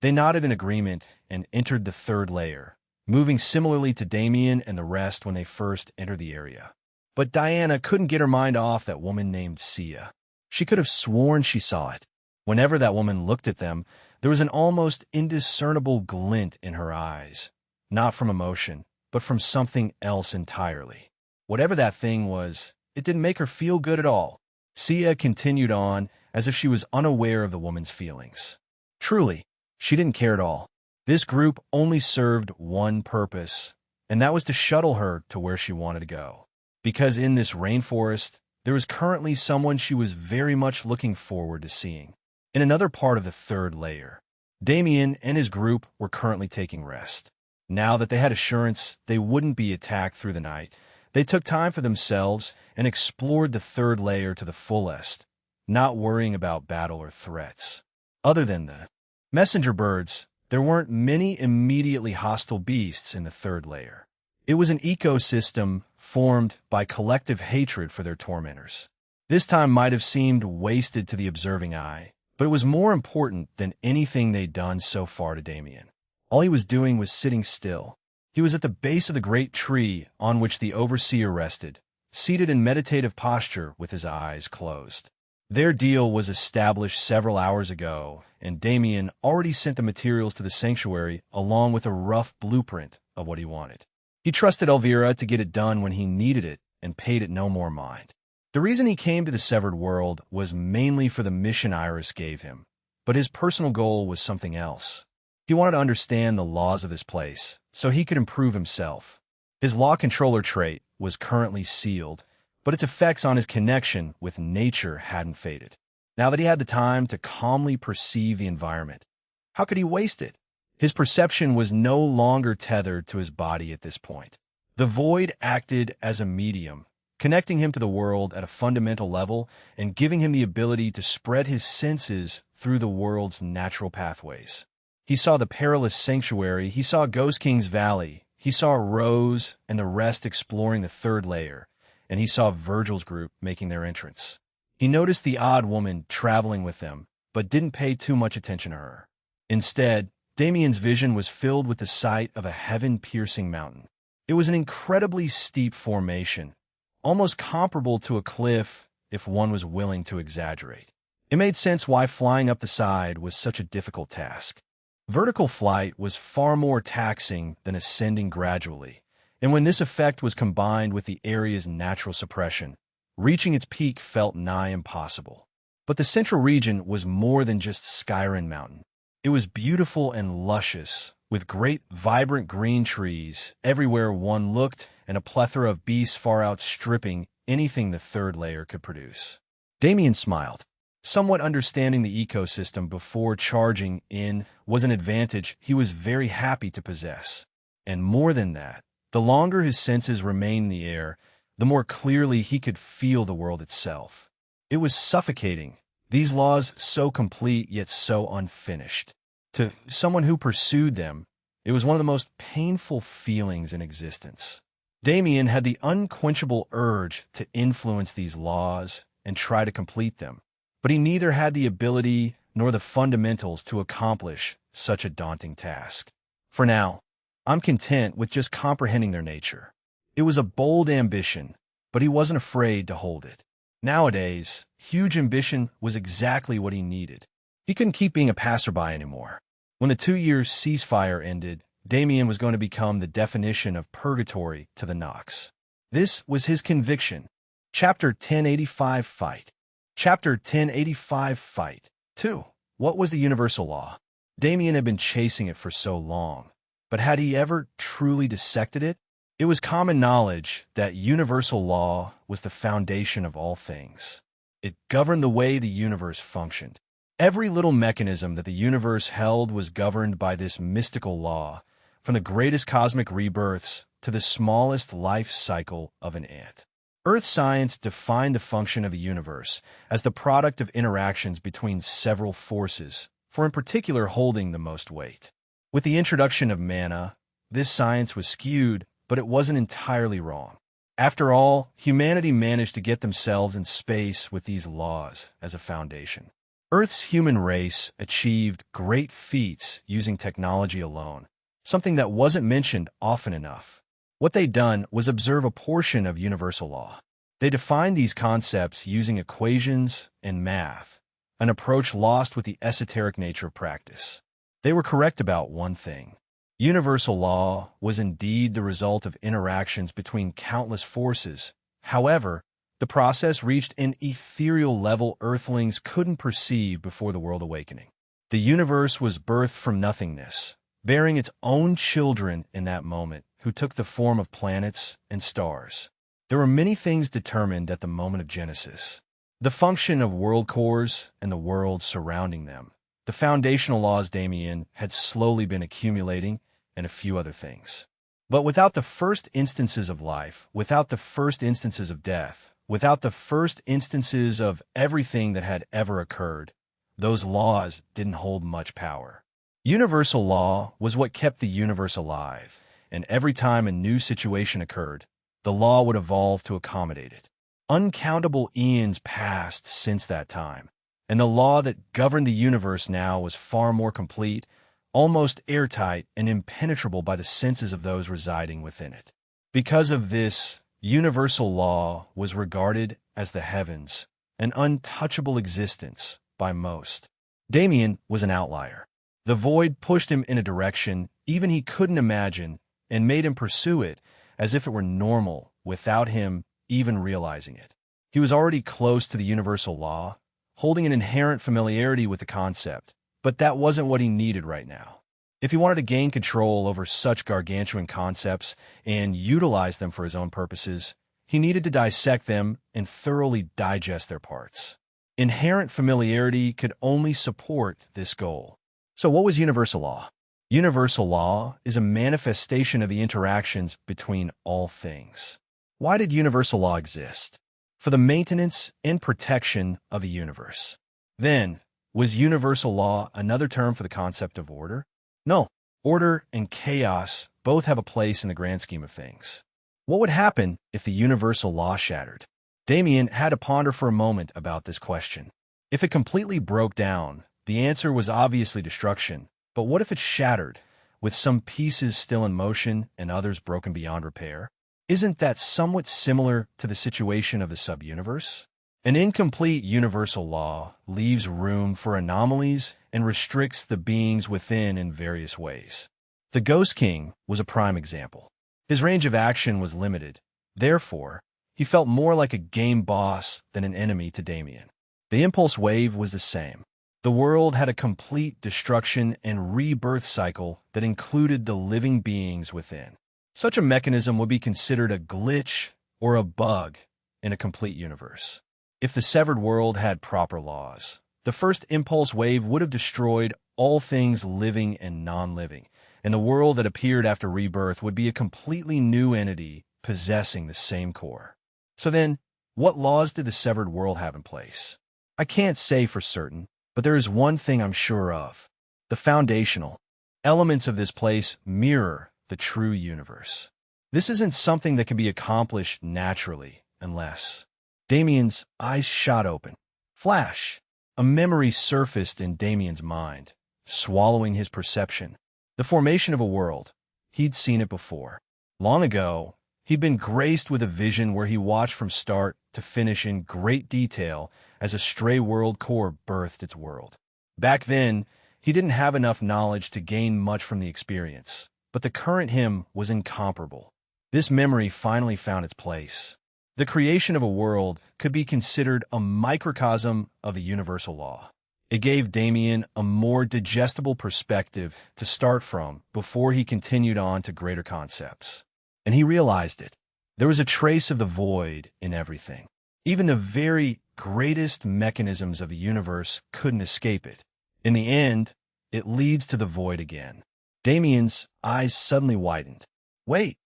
S1: They nodded in agreement and entered the third layer, moving similarly to Damien and the rest when they first entered the area. But Diana couldn't get her mind off that woman named Sia. She could have sworn she saw it. Whenever that woman looked at them, there was an almost indiscernible glint in her eyes, not from emotion, but from something else entirely. Whatever that thing was, it didn't make her feel good at all. Sia continued on as if she was unaware of the woman's feelings. Truly, she didn't care at all. This group only served one purpose, and that was to shuttle her to where she wanted to go. Because in this rainforest, there was currently someone she was very much looking forward to seeing. In another part of the third layer, Damien and his group were currently taking rest. Now that they had assurance they wouldn't be attacked through the night, they took time for themselves and explored the third layer to the fullest, not worrying about battle or threats. Other than the messenger birds, there weren't many immediately hostile beasts in the third layer. It was an ecosystem formed by collective hatred for their tormentors. This time might have seemed wasted to the observing eye, but it was more important than anything they'd done so far to Damien. All he was doing was sitting still. He was at the base of the great tree on which the overseer rested, seated in meditative posture with his eyes closed. Their deal was established several hours ago, and Damien already sent the materials to the sanctuary along with a rough blueprint of what he wanted. He trusted Elvira to get it done when he needed it and paid it no more mind. The reason he came to the Severed World was mainly for the mission Iris gave him, but his personal goal was something else. He wanted to understand the laws of this place, so he could improve himself. His law controller trait was currently sealed, but its effects on his connection with nature hadn't faded. Now that he had the time to calmly perceive the environment, how could he waste it? His perception was no longer tethered to his body at this point. The void acted as a medium, connecting him to the world at a fundamental level and giving him the ability to spread his senses through the world's natural pathways. He saw the perilous sanctuary, he saw Ghost King's Valley, he saw Rose and the rest exploring the third layer, and he saw Virgil's group making their entrance. He noticed the odd woman traveling with them, but didn't pay too much attention to her. Instead, Damien's vision was filled with the sight of a heaven-piercing mountain. It was an incredibly steep formation, almost comparable to a cliff if one was willing to exaggerate. It made sense why flying up the side was such a difficult task. Vertical flight was far more taxing than ascending gradually, and when this effect was combined with the area's natural suppression, reaching its peak felt nigh impossible. But the central region was more than just Skyrim Mountain. It was beautiful and luscious, with great vibrant green trees everywhere one looked and a plethora of beasts far outstripping anything the third layer could produce. Damien smiled. Somewhat understanding the ecosystem before charging in was an advantage he was very happy to possess. And more than that, the longer his senses remained in the air, the more clearly he could feel the world itself. It was suffocating, these laws so complete yet so unfinished. To someone who pursued them, it was one of the most painful feelings in existence. Damien had the unquenchable urge to influence these laws and try to complete them, but he neither had the ability nor the fundamentals to accomplish such a daunting task. For now, I'm content with just comprehending their nature. It was a bold ambition, but he wasn't afraid to hold it. Nowadays, huge ambition was exactly what he needed. He couldn't keep being a passerby anymore. When the 2-year ceasefire ended, Damien was going to become the definition of purgatory to the Nox. This was his conviction. Chapter 1085 Fight. Chapter 1085 Fight. 2. What was the universal law? Damien had been chasing it for so long, but had he ever truly dissected it? It was common knowledge that universal law was the foundation of all things. It governed the way the universe functioned. Every little mechanism that the universe held was governed by this mystical law, from the greatest cosmic rebirths to the smallest life cycle of an ant. Earth science defined the function of the universe as the product of interactions between several forces, for in particular holding the most weight. With the introduction of mana, this science was skewed, but it wasn't entirely wrong. After all, humanity managed to get themselves in space with these laws as a foundation. Earth's human race achieved great feats using technology alone, something that wasn't mentioned often enough. What they'd done was observe a portion of universal law. They defined these concepts using equations and math, an approach lost with the esoteric nature of practice. They were correct about one thing. Universal law was indeed the result of interactions between countless forces. However, the process reached an ethereal level Earthlings couldn't perceive before the World Awakening. The universe was birthed from nothingness, bearing its own children in that moment, who took the form of planets and stars. There were many things determined at the moment of Genesis. The function of world cores and the world surrounding them. The foundational laws Damien had slowly been accumulating, and a few other things. But without the first instances of life, without the first instances of death, without the first instances of everything that had ever occurred, those laws didn't hold much power. Universal law was what kept the universe alive, and every time a new situation occurred, the law would evolve to accommodate it. Uncountable eons passed since that time, and the law that governed the universe now was far more complete, almost airtight and impenetrable by the senses of those residing within it. Because of this, universal law was regarded as the heavens, an untouchable existence by most. Damien was an outlier. The void pushed him in a direction even he couldn't imagine and made him pursue it as if it were normal without him even realizing it. He was already close to the universal law, holding an inherent familiarity with the concept, but that wasn't what he needed right now. If he wanted to gain control over such gargantuan concepts and utilize them for his own purposes, he needed to dissect them and thoroughly digest their parts. Inherent familiarity could only support this goal. So what was universal law? Universal law is a manifestation of the interactions between all things. Why did universal law exist? For the maintenance and protection of the universe. Then, was universal law another term for the concept of order? No. Order and chaos both have a place in the grand scheme of things. What would happen if the universal law shattered? Damien had to ponder for a moment about this question. If it completely broke down, the answer was obviously destruction. But what if it shattered, with some pieces still in motion and others broken beyond repair? Isn't that somewhat similar to the situation of the subuniverse? An incomplete universal law leaves room for anomalies and restricts the beings within in various ways. The Ghost King was a prime example. His range of action was limited. Therefore, he felt more like a game boss than an enemy to Damien. The impulse wave was the same. The world had a complete destruction and rebirth cycle that included the living beings within. Such a mechanism would be considered a glitch or a bug in a complete universe. If the severed world had proper laws, the first impulse wave would have destroyed all things living and non-living, and the world that appeared after rebirth would be a completely new entity possessing the same core. So then, what laws did the severed world have in place? I can't say for certain, but there is one thing I'm sure of. The foundational elements of this place mirror the true universe. This isn't something that can be accomplished naturally unless... Damien's eyes shot open. Flash! A memory surfaced in Damien's mind, swallowing his perception. The formation of a world. He'd seen it before. Long ago, he'd been graced with a vision where he watched from start to finish in great detail as a stray world core birthed its world. Back then, he didn't have enough knowledge to gain much from the experience, but the current him was incomparable. This memory finally found its place. The creation of a world could be considered a microcosm of the universal law. It gave Damien a more digestible perspective to start from before he continued on to greater concepts. And he realized it. There was a trace of the void in everything. Even the very greatest mechanisms of the universe couldn't escape it. In the end, it leads to the void again. Damien's eyes suddenly widened. Wait,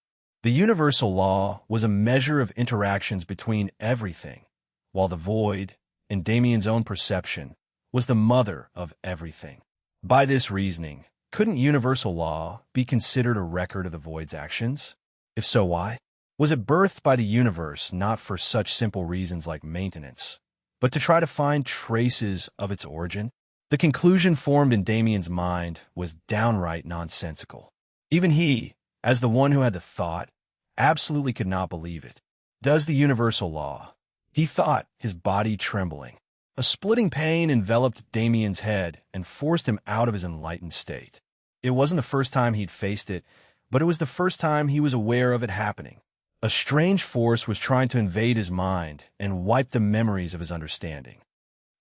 S1: the universal law was a measure of interactions between everything, while the void, in Damien's own perception, was the mother of everything. By this reasoning, couldn't universal law be considered a record of the void's actions? If so, why? Was it birthed by the universe not for such simple reasons like maintenance, but to try to find traces of its origin? The conclusion formed in Damien's mind was downright nonsensical. Even he, as the one who had the thought, absolutely could not believe it. Does the universal law? He thought, his body trembling. A splitting pain enveloped Damien's head and forced him out of his enlightened state. It wasn't the first time he'd faced it, but it was the first time he was aware of it happening. A strange force was trying to invade his mind and wipe the memories of his understanding.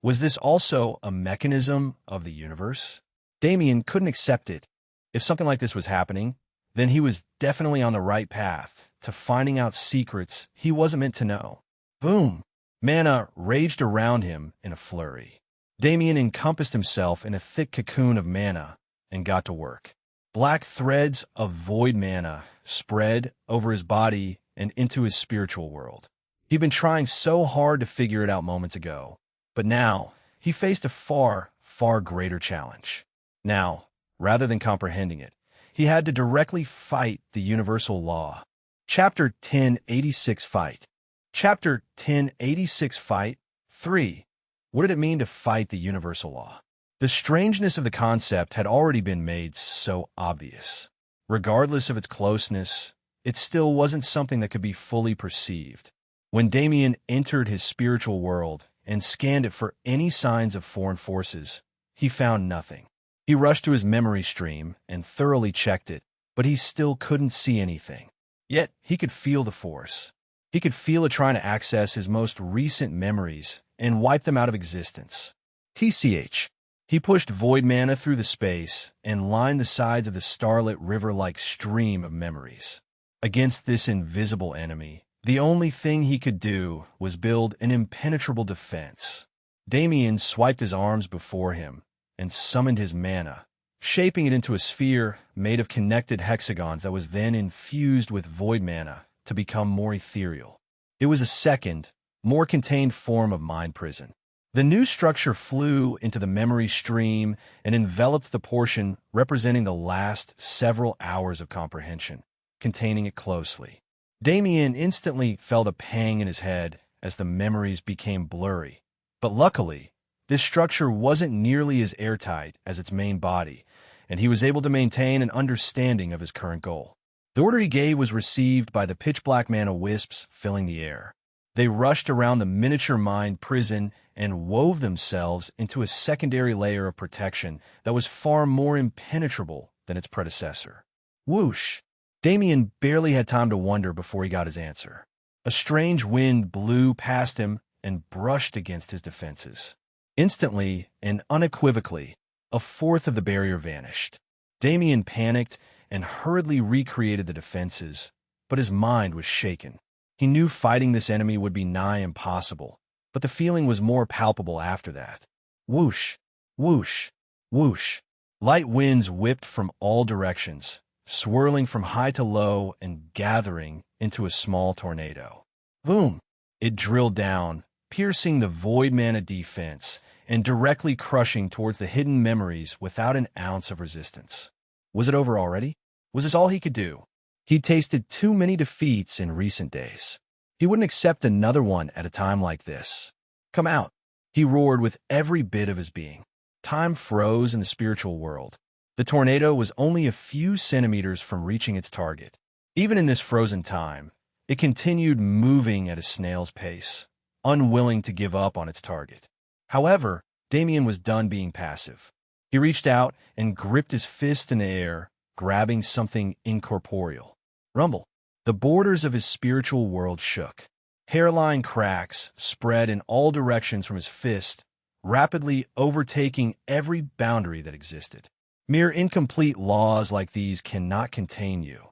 S1: Was this also a mechanism of the universe? Damien couldn't accept it. If something like this was happening, then he was definitely on the right path to finding out secrets he wasn't meant to know. Boom! Mana raged around him in a flurry. Damien encompassed himself in a thick cocoon of mana and got to work. Black threads of void mana spread over his body and into his spiritual world. He'd been trying so hard to figure it out moments ago, but now he faced a far, far greater challenge. Now, rather than comprehending it, he had to directly fight the universal law. Chapter 1086 Fight. Chapter 1086 Fight 3. What did it mean to fight the universal law? The strangeness of the concept had already been made so obvious. Regardless of its closeness, it still wasn't something that could be fully perceived. When Damien entered his spiritual world and scanned it for any signs of foreign forces, he found nothing. He rushed to his memory stream and thoroughly checked it, but he still couldn't see anything. Yet, he could feel the force. He could feel it trying to access his most recent memories and wipe them out of existence. TCH. He pushed void mana through the space and lined the sides of the starlit river-like stream of memories. Against this invisible enemy, the only thing he could do was build an impenetrable defense. Damien swiped his arms before him and summoned his mana, shaping it into a sphere made of connected hexagons that was then infused with void mana to become more ethereal. It was a second, more contained form of mind prison. The new structure flew into the memory stream and enveloped the portion representing the last several hours of comprehension, containing it closely. Damien instantly felt a pang in his head as the memories became blurry. But luckily, this structure wasn't nearly as airtight as its main body, and he was able to maintain an understanding of his current goal. The order he gave was received by the pitch-black mana-wisps filling the air. They rushed around the miniature mind prison and wove themselves into a secondary layer of protection that was far more impenetrable than its predecessor. Whoosh! Damien barely had time to wonder before he got his answer. A strange wind blew past him and brushed against his defenses. Instantly and unequivocally, a fourth of the barrier vanished. Damien panicked and hurriedly recreated the defenses, but his mind was shaken. He knew fighting this enemy would be nigh impossible, but the feeling was more palpable after that. Whoosh! Whoosh! Whoosh! Light winds whipped from all directions, swirling from high to low and gathering into a small tornado. Boom! It drilled down, piercing the void mana defense and directly crushing towards the hidden memories without an ounce of resistance. Was it over already? Was this all he could do? He'd tasted too many defeats in recent days. He wouldn't accept another one at a time like this. Come out! He roared with every bit of his being. Time froze in the spiritual world. The tornado was only a few centimeters from reaching its target. Even in this frozen time, it continued moving at a snail's pace, unwilling to give up on its target. However, Damien was done being passive. He reached out and gripped his fist in the air, grabbing something incorporeal. Rumble. The borders of his spiritual world shook. Hairline cracks spread in all directions from his fist, rapidly overtaking every boundary that existed. Mere incomplete laws like these cannot contain you.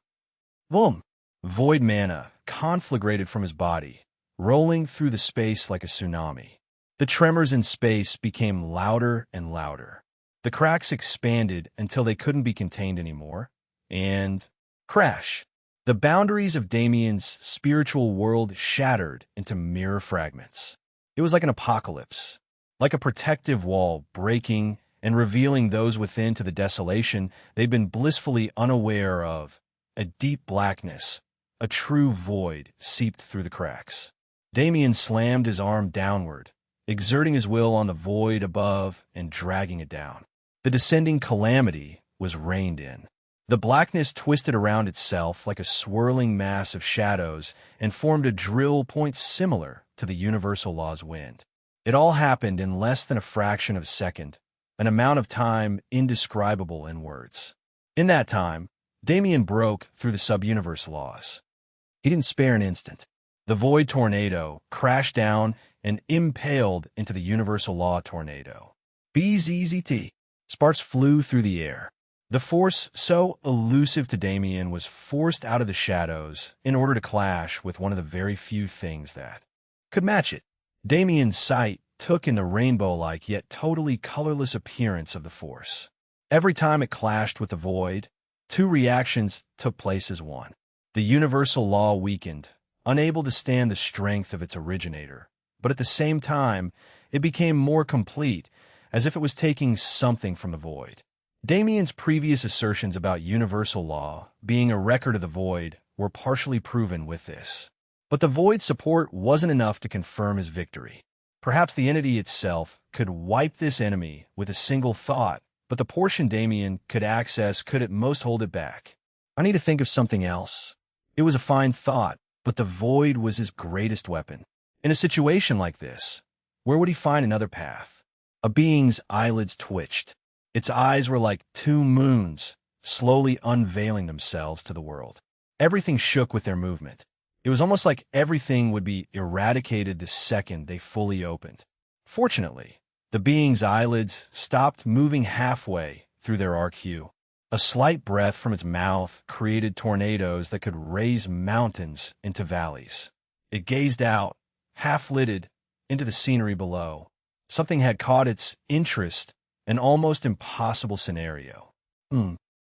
S1: Boom! Void mana conflagrated from his body, rolling through the space like a tsunami. The tremors in space became louder and louder. The cracks expanded until they couldn't be contained anymore, and crash! The boundaries of Damien's spiritual world shattered into mirror fragments. It was like an apocalypse, like a protective wall breaking and revealing those within to the desolation they'd been blissfully unaware of. A deep blackness, a true void, seeped through the cracks. Damien slammed his arm downward, exerting his will on the void above and dragging it down. The descending calamity was reined in. The blackness twisted around itself like a swirling mass of shadows and formed a drill point similar to the universal law's wind. It all happened in less than a fraction of a second, an amount of time indescribable in words. In that time, Damien broke through the sub-universe laws. He didn't spare an instant. The void tornado crashed down and impaled into the universal law tornado. BZZT. Sparks flew through the air. The force so elusive to Damien was forced out of the shadows in order to clash with one of the very few things that could match it. Damien's sight took in the rainbow-like yet totally colorless appearance of the force. Every time it clashed with the void, two reactions took place as one. The universal law weakened, unable to stand the strength of its originator, but at the same time, it became more complete, as if it was taking something from the void. Damien's previous assertions about universal law being a record of the void were partially proven with this. But the void's support wasn't enough to confirm his victory. Perhaps the entity itself could wipe this enemy with a single thought, but the portion Damien could access could at most hold it back. I need to think of something else. It was a fine thought, but the void was his greatest weapon. In a situation like this, where would he find another path? A being's eyelids twitched. Its eyes were like two moons, slowly unveiling themselves to the world. Everything shook with their movement. It was almost like everything would be eradicated the second they fully opened. Fortunately, the being's eyelids stopped moving halfway through their arc hue. A slight breath from its mouth created tornadoes that could raise mountains into valleys. It gazed out, half-lidded, into the scenery below. Something had caught its interest, an almost impossible scenario.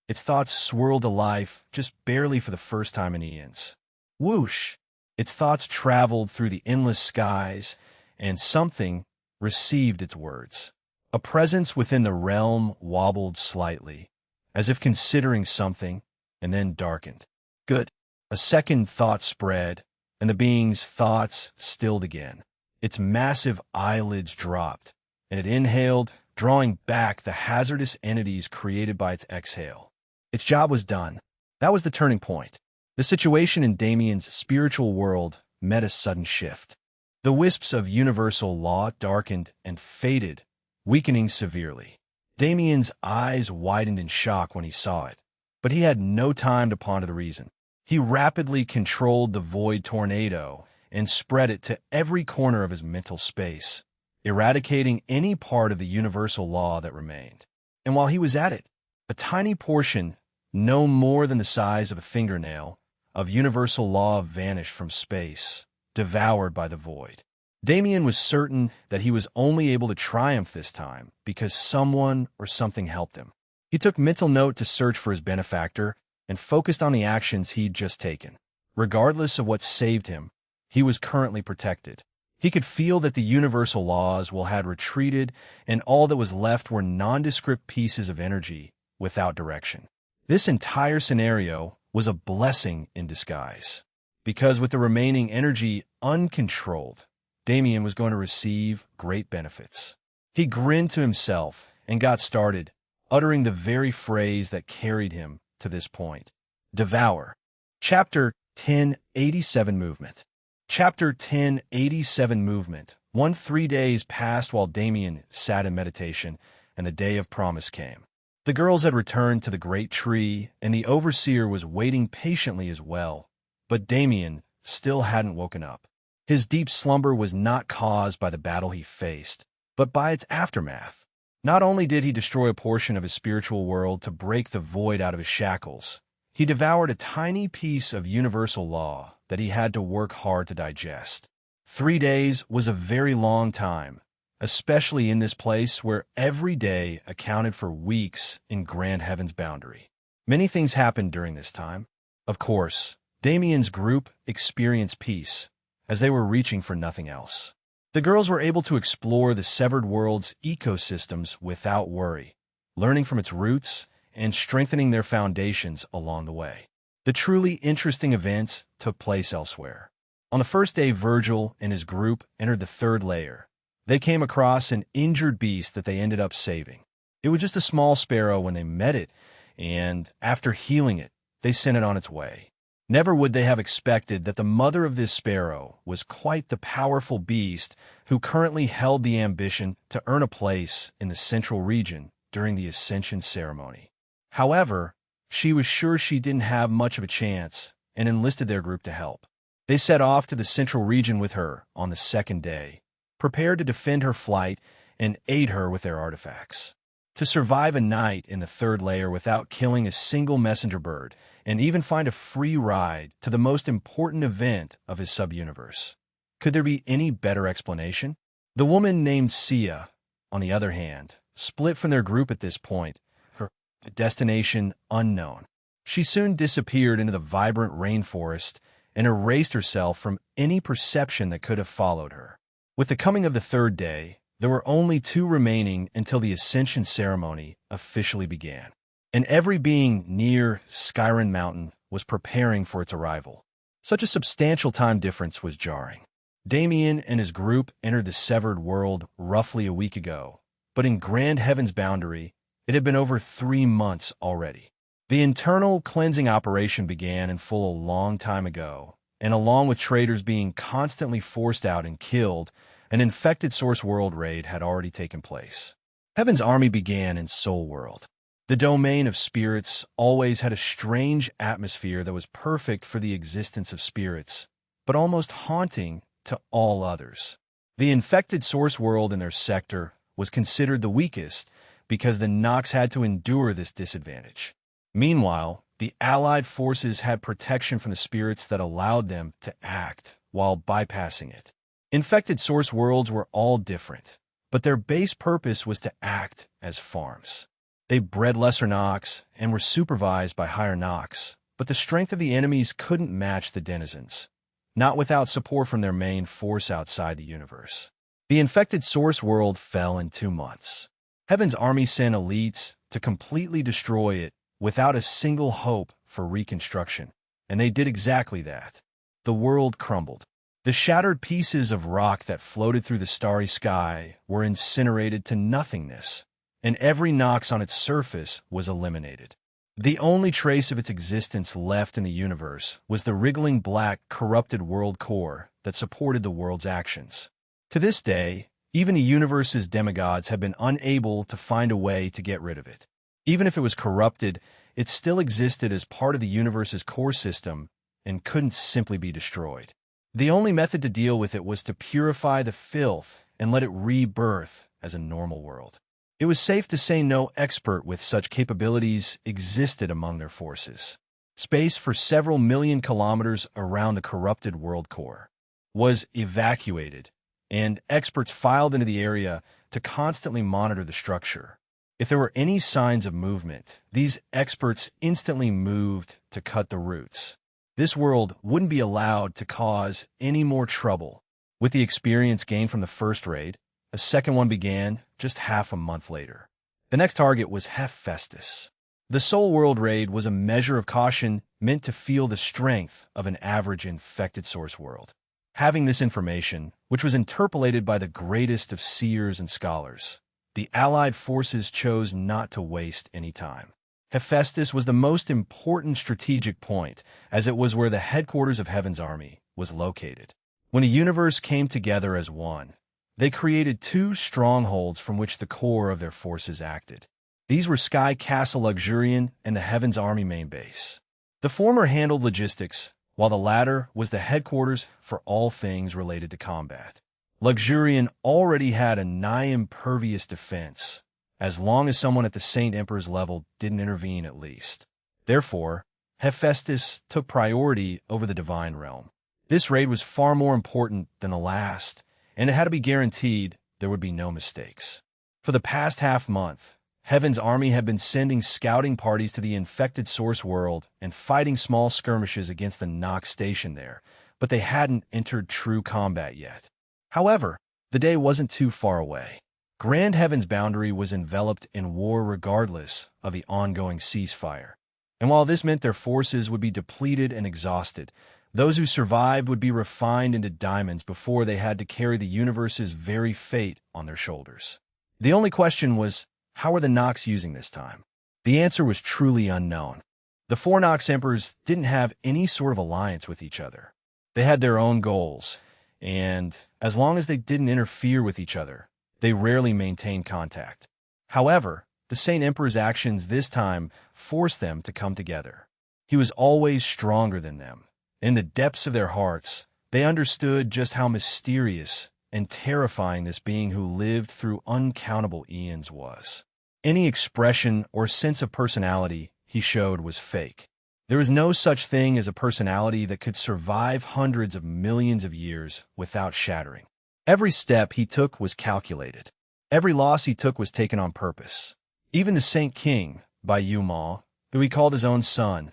S1: Its thoughts swirled to life just barely for the first time in eons. Whoosh! Its thoughts traveled through the endless skies, and something received its words. A presence within the realm wobbled slightly, as if considering something, and then darkened. Good. A second thought spread, and the being's thoughts stilled again. Its massive eyelids dropped, and it inhaled, drawing back the hazardous entities created by its exhale. Its job was done. That was the turning point. The situation in Damien's spiritual world met a sudden shift. The wisps of universal law darkened and faded, weakening severely. Damien's eyes widened in shock when he saw it, but he had no time to ponder the reason. He rapidly controlled the void tornado and spread it to every corner of his mental space, eradicating any part of the universal law that remained. And while he was at it, a tiny portion, no more than the size of a fingernail, of universal law vanished from space, devoured by the void. Damien was certain that he was only able to triumph this time because someone or something helped him. He took mental note to search for his benefactor and focused on the actions he'd just taken. Regardless of what saved him, he was currently protected. He could feel that the universal laws had retreated, and all that was left were nondescript pieces of energy without direction. This entire scenario was a blessing in disguise, because with the remaining energy uncontrolled, Damien was going to receive great benefits. He grinned to himself and got started, uttering the very phrase that carried him to this point. Devour. Chapter 10, 87 Movement. Chapter 10, 87 Movement. 3 days passed while Damien sat in meditation, and the day of promise came. The girls had returned to the great tree, and the overseer was waiting patiently as well, but Damien still hadn't woken up. His deep slumber was not caused by the battle he faced, but by its aftermath. Not only did he destroy a portion of his spiritual world to break the void out of his shackles, he devoured a tiny piece of universal law that he had to work hard to digest. 3 days was a very long time, especially in this place where every day accounted for weeks in Grand Heaven's boundary. Many things happened during this time. Of course, Damien's group experienced peace, as they were reaching for nothing else. The girls were able to explore the severed world's ecosystems without worry, learning from its roots and strengthening their foundations along the way. The truly interesting events took place elsewhere. On the first day, Virgil and his group entered the third layer. They came across an injured beast that they ended up saving. It was just a small sparrow when they met it, and after healing it, they sent it on its way. Never would they have expected that the mother of this sparrow was quite the powerful beast who currently held the ambition to earn a place in the central region during the Ascension ceremony. However, she was sure she didn't have much of a chance and enlisted their group to help. They set off to the central region with her on the second day, prepared to defend her flight and aid her with their artifacts. To survive a night in the third layer without killing a single messenger bird, and even find a free ride to the most important event of his subuniverse. Could there be any better explanation? The woman named Sia, on the other hand, split from their group at this point, her destination unknown. She soon disappeared into the vibrant rainforest and erased herself from any perception that could have followed her. With the coming of the third day, there were only 2 remaining until the Ascension ceremony officially began, and every being near Skyrim Mountain was preparing for its arrival. Such a substantial time difference was jarring. Damien and his group entered the severed world roughly a week ago, but in Grand Heaven's boundary, it had been over 3 months already. The internal cleansing operation began in full a long time ago, and along with traders being constantly forced out and killed, an infected source world raid had already taken place. Heaven's army began in Soul World. The domain of spirits always had a strange atmosphere that was perfect for the existence of spirits, but almost haunting to all others. The infected source world in their sector was considered the weakest because the Nox had to endure this disadvantage. Meanwhile, the Allied forces had protection from the spirits that allowed them to act while bypassing it. Infected source worlds were all different, but their base purpose was to act as farms. They bred lesser Nox and were supervised by higher Nox, but the strength of the enemies couldn't match the denizens, not without support from their main force outside the universe. The infected source world fell in 2 months. Heaven's army sent elites to completely destroy it without a single hope for reconstruction, and they did exactly that. The world crumbled. The shattered pieces of rock that floated through the starry sky were incinerated to nothingness, and every Nox on its surface was eliminated. The only trace of its existence left in the universe was the wriggling black, corrupted world core that supported the world's actions. To this day, even the universe's demigods have been unable to find a way to get rid of it. Even if it was corrupted, it still existed as part of the universe's core system and couldn't simply be destroyed. The only method to deal with it was to purify the filth and let it rebirth as a normal world. It was safe to say no expert with such capabilities existed among their forces. Space for several million kilometers around the corrupted world core was evacuated, and experts filed into the area to constantly monitor the structure. If there were any signs of movement, these experts instantly moved to cut the roots. This world wouldn't be allowed to cause any more trouble. With the experience gained from the first raid, a second one began just half a month later. The next target was Hephaestus. The Soul World raid was a measure of caution meant to feel the strength of an average infected source world. Having this information, which was interpolated by the greatest of seers and scholars, the Allied forces chose not to waste any time. Hephaestus was the most important strategic point, as it was where the headquarters of Heaven's army was located. When the universe came together as one, they created 2 strongholds from which the core of their forces acted. These were Sky Castle Luxurian and the Heaven's Army main base. The former handled logistics, while the latter was the headquarters for all things related to combat. Luxurian already had a nigh-impervious defense, as long as someone at the Saint Emperor's level didn't intervene at least. Therefore, Hephaestus took priority over the Divine Realm. This raid was far more important than the last, and it had to be guaranteed there would be no mistakes. For the past half-month, Heaven's army had been sending scouting parties to the infected source world and fighting small skirmishes against the Nox station there, but they hadn't entered true combat yet. However, the day wasn't too far away. Grand Heaven's boundary was enveloped in war regardless of the ongoing ceasefire. And while this meant their forces would be depleted and exhausted, those who survived would be refined into diamonds before they had to carry the universe's very fate on their shoulders. The only question was, how were the Nox using this time? The answer was truly unknown. The 4 Nox Emperors didn't have any sort of alliance with each other. They had their own goals, and as long as they didn't interfere with each other, they rarely maintained contact. However, the Saint Emperor's actions this time forced them to come together. He was always stronger than them. In the depths of their hearts, they understood just how mysterious and terrifying this being who lived through uncountable eons was. Any expression or sense of personality he showed was fake. There was no such thing as a personality that could survive hundreds of millions of years without shattering. Every step he took was calculated. Every loss he took was taken on purpose. Even the Saint King, by Yuma, who he called his own son,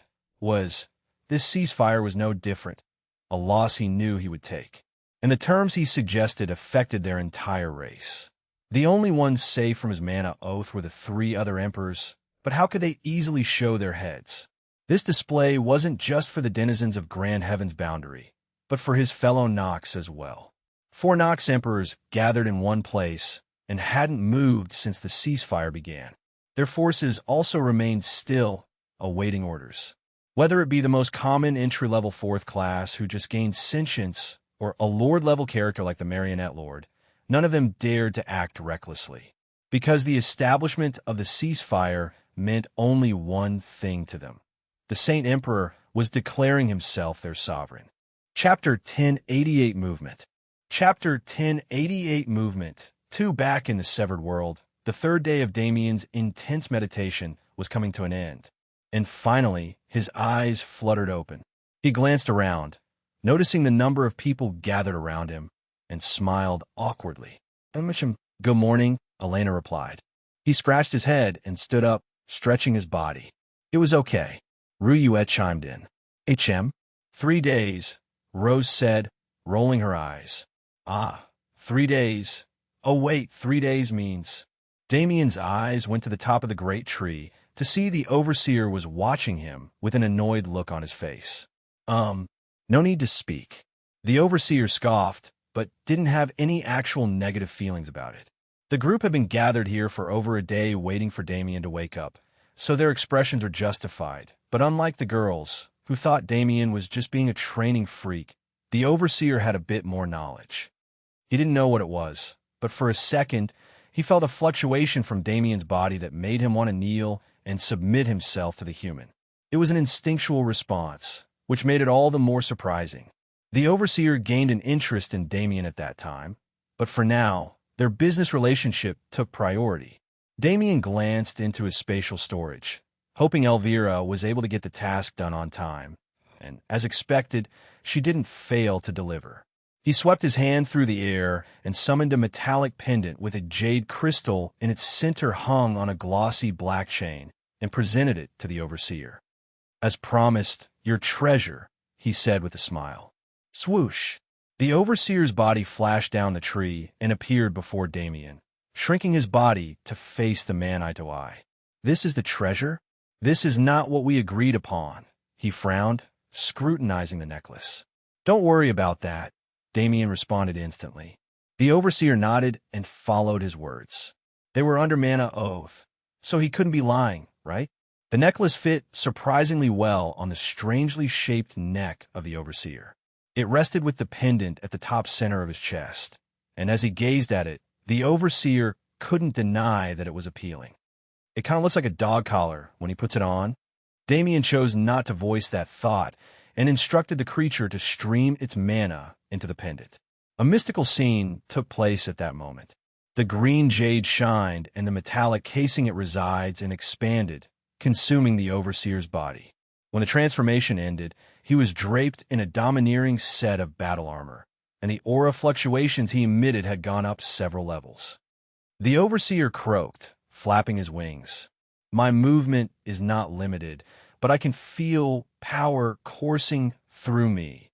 S1: this ceasefire was no different, a loss he knew he would take. And the terms he suggested affected their entire race. The only ones safe from his mana oath were the 3 other emperors, but how could they easily show their heads? This display wasn't just for the denizens of Grand Heaven's boundary, but for his fellow Nox as well. 4 Nox Emperors gathered in one place and hadn't moved since the ceasefire began. Their forces also remained still, awaiting orders. Whether it be the most common entry-level 4th class who just gained sentience, or a Lord-level character like the Marionette Lord, none of them dared to act recklessly, because the establishment of the ceasefire meant only one thing to them. The Saint Emperor was declaring himself their sovereign. Chapter 1088 Movement. Chapter 1088 Movement. 2 Back in the Severed World, the 3rd day of Damien's intense meditation was coming to an end, and finally his eyes fluttered open. He glanced around, noticing the number of people gathered around him, and smiled awkwardly. "Good morning," Elena replied. He scratched his head and stood up, stretching his body. It was okay. Ruyuet chimed in. HM? 3 days, Rose said, rolling her eyes. Ah, 3 days. Oh wait, 3 days means... Damien's eyes went to the top of the great tree to see the overseer was watching him with an annoyed look on his face. No need to speak. The overseer scoffed, but didn't have any actual negative feelings about it. The group had been gathered here for over a day waiting for Damien to wake up, so their expressions are justified. But unlike the girls, who thought Damien was just being a training freak, the overseer had a bit more knowledge. He didn't know what it was, but for a second, he felt a fluctuation from Damien's body that made him want to kneel and submit himself to the human. It was an instinctual response, which made it all the more surprising. The overseer gained an interest in Damien at that time, but for now, their business relationship took priority. Damien glanced into his spatial storage, hoping Elvira was able to get the task done on time, and as expected, she didn't fail to deliver. He swept his hand through the air and summoned a metallic pendant with a jade crystal in its center hung on a glossy black chain and presented it to the overseer. As promised, your treasure, he said with a smile. Swoosh! The overseer's body flashed down the tree and appeared before Damien, shrinking his body to face the man eye to eye. This is the treasure? This is not what we agreed upon, he frowned, scrutinizing the necklace. Don't worry about that, Damien responded instantly. The overseer nodded and followed his words. They were under mana oath, so he couldn't be lying, right? The necklace fit surprisingly well on the strangely shaped neck of the overseer. It rested with the pendant at the top center of his chest, and as he gazed at it, the overseer couldn't deny that it was appealing. It kind of looks like a dog collar when he puts it on. Damien chose not to voice that thought and instructed the creature to stream its mana into the pendant. A mystical scene took place at that moment. The green jade shined and the metallic casing it resides in expanded, consuming the overseer's body. When the transformation ended, he was draped in a domineering set of battle armor, and the aura fluctuations he emitted had gone up several levels. The overseer croaked, flapping his wings. My movement is not limited, but I can feel power coursing through me.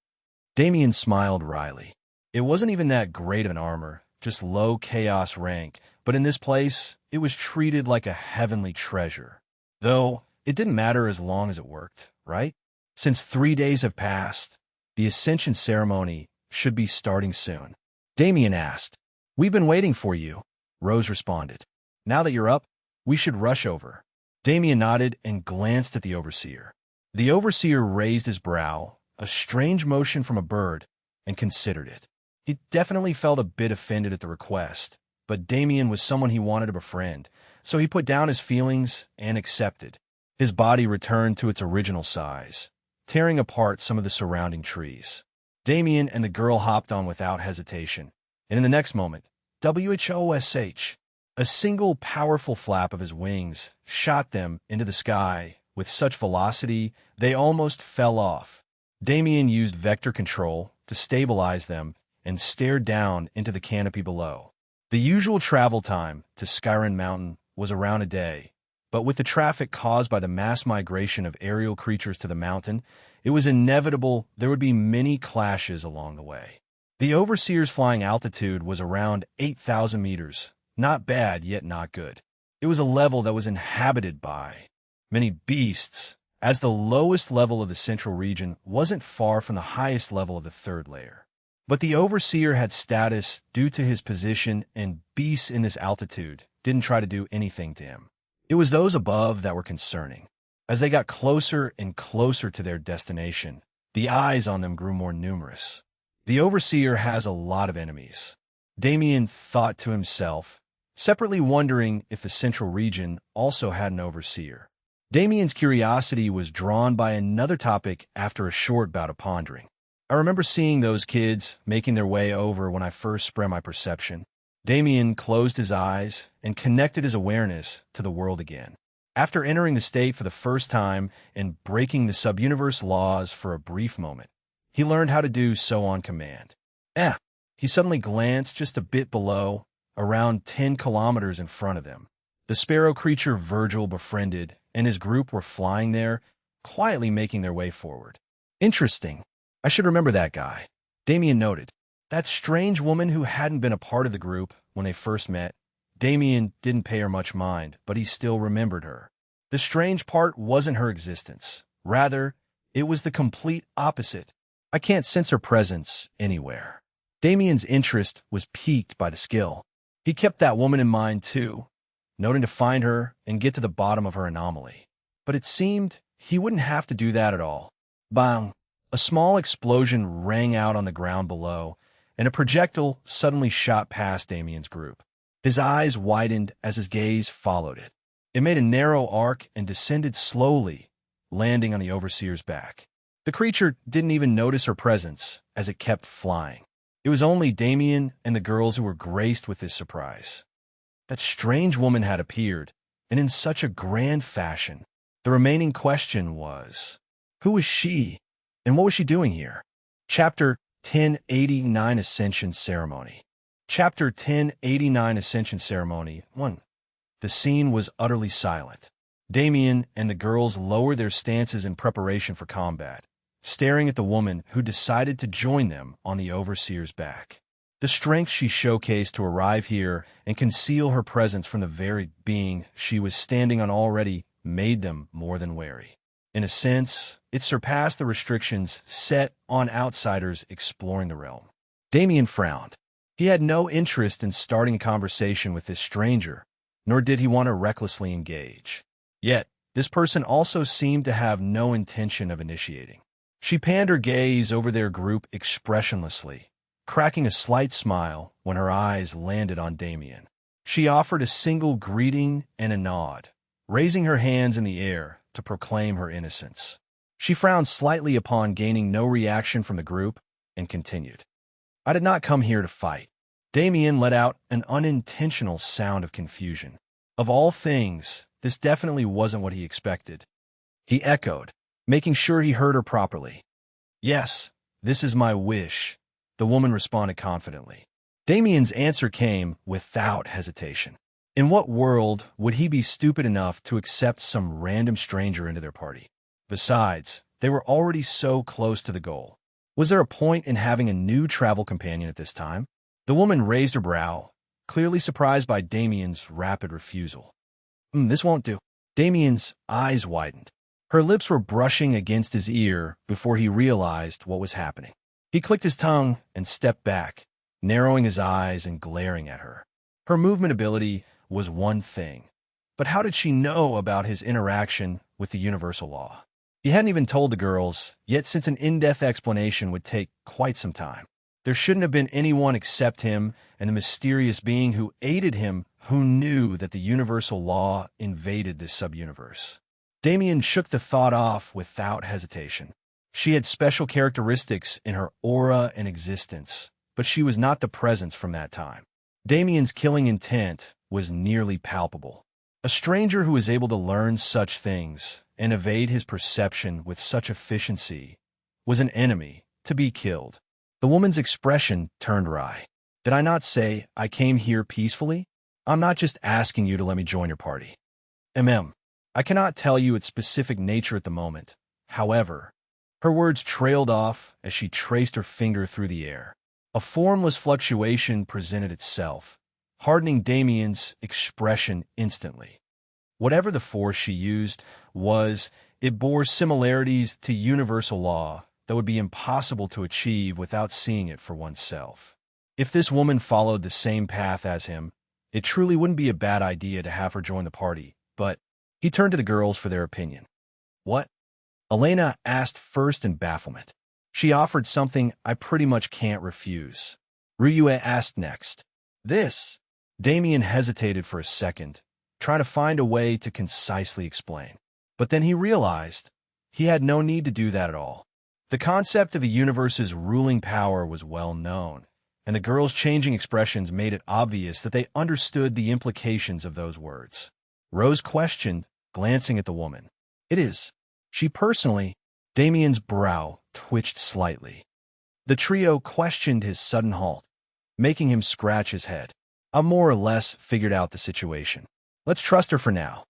S1: Damien smiled wryly. It wasn't even that great of an armor, just low chaos rank, but in this place, it was treated like a heavenly treasure. Though, it didn't matter as long as it worked, right? Since 3 days have passed, the ascension ceremony should be starting soon. Damien asked. We've been waiting for you, Rose responded. Now that you're up, we should rush over. Damien nodded and glanced at the overseer. The overseer raised his brow, a strange motion from a bird, and considered it. He definitely felt a bit offended at the request, but Damien was someone he wanted to befriend, so he put down his feelings and accepted. His body returned to its original size, tearing apart some of the surrounding trees. Damien and the girl hopped on without hesitation, and in the next moment, WHOSH, a single powerful flap of his wings shot them into the sky with such velocity they almost fell off. Damien used vector control to stabilize them and stared down into the canopy below. The usual travel time to Skyrim Mountain was around a day, but with the traffic caused by the mass migration of aerial creatures to the mountain, it was inevitable there would be many clashes along the way. The overseer's flying altitude was around 8,000 meters, not bad yet not good. It was a level that was inhabited by many beasts, as the lowest level of the central region wasn't far from the highest level of the third layer. But the overseer had status due to his position, and beasts in this altitude didn't try to do anything to him. It was those above that were concerning. As they got closer and closer to their destination, the eyes on them grew more numerous. The overseer has a lot of enemies, Damien thought to himself, separately wondering if the central region also had an overseer. Damien's curiosity was drawn by another topic after a short bout of pondering. I remember seeing those kids making their way over when I first spread my perception. Damien closed his eyes and connected his awareness to the world again. After entering the state for the first time and breaking the subuniverse laws for a brief moment, he learned how to do so on command. He suddenly glanced just a bit below, around 10 kilometers in front of him. The sparrow creature Virgil befriended and his group were flying there, quietly making their way forward. Interesting. I should remember that guy, Damien noted. That strange woman who hadn't been a part of the group when they first met. Damien didn't pay her much mind, but he still remembered her. The strange part wasn't her existence. Rather, it was the complete opposite. I can't sense her presence anywhere. Damien's interest was piqued by the skill. He kept that woman in mind too, noting to find her and get to the bottom of her anomaly. But it seemed he wouldn't have to do that at all. Bang! A small explosion rang out on the ground below, and a projectile suddenly shot past Damien's group. His eyes widened as his gaze followed it. It made a narrow arc and descended slowly, landing on the overseer's back. The creature didn't even notice her presence as it kept flying. It was only Damien and the girls who were graced with this surprise. That strange woman had appeared, and in such a grand fashion. The remaining question was, who was she, and what was she doing here? Chapter 1089 Ascension Ceremony. Chapter 1089 Ascension Ceremony 1. The scene was utterly silent. Damien and the girls lowered their stances in preparation for combat, staring at the woman who decided to join them on the overseer's back. The strength she showcased to arrive here and conceal her presence from the very being she was standing on already made them more than wary. In a sense, it surpassed the restrictions set on outsiders exploring the realm. Damien frowned. He had no interest in starting a conversation with this stranger, nor did he want to recklessly engage. Yet, this person also seemed to have no intention of initiating. She panned her gaze over their group expressionlessly, cracking a slight smile when her eyes landed on Damien. She offered a single greeting and a nod, raising her hands in the air to proclaim her innocence. She frowned slightly upon gaining no reaction from the group and continued. I did not come here to fight. Damien let out an unintentional sound of confusion. Of all things, this definitely wasn't what he expected. He echoed, making sure he heard her properly. Yes, this is my wish, the woman responded confidently. Damien's answer came without hesitation. In what world would he be stupid enough to accept some random stranger into their party? Besides, they were already so close to the goal. Was there a point in having a new travel companion at this time? The woman raised her brow, clearly surprised by Damien's rapid refusal. This won't do. Damien's eyes widened. Her lips were brushing against his ear before he realized what was happening. He clicked his tongue and stepped back, narrowing his eyes and glaring at her. Her movement ability was one thing, but how did she know about his interaction with the universal law? He hadn't even told the girls, yet since an in-depth explanation would take quite some time, there shouldn't have been anyone except him and the mysterious being who aided him who knew that the universal law invaded this sub-universe. Damien shook the thought off without hesitation. She had special characteristics in her aura and existence, but she was not the presence from that time. Damien's killing intent was nearly palpable. A stranger who was able to learn such things and evade his perception with such efficiency was an enemy to be killed. The woman's expression turned wry. Did I not say I came here peacefully? I'm not just asking you to let me join your party. I cannot tell you its specific nature at the moment. However, her words trailed off as she traced her finger through the air. A formless fluctuation presented itself, hardening Damien's expression instantly. Whatever the force she used it bore similarities to universal law that would be impossible to achieve without seeing it for oneself. If this woman followed the same path as him, it truly wouldn't be a bad idea to have her join the party, but he turned to the girls for their opinion. What? Elena asked first in bafflement. She offered something I pretty much can't refuse. Ryue asked next. This? Damien hesitated for a second, trying to find a way to concisely explain. But then he realized he had no need to do that at all. The concept of the universe's ruling power was well known, and the girls' changing expressions made it obvious that they understood the implications of those words. Rose questioned, glancing at the woman. It is. She personally. Damien's brow twitched slightly. The trio questioned his sudden halt, making him scratch his head. I've more or less figured out the situation. Let's trust her for now.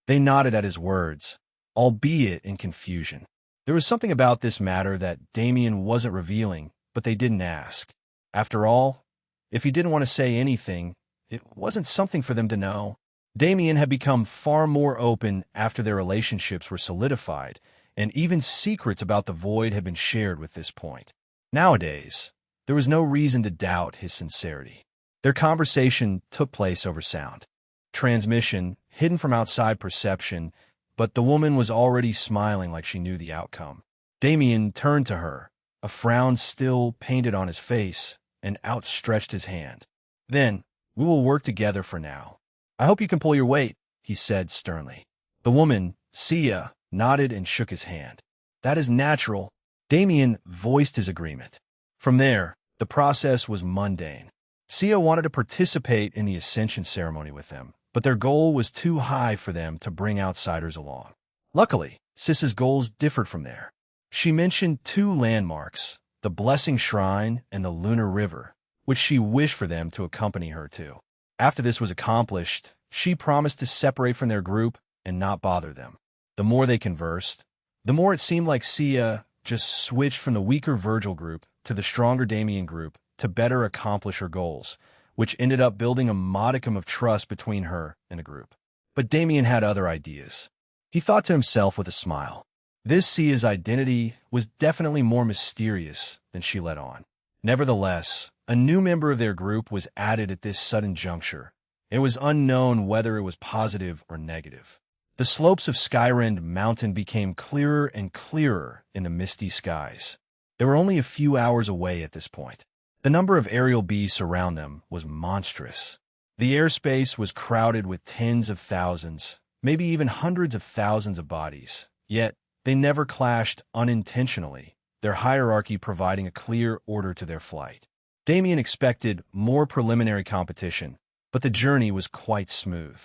S1: They nodded at his words, albeit in confusion. There was something about this matter that Damien wasn't revealing, but they didn't ask. After all, if he didn't want to say anything, it wasn't something for them to know. Damien had become far more open after their relationships were solidified, and even secrets about the void had been shared with this point. Nowadays, there was no reason to doubt his sincerity. Their conversation took place over sound. Transmission, hidden from outside perception, but the woman was already smiling like she knew the outcome. Damien turned to her, a frown still painted on his face, and outstretched his hand. "Then, we will work together for now. I hope you can pull your weight," he said sternly. The woman, Sia, nodded and shook his hand. "That is natural." Damien voiced his agreement. From there, the process was mundane. Sia wanted to participate in the ascension ceremony with them, but their goal was too high for them to bring outsiders along. Luckily, Sis's goals differed from there. She mentioned two landmarks, the Blessing Shrine and the Lunar River, which she wished for them to accompany her to. After this was accomplished, she promised to separate from their group and not bother them. The more they conversed, the more it seemed like Sia just switched from the weaker Virgil group to the stronger Damien group to better accomplish her goals, which ended up building a modicum of trust between her and the group. But Damien had other ideas. He thought to himself with a smile. This Sia's identity was definitely more mysterious than she let on. Nevertheless, a new member of their group was added at this sudden juncture. It was unknown whether it was positive or negative. The slopes of Skyrend Mountain became clearer and clearer in the misty skies. They were only a few hours away at this point. The number of aerial beasts around them was monstrous. The airspace was crowded with tens of thousands, maybe even hundreds of thousands of bodies. Yet, they never clashed unintentionally, their hierarchy providing a clear order to their flight. Damien expected more preliminary competition, but the journey was quite smooth.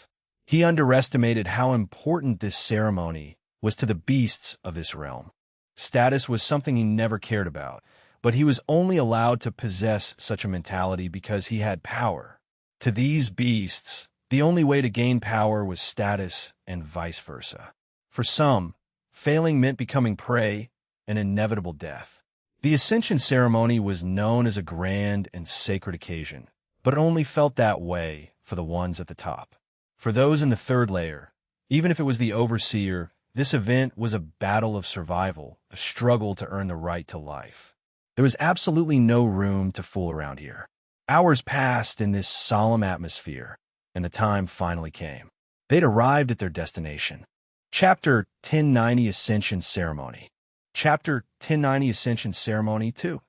S1: He underestimated how important this ceremony was to the beasts of this realm. Status was something he never cared about, but he was only allowed to possess such a mentality because he had power. To these beasts, the only way to gain power was status and vice versa. For some, failing meant becoming prey, an inevitable death. The ascension ceremony was known as a grand and sacred occasion, but it only felt that way for the ones at the top. For those in the third layer, even if it was the overseer, this event was a battle of survival, a struggle to earn the right to life. There was absolutely no room to fool around here. Hours passed in this solemn atmosphere, and the time finally came. They'd arrived at their destination. Chapter 1090 Ascension Ceremony. Chapter 1090 Ascension Ceremony 2.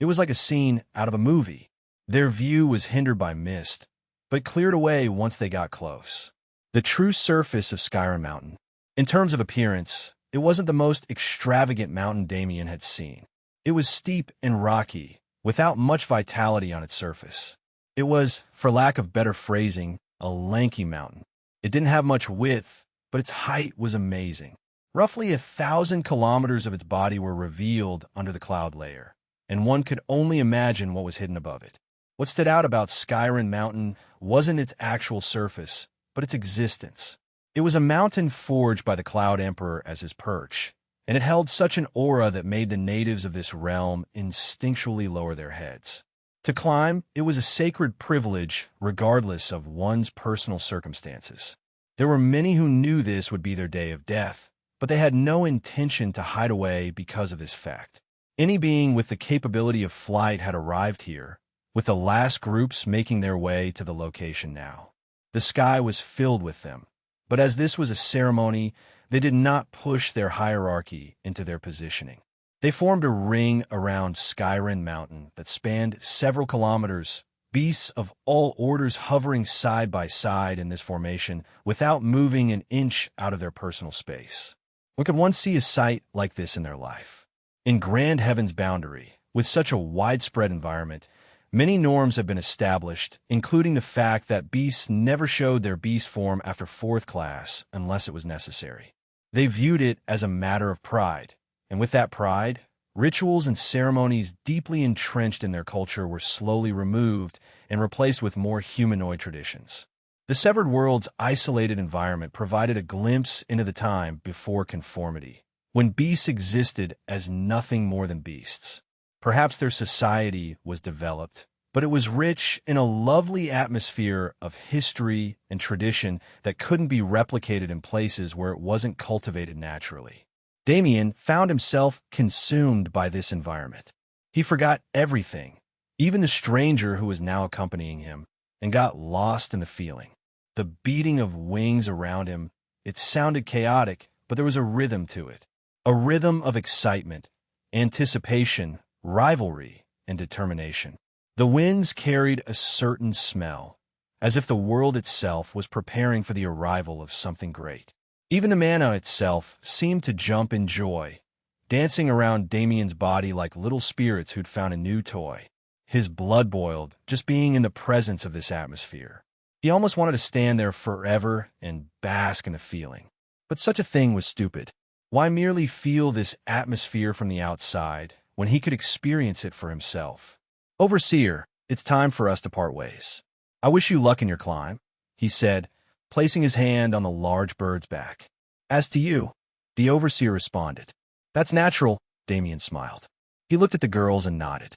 S1: It was like a scene out of a movie. Their view was hindered by mist, but cleared away once they got close. The true surface of Skyrim Mountain. In terms of appearance, it wasn't the most extravagant mountain Damien had seen. It was steep and rocky, without much vitality on its surface. It was, for lack of better phrasing, a lanky mountain. It didn't have much width, but its height was amazing. Roughly 1,000 kilometers of its body were revealed under the cloud layer, and one could only imagine what was hidden above it. What stood out about Skyrim Mountain wasn't its actual surface, but its existence. It was a mountain forged by the Cloud Emperor as his perch, and it held such an aura that made the natives of this realm instinctually lower their heads. To climb, it was a sacred privilege regardless of one's personal circumstances. There were many who knew this would be their day of death, but they had no intention to hide away because of this fact. Any being with the capability of flight had arrived here, with the last groups making their way to the location now. The sky was filled with them, but as this was a ceremony, they did not push their hierarchy into their positioning. They formed a ring around Skyrim Mountain that spanned several kilometers, beasts of all orders hovering side by side in this formation without moving an inch out of their personal space. When could one see a sight like this in their life? In Grand Heaven's boundary, with such a widespread environment, many norms have been established, including the fact that beasts never showed their beast form after 4th class unless it was necessary. They viewed it as a matter of pride, and with that pride, rituals and ceremonies deeply entrenched in their culture were slowly removed and replaced with more humanoid traditions. The severed world's isolated environment provided a glimpse into the time before conformity, when beasts existed as nothing more than beasts. Perhaps their society was developed, but it was rich in a lovely atmosphere of history and tradition that couldn't be replicated in places where it wasn't cultivated naturally. Damien found himself consumed by this environment. He forgot everything, even the stranger who was now accompanying him, and got lost in the feeling. The beating of wings around him, it sounded chaotic, but there was a rhythm to it. A rhythm of excitement, anticipation, rivalry, and determination. The winds carried a certain smell, as if the world itself was preparing for the arrival of something great. Even the mana itself seemed to jump in joy, dancing around Damien's body like little spirits who'd found a new toy. His blood boiled just being in the presence of this atmosphere. He almost wanted to stand there forever and bask in the feeling. But such a thing was stupid. Why merely feel this atmosphere from the outside when he could experience it for himself? "Overseer, it's time for us to part ways. I wish you luck in your climb," he said, placing his hand on the large bird's back. "As to you," the overseer responded. "That's natural," Damien smiled. He looked at the girls and nodded.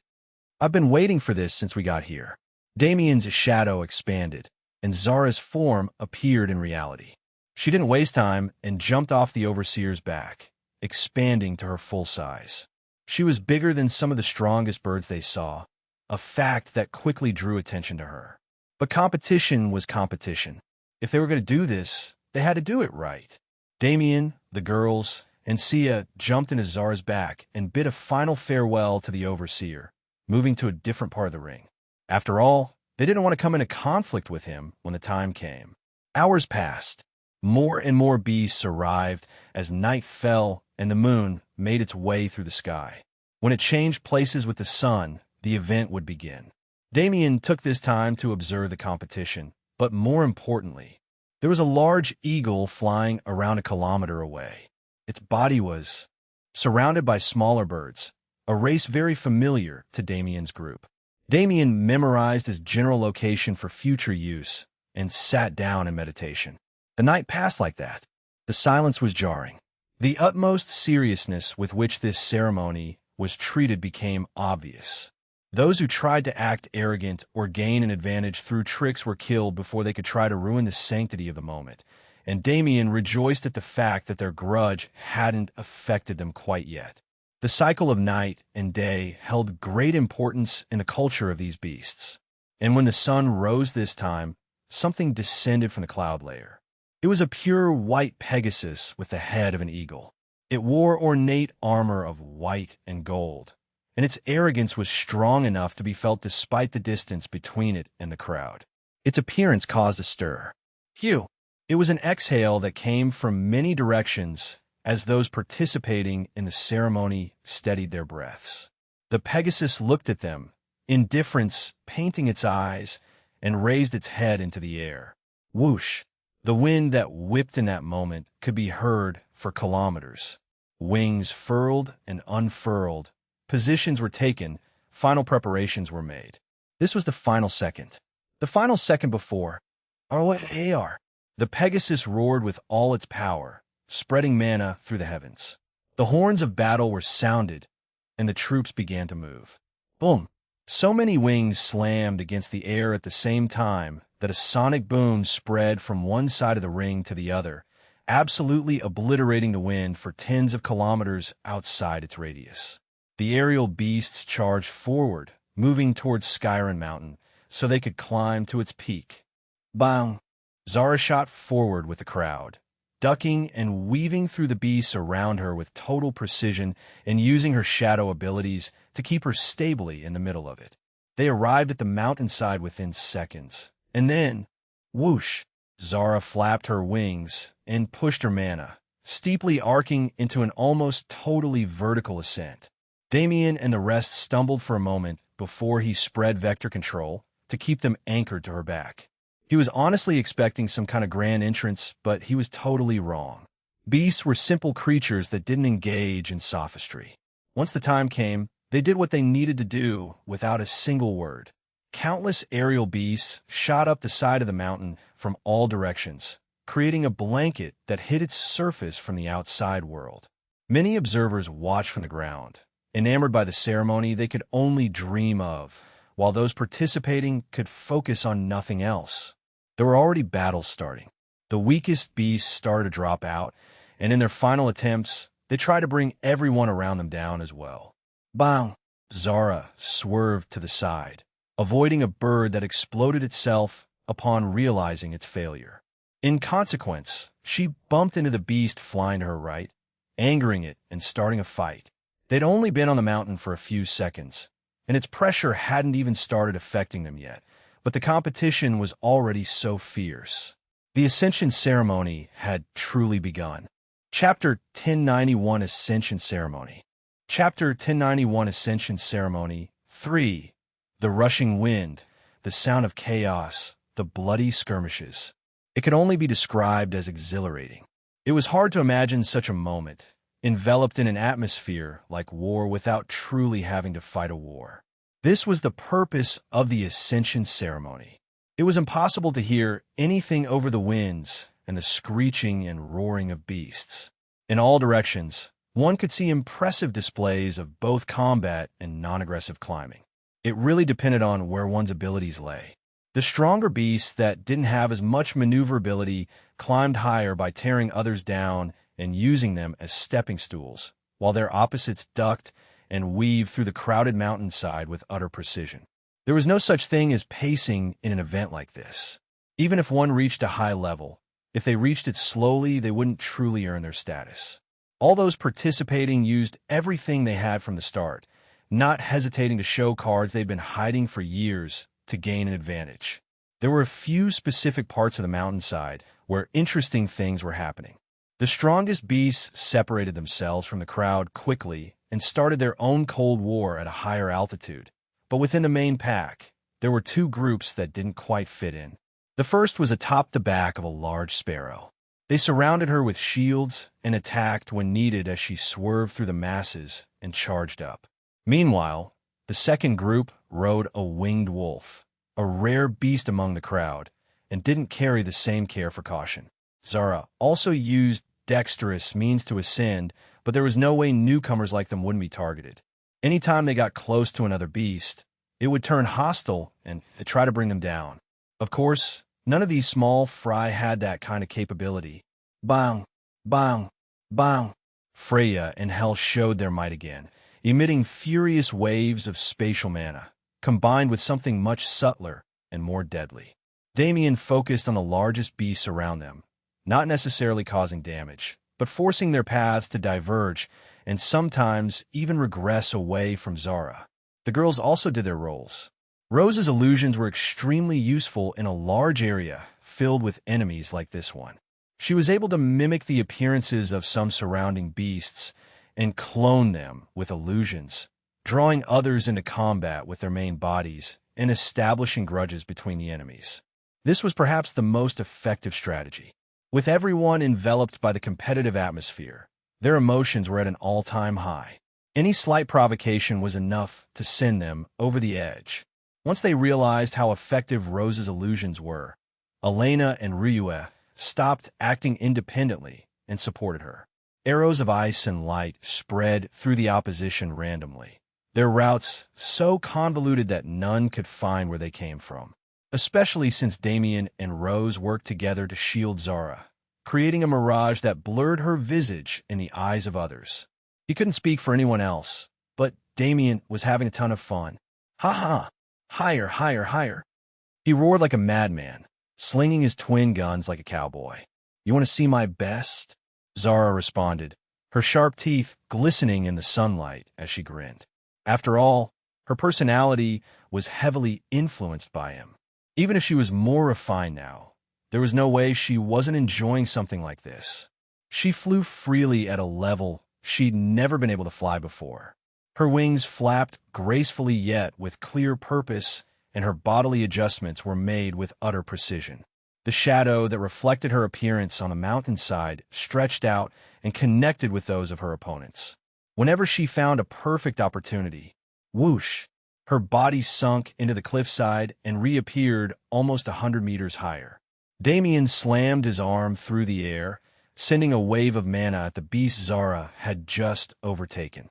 S1: "I've been waiting for this since we got here." Damien's shadow expanded, and Zara's form appeared in reality. She didn't waste time and jumped off the overseer's back, expanding to her full size. She was bigger than some of the strongest birds they saw, a fact that quickly drew attention to her. But competition was competition. If they were going to do this, they had to do it right. Damien, the girls, and Sia jumped into Zara's back and bid a final farewell to the overseer, moving to a different part of the ring. After all, they didn't want to come into conflict with him when the time came. Hours passed. More and more beasts arrived as night fell and the moon made its way through the sky. When it changed places with the sun, the event would begin. Damien took this time to observe the competition, but more importantly, there was a large eagle flying around a kilometer away. Its body was surrounded by smaller birds, a race very familiar to Damien's group. Damien memorized his general location for future use and sat down in meditation. The night passed like that. The silence was jarring. The utmost seriousness with which this ceremony was treated became obvious. Those who tried to act arrogant or gain an advantage through tricks were killed before they could try to ruin the sanctity of the moment, and Damien rejoiced at the fact that their grudge hadn't affected them quite yet. The cycle of night and day held great importance in the culture of these beasts, and when the sun rose this time, something descended from the cloud layer. It was a pure white Pegasus with the head of an eagle. It wore ornate armor of white and gold, and its arrogance was strong enough to be felt despite the distance between it and the crowd. Its appearance caused a stir. Phew! It was an exhale that came from many directions as those participating in the ceremony steadied their breaths. The Pegasus looked at them, indifference painting its eyes, and raised its head into the air. Whoosh! The wind that whipped in that moment could be heard for kilometers. Wings furled and unfurled. Positions were taken. Final preparations were made. This was the final second. The final second before. AR. The Pegasus roared with all its power, spreading mana through the heavens. The horns of battle were sounded, and the troops began to move. Boom! So many wings slammed against the air at the same time that a sonic boom spread from one side of the ring to the other, absolutely obliterating the wind for tens of kilometers outside its radius. The aerial beasts charged forward, moving towards Skyrim Mountain, so they could climb to its peak. Bang! Zara shot forward with the crowd, ducking and weaving through the beasts around her with total precision and using her shadow abilities to keep her stably in the middle of it. They arrived at the mountainside within seconds. And then, whoosh, Zara flapped her wings and pushed her mana, steeply arcing into an almost totally vertical ascent. Damien and the rest stumbled for a moment before he spread vector control to keep them anchored to her back. He was honestly expecting some kind of grand entrance, but he was totally wrong. Beasts were simple creatures that didn't engage in sophistry. Once the time came, they did what they needed to do without a single word. Countless aerial beasts shot up the side of the mountain from all directions, creating a blanket that hid its surface from the outside world. Many observers watched from the ground, enamored by the ceremony they could only dream of, while those participating could focus on nothing else. There were already battles starting. The weakest beasts started to drop out, and in their final attempts, they tried to bring everyone around them down as well. Bang! Zara swerved to the side, avoiding a bird that exploded itself upon realizing its failure. In consequence, she bumped into the beast flying to her right, angering it and starting a fight. They'd only been on the mountain for a few seconds, and its pressure hadn't even started affecting them yet, but the competition was already so fierce. The Ascension ceremony had truly begun. Chapter 1091 Ascension Ceremony. Chapter 1091 Ascension Ceremony 3. The rushing wind, the sound of chaos, the bloody skirmishes. It could only be described as exhilarating. It was hard to imagine such a moment, enveloped in an atmosphere like war without truly having to fight a war. This was the purpose of the Ascension ceremony. It was impossible to hear anything over the winds and the screeching and roaring of beasts. In all directions, one could see impressive displays of both combat and non-aggressive climbing. It really depended on where one's abilities lay. The stronger beasts that didn't have as much maneuverability climbed higher by tearing others down and using them as stepping stools, while their opposites ducked and weaved through the crowded mountainside with utter precision. There was no such thing as pacing in an event like this. Even if one reached a high level, if they reached it slowly, they wouldn't truly earn their status. All those participating used everything they had from the start, not hesitating to show cards they'd been hiding for years to gain an advantage. There were a few specific parts of the mountainside where interesting things were happening. The strongest beasts separated themselves from the crowd quickly and started their own cold war at a higher altitude. But within the main pack, there were two groups that didn't quite fit in. The first was atop the back of a large sparrow. They surrounded her with shields and attacked when needed as she swerved through the masses and charged up. Meanwhile, the second group rode a winged wolf, a rare beast among the crowd, and didn't carry the same care for caution. Zara also used dexterous means to ascend, but there was no way newcomers like them wouldn't be targeted. Anytime they got close to another beast, it would turn hostile and try to bring them down. Of course, none of these small fry had that kind of capability. Bang! Bang! Bang! Freya and Hel showed their might again, emitting furious waves of spatial mana, combined with something much subtler and more deadly. Damien focused on the largest beasts around them, not necessarily causing damage, but forcing their paths to diverge and sometimes even regress away from Zara. The girls also did their roles. Rose's illusions were extremely useful in a large area filled with enemies like this one. She was able to mimic the appearances of some surrounding beasts and clone them with illusions, drawing others into combat with their main bodies and establishing grudges between the enemies. This was perhaps the most effective strategy. With everyone enveloped by the competitive atmosphere, their emotions were at an all-time high. Any slight provocation was enough to send them over the edge. Once they realized how effective Rose's illusions were, Elena and Ryue stopped acting independently and supported her. Arrows of ice and light spread through the opposition randomly, their routes so convoluted that none could find where they came from, especially since Damien and Rose worked together to shield Zara, creating a mirage that blurred her visage in the eyes of others. He couldn't speak for anyone else, but Damien was having a ton of fun. Ha ha! Higher, higher, higher! He roared like a madman, slinging his twin guns like a cowboy. You want to see my best? Zara responded, her sharp teeth glistening in the sunlight as she grinned. After all, her personality was heavily influenced by him. Even if she was more refined now, there was no way she wasn't enjoying something like this. She flew freely at a level she'd never been able to fly before. Her wings flapped gracefully yet with clear purpose, and her bodily adjustments were made with utter precision. The shadow that reflected her appearance on the mountainside stretched out and connected with those of her opponents. Whenever she found a perfect opportunity, whoosh, her body sunk into the cliffside and reappeared almost 100 meters higher. Damien slammed his arm through the air, sending a wave of mana at the beast Zara had just overtaken.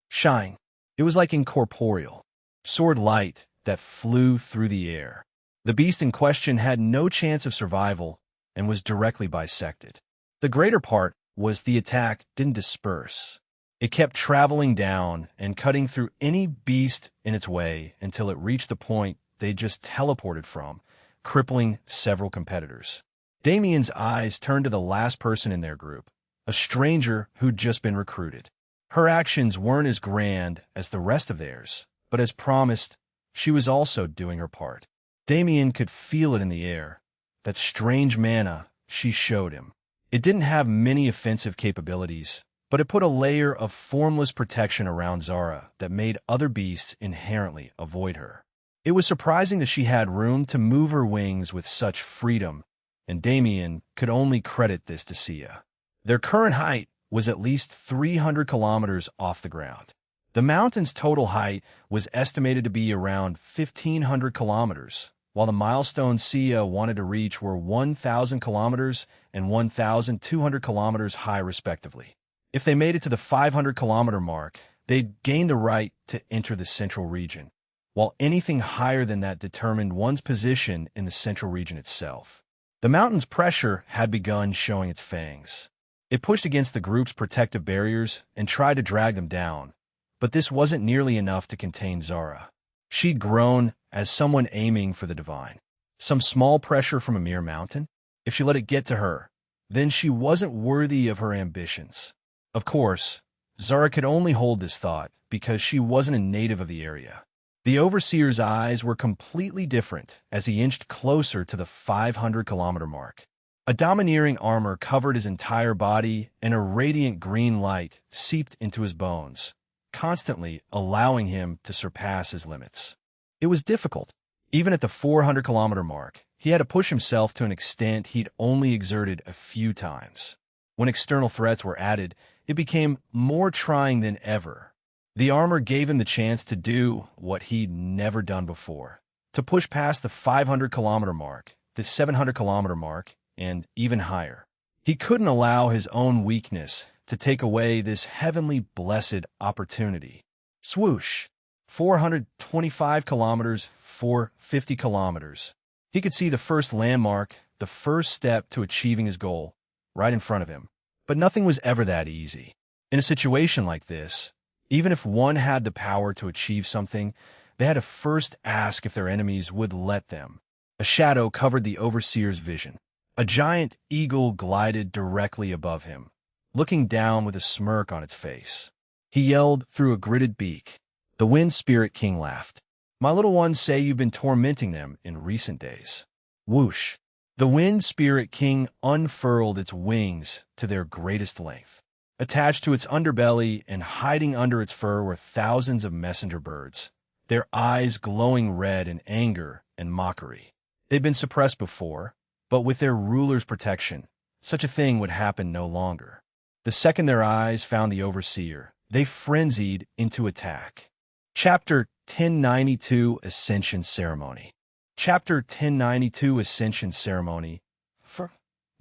S1: Shine. It was like incorporeal, sword light that flew through the air. The beast in question had no chance of survival and was directly bisected. The greater part was the attack didn't disperse. It kept traveling down and cutting through any beast in its way until it reached the point they just teleported from, crippling several competitors. Damien's eyes turned to the last person in their group, a stranger who'd just been recruited. Her actions weren't as grand as the rest of theirs, but as promised, she was also doing her part. Damien could feel it in the air, that strange mana she showed him. It didn't have many offensive capabilities, but it put a layer of formless protection around Zara that made other beasts inherently avoid her. It was surprising that she had room to move her wings with such freedom, and Damien could only credit this to Sia. Their current height was at least 300 kilometers off the ground. The mountain's total height was estimated to be around 1,500 kilometers, while the milestones Sia wanted to reach were 1,000 kilometers and 1,200 kilometers high respectively. If they made it to the 500-kilometer mark, they'd gain the right to enter the central region, while anything higher than that determined one's position in the central region itself. The mountain's pressure had begun showing its fangs. It pushed against the group's protective barriers and tried to drag them down, but this wasn't nearly enough to contain Zara. She'd grown as someone aiming for the divine. Some small pressure from a mere mountain? If she let it get to her, then she wasn't worthy of her ambitions. Of course, Zara could only hold this thought because she wasn't a native of the area. The Overseer's eyes were completely different as he inched closer to the 500-kilometer mark. A domineering armor covered his entire body, and a radiant green light seeped into his bones, constantly allowing him to surpass his limits. It was difficult. Even at the 400-kilometer mark, he had to push himself to an extent he'd only exerted a few times. When external threats were added, it became more trying than ever. The armor gave him the chance to do what he'd never done before, to push past the 500-kilometer mark, the 700-kilometer mark, and even higher. He couldn't allow his own weakness to take away this heavenly blessed opportunity. Swoosh! 425 kilometers, 450 kilometers. He could see the first landmark, the first step to achieving his goal, right in front of him. But nothing was ever that easy. In a situation like this, even if one had the power to achieve something, they had to first ask if their enemies would let them. A shadow covered the Overseer's vision. A giant eagle glided directly above him, looking down with a smirk on its face. He yelled through a gritted beak. The Wind Spirit King laughed. "My little ones say you've been tormenting them in recent days." Whoosh! The Wind Spirit King unfurled its wings to their greatest length. Attached to its underbelly and hiding under its fur were thousands of messenger birds, their eyes glowing red in anger and mockery. They'd been suppressed before, but with their ruler's protection, such a thing would happen no longer. The second their eyes found the Overseer, they frenzied into attack. Chapter 1092 Ascension Ceremony. Chapter 1092 Ascension Ceremony.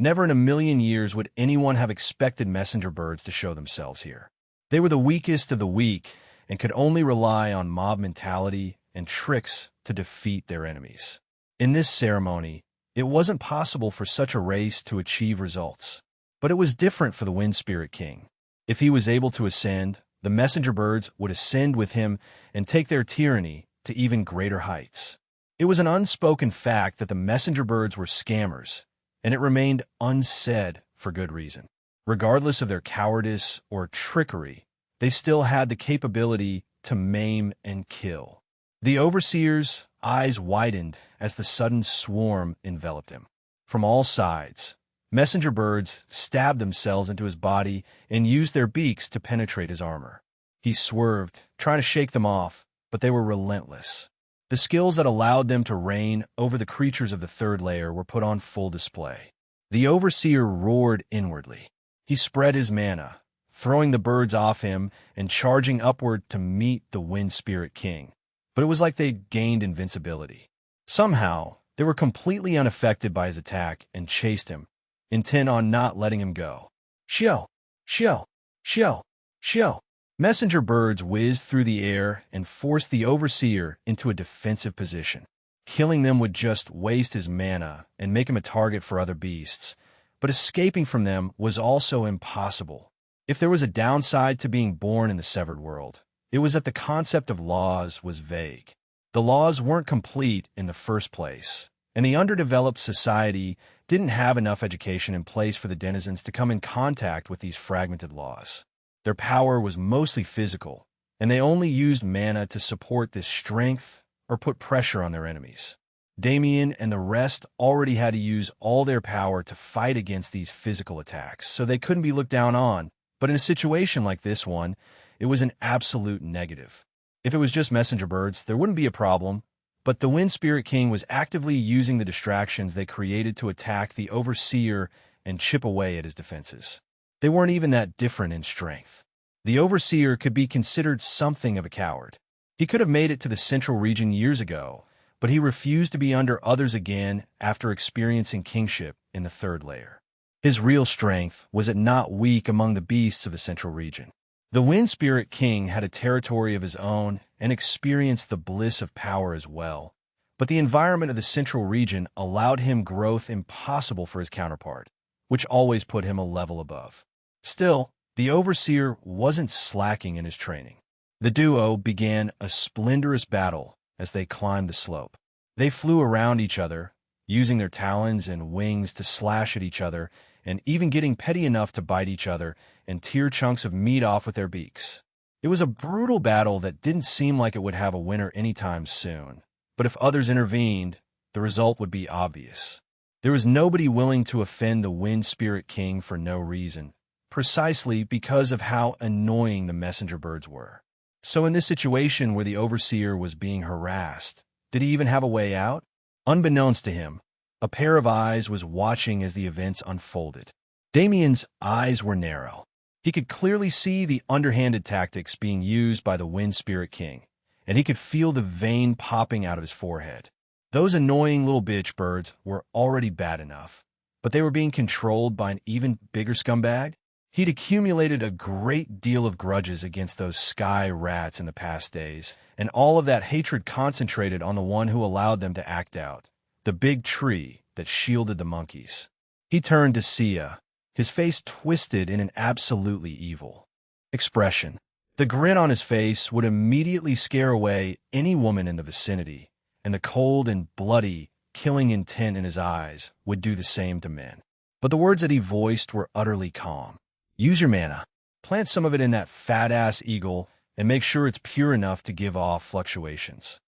S1: Never in a million years would anyone have expected messenger birds to show themselves here. They were the weakest of the weak and could only rely on mob mentality and tricks to defeat their enemies. In this ceremony, it wasn't possible for such a race to achieve results. But it was different for the Wind Spirit King. If he was able to ascend, the messenger birds would ascend with him and take their tyranny to even greater heights. It was an unspoken fact that the messenger birds were scammers, and it remained unsaid for good reason. Regardless of their cowardice or trickery, they still had the capability to maim and kill. The Overseer's eyes widened as the sudden swarm enveloped him. From all sides, messenger birds stabbed themselves into his body and used their beaks to penetrate his armor. He swerved, trying to shake them off, but they were relentless. The skills that allowed them to reign over the creatures of the third layer were put on full display. The Overseer roared inwardly. He spread his mana, throwing the birds off him and charging upward to meet the Wind Spirit King. But it was like they'd gained invincibility. Somehow, They were completely unaffected by his attack and chased him, intent on not letting him go. Shio! Shio! Shio! Shio! Messenger birds whizzed through the air and forced the Overseer into a defensive position. Killing them would just waste his mana and make him a target for other beasts, but escaping from them was also impossible. If there was a downside to being born in the Severed World, it was that the concept of laws was vague. The laws weren't complete in the first place, and the underdeveloped society didn't have enough education in place for the denizens to come in contact with these fragmented laws. Their power was mostly physical, and they only used mana to support this strength or put pressure on their enemies. Damien and the rest already had to use all their power to fight against these physical attacks, so they couldn't be looked down on. But in a situation like this one, it was an absolute negative. If it was just messenger birds, there wouldn't be a problem, but the Wind Spirit King was actively using the distractions they created to attack the Overseer and chip away at his defenses. They weren't even that different in strength. The Overseer could be considered something of a coward. He could have made it to the Central region years ago, but he refused to be under others again after experiencing kingship in the third layer. His real strength was it not weak among the beasts of the Central region. The Wind Spirit King had a territory of his own and experienced the bliss of power as well, but the environment of the Central region allowed him growth impossible for his counterpart, which always put him a level above. Still, the Overseer wasn't slacking in his training. The duo began a splendorous battle as they climbed the slope. They flew around each other, using their talons and wings to slash at each other, and even getting petty enough to bite each other and tear chunks of meat off with their beaks. It was a brutal battle that didn't seem like it would have a winner anytime soon, but if others intervened, the result would be obvious. There was nobody willing to offend the Wind Spirit King for no reason, precisely because of how annoying the messenger birds were. So in this situation where the Overseer was being harassed, did he even have a way out? Unbeknownst to him, a pair of eyes was watching as the events unfolded. Damien's eyes were narrow. He could clearly see the underhanded tactics being used by the Wind Spirit King, and he could feel the vein popping out of his forehead. Those annoying little bitch birds were already bad enough, but they were being controlled by an even bigger scumbag? He'd accumulated a great deal of grudges against those sky rats in the past days, and all of that hatred concentrated on the one who allowed them to act out, the big tree that shielded the monkeys. He turned to Sia, his face twisted in an absolutely evil expression. The grin on his face would immediately scare away any woman in the vicinity, and the cold and bloody, killing intent in his eyes would do the same to men. But the words that he voiced were utterly calm. Use your mana. Plant some of it in that fat-ass eagle and make sure it's pure enough to give off fluctuations.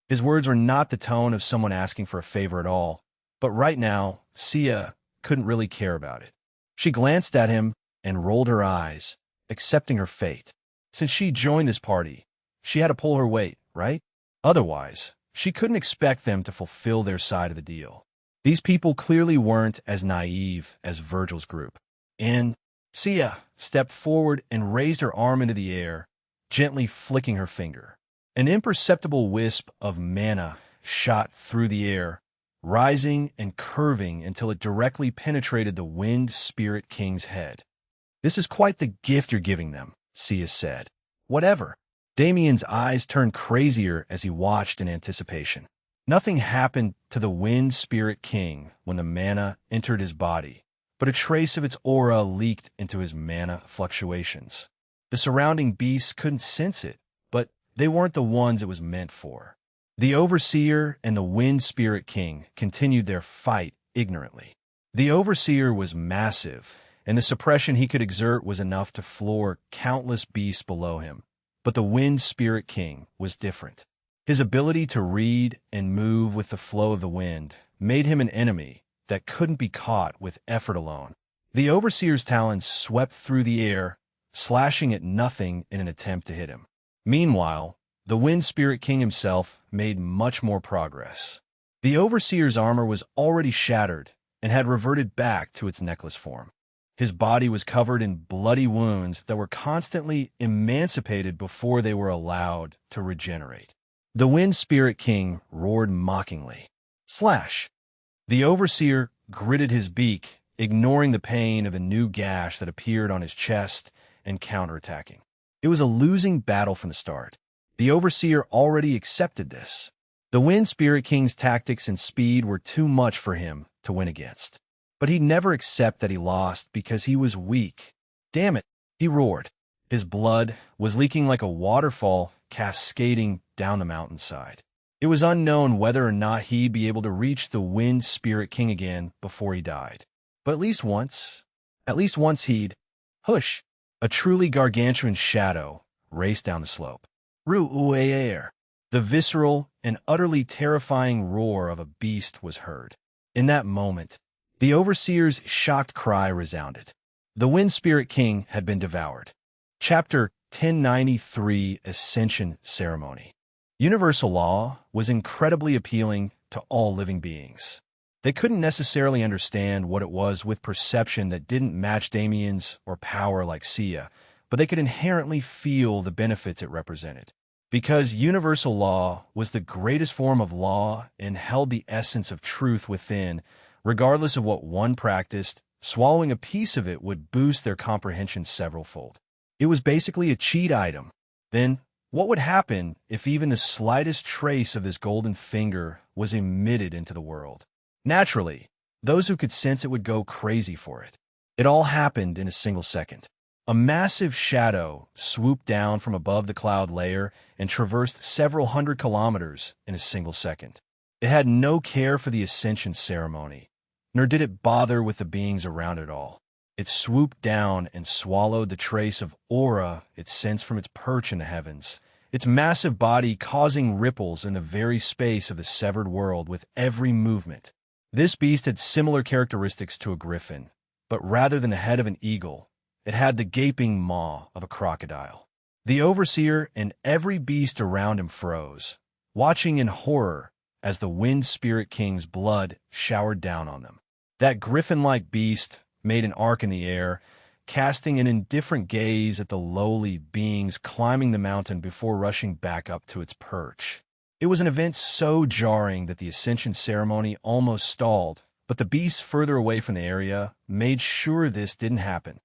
S1: His words were not the tone of someone asking for a favor at all, but right now, Sia couldn't really care about it. She glanced at him and rolled her eyes, accepting her fate. Since she joined this party, she had to pull her weight, right? Otherwise, she couldn't expect them to fulfill their side of the deal. These people clearly weren't as naive as Virgil's group. And Sia stepped forward and raised her arm into the air, gently flicking her finger. An imperceptible wisp of mana shot through the air, rising and curving until it directly penetrated the Wind Spirit King's head. This is quite the gift you're giving them, Sia said. Whatever. Damien's eyes turned crazier as he watched in anticipation. Nothing happened to the Wind Spirit King when the mana entered his body, but a trace of its aura leaked into his mana fluctuations. The surrounding beasts couldn't sense it, but they weren't the ones it was meant for. The Overseer and the Wind Spirit King continued their fight ignorantly. The Overseer was massive, and the suppression he could exert was enough to floor countless beasts below him. But the Wind Spirit King was different. His ability to read and move with the flow of the wind made him an enemy that couldn't be caught with effort alone. The Overseer's talons swept through the air, slashing at nothing in an attempt to hit him. Meanwhile, the Wind Spirit King himself made much more progress. The Overseer's armor was already shattered and had reverted back to its necklace form. His body was covered in bloody wounds that were constantly emancipated before they were allowed to regenerate. The Wind Spirit King roared mockingly. Slash. The overseer gritted his beak, ignoring the pain of a new gash that appeared on his chest and counterattacking. It was a losing battle from the start. The overseer already accepted this. The Wind Spirit King's tactics and speed were too much for him to win against. But he'd never accept that he lost because he was weak. Damn it, he roared. His blood was leaking like a waterfall cascading down the mountainside. It was unknown whether or not he'd be able to reach the Wind Spirit King again before he died. But at least once he'd... Hush! A truly gargantuan shadow raced down the slope. Ru-uaer! The visceral and utterly terrifying roar of a beast was heard. In that moment, the overseer's shocked cry resounded. The Wind Spirit King had been devoured. Chapter 1093 Ascension Ceremony. Universal law was incredibly appealing to all living beings. They couldn't necessarily understand what it was with perception that didn't match Damien's or power like Sia, but they could inherently feel the benefits it represented. Because universal law was the greatest form of law and held the essence of truth within, regardless of what one practiced, swallowing a piece of it would boost their comprehension severalfold. It was basically a cheat item. Then, what would happen if even the slightest trace of this golden finger was emitted into the world? Naturally, those who could sense it would go crazy for it. It all happened in a single second. A massive shadow swooped down from above the cloud layer and traversed several hundred kilometers in a single second. It had no care for the ascension ceremony, nor did it bother with the beings around it all. It swooped down and swallowed the trace of aura it sensed from its perch in the heavens, its massive body causing ripples in the very space of the severed world with every movement. This beast had similar characteristics to a griffin, but rather than the head of an eagle, it had the gaping maw of a crocodile. The overseer and every beast around him froze, watching in horror as the Wind Spirit King's blood showered down on them. That griffin-like beast made an arc in the air, casting an indifferent gaze at the lowly beings climbing the mountain before rushing back up to its perch. It was an event so jarring that the ascension ceremony almost stalled, but the beasts further away from the area made sure this didn't happen.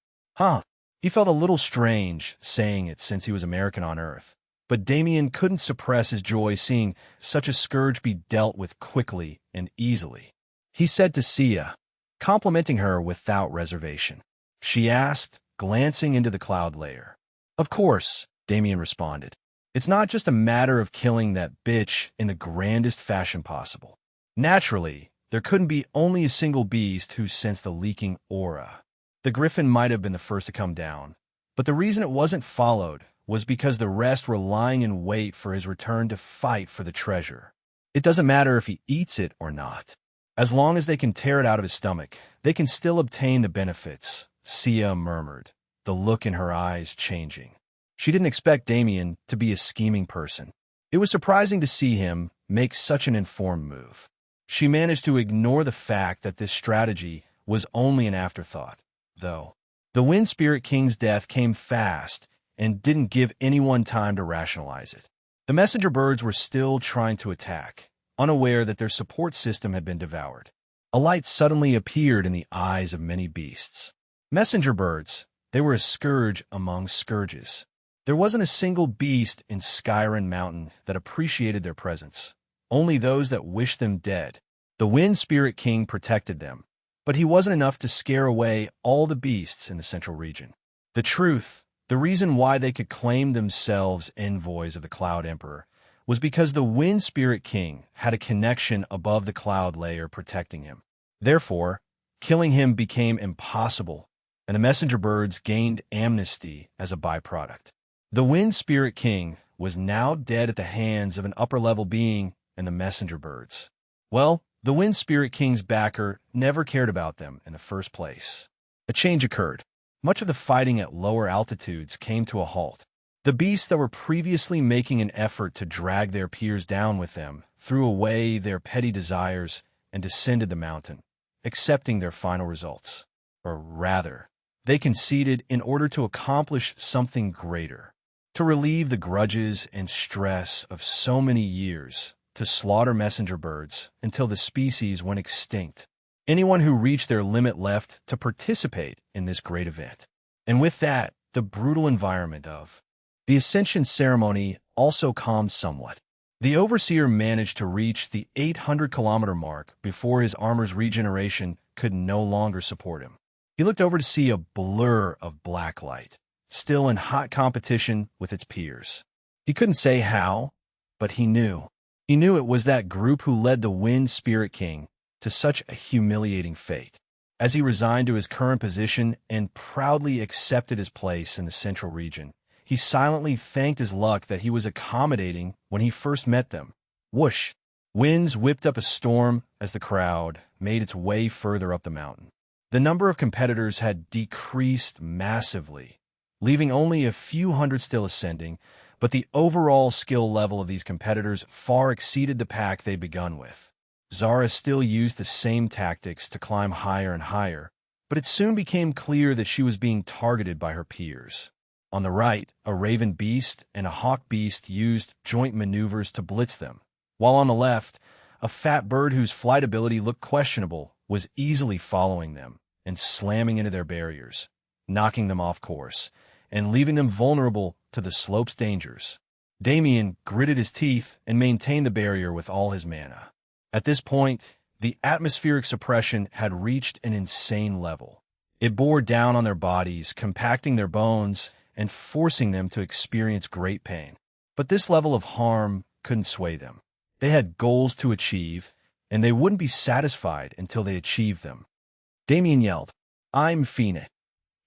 S1: He felt a little strange saying it since he was American on Earth, but Damien couldn't suppress his joy seeing such a scourge be dealt with quickly and easily. He said to Sia, complimenting her without reservation. She asked, glancing into the cloud layer. Of course, Damien responded. It's not just a matter of killing that bitch in the grandest fashion possible. Naturally, there couldn't be only a single beast who sensed the leaking aura. The griffin might have been the first to come down, but the reason it wasn't followed was because the rest were lying in wait for his return to fight for the treasure. It doesn't matter if he eats it or not. As long as they can tear it out of his stomach, they can still obtain the benefits, Sia murmured, the look in her eyes changing. She didn't expect Damien to be a scheming person. It was surprising to see him make such an informed move. She managed to ignore the fact that this strategy was only an afterthought, though. The Wind Spirit King's death came fast and didn't give anyone time to rationalize it. The messenger birds were still trying to attack, unaware that their support system had been devoured. A light suddenly appeared in the eyes of many beasts. Messenger birds, they were a scourge among scourges. There wasn't a single beast in Skyren Mountain that appreciated their presence, only those that wished them dead. The Wind Spirit King protected them, but he wasn't enough to scare away all the beasts in the central region. The reason why they could claim themselves envoys of the Cloud Emperor was because the Wind Spirit King had a connection above the cloud layer protecting him. Therefore, killing him became impossible, and the messenger birds gained amnesty as a byproduct. The Wind Spirit King was now dead at the hands of an upper-level being and the messenger birds. Well, the Wind Spirit King's backer never cared about them in the first place. A change occurred. Much of the fighting at lower altitudes came to a halt. The beasts that were previously making an effort to drag their peers down with them threw away their petty desires and descended the mountain, accepting their final results. Or rather, they conceded in order to accomplish something greater. To relieve the grudges and stress of so many years to slaughter messenger birds until the species went extinct. Anyone who reached their limit left to participate in this great event. And with that, the brutal environment of the Ascension ceremony also calmed somewhat. The Overseer managed to reach the 800-kilometer mark before his armor's regeneration could no longer support him. He looked over to see a blur of black light, still in hot competition with its peers. He couldn't say how, but he knew. He knew it was that group who led the Wind Spirit King to such a humiliating fate. As he resigned to his current position and proudly accepted his place in the central region, he silently thanked his luck that he was accommodating when he first met them. Whoosh! Winds whipped up a storm as the crowd made its way further up the mountain. The number of competitors had decreased massively, leaving only a few hundred still ascending, but the overall skill level of these competitors far exceeded the pack they'd begun with. Zara still used the same tactics to climb higher and higher, but it soon became clear that she was being targeted by her peers. On the right, a raven beast and a hawk beast used joint maneuvers to blitz them, while on the left, a fat bird whose flight ability looked questionable was easily following them and slamming into their barriers, knocking them off course, and leaving them vulnerable to the slope's dangers. Damien gritted his teeth and maintained the barrier with all his mana. At this point, the atmospheric suppression had reached an insane level. It bore down on their bodies, compacting their bones and forcing them to experience great pain. But this level of harm couldn't sway them. They had goals to achieve, and they wouldn't be satisfied until they achieved them. Damien yelled, "I'm Phoenix."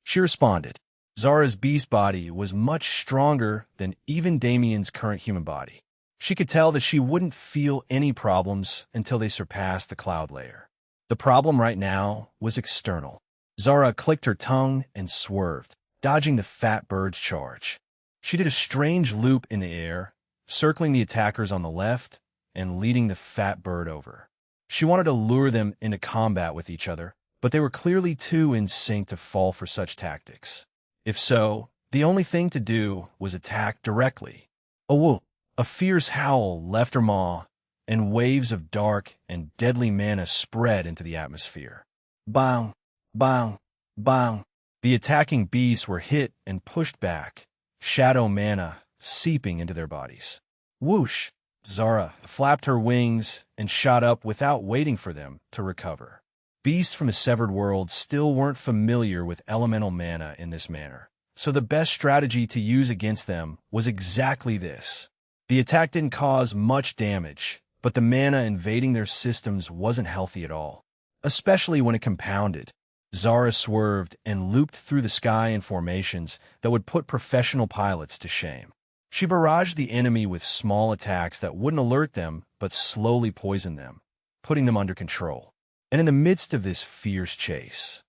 S1: She responded. Zara's beast body was much stronger than even Damien's current human body. She could tell that she wouldn't feel any problems until they surpassed the cloud layer. The problem right now was external. Zara clicked her tongue and swerved, dodging the fat bird's charge. She did a strange loop in the air, circling the attackers on the left and leading the fat bird over. She wanted to lure them into combat with each other, but they were clearly too in sync to fall for such tactics. If so, the only thing to do was attack directly. A whoop, a fierce howl left her maw, and waves of dark and deadly mana spread into the atmosphere. Bang, bang, bang. The attacking beasts were hit and pushed back, shadow mana seeping into their bodies. Whoosh! Zara flapped her wings and shot up without waiting for them to recover. Beasts from the Severed World still weren't familiar with elemental mana in this manner, so the best strategy to use against them was exactly this. The attack didn't cause much damage, but the mana invading their systems wasn't healthy at all, especially when it compounded. Zara swerved and looped through the sky in formations that would put professional pilots to shame. She barraged the enemy with small attacks that wouldn't alert them but slowly poisoned them, putting them under control. And in the midst of this fierce chase,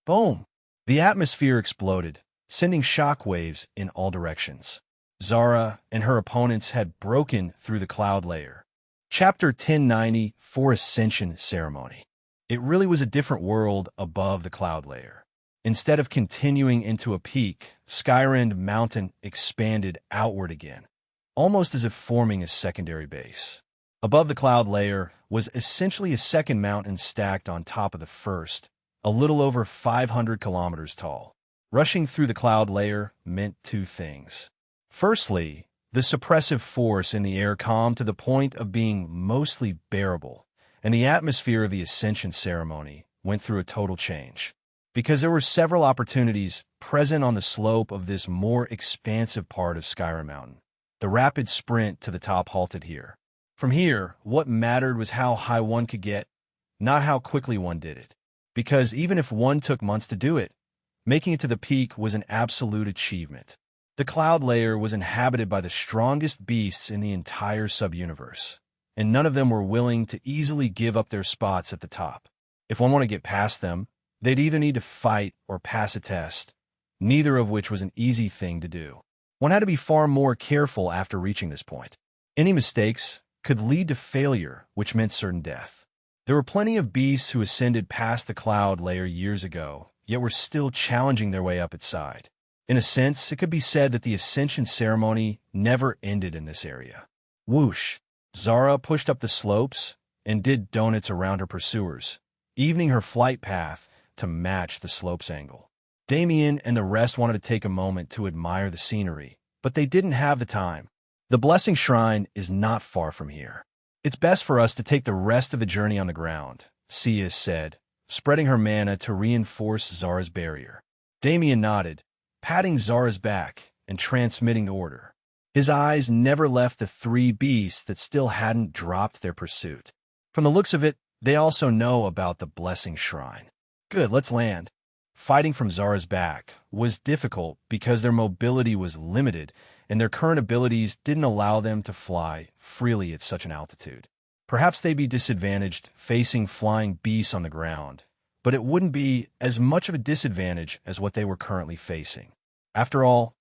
S1: boom! The atmosphere exploded, sending shockwaves in all directions. Zara and her opponents had broken through the cloud layer. Chapter 1090 for Ascension Ceremony. It really was a different world above the cloud layer. Instead of continuing into a peak, Skyrend Mountain expanded outward again, almost as if forming a secondary base. Above the cloud layer was essentially a second mountain stacked on top of the first, a little over 500 kilometers tall. Rushing through the cloud layer meant two things. Firstly, the suppressive force in the air calmed to the point of being mostly bearable, and the atmosphere of the Ascension ceremony went through a total change. Because there were several opportunities present on the slope of this more expansive part of Skyrim Mountain. The rapid sprint to the top halted here. From here, what mattered was how high one could get, not how quickly one did it. Because even if one took months to do it, making it to the peak was an absolute achievement. The cloud layer was inhabited by the strongest beasts in the entire sub-universe, and none of them were willing to easily give up their spots at the top. If one wanted to get past them, they'd either need to fight or pass a test, neither of which was an easy thing to do. One had to be far more careful after reaching this point. Any mistakes could lead to failure, which meant certain death. There were plenty of beasts who ascended past the cloud layer years ago, yet were still challenging their way up its side. In a sense, it could be said that the Ascension ceremony never ended in this area. Whoosh! Zara pushed up the slopes and did donuts around her pursuers, evening her flight path to match the slope's angle. Damien and the rest wanted to take a moment to admire the scenery, but they didn't have the time. The Blessing Shrine is not far from here. It's best for us to take the rest of the journey on the ground, Sia said, spreading her mana to reinforce Zara's barrier. Damien nodded, patting Zara's back and transmitting the order. His eyes never left the three beasts that still hadn't dropped their pursuit. From the looks of it, they also know about the Blessing Shrine. Good, let's land. Fighting from Zara's back was difficult because their mobility was limited and their current abilities didn't allow them to fly freely at such an altitude. Perhaps they'd be disadvantaged facing flying beasts on the ground, but it wouldn't be as much of a disadvantage as what they were currently facing. After all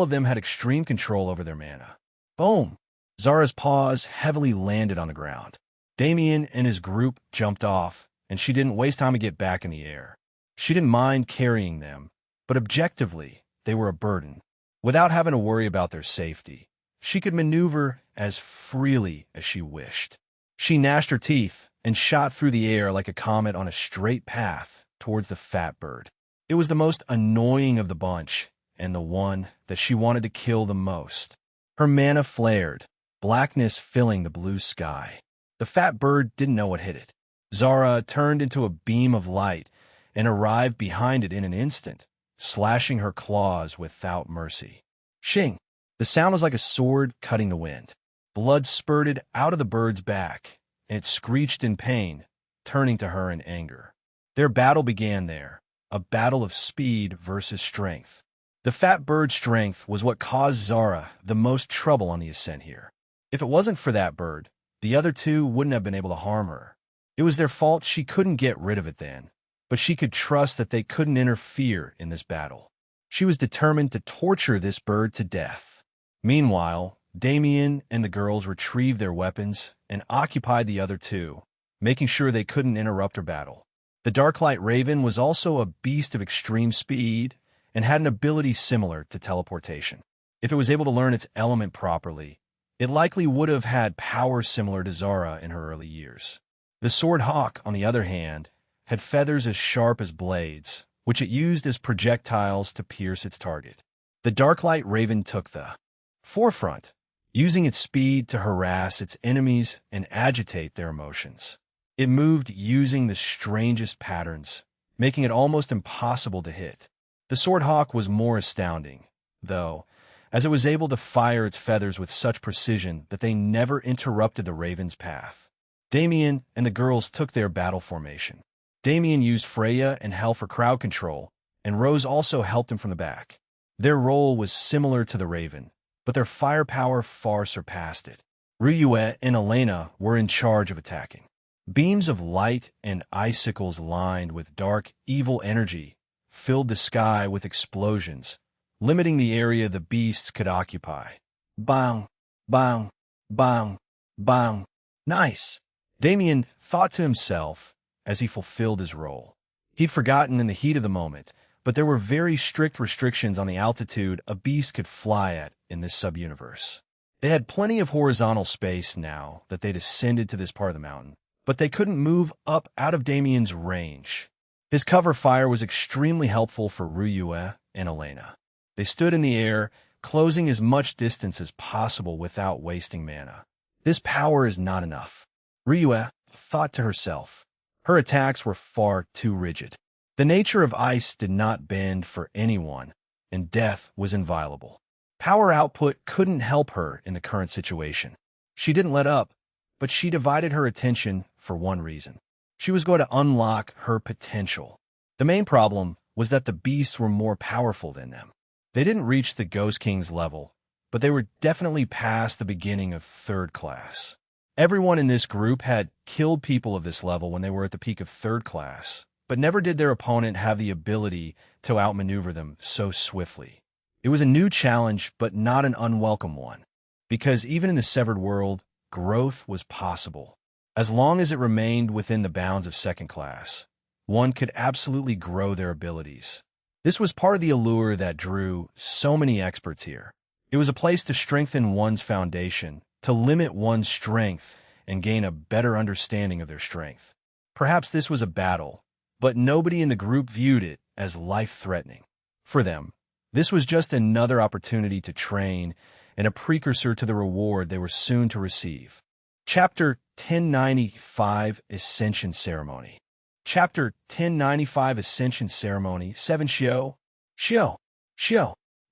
S1: of them had extreme control over their mana. Boom! Zara's paws heavily landed on the ground. Damien and his group jumped off, and she didn't waste time to get back in the air. She didn't mind carrying them, but objectively, they were a burden. Without having to worry about their safety, she could maneuver as freely as she wished. She gnashed her teeth and shot through the air like a comet on a straight path towards the fat bird. It was the most annoying of the bunch, and the one that she wanted to kill the most. Her mana flared, blackness filling the blue sky. The fat bird didn't know what hit it. Zara turned into a beam of light and arrived behind it in an instant, slashing her claws without mercy. Shing! The sound was like a sword cutting the wind. Blood spurted out of the bird's back, and it screeched in pain, turning to her in anger. Their battle began there, a battle of speed versus strength. The fat bird's strength was what caused Zara the most trouble on the ascent here. If it wasn't for that bird, the other two wouldn't have been able to harm her. It was their fault she couldn't get rid of it then, but she could trust that they couldn't interfere in this battle. She was determined to torture this bird to death. Meanwhile, Damien and the girls retrieved their weapons and occupied the other two, making sure they couldn't interrupt her battle. The Darklight Raven was also a beast of extreme speed and had an ability similar to teleportation. If it was able to learn its element properly, it likely would have had power similar to Zara in her early years. The Sword Hawk, on the other hand, had feathers as sharp as blades, which it used as projectiles to pierce its target. The Darklight Raven took the forefront, using its speed to harass its enemies and agitate their emotions. It moved using the strangest patterns, making it almost impossible to hit. The Sword Hawk was more astounding, though, as it was able to fire its feathers with such precision that they never interrupted the Raven's path. Damien and the girls took their battle formation. Damien used Freya and Hel for crowd control, and Rose also helped him from the back. Their role was similar to the Raven, but their firepower far surpassed it. Ryue and Elena were in charge of attacking. Beams of light and icicles lined with dark, evil energy filled the sky with explosions, limiting the area the beasts could occupy. Bang, bang, bang, bang. Nice, Damien thought to himself as he fulfilled his role. He'd forgotten in the heat of the moment, but there were very strict restrictions on the altitude a beast could fly at in this subuniverse. They had plenty of horizontal space now that they'd ascended to this part of the mountain, but they couldn't move up out of Damien's range. His cover fire was extremely helpful for Ryue and Elena. They stood in the air, closing as much distance as possible without wasting mana. This power is not enough, Ryue thought to herself. Her attacks were far too rigid. The nature of ice did not bend for anyone, and death was inviolable. Power output couldn't help her in the current situation. She didn't let up, but she divided her attention for one reason. She was going to unlock her potential. The main problem was that the beasts were more powerful than them. They didn't reach the Ghost King's level, but they were definitely past the beginning of 3rd class. Everyone in this group had killed people of this level when they were at the peak of 3rd class, but never did their opponent have the ability to outmaneuver them so swiftly. It was a new challenge, but not an unwelcome one, because even in the Severed World, growth was possible. As long as it remained within the bounds of 2nd class, one could absolutely grow their abilities. This was part of the allure that drew so many experts here. It was a place to strengthen one's foundation to limit one's strength and gain a better understanding of their strength. Perhaps this was a battle, but nobody in the group viewed it as life-threatening. For them, this was just another opportunity to train and a precursor to the reward they were soon to receive. Chapter 1095 Ascension Ceremony. Chapter 1095 Ascension Ceremony 7 Shio.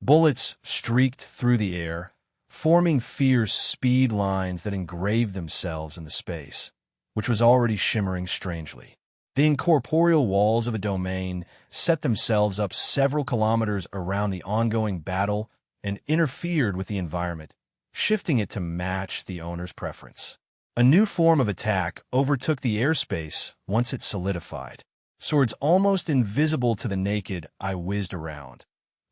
S1: Bullets streaked through the air, forming fierce speed lines that engraved themselves in the space, which was already shimmering strangely. The incorporeal walls of a domain set themselves up several kilometers around the ongoing battle and interfered with the environment, shifting it to match the owner's preference. A new form of attack overtook the airspace once it solidified. Swords almost invisible to the naked eye whizzed around,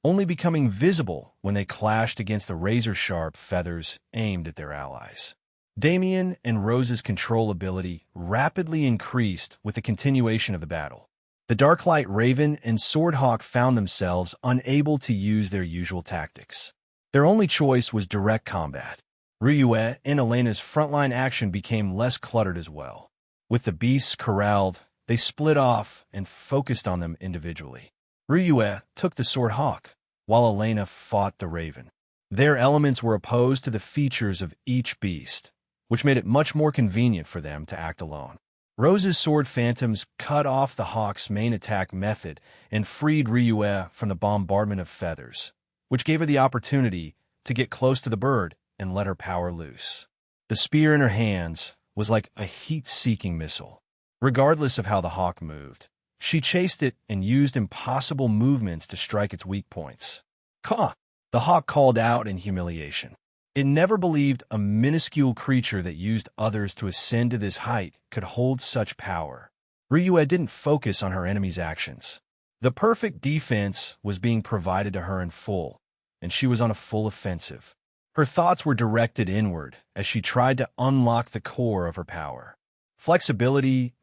S1: only becoming visible when they clashed against the razor-sharp feathers aimed at their allies. Damien and Rose's control ability rapidly increased with the continuation of the battle. The Darklight Raven and Swordhawk found themselves unable to use their usual tactics. Their only choice was direct combat. Ryue and Elena's frontline action became less cluttered as well. With the beasts corralled, they split off and focused on them individually. Ryue took the Swordhawk, while Elena fought the Raven. Their elements were opposed to the features of each beast, which made it much more convenient for them to act alone. Rose's Sword Phantoms cut off the Hawk's main attack method and freed Ryue from the bombardment of feathers, which gave her the opportunity to get close to the bird and let her power loose. The spear in her hands was like a heat-seeking missile. Regardless of how the hawk moved, she chased it and used impossible movements to strike its weak points. Caw! The hawk called out in humiliation. It never believed a minuscule creature that used others to ascend to this height could hold such power. Ryue didn't focus on her enemy's actions. The perfect defense was being provided to her in full, and she was on a full offensive. Her thoughts were directed inward as she tried to unlock the core of her power. Flexibility.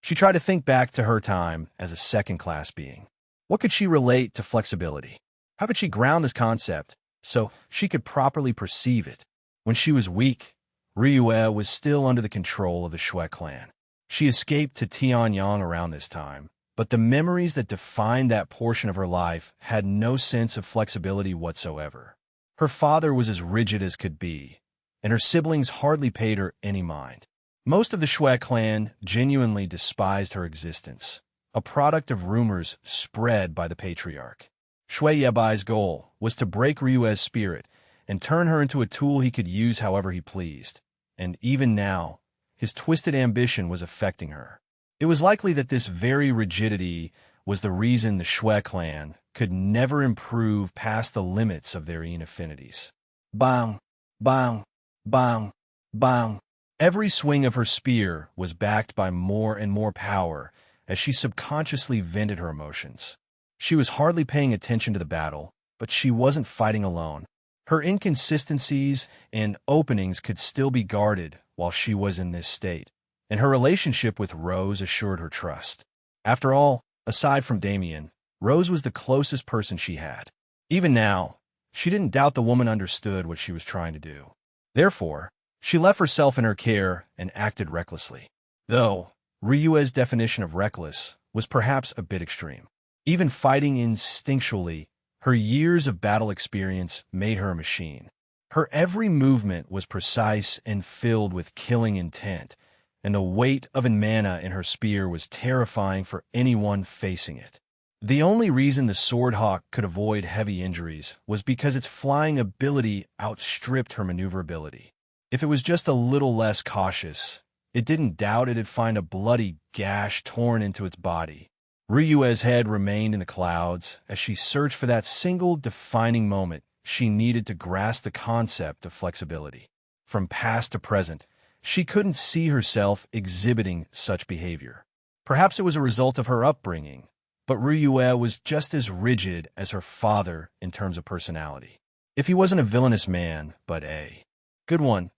S1: She tried to think back to her time as a second-class being. What could she relate to flexibility? How could she ground this concept so she could properly perceive it? When she was weak, Ryue was still under the control of the Shui clan. She escaped to Tianyang around this time, but the memories that defined that portion of her life had no sense of flexibility whatsoever. Her father was as rigid as could be, and her siblings hardly paid her any mind. Most of the Shui clan genuinely despised her existence, a product of rumors spread by the patriarch. Shui Yebai's goal was to break Ryue's spirit and turn her into a tool he could use however he pleased, and even now, his twisted ambition was affecting her. It was likely that this very rigidity was the reason the Shui clan could never improve past the limits of their Yin affinities. Bang, bang, bang, bang. Every swing of her spear was backed by more and more power as she subconsciously vented her emotions. She was hardly paying attention to the battle, but she wasn't fighting alone. Her inconsistencies and openings could still be guarded while she was in this state, and her relationship with Rose assured her trust. After all, aside from Damien, Rose was the closest person she had. Even now, she didn't doubt the woman understood what she was trying to do. Therefore, she left herself in her care and acted recklessly. Though, Ryue's definition of reckless was perhaps a bit extreme. Even fighting instinctually, her years of battle experience made her a machine. Her every movement was precise and filled with killing intent, and the weight of mana in her spear was terrifying for anyone facing it. The only reason the Swordhawk could avoid heavy injuries was because its flying ability outstripped her maneuverability. If it was just a little less cautious, it didn't doubt it'd find a bloody gash torn into its body. Ryue's head remained in the clouds as she searched for that single defining moment she needed to grasp the concept of flexibility. From past to present, she couldn't see herself exhibiting such behavior. Perhaps it was a result of her upbringing, but Ryue was just as rigid as her father in terms of personality. If he wasn't a villainous man, but a good one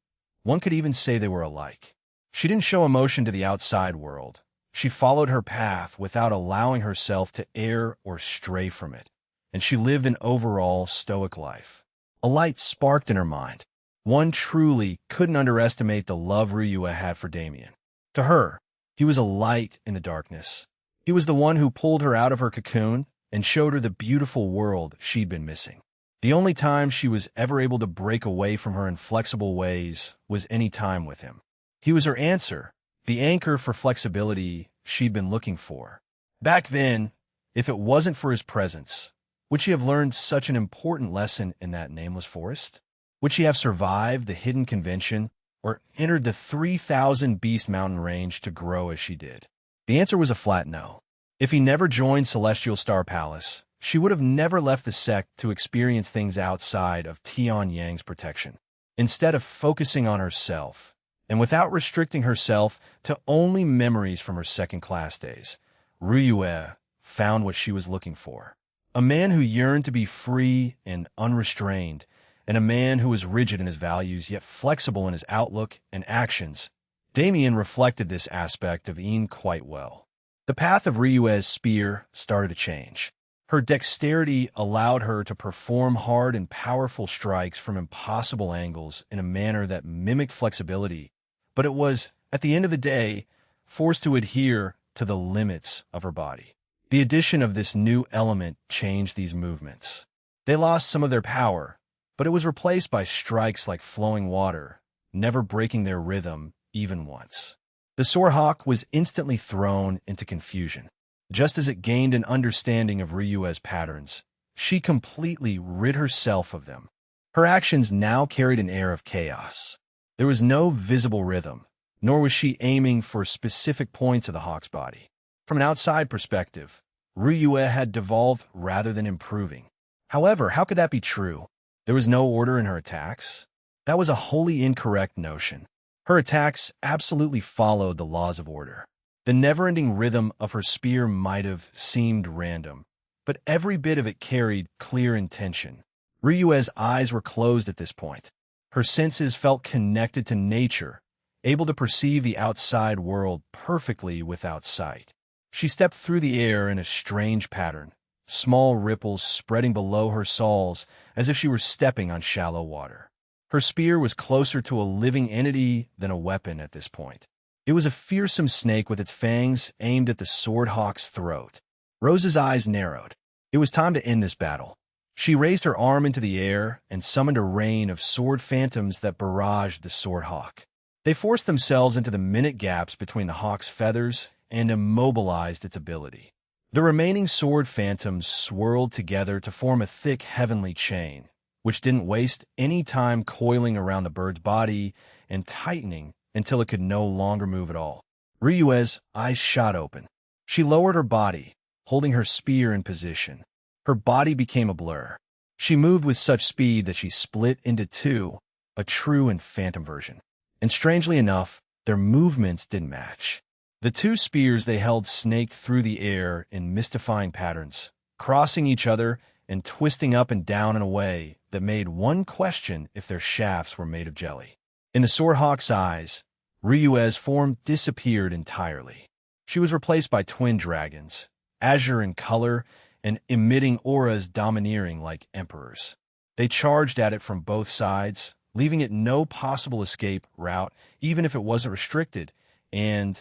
S1: could even say they were alike. She didn't show emotion to the outside world. She followed her path without allowing herself to err or stray from it, and she lived an overall stoic life. A light sparked in her mind. One truly couldn't underestimate the love Ryue had for Damien. To her, he was a light in the darkness. He was the one who pulled her out of her cocoon and showed her the beautiful world she'd been missing. The only time she was ever able to break away from her inflexible ways was any time with him. He was her answer, the anchor for flexibility she'd been looking for. Back then, if it wasn't for his presence, would she have learned such an important lesson in that nameless forest? Would she have survived the hidden convention or entered the 3,000 beast mountain range to grow as she did? The answer was a flat no. If he never joined Celestial Star Palace, she would have never left the sect to experience things outside of Tian Yang's protection. Instead of focusing on herself, and without restricting herself to only memories from her second-class days, Ryue found what she was looking for. A man who yearned to be free and unrestrained, and a man who was rigid in his values yet flexible in his outlook and actions. Damien reflected this aspect of Ian quite well. The path of Ryue's spear started to change. Her dexterity allowed her to perform hard and powerful strikes from impossible angles in a manner that mimicked flexibility, but it was, at the end of the day, forced to adhere to the limits of her body. The addition of this new element changed these movements. They lost some of their power, but it was replaced by strikes like flowing water, never breaking their rhythm even once. The Swordhawk was instantly thrown into confusion. Just as it gained an understanding of Ryue's patterns, she completely rid herself of them. Her actions now carried an air of chaos. There was no visible rhythm, nor was she aiming for specific points of the hawk's body. From an outside perspective, Ryue had devolved rather than improving. However, how could that be true? There was no order in her attacks. That was a wholly incorrect notion. Her attacks absolutely followed the laws of order. The never-ending rhythm of her spear might have seemed random, but every bit of it carried clear intention. Ryue's eyes were closed at this point. Her senses felt connected to nature, able to perceive the outside world perfectly without sight. She stepped through the air in a strange pattern, small ripples spreading below her soles as if she were stepping on shallow water. Her spear was closer to a living entity than a weapon at this point. It was a fearsome snake with its fangs aimed at the Swordhawk's throat. Rose's eyes narrowed. It was time to end this battle. She raised her arm into the air and summoned a rain of sword phantoms that barraged the Swordhawk. They forced themselves into the minute gaps between the hawk's feathers and immobilized its ability. The remaining sword phantoms swirled together to form a thick heavenly chain, which didn't waste any time coiling around the bird's body and tightening until it could no longer move at all. Ryue's eyes shot open. She lowered her body, holding her spear in position. Her body became a blur. She moved with such speed that she split into two, a true and phantom version. And strangely enough, their movements didn't match. The two spears they held snaked through the air in mystifying patterns, crossing each other and twisting up and down in a way that made one question if their shafts were made of jelly. In the Swordhawk's eyes, Ryue's form disappeared entirely. She was replaced by twin dragons, azure in color and emitting auras domineering like emperors. They charged at it from both sides, leaving it no possible escape route, even if it wasn't restricted, and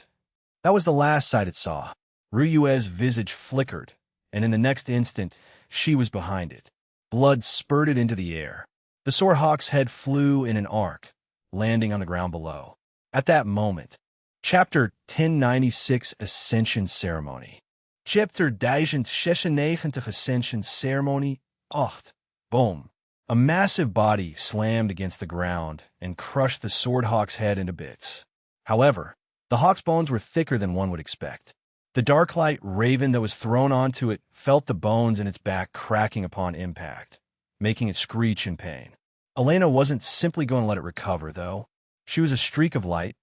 S1: that was the last sight it saw. Ryue's visage flickered, and in the next instant, she was behind it. Blood spurted into the air. The Swordhawk's head flew in an arc, landing on the ground below. At that moment, Chapter 1096 Ascension Ceremony. Chapter 1096 Ascension Ceremony 8. Boom. A massive body slammed against the ground and crushed the Swordhawk's head into bits. However, the hawk's bones were thicker than one would expect. The Darklight raven that was thrown onto it felt the bones in its back cracking upon impact, making it screech in pain. Elena wasn't simply going to let it recover, though. She was a streak of light,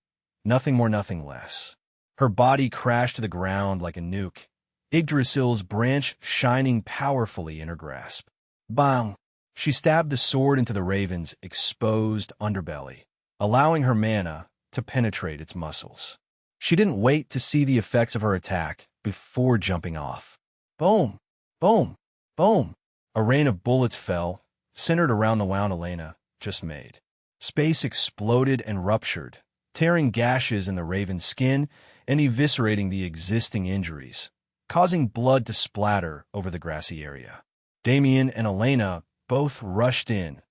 S1: nothing more, nothing less. Her body crashed to the ground like a nuke, Yggdrasil's branch shining powerfully in her grasp. Bang! She stabbed the sword into the raven's exposed underbelly, allowing her mana to penetrate its muscles. She didn't wait to see the effects of her attack before jumping off. Boom! Boom! Boom! A rain of bullets fell, centered around the wound Elena just made. Space exploded and ruptured, tearing gashes in the raven's skin and eviscerating the existing injuries, causing blood to splatter over the grassy area. Damien and Elena both rushed in,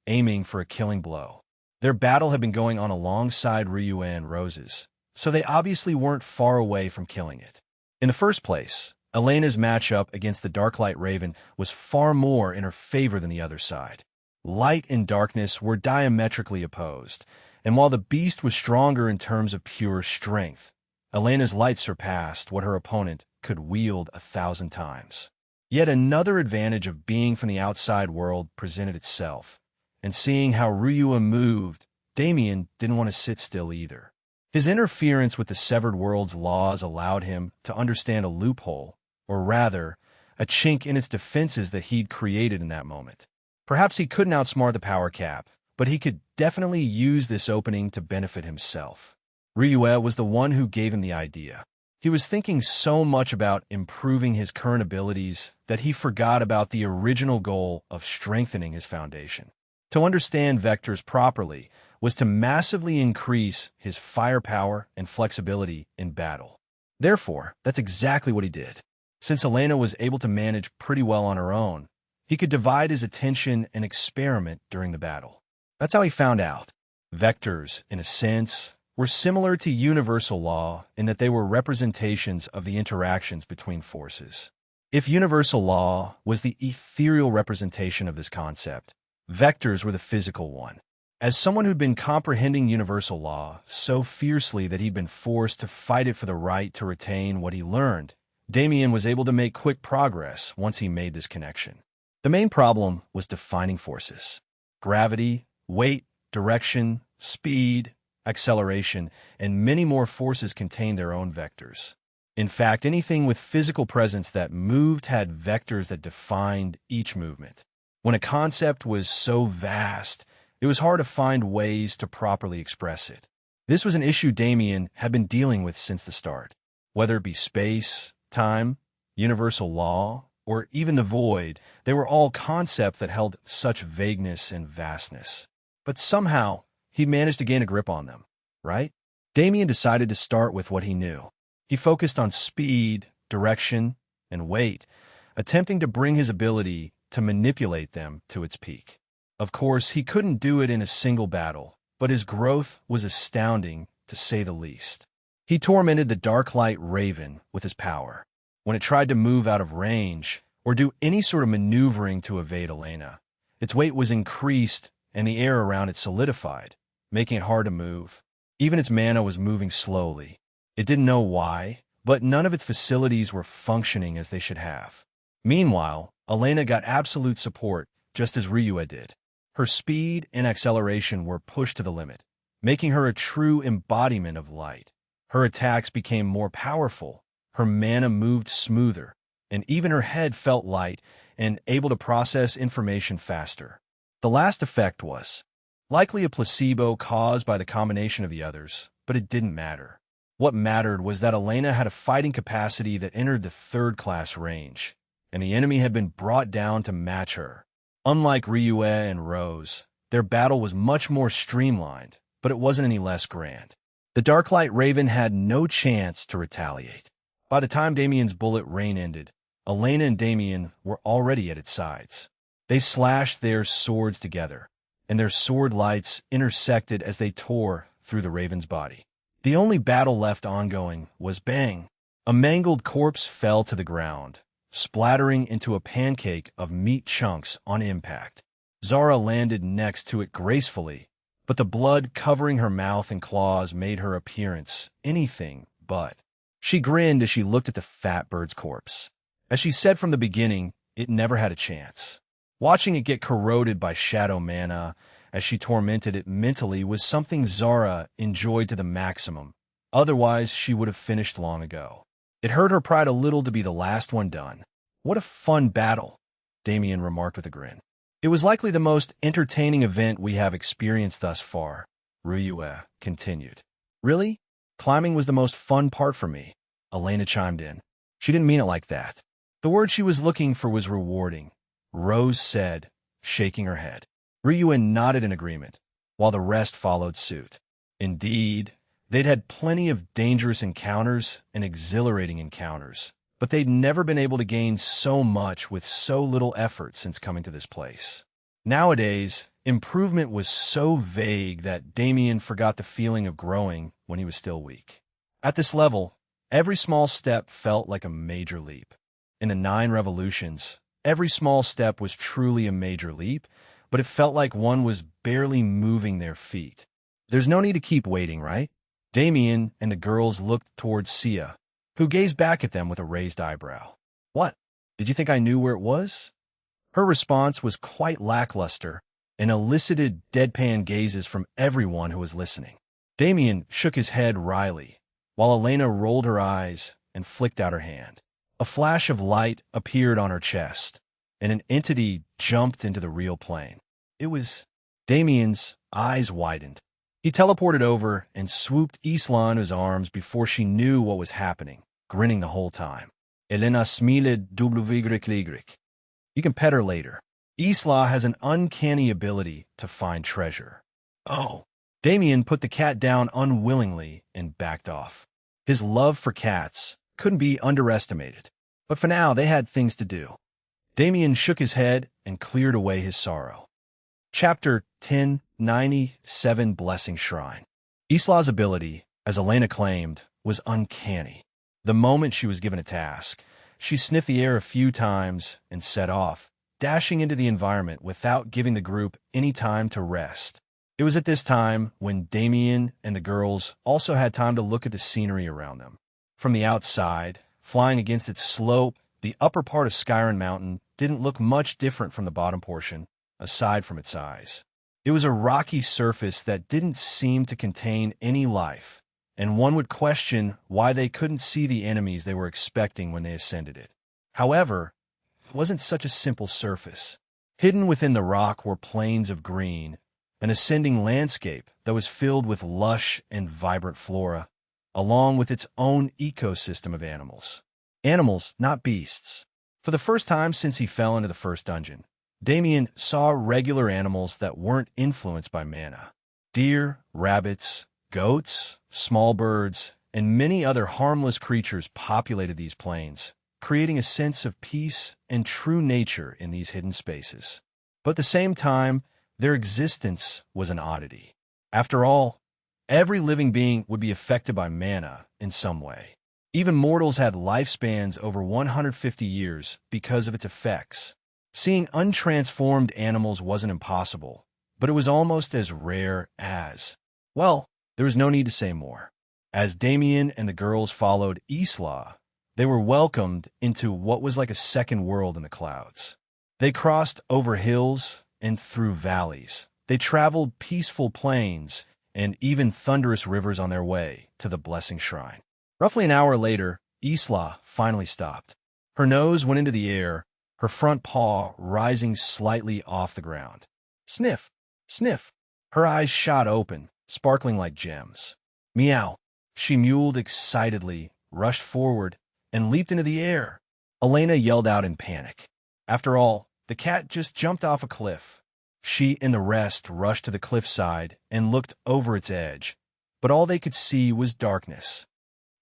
S1: aiming for a killing blow. Their battle had been going on alongside Ryue and Rose's, so they obviously weren't far away from killing it. In the first place, Elena's matchup against the Darklight Raven was far more in her favor than the other side. Light and darkness were diametrically opposed, and while the beast was stronger in terms of pure strength, Elena's light surpassed what her opponent could wield 1,000 times. Yet another advantage of being from the outside world presented itself, and seeing how Ryue moved, Damien didn't want to sit still either. His interference with the Severed World's laws allowed him to understand a loophole, or rather, a chink in its defenses that he'd created in that moment. Perhaps he couldn't outsmart the power cap, but he could definitely use this opening to benefit himself. Ryue was the one who gave him the idea. He was thinking so much about improving his current abilities that he forgot about the original goal of strengthening his foundation. To understand vectors properly was to massively increase his firepower and flexibility in battle. Therefore, that's exactly what he did. Since Elena was able to manage pretty well on her own, he could divide his attention and experiment during the battle. That's how he found out. Vectors, in a sense, were similar to universal law in that they were representations of the interactions between forces. If universal law was the ethereal representation of this concept, vectors were the physical one. As someone who'd been comprehending universal law so fiercely that he'd been forced to fight it for the right to retain what he learned, Damien was able to make quick progress once he made this connection. The main problem was defining forces. Gravity, weight, direction, speed, acceleration, and many more forces contained their own vectors. In fact, anything with physical presence that moved had vectors that defined each movement. When a concept was so vast, it was hard to find ways to properly express it. This was an issue Damien had been dealing with since the start. Whether it be space, time, universal law, or even the void, they were all concepts that held such vagueness and vastness. But somehow, he managed to gain a grip on them, right? Damien decided to start with what he knew. He focused on speed, direction, and weight, attempting to bring his ability to manipulate them to its peak. Of course, he couldn't do it in a single battle, but his growth was astounding, to say the least. He tormented the Darklight Raven with his power. When it tried to move out of range, or do any sort of maneuvering to evade Elena, its weight was increased and the air around it solidified, making it hard to move. Even its mana was moving slowly. It didn't know why, but none of its facilities were functioning as they should have. Meanwhile, Elena got absolute support, just as Ryue did. Her speed and acceleration were pushed to the limit, making her a true embodiment of light. Her attacks became more powerful, her mana moved smoother, and even her head felt light and able to process information faster. The last effect was likely a placebo caused by the combination of the others, but it didn't matter. What mattered was that Elena had a fighting capacity that entered the third-class range, and the enemy had been brought down to match her. Unlike Ryue and Rose, their battle was much more streamlined, but it wasn't any less grand. The Darklight Raven had no chance to retaliate. By the time Damien's bullet rain ended, Elena and Damien were already at its sides. They slashed their swords together, and their sword lights intersected as they tore through the Raven's body. The only battle left ongoing was bang. A mangled corpse fell to the ground, splattering into a pancake of meat chunks on impact. Zara landed next to it gracefully, but the blood covering her mouth and claws made her appearance anything but. She grinned as she looked at the fat bird's corpse. As she said from the beginning, it never had a chance. Watching it get corroded by shadow mana as she tormented it mentally was something Zara enjoyed to the maximum. Otherwise, she would have finished long ago. It hurt her pride a little to be the last one done. What a fun battle, Damien remarked with a grin. It was likely the most entertaining event we have experienced thus far, Ryue continued. Really? Climbing was the most fun part for me, Elena chimed in. She didn't mean it like that. The word she was looking for was rewarding, Rose said, shaking her head. Ryue nodded in agreement. while the rest followed suit. Indeed, they'd had plenty of dangerous encounters and exhilarating encounters, but they'd never been able to gain so much with so little effort since coming to this place. Nowadays, improvement was so vague that Damien forgot the feeling of growing when he was still weak. At this level, every small step felt like a major leap. In the 9 revolutions, every small step was truly a major leap, but it felt like one was barely moving their feet. There's no need to keep waiting, right? Damien and the girls looked towards Sia, who gazed back at them with a raised eyebrow. What? Did you think I knew where it was? Her response was quite lackluster and elicited deadpan gazes from everyone who was listening. Damien shook his head wryly, while Elena rolled her eyes and flicked out her hand. A flash of light appeared on her chest, and an entity jumped into the real plane. It was Damien's eyes widened. He teleported over and swooped Isla in his arms before she knew what was happening, grinning the whole time. Elena smiled wygrik. You can pet her later. Isla has an uncanny ability to find treasure. Oh. Damien put the cat down unwillingly and backed off. His love for cats couldn't be underestimated, but for now they had things to do. Damien shook his head and cleared away his sorrow. Chapter 1097 Blessing Shrine. Isla's ability, as Elena claimed, was uncanny. The moment she was given a task, she sniffed the air a few times and set off, dashing into the environment without giving the group any time to rest. It was at this time when Damien and the girls also had time to look at the scenery around them. From the outside, flying against its slope, the upper part of Skyrim Mountain didn't look much different from the bottom portion, aside from its size. It was a rocky surface that didn't seem to contain any life, and one would question why they couldn't see the enemies they were expecting when they ascended it. However, it wasn't such a simple surface. Hidden within the rock were plains of green, an ascending landscape that was filled with lush and vibrant flora, along with its own ecosystem of animals. Animals, not beasts. For the first time since he fell into the first dungeon, Damien saw regular animals that weren't influenced by mana. Deer, rabbits, goats, small birds, and many other harmless creatures populated these plains, creating a sense of peace and true nature in these hidden spaces. But at the same time, their existence was an oddity. After all, every living being would be affected by mana in some way. Even mortals had lifespans over 150 years because of its effects. Seeing untransformed animals wasn't impossible, but it was almost as rare as... Well, there was no need to say more. As Damien and the girls followed Isla, they were welcomed into what was like a second world in the clouds. They crossed over hills and through valleys. They traveled peaceful plains and even thunderous rivers on their way to the Blessing Shrine. Roughly an hour later, Isla finally stopped. Her nose went into the air, her front paw rising slightly off the ground. Sniff! Sniff! Her eyes shot open, sparkling like gems. Meow! She mewed excitedly, rushed forward, and leaped into the air. Elena yelled out in panic. After all, the cat just jumped off a cliff. She and the rest rushed to the cliffside and looked over its edge, but all they could see was darkness.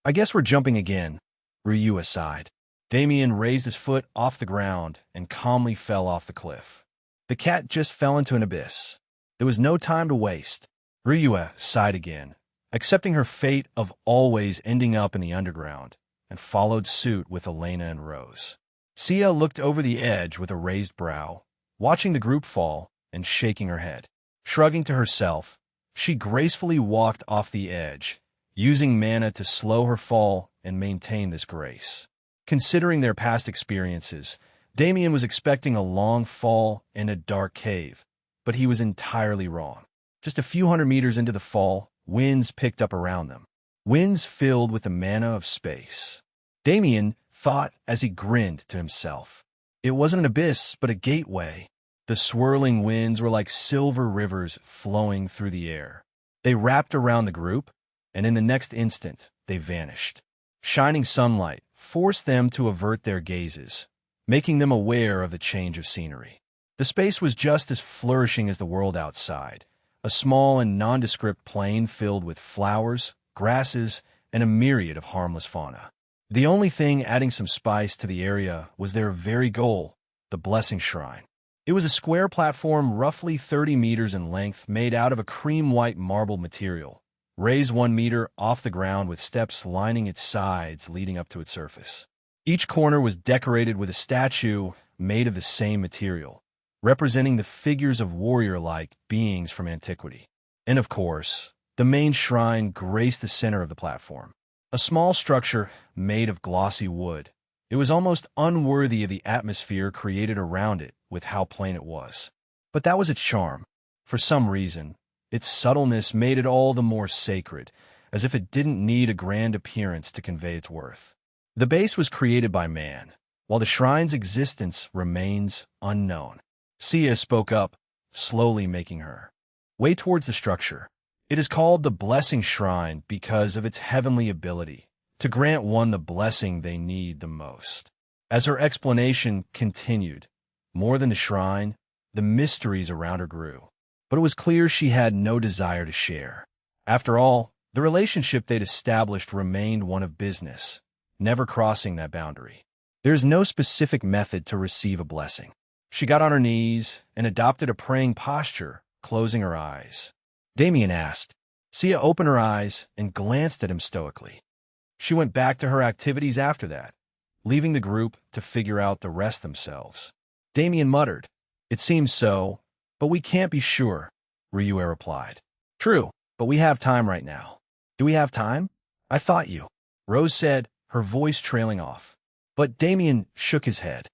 S1: I guess we're jumping again, Ryu sighed. Damien raised his foot off the ground and calmly fell off the cliff. The cat just fell into an abyss. There was no time to waste. Ryu sighed again, accepting her fate of always ending up in the underground, and followed suit with Elena and Rose. Sia looked over the edge with a raised brow, watching the group fall and shaking her head. Shrugging to herself, she gracefully walked off the edge, using mana to slow her fall and maintain this grace. Considering their past experiences, Damien was expecting a long fall in a dark cave, but he was entirely wrong. Just a few hundred meters into the fall, winds picked up around them. Winds filled with the mana of space. Damien thought as he grinned to himself. It wasn't an abyss, but a gateway. The swirling winds were like silver rivers flowing through the air. They wrapped around the group, and in the next instant, they vanished. Shining sunlight forced them to avert their gazes, making them aware of the change of scenery. The space was just as flourishing as the world outside, a small and nondescript plain filled with flowers, grasses, and a myriad of harmless fauna. The only thing adding some spice to the area was their very goal, the Blessing Shrine. It was a square platform roughly 30 meters in length made out of a cream-white marble material, raised 1 meter off the ground with steps lining its sides leading up to its surface. Each corner was decorated with a statue made of the same material, representing the figures of warrior-like beings from antiquity. And of course, the main shrine graced the center of the platform, a small structure made of glossy wood. It was almost unworthy of the atmosphere created around it with how plain it was. But that was its charm. For some reason, its subtleness made it all the more sacred, as if it didn't need a grand appearance to convey its worth. The base was created by man, while the shrine's existence remains unknown. Sia spoke up, slowly making her way towards the structure. It is called the Blessing Shrine because of its heavenly ability to grant one the blessing they need the most. As her explanation continued, more than the shrine, the mysteries around her grew. But it was clear she had no desire to share. After all, the relationship they'd established remained one of business, never crossing that boundary. There is no specific method to receive a blessing. She got on her knees and adopted a praying posture, closing her eyes. Damien asked. Sia opened her eyes and glanced at him stoically. She went back to her activities after that, leaving the group to figure out the rest themselves. Damien muttered, "It seems so, but we can't be sure," Ryue replied. "True, but we have time right now." "Do we have time? I thought you," Rose said, her voice trailing off. But Damien shook his head.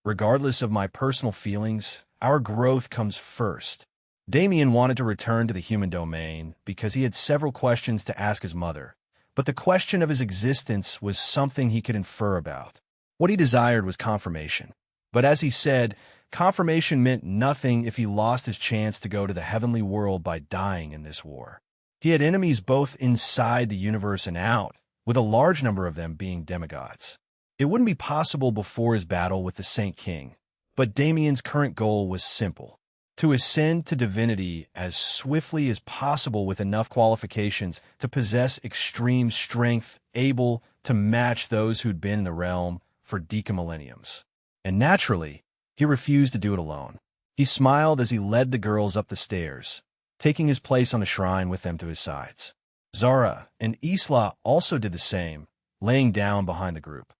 S1: "Regardless of my personal feelings, our growth comes first." Damien wanted to return to the human domain because he had several questions to ask his mother, but the question of his existence was something he could infer about. What he desired was confirmation. But as he said, confirmation meant nothing if he lost his chance to go to the heavenly world by dying in this war. He had enemies both inside the universe and out, with a large number of them being demigods. It wouldn't be possible before his battle with the Saint King, but Damien's current goal was simple: to ascend to divinity as swiftly as possible with enough qualifications to possess extreme strength able to match those who'd been in the realm for decamillenniums. And naturally, he refused to do it alone. He smiled as he led the girls up the stairs, taking his place on the shrine with them to his sides. Zara and Isla also did the same, laying down behind the group.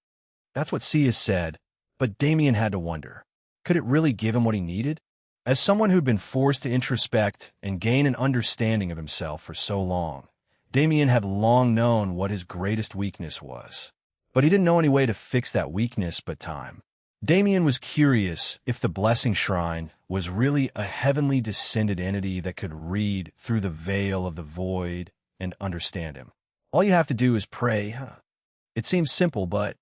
S1: That's what Sia said, but Damien had to wonder, could it really give him what he needed? As someone who'd been forced to introspect and gain an understanding of himself for so long, Damien had long known what his greatest weakness was. But he didn't know any way to fix that weakness but time. Damien was curious if the Blessing Shrine was really a heavenly descended entity that could read through the veil of the void and understand him. All you have to do is pray, huh? It seems simple, but...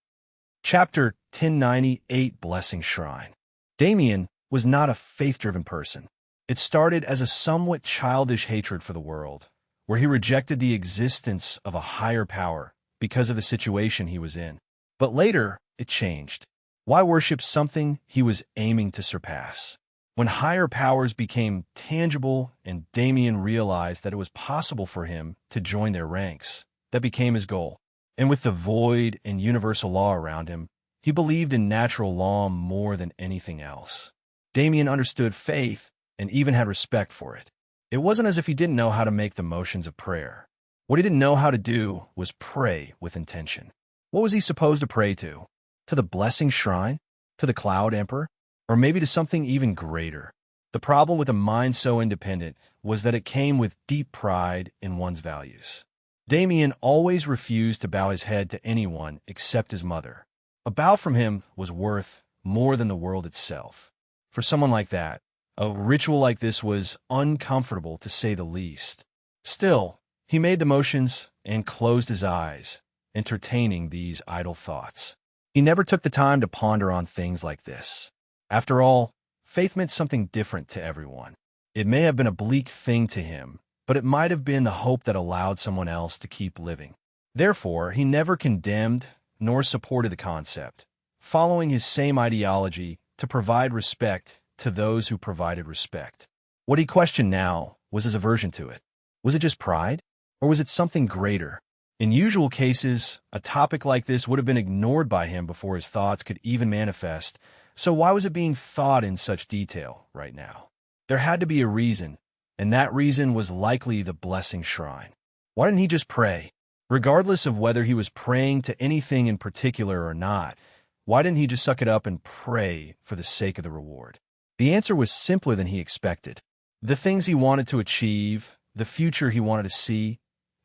S1: Chapter 1098, Blessing Shrine. Damien was not a faith-driven person. It started as a somewhat childish hatred for the world, where he rejected the existence of a higher power because of the situation he was in. But later, it changed. Why worship something he was aiming to surpass? When higher powers became tangible and Damien realized that it was possible for him to join their ranks, that became his goal. And with the void and universal law around him, he believed in natural law more than anything else. Damien understood faith and even had respect for it. It wasn't as if he didn't know how to make the motions of prayer. What he didn't know how to do was pray with intention. What was he supposed to pray to? To the Blessing Shrine? To the Cloud Emperor? Or maybe to something even greater? The problem with a mind so independent was that it came with deep pride in one's values. Damien always refused to bow his head to anyone except his mother. A bow from him was worth more than the world itself. For someone like that, a ritual like this was uncomfortable to say the least. Still, he made the motions and closed his eyes, entertaining these idle thoughts. He never took the time to ponder on things like this. After all, faith meant something different to everyone. It may have been a bleak thing to him, but it might have been the hope that allowed someone else to keep living. Therefore, he never condemned nor supported the concept, following his same ideology to provide respect to those who provided respect. What he questioned now was his aversion to it? Was it just pride? Or was it something greater? In usual cases, a topic like this would have been ignored by him before his thoughts could even manifest, so why was it being thought in such detail right now? There had to be a reason, and that reason was likely the blessing shrine. Why didn't he just pray? Regardless of whether he was praying to anything in particular or not, why didn't he just suck it up and pray for the sake of the reward? The answer was simpler than he expected. The things he wanted to achieve, the future he wanted to see,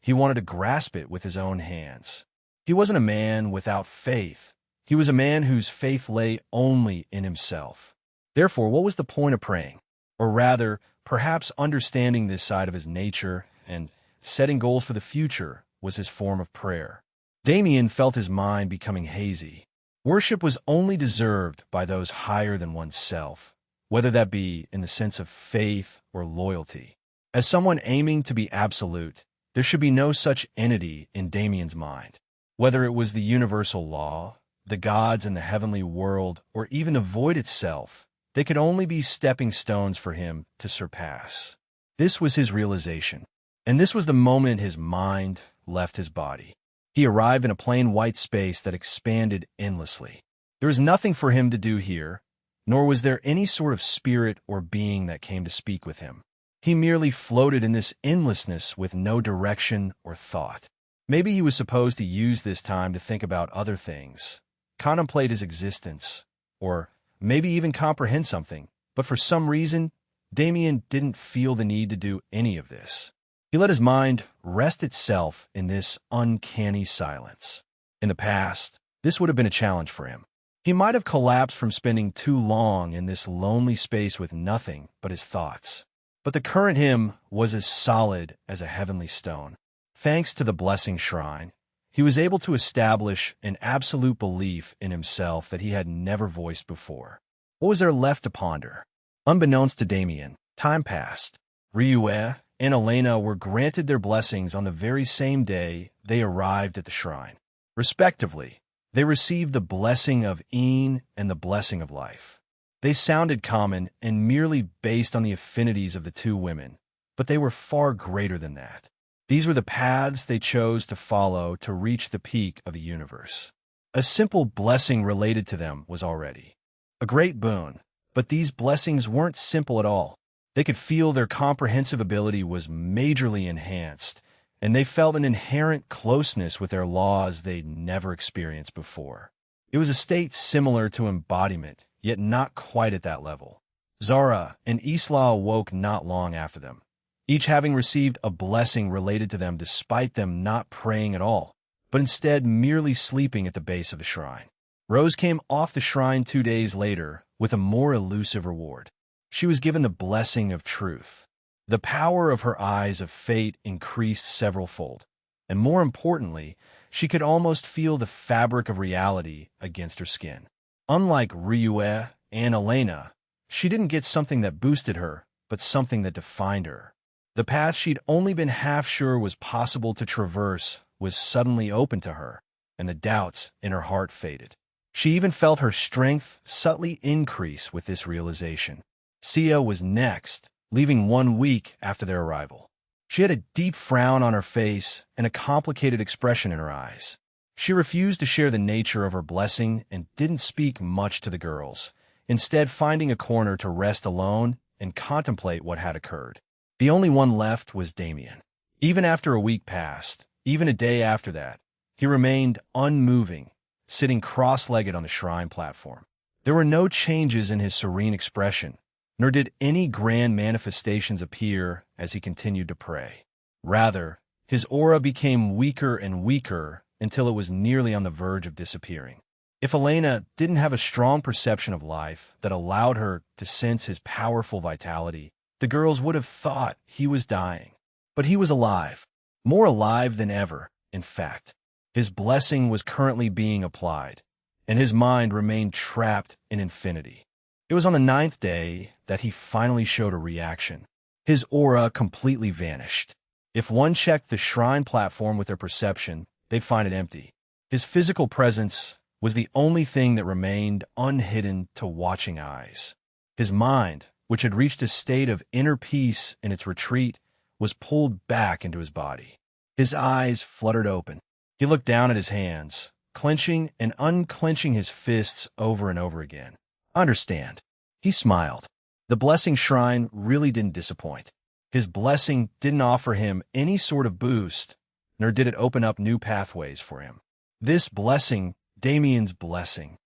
S1: he wanted to grasp it with his own hands. He wasn't a man without faith. He was a man whose faith lay only in himself. Therefore, what was the point of praying? Or rather, perhaps understanding this side of his nature and setting goals for the future was his form of prayer. Damien felt his mind becoming hazy. Worship was only deserved by those higher than oneself, whether that be in the sense of faith or loyalty. As someone aiming to be absolute, there should be no such entity in Damien's mind. Whether it was the universal law, the gods in the heavenly world, or even the void itself, they could only be stepping stones for him to surpass. This was his realization, and this was the moment his mind left his body. He arrived in a plain white space that expanded endlessly. There was nothing for him to do here, nor was there any sort of spirit or being that came to speak with him. He merely floated in this endlessness with no direction or thought. Maybe he was supposed to use this time to think about other things, contemplate his existence, or maybe even comprehend something, but for some reason, Damien didn't feel the need to do any of this. He let his mind rest itself in this uncanny silence. In the past, this would have been a challenge for him. He might have collapsed from spending too long in this lonely space with nothing but his thoughts. But the current him was as solid as a heavenly stone. Thanks to the blessing shrine, he was able to establish an absolute belief in himself that he had never voiced before. What was there left to ponder? Unbeknownst to Damien, time passed. Ryue and Elena were granted their blessings on the very same day they arrived at the shrine. Respectively, they received the blessing of Een and the blessing of life. They sounded common and merely based on the affinities of the two women, but they were far greater than that. These were the paths they chose to follow to reach the peak of the universe. A simple blessing related to them was already a great boon, but these blessings weren't simple at all. They could feel their comprehensive ability was majorly enhanced, and they felt an inherent closeness with their laws they'd never experienced before. It was a state similar to embodiment, yet not quite at that level. Zara and Isla awoke not long after them, each having received a blessing related to them despite them not praying at all, but instead merely sleeping at the base of the shrine. Rose came off the shrine 2 days later with a more elusive reward. She was given the blessing of truth. The power of her eyes of fate increased several-fold, and more importantly, she could almost feel the fabric of reality against her skin. Unlike Ryue and Elena, she didn't get something that boosted her, but something that defined her. The path she'd only been half sure was possible to traverse was suddenly open to her, and the doubts in her heart faded. She even felt her strength subtly increase with this realization. Sia was next, leaving 1 week after their arrival. She had a deep frown on her face and a complicated expression in her eyes. She refused to share the nature of her blessing and didn't speak much to the girls, instead finding a corner to rest alone and contemplate what had occurred. The only one left was Damien. Even after a week passed, even a day after that, he remained unmoving, sitting cross-legged on the shrine platform. There were no changes in his serene expression, nor did any grand manifestations appear as he continued to pray. Rather, his aura became weaker and weaker until it was nearly on the verge of disappearing. If Elena didn't have a strong perception of life that allowed her to sense his powerful vitality, the girls would have thought he was dying. But he was alive, more alive than ever, in fact. His blessing was currently being applied, and his mind remained trapped in infinity. It was on the 9th day that he finally showed a reaction. His aura completely vanished. If one checked the shrine platform with their perception, they'd find it empty. His physical presence was the only thing that remained unhidden to watching eyes. His mind, which had reached a state of inner peace in its retreat, was pulled back into his body. His eyes fluttered open. He looked down at his hands, clenching and unclenching his fists over and over again. "Understand." He smiled. The blessing shrine really didn't disappoint. His blessing didn't offer him any sort of boost, nor did it open up new pathways for him. This blessing, Damien's blessing.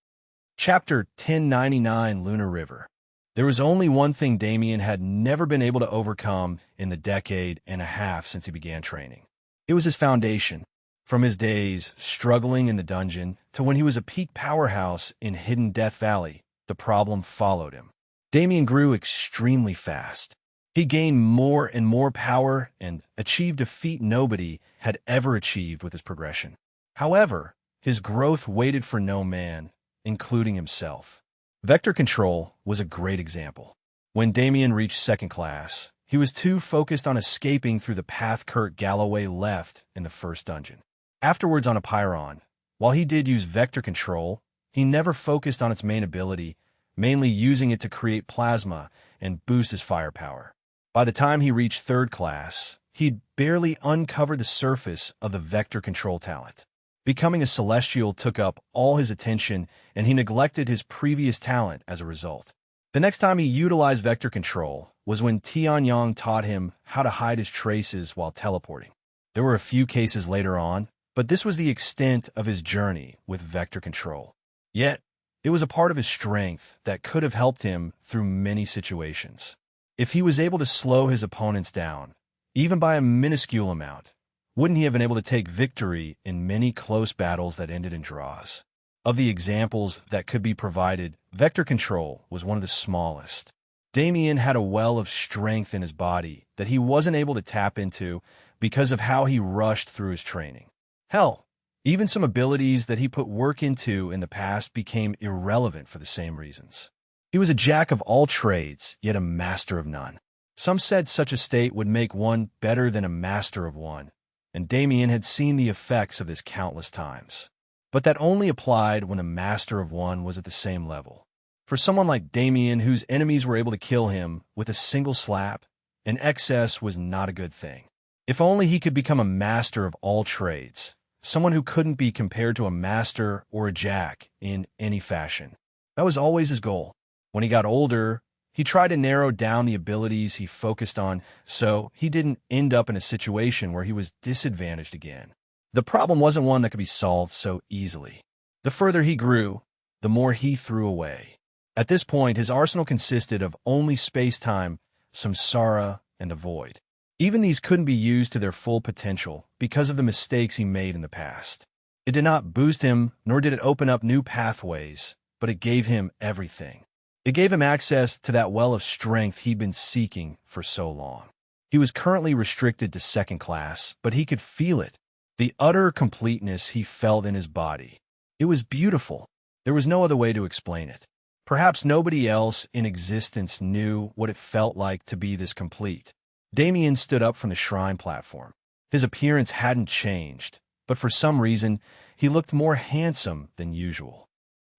S1: Chapter 1099, Lunar River. There was only one thing Damien had never been able to overcome in the decade and a half since he began training. It was his foundation. From his days struggling in the dungeon to when he was a peak powerhouse in Hidden Death Valley, the problem followed him. Damien grew extremely fast. He gained more and more power and achieved a feat nobody had ever achieved with his progression. However, his growth waited for no man, including himself. Vector control was a great example. When Damien reached second class, he was too focused on escaping through the path Kurt Galloway left in the first dungeon. Afterwards on a Pyron, while he did use vector control, he never focused on its main ability, mainly using it to create plasma and boost his firepower. By the time he reached third class, he'd barely uncovered the surface of the vector control talent. Becoming a Celestial took up all his attention, and he neglected his previous talent as a result. The next time he utilized vector control was when Tianyang taught him how to hide his traces while teleporting. There were a few cases later on, but this was the extent of his journey with vector control. Yet, it was a part of his strength that could have helped him through many situations. If he was able to slow his opponents down, even by a minuscule amount, wouldn't he have been able to take victory in many close battles that ended in draws? Of the examples that could be provided, vector control was one of the smallest. Damien had a well of strength in his body that he wasn't able to tap into because of how he rushed through his training. Hell, even some abilities that he put work into in the past became irrelevant for the same reasons. He was a jack of all trades, yet a master of none. Some said such a state would make one better than a master of one, and Damien had seen the effects of this countless times. But that only applied when a master of one was at the same level. For someone like Damien, whose enemies were able to kill him with a single slap, an excess was not a good thing. If only he could become a master of all trades, someone who couldn't be compared to a master or a jack in any fashion. That was always his goal. When he got older, he tried to narrow down the abilities he focused on so he didn't end up in a situation where he was disadvantaged again. The problem wasn't one that could be solved so easily. The further he grew, the more he threw away. At this point, his arsenal consisted of only space-time, samsara, and the void. Even these couldn't be used to their full potential because of the mistakes he made in the past. It did not boost him, nor did it open up new pathways, but it gave him everything. It gave him access to that well of strength he'd been seeking for so long. He was currently restricted to second class, but he could feel it. The utter completeness he felt in his body. It was beautiful. There was no other way to explain it. Perhaps nobody else in existence knew what it felt like to be this complete. Damien stood up from the shrine platform. His appearance hadn't changed, but for some reason, he looked more handsome than usual.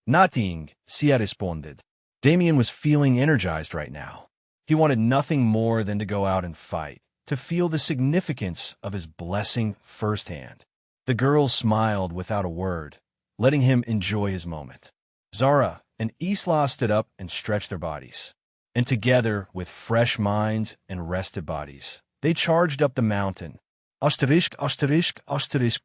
S1: Nothing, se ha responded. Damien was feeling energized right now. He wanted nothing more than to go out and fight, to feel the significance of his blessing firsthand. The girl smiled without a word, letting him enjoy his moment. Zara and Isla stood up and stretched their bodies. And together, with fresh minds and rested bodies, they charged up the mountain. Asterisk,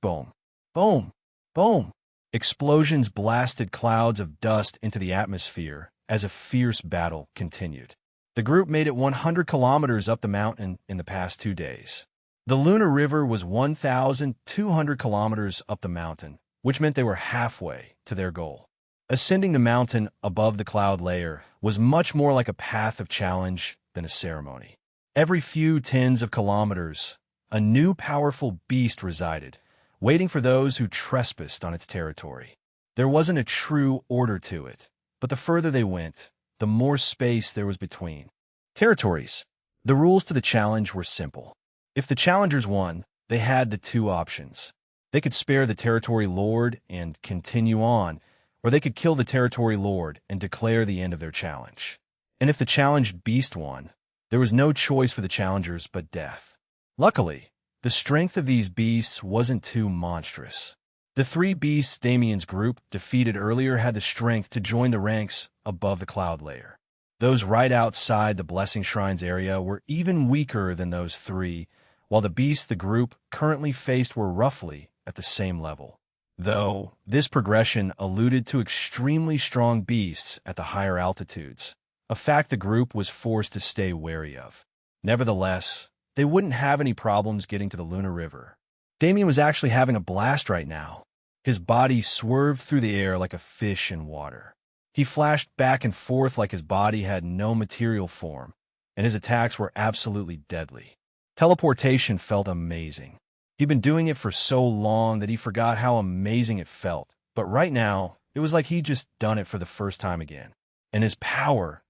S1: boom. Boom, boom. Explosions blasted clouds of dust into the atmosphere as a fierce battle continued. The group made it 100 kilometers up the mountain in the past 2 days. The Lunar River was 1,200 kilometers up the mountain, which meant they were halfway to their goal. Ascending the mountain above the cloud layer was much more like a path of challenge than a ceremony. Every few tens of kilometers, a new powerful beast resided, waiting for those who trespassed on its territory. There wasn't a true order to it, but the further they went, the more space there was between. Territories. The rules to the challenge were simple. If the challengers won, they had the two options. They could spare the territory lord and continue on, or they could kill the territory lord and declare the end of their challenge. And if the challenged beast won, there was no choice for the challengers but death. Luckily, the strength of these beasts wasn't too monstrous. The three beasts Damien's group defeated earlier had the strength to join the ranks above the cloud layer. Those right outside the Blessing Shrines area were even weaker than those three, while the beasts the group currently faced were roughly at the same level. Though, this progression alluded to extremely strong beasts at the higher altitudes, a fact the group was forced to stay wary of. Nevertheless, they wouldn't have any problems getting to the Lunar River. Damien was actually having a blast right now. His body swerved through the air like a fish in water. He flashed back and forth like his body had no material form, and his attacks were absolutely deadly. Teleportation felt amazing. He'd been doing it for so long that he forgot how amazing it felt, but right now, it was like he'd just done it for the first time again. And his power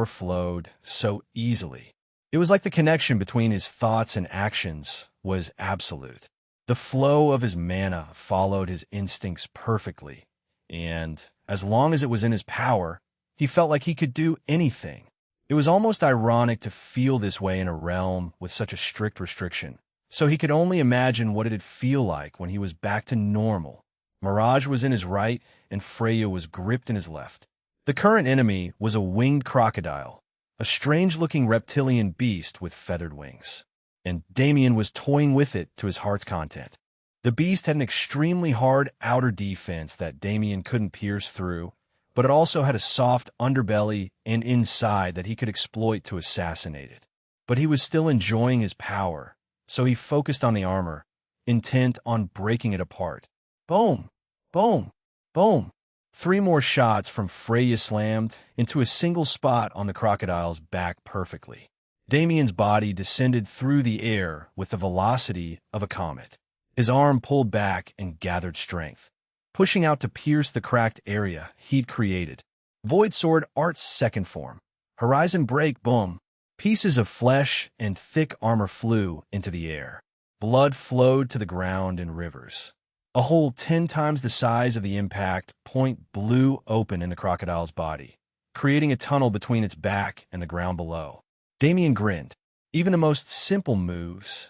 S1: flowed so easily. It was like the connection between his thoughts and actions was absolute. The flow of his mana followed his instincts perfectly, and as long as it was in his power, he felt like he could do anything. It was almost ironic to feel this way in a realm with such a strict restriction, so he could only imagine what it'd feel like when he was back to normal. Mirage was in his right, and Freya was gripped in his left. The current enemy was a winged crocodile, a strange-looking reptilian beast with feathered wings, and Damien was toying with it to his heart's content. The beast had an extremely hard outer defense that Damien couldn't pierce through, but it also had a soft underbelly and inside that he could exploit to assassinate it. But he was still enjoying his power, so he focused on the armor, intent on breaking it apart. Boom! Boom! Boom! 3 more shots from Freya slammed into a single spot on the crocodile's back perfectly. Damien's body descended through the air with the velocity of a comet. His arm pulled back and gathered strength, pushing out to pierce the cracked area he'd created. Void Sword Art's second form. Horizon Break, boom. Pieces of flesh and thick armor flew into the air. Blood flowed to the ground in rivers. A hole 10 times the size of the impact point blew open in the crocodile's body, creating a tunnel between its back and the ground below. Damien grinned. Even the most simple moves.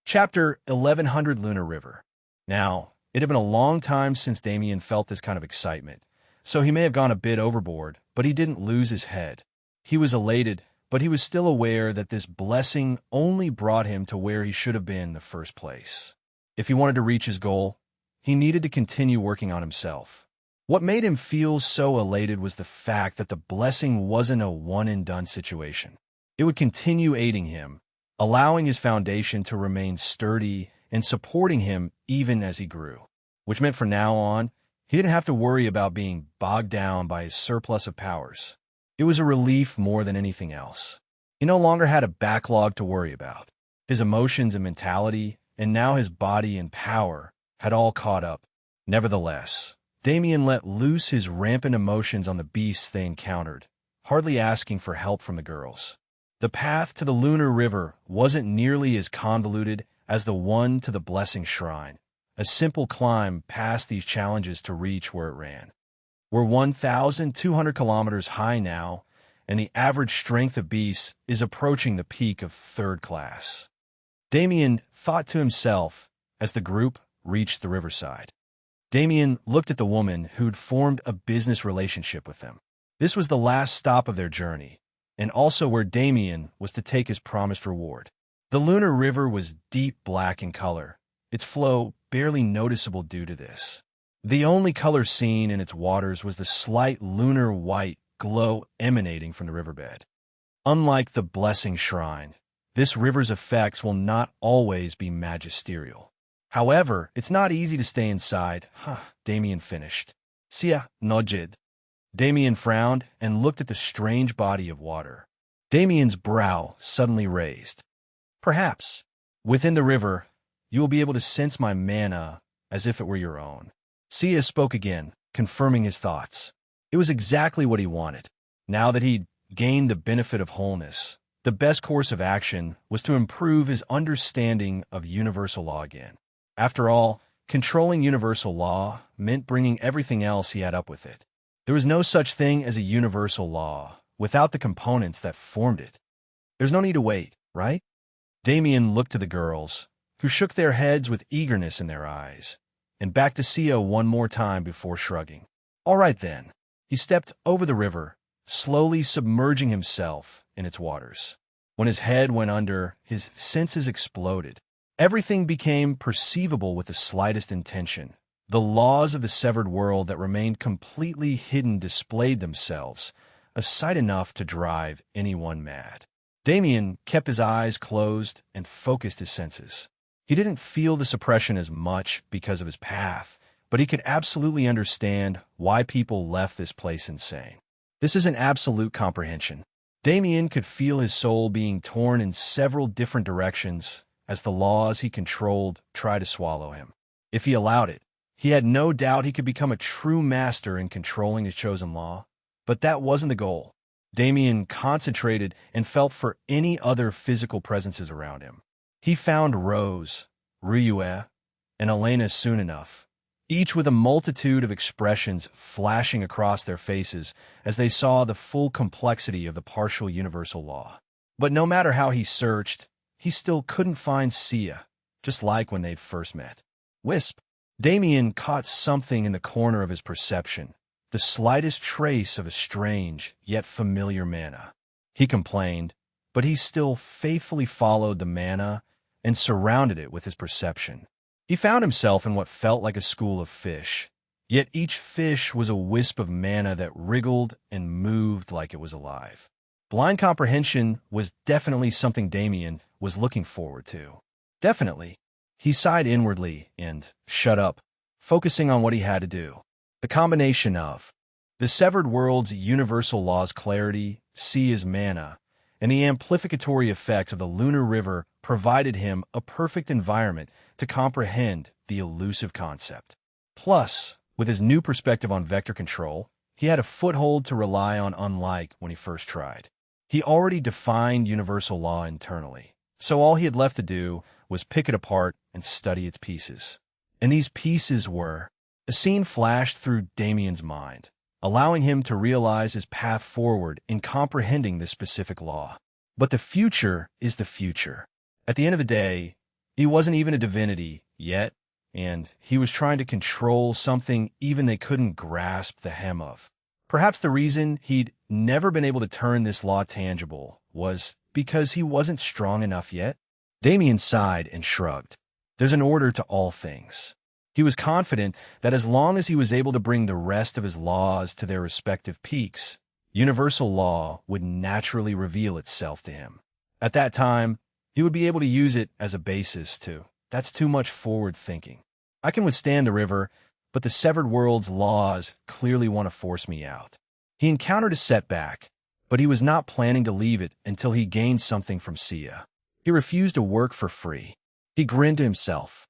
S1: Chapter 1100 Lunar River. Now, it had been a long time since Damien felt this kind of excitement, so he may have gone a bit overboard, but he didn't lose his head. He was elated, but he was still aware that this blessing only brought him to where he should have been in the first place. If he wanted to reach his goal, he needed to continue working on himself. What made him feel so elated was the fact that the blessing wasn't a one-and-done situation. It would continue aiding him, allowing his foundation to remain sturdy and supporting him even as he grew, which meant from now on, he didn't have to worry about being bogged down by his surplus of powers. It was a relief more than anything else. He no longer had a backlog to worry about. His emotions and mentality, and now his body and power, had all caught up. Nevertheless, Damien let loose his rampant emotions on the beasts they encountered, hardly asking for help from the girls. The path to the Lunar River wasn't nearly as convoluted as the one to the Blessing Shrine. A simple climb past these challenges to reach where it ran. We're 1,200 kilometers high now, and the average strength of beasts is approaching the peak of 3rd class. Damien thought to himself as the group reached the riverside. Damien looked at the woman who'd formed a business relationship with him. This was the last stop of their journey, and also where Damien was to take his promised reward. The Lunar River was deep black in color, its flow barely noticeable due to this. The only color seen in its waters was the slight lunar white glow emanating from the riverbed. Unlike the Blessing Shrine, this river's effects will not always be magisterial. However, it's not easy to stay inside. Damien finished. Sia nojid. Damien frowned and looked at the strange body of water. Damien's brow suddenly raised. Perhaps, within the river, you will be able to sense my mana as if it were your own. Sia spoke again, confirming his thoughts. It was exactly what he wanted. Now that he'd gained the benefit of wholeness, the best course of action was to improve his understanding of universal law again. After all, controlling universal law meant bringing everything else he had up with it. There was no such thing as a universal law without the components that formed it. There's no need to wait, right? Damien looked to the girls, who shook their heads with eagerness in their eyes, and back to Sia one more time before shrugging. All right then. He stepped over the river, slowly submerging himself in its waters. When his head went under, his senses exploded. Everything became perceivable with the slightest intention. The laws of the severed world that remained completely hidden displayed themselves, a sight enough to drive anyone mad. Damien kept his eyes closed and focused his senses. He didn't feel the suppression as much because of his path, but he could absolutely understand why people left this place insane. This is an absolute comprehension. Damien could feel his soul being torn in several different directions as the laws he controlled tried to swallow him. If he allowed it, he had no doubt he could become a true master in controlling his chosen law. But that wasn't the goal. Damien concentrated and felt for any other physical presences around him. He found Rose, Ryue, and Elena soon enough, each with a multitude of expressions flashing across their faces as they saw the full complexity of the partial universal law. But no matter how he searched, he still couldn't find Sia, just like when they'd first met. Wisp. Damien caught something in the corner of his perception, the slightest trace of a strange yet familiar mana. He complained, but he still faithfully followed the mana and surrounded it with his perception. He found himself in what felt like a school of fish, yet each fish was a wisp of mana that wriggled and moved like it was alive. Blind comprehension was definitely something Damien was looking forward to. Definitely. He sighed inwardly and shut up, focusing on what he had to do. The combination of the severed world's universal law's clarity, Sia's mana, and the amplificatory effects of the lunar river provided him a perfect environment to comprehend the elusive concept. Plus, with his new perspective on vector control, he had a foothold to rely on unlike when he first tried. He already defined universal law internally, so all he had left to do was pick it apart and study its pieces. And these pieces were... A scene flashed through Damien's mind, allowing him to realize his path forward in comprehending this specific law. But the future is the future. At the end of the day, he wasn't even a divinity yet, and he was trying to control something even they couldn't grasp the hem of. Perhaps the reason he'd never been able to turn this law tangible was because he wasn't strong enough yet. Damien sighed and shrugged. There's an order to all things. He was confident that as long as he was able to bring the rest of his laws to their respective peaks, universal law would naturally reveal itself to him. At that time, he would be able to use it as a basis to. That's too much forward thinking. I can withstand the river, but the severed world's laws clearly want to force me out. He encountered a setback, but he was not planning to leave it until he gained something from Sia. He refused to work for free. He grinned to himself.